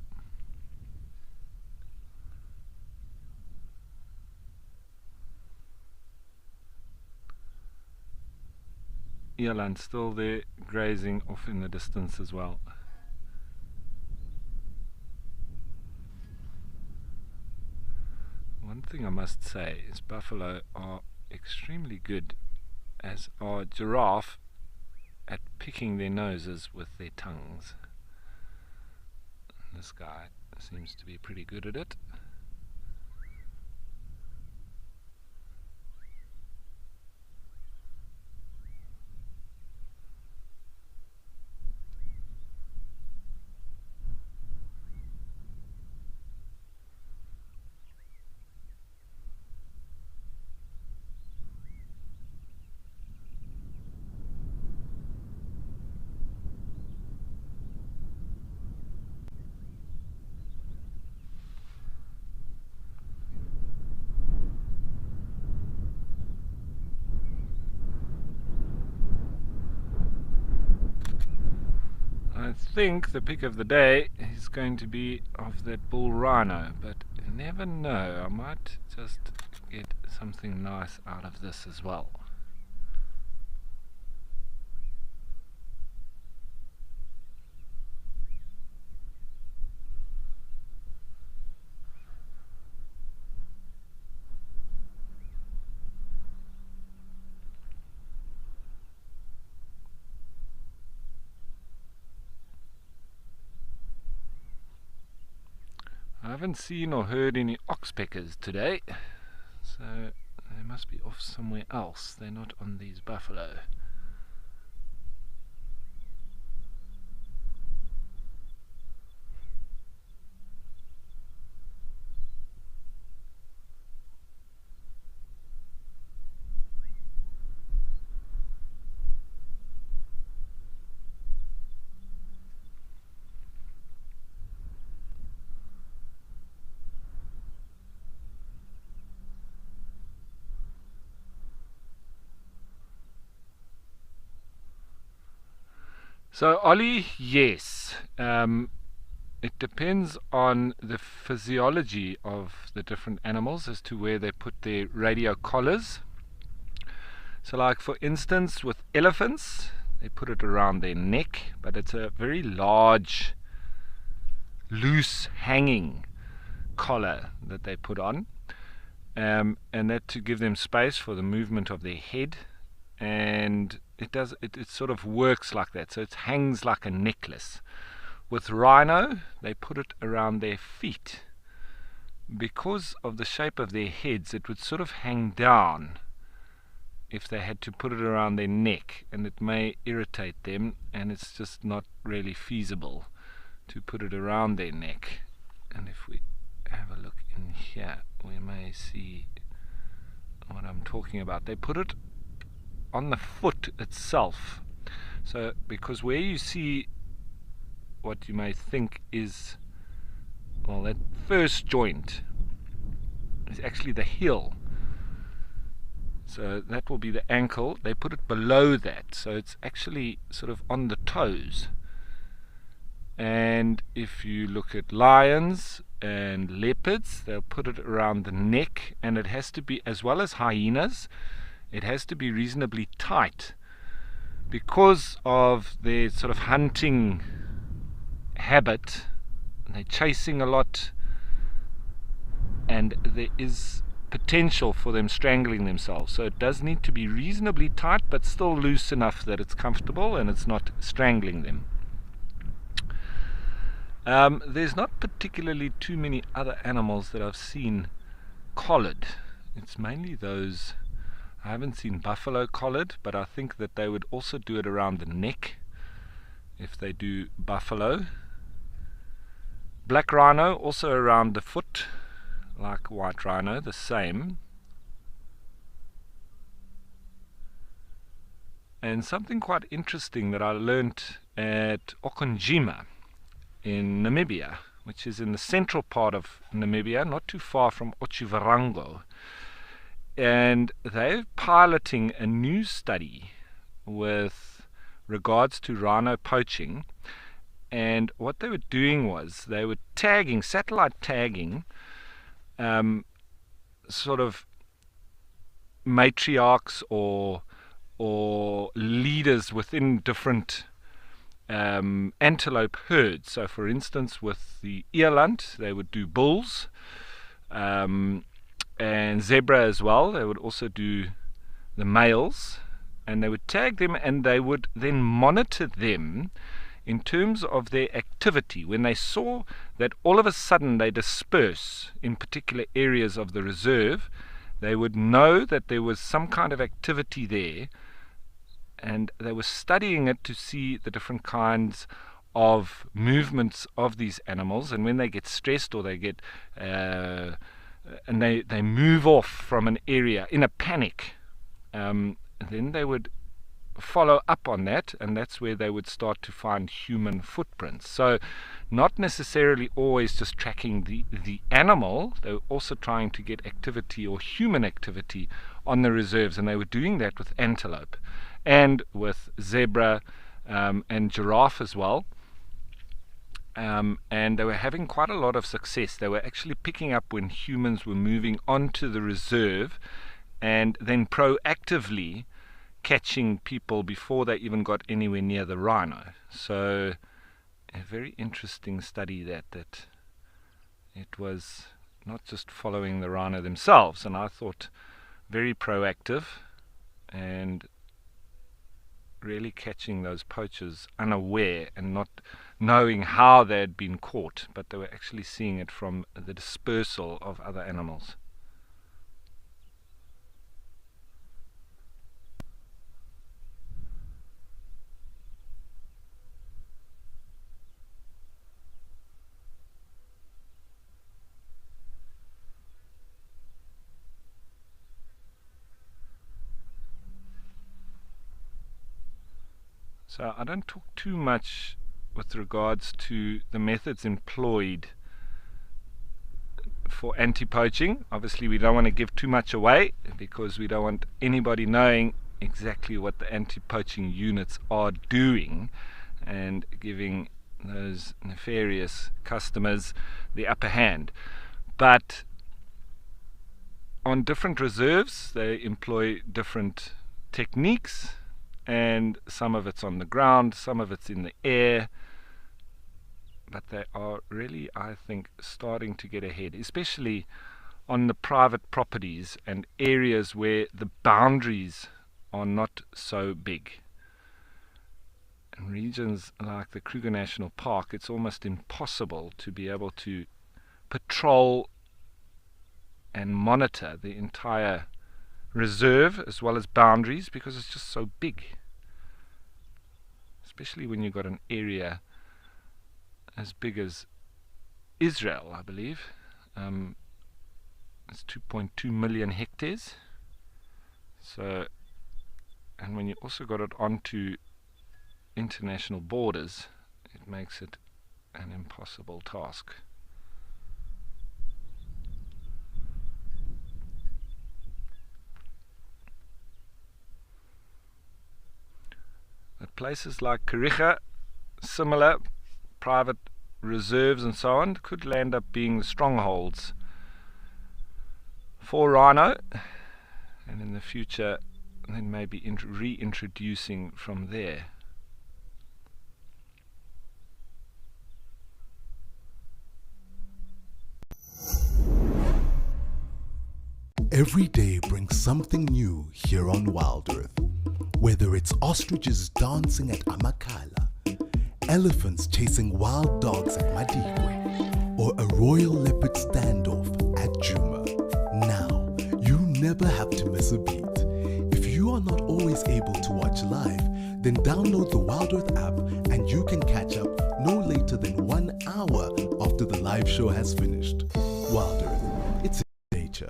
Eland's still there grazing off in the distance as well. One thing I must say is buffalo are extremely good, as are giraffe, at picking their noses with their tongues. This guy seems to be pretty good at it. I think the pick of the day is going to be of that bull rhino, but you never know, I might just get something nice out of this as well. haven't seen or heard any oxpeckers today, so they must be off somewhere else. They're not on these buffalo. So, Ollie, yes. It depends on the physiology of the different animals as to where they put their radio collars. So, like for instance, with elephants, they put it around their neck, but it's a very large, loose, hanging collar that they put on, and that to give them space for the movement of their head. And it sort of works like that, so it hangs like a necklace. With rhino, they put it around their feet. Because of the shape of their heads, it would sort of hang down if they had to put it around their neck, and it may irritate them, and it's just not really feasible to put it around their neck. And if we have a look in here, we may see what I'm talking about. They put it on the foot itself. So, because where you see what you may think is, well, that first joint is actually the heel. So that will be the ankle. They put it below that, so it's actually sort of on the toes. And if you look at lions and leopards, they'll put it around the neck, and it has to be, as well as hyenas, it has to be reasonably tight because of their sort of hunting habit. They're chasing a lot, and there is potential for them strangling themselves. So it does need to be reasonably tight, but still loose enough that it's comfortable and it's not strangling them. There's not particularly too many other animals that I've seen collared. It's mainly those. I haven't seen buffalo collared, but I think that they would also do it around the neck if they do buffalo. Black rhino also around the foot, like white rhino, the same. And something quite interesting that I learnt at Okonjima in Namibia, which is in the central part of Namibia, not too far from Otjiwarongo. And they're piloting a new study with regards to rhino poaching. And what they were doing was they were tagging, satellite tagging, sort of matriarchs or leaders within different antelope herds. So, for instance, with the eland, they would do bulls. And zebra as well. They would also do the males, and they would tag them, and they would then monitor them in terms of their activity. When they saw that all of a sudden they disperse in particular areas of the reserve, they would know that there was some kind of activity there, and they were studying it to see the different kinds of movements of these animals. And when they get stressed or they get and they move off from an area in a panic, then they would follow up on that, and that's where they would start to find human footprints. So not necessarily always just tracking the animal, they were also trying to get activity or human activity on the reserves, and they were doing that with antelope and with zebra and giraffe as well. And they were having quite a lot of success. They were actually picking up when humans were moving onto the reserve and then proactively catching people before they even got anywhere near the rhino. So a very interesting study that it was not just following the rhino themselves, and I thought very proactive, and really catching those poachers unaware and not knowing how they had been caught, but they were actually seeing it from the dispersal of other animals. So I don't talk too much with regards to the methods employed for anti-poaching. Obviously we don't want to give too much away because we don't want anybody knowing exactly what the anti-poaching units are doing and giving those nefarious customers the upper hand. But on different reserves they employ different techniques, and some of it's on the ground, some of it's in the air, but they are really, I think, starting to get ahead, especially on the private properties and areas where the boundaries are not so big. In regions like the Kruger National Park, it's almost impossible to be able to patrol and monitor the entire reserve as well as boundaries because it's just so big, especially when you've got an area as big as Israel, I believe. It's 2.2 million hectares. So, and when you also got it onto international borders, it makes it an impossible task. At places like Kariega, similar private reserves and so on could land up being the strongholds for rhino, and in the future then maybe reintroducing from there. Every day brings something new here on Wild Earth. Whether it's ostriches dancing at Amakala, elephants chasing wild dogs at Madikwe, or a royal leopard standoff at Djuma. Now, you never have to miss a beat. If you are not always able to watch live, then download the Wild Earth app and you can catch up no later than 1 hour after the live show has finished. Wild Earth, it's in nature.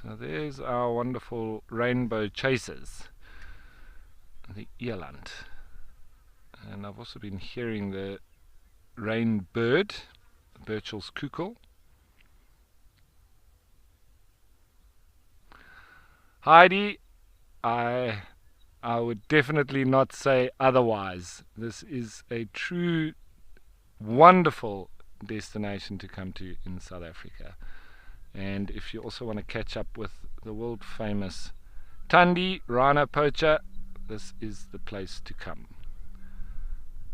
So there's our wonderful rainbow chasers, the eland. And I've also been hearing the rain bird, Burchell's cuckoo. Heidi, I would definitely not say otherwise. This is a true wonderful destination to come to in South Africa. And if you also want to catch up with the world famous Thandi Rhino Poacher, this is the place to come.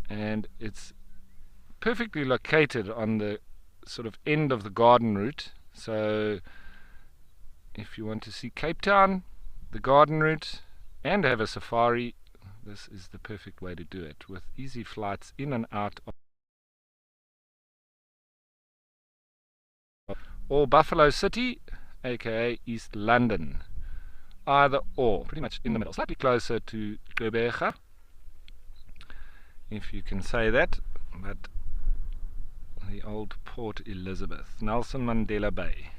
And it's perfectly located on the sort of end of the garden route. So if you want to see Cape Town, the garden route, and have a safari, this is the perfect way to do it, with easy flights in and out of or Buffalo City, aka East London. Either or, pretty much in the middle, slightly closer to Gqeberha, if you can say that, but the old Port Elizabeth, Nelson Mandela Bay.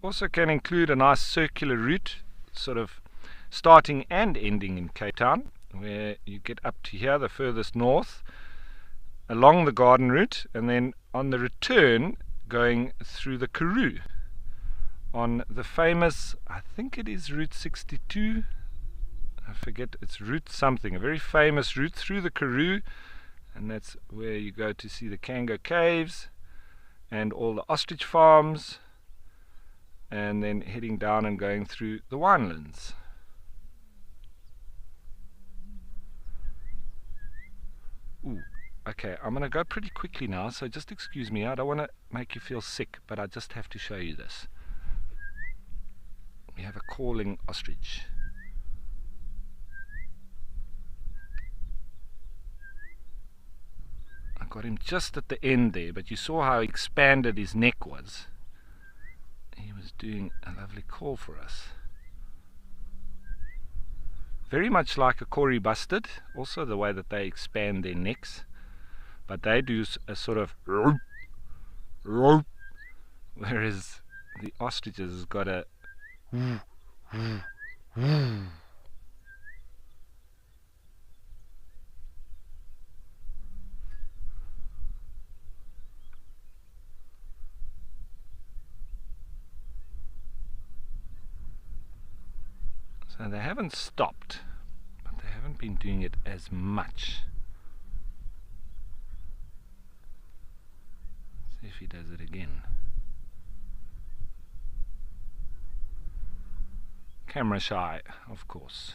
Also can include a nice circular route, sort of starting and ending in Cape Town, where you get up to here, the furthest north, along the garden route, and then on the return going through the Karoo on the famous, I think it is Route 62, I forget, it's Route something, a very famous route through the Karoo, and that's where you go to see the Kango Caves and all the ostrich farms, and then heading down and going through the winelands. Ooh, okay, I'm going to go pretty quickly now, so just excuse me. I don't want to make you feel sick, but I just have to show you this. We have a calling ostrich. I got him just at the end there, but you saw how expanded his neck was. He was doing a lovely call for us. Very much like a Kori bustard, also the way that they expand their necks, but they do a sort of rope, rope, whereas the ostriches has got a so they haven't stopped, but they haven't been doing it as much. Let's see if he does it again. Camera shy, of course.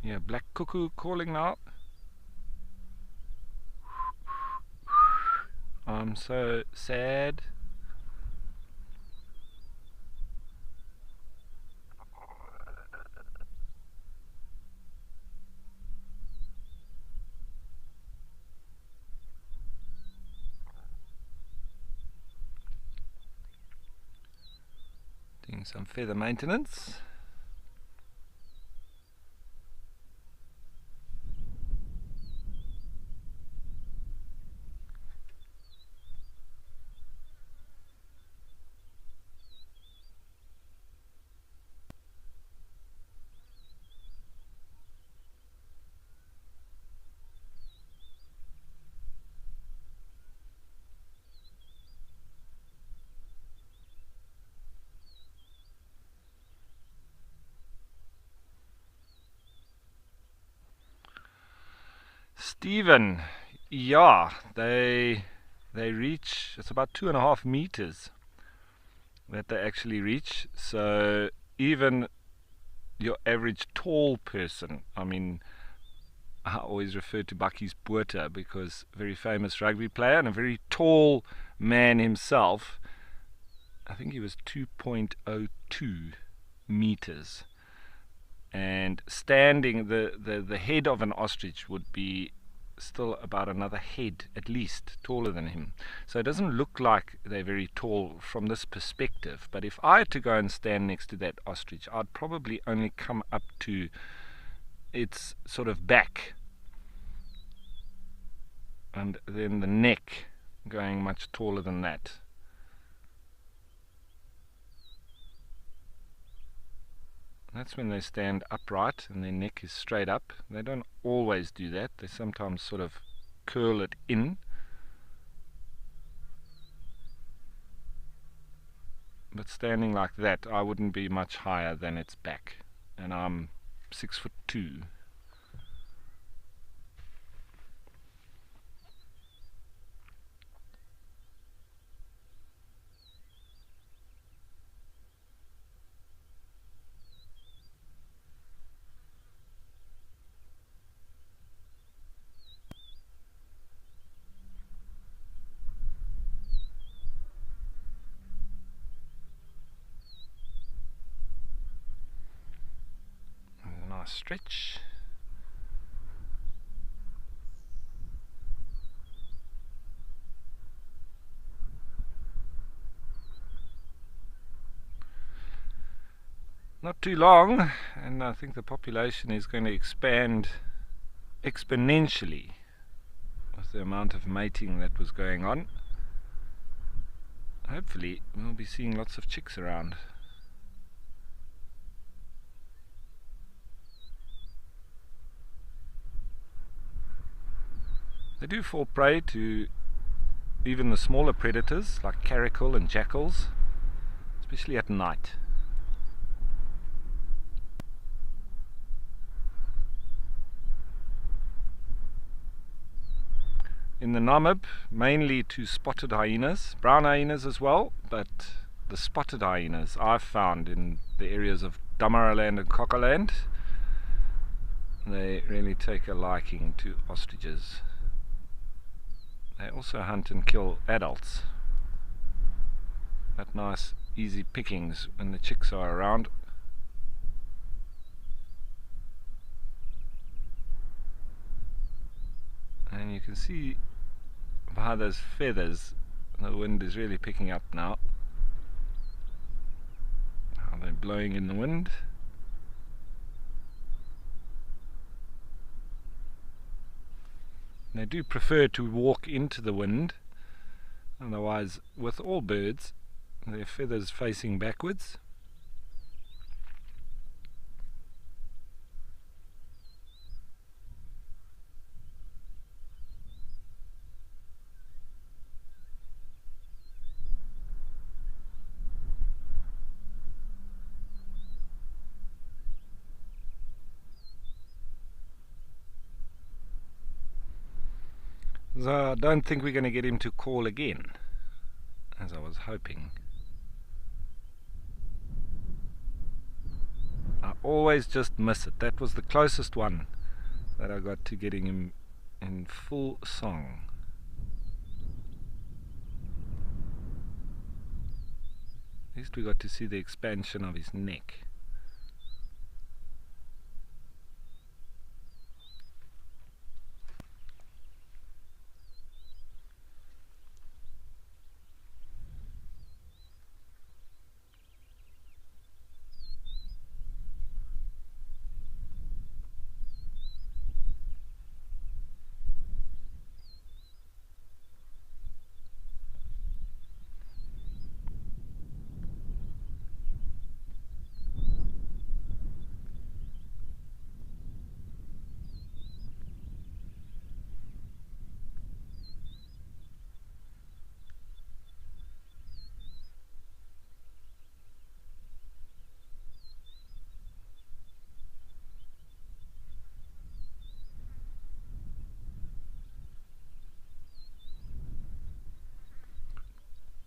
Yeah, black cuckoo calling now. I'm so sad. Doing some feather maintenance. Stephen, yeah, they reach, it's about 2.5 meters that they actually reach, so even your average tall person, I mean, I always refer to Bakkies Botha because very famous rugby player and a very tall man himself. I think he was 2.02 meters. And standing, the head of an ostrich would be still about another head at least taller than him. So it doesn't look like they're very tall from this perspective. But if I had to go and stand next to that ostrich, I'd probably only come up to its sort of back, and then the neck going much taller than that. That's when they stand upright and their neck is straight up. They don't always do that. They sometimes sort of curl it in. But standing like that, I wouldn't be much higher than its back. And I'm 6'2". Nice stretch. Not too long, and I think the population is going to expand exponentially with the amount of mating that was going on. Hopefully we'll be seeing lots of chicks around. They do fall prey to even the smaller predators like caracal and jackals, especially at night. In the Namib, mainly to spotted hyenas, brown hyenas as well, but the spotted hyenas I've found in the areas of Damaraland and Cocoland, they really take a liking to ostriches. They also hunt and kill adults. But nice easy pickings when the chicks are around. And you can see by those feathers the wind is really picking up now. How they're blowing in the wind. They do prefer to walk into the wind, otherwise with all birds their feathers facing backwards. So I don't think we're going to get him to call again, as I was hoping. I always just miss it. That was the closest one that I got to getting him in full song. At least we got to see the expansion of his neck.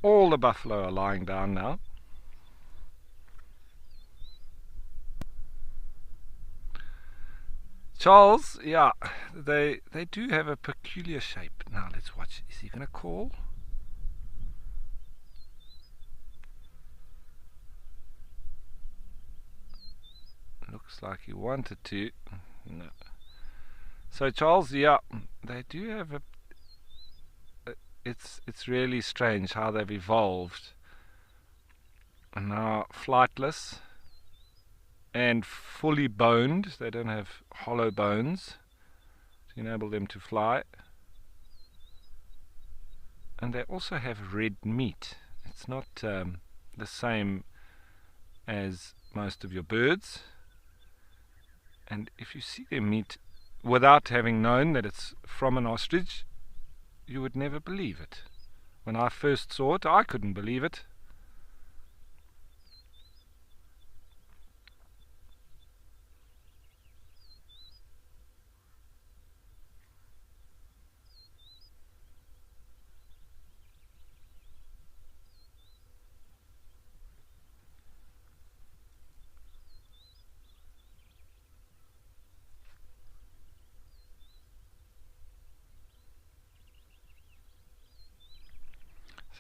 All the buffalo are lying down now. Charles, yeah, they do have a peculiar shape. Now let's watch. Is he going to call? Looks like he wanted to. No. So Charles, yeah, they do have a. It's really strange how they've evolved. And now flightless and fully boned. They don't have hollow bones to enable them to fly. And they also have red meat. It's not the same as most of your birds. And if you see their meat without having known that it's from an ostrich, you would never believe it. When I first saw it, I couldn't believe it.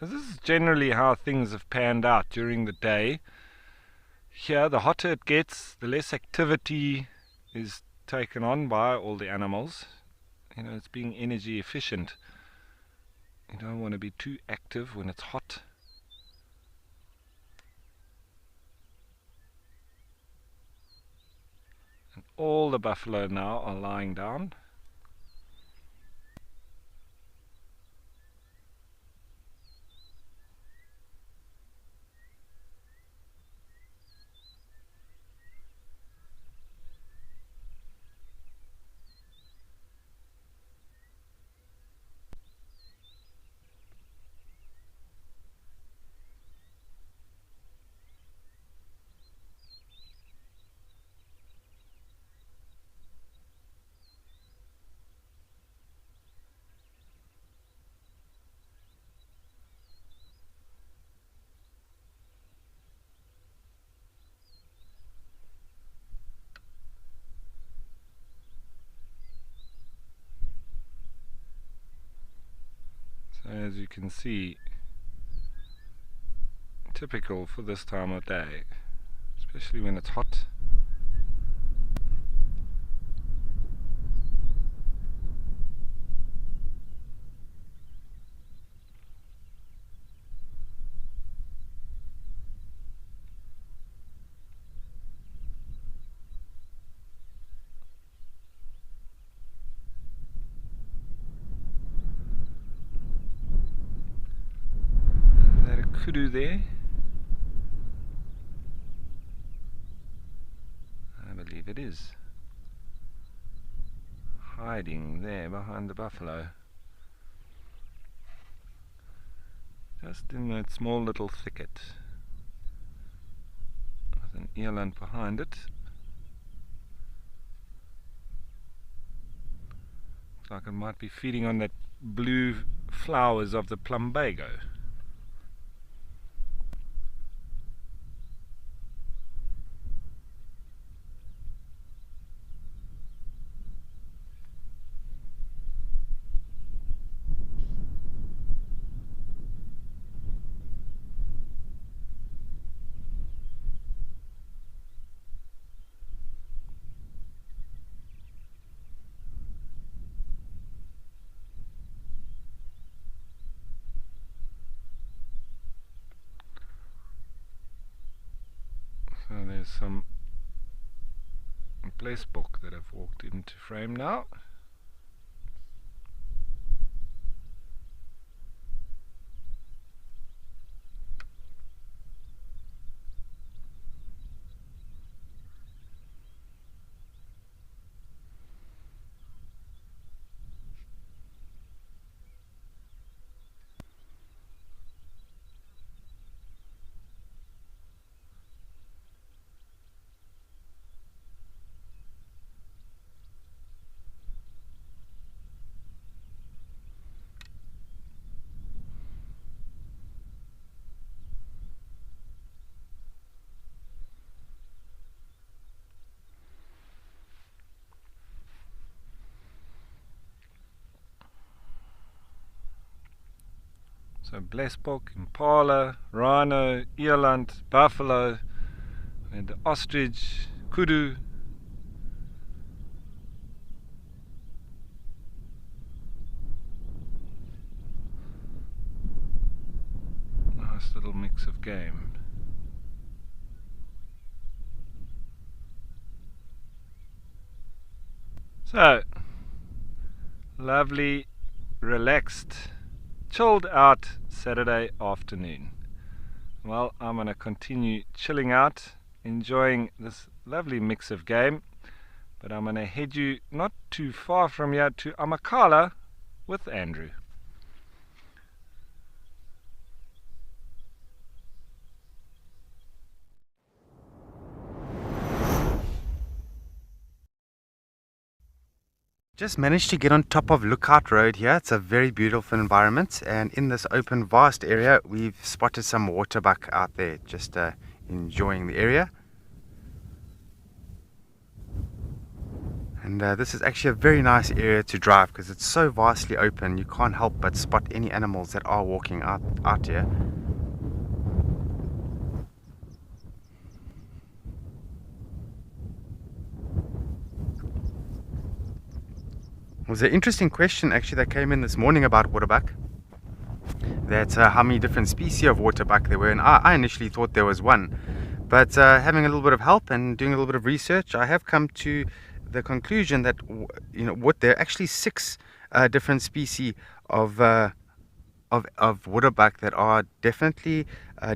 So this is generally how things have panned out during the day. Here, the hotter it gets, the less activity is taken on by all the animals. You know, it's being energy efficient. You don't want to be too active when it's hot. And all the buffalo now are lying down. So as you can see, typical for this time of day, especially when it's hot. Is that a kudu there? I believe it is. Hiding there behind the buffalo. Just in that small little thicket. With an eland behind it. Looks like it might be feeding on that blue flowers of the plumbago. So there's some blessbok that have walked into frame now. So blesbok, impala, rhino, eland, buffalo, and the ostrich, kudu. Nice little mix of game. So, lovely, relaxed, chilled out Saturday afternoon. Well, I'm going to continue chilling out, enjoying this lovely mix of game, but I'm going to head you not too far from here to Amakhala with Andrew. Just managed to get on top of Lookout Road here. It's a very beautiful environment, and in this open vast area we've spotted some waterbuck out there, just enjoying the area. And this is actually a very nice area to drive because it's so vastly open, you can't help but spot any animals that are walking out here. There's an interesting question actually that came in this morning about waterbuck. That's how many different species of waterbuck there were, and I initially thought there was one. But having a little bit of help and doing a little bit of research, I have come to the conclusion that there are actually 6 different species of waterbuck that are definitely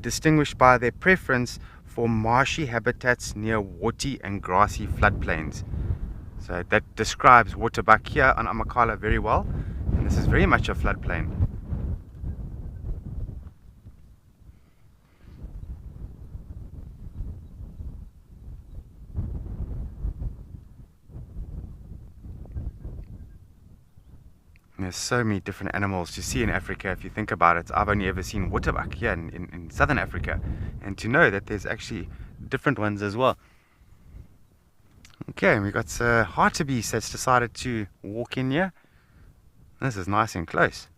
distinguished by their preference for marshy habitats near watery and grassy floodplains. So that describes waterbuck here on Amakhala very well, and this is very much a floodplain. There's so many different animals to see in Africa if you think about it. I've only ever seen waterbuck here in southern Africa, and to know that there's actually different ones as well. Okay, we got hartebeest that's decided to walk in here. This is nice and close.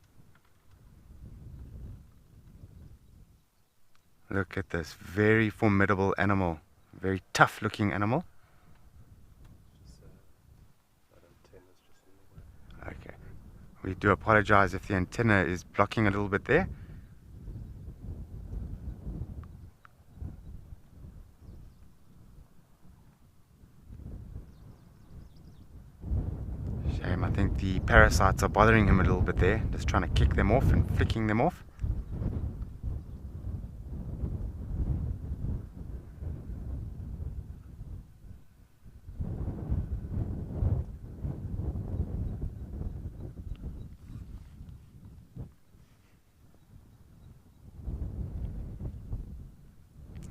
Look at this very formidable animal, very tough looking animal. Okay, we do apologize if the antenna is blocking a little bit there. Shame, I think the parasites are bothering him a little bit there, just trying to kick them off and flicking them off.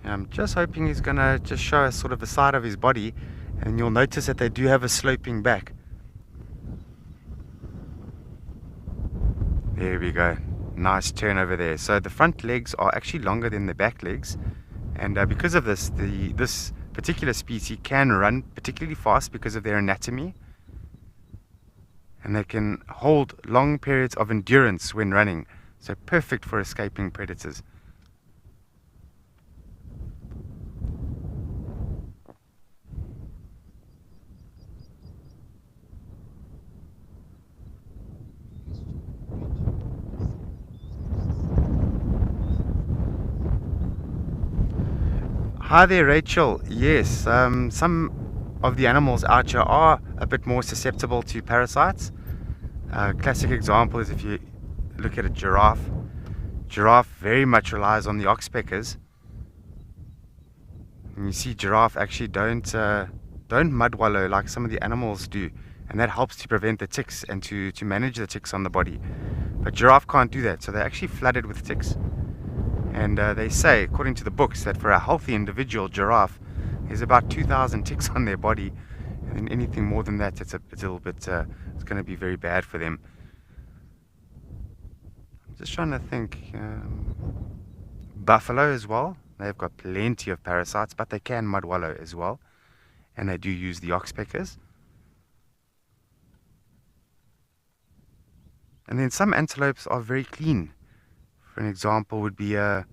I'm just hoping he's going to just show us sort of the side of his body, and you'll notice that they do have a sloping back. There we go, nice turn over there. So the front legs are actually longer than the back legs, and because of this, this particular species can run particularly fast because of their anatomy, and they can hold long periods of endurance when running, so perfect for escaping predators. Hi there, Rachel. Yes, some of the animals out here are a bit more susceptible to parasites. Classic example is if you look at a giraffe. Giraffe very much relies on the oxpeckers. And you see giraffe actually don't mud wallow like some of the animals do, and that helps to prevent the ticks and to manage the ticks on the body. But giraffe can't do that, so they're actually flooded with ticks. And they say, according to the books, that for a healthy individual giraffe, there's about 2,000 ticks on their body, and anything more than that, it's a little bit, it's going to be very bad for them. I'm just trying to think. Buffalo as well, they've got plenty of parasites, but they can mud wallow as well, and they do use the oxpeckers. And then some antelopes are very clean. For For an example would be a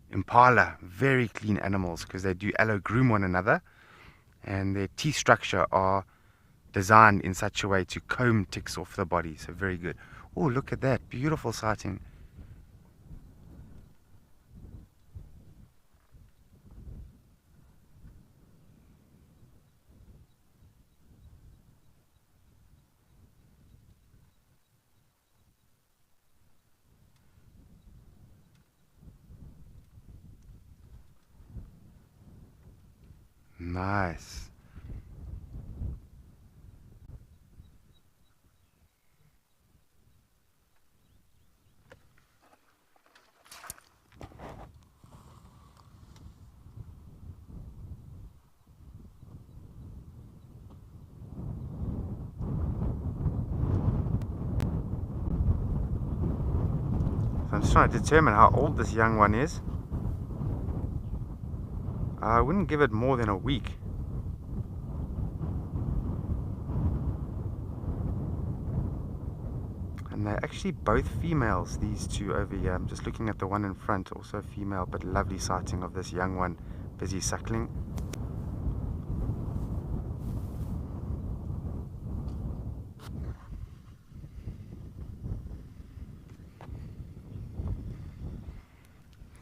impala, very clean animals because they do allo-groom one another, and their teeth structure are designed in such a way to comb ticks off the body, so very good. Oh, look at that, beautiful sighting. Nice. So I'm just trying to determine how old this young one is. I wouldn't give it more than a week. And they're actually both females, these two over here. I'm just looking at the one in front, also a female, but lovely sighting of this young one busy suckling.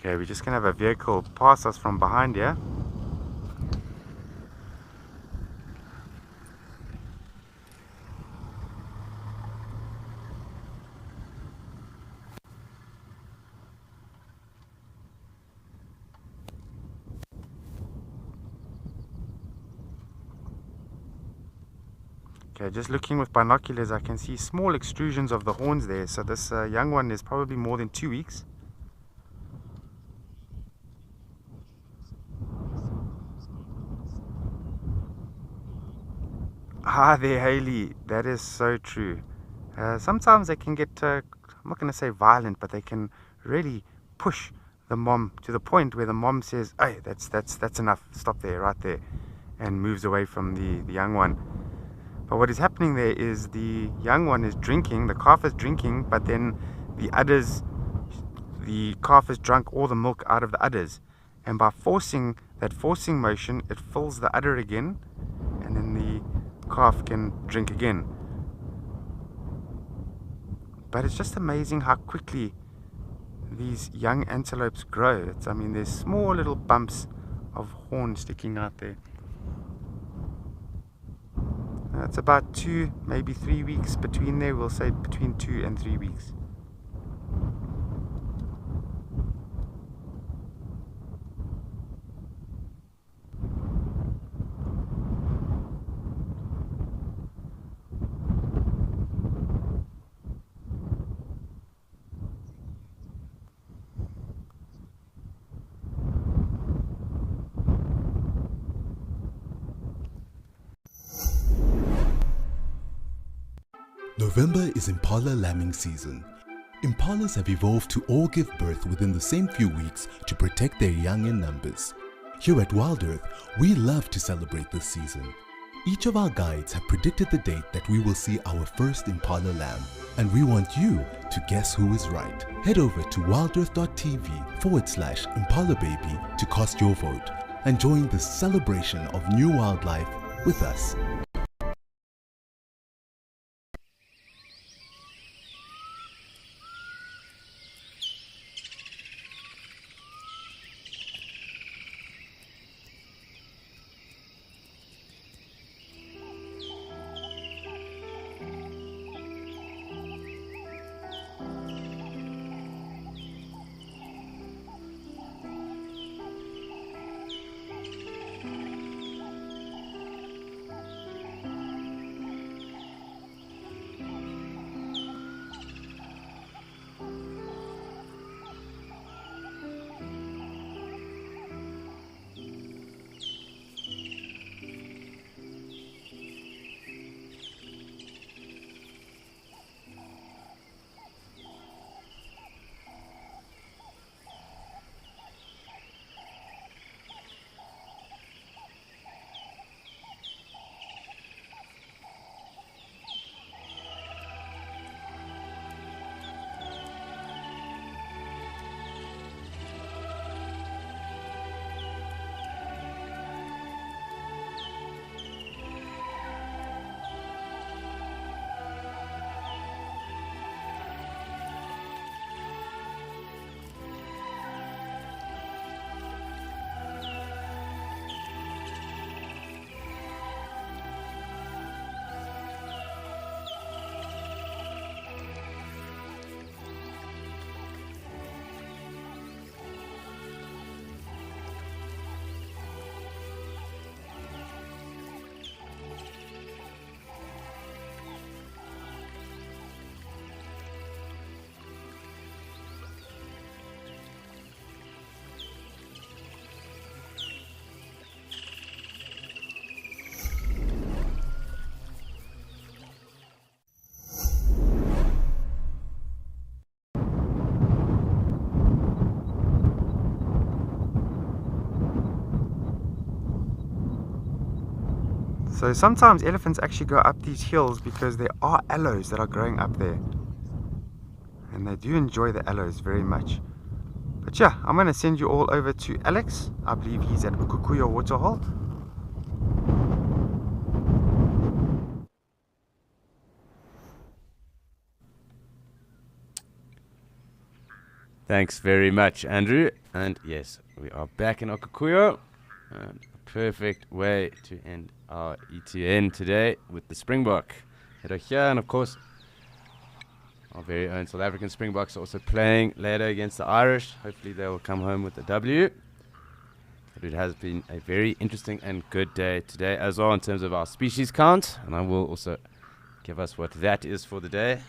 Okay, we're just going to have a vehicle pass us from behind here. Okay, just looking with binoculars, I can see small extrusions of the horns there. So this young one is probably more than 2 weeks. Ah, there, Haley. That is so true. Sometimes they can get, I'm not going to say violent, but they can really push the mom to the point where the mom says, "Hey, that's enough. Stop there, right there," and moves away from the young one. But what is happening there is the young one is drinking, the calf is drinking, but then the calf has drunk all the milk out of the udders, and by forcing motion, it fills the udder again, and then the calf can drink again. But it's just amazing how quickly these young antelopes grow. I mean, there's small little bumps of horn sticking out there. It's about 2, maybe 3 weeks between there. We'll say between 2 and 3 weeks. November is impala lambing season. Impalas have evolved to all give birth within the same few weeks to protect their young in numbers. Here at Wild Earth, we love to celebrate this season. Each of our guides have predicted the date that we will see our first impala lamb, and we want you to guess who is right. Head over to wildearth.tv/Impala Baby to cast your vote and join the celebration of new wildlife with us. So sometimes elephants actually go up these hills because there are aloes that are growing up there. And they do enjoy the aloes very much. But yeah, I'm going to send you all over to Alex. I believe he's at Ukukuyo Waterhole. Thanks very much, Andrew. And yes, we are back in Okukuyo. Perfect way to end our ETN today with the Springbok. That are here, and of course, our very own South African Springboks are also playing later against the Irish. Hopefully they will come home with the W. But it has been a very interesting and good day today as well in terms of our species count. And I will also give us what that is for the day.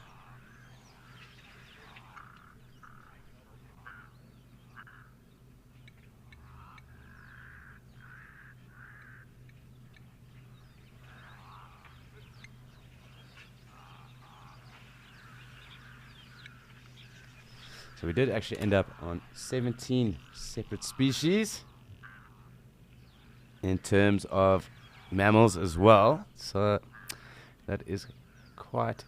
So we did actually end up on 17 separate species in terms of mammals as well. So that is quite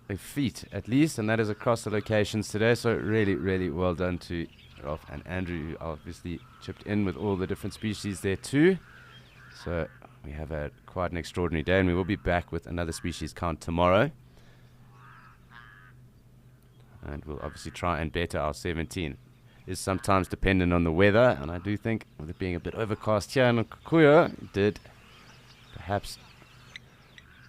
a feat at least, and that is across the locations today. So really, really well done to Ralph and Andrew, who obviously chipped in with all the different species there too. So we have had quite an extraordinary day, and we will be back with another species count tomorrow. And we'll obviously try and better our 17. Is sometimes dependent on the weather, and I do think with it being a bit overcast here in Okukuyo, did perhaps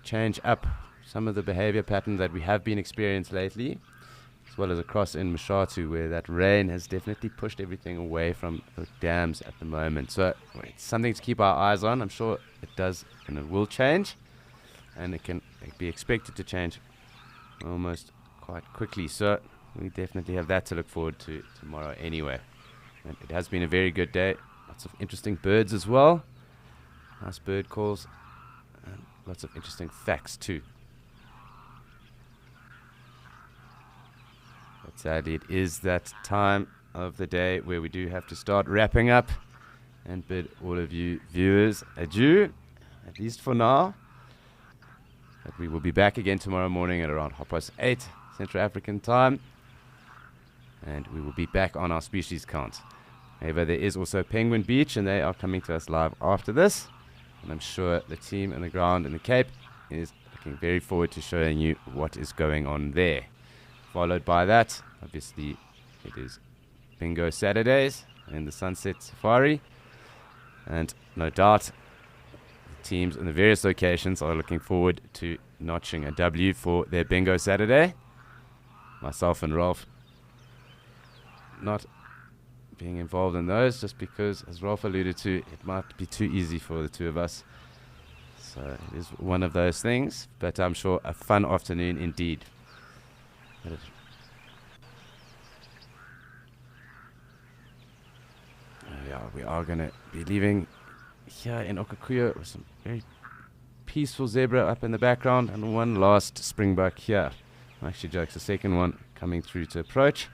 change up some of the behavior patterns that we have been experiencing lately, as well as across in Mashatu, where that rain has definitely pushed everything away from the dams at the moment. So it's something to keep our eyes on. I'm sure it does and it will change, and it can be expected to change almost quite quickly. So we definitely have that to look forward to tomorrow anyway. And it has been a very good day. Lots of interesting birds as well. Nice bird calls. And lots of interesting facts too. But sadly it is that time of the day where we do have to start wrapping up and bid all of you viewers adieu, at least for now. But we will be back again tomorrow morning at around 8:30 Central African time, and we will be back on our species count. However, there is also Penguin Beach, and they are coming to us live after this, and I'm sure the team on the ground in the Cape is looking very forward to showing you what is going on there. Followed by that, obviously, it is Bingo Saturdays in the Sunset Safari, and no doubt the teams in the various locations are looking forward to notching a W for their Bingo Saturday. Myself and Rolf not being involved in those, just because, as Rolf alluded to, it might be too easy for the two of us. So it is one of those things, but I'm sure a fun afternoon indeed. We are going to be leaving here in Okukuyo with some very peaceful zebra up in the background and one last springbuck here. Actually, jokes, the second one coming through to approach.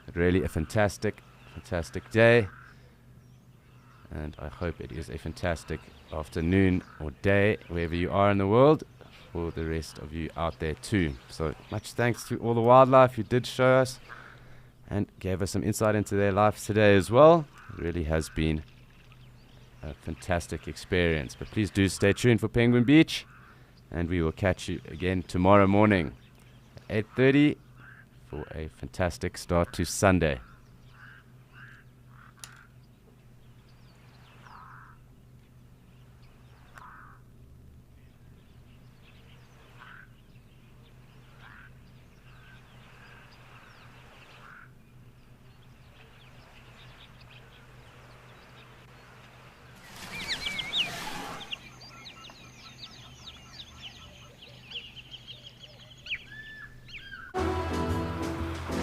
But really a fantastic, fantastic day. And I hope it is a fantastic afternoon or day, wherever you are in the world, for the rest of you out there too. So much thanks to all the wildlife who did show us and gave us some insight into their lives today as well. It really has been a fantastic experience. But please do stay tuned for Penguin Beach, and we will catch you again tomorrow morning at 8:30 for a fantastic start to Sunday.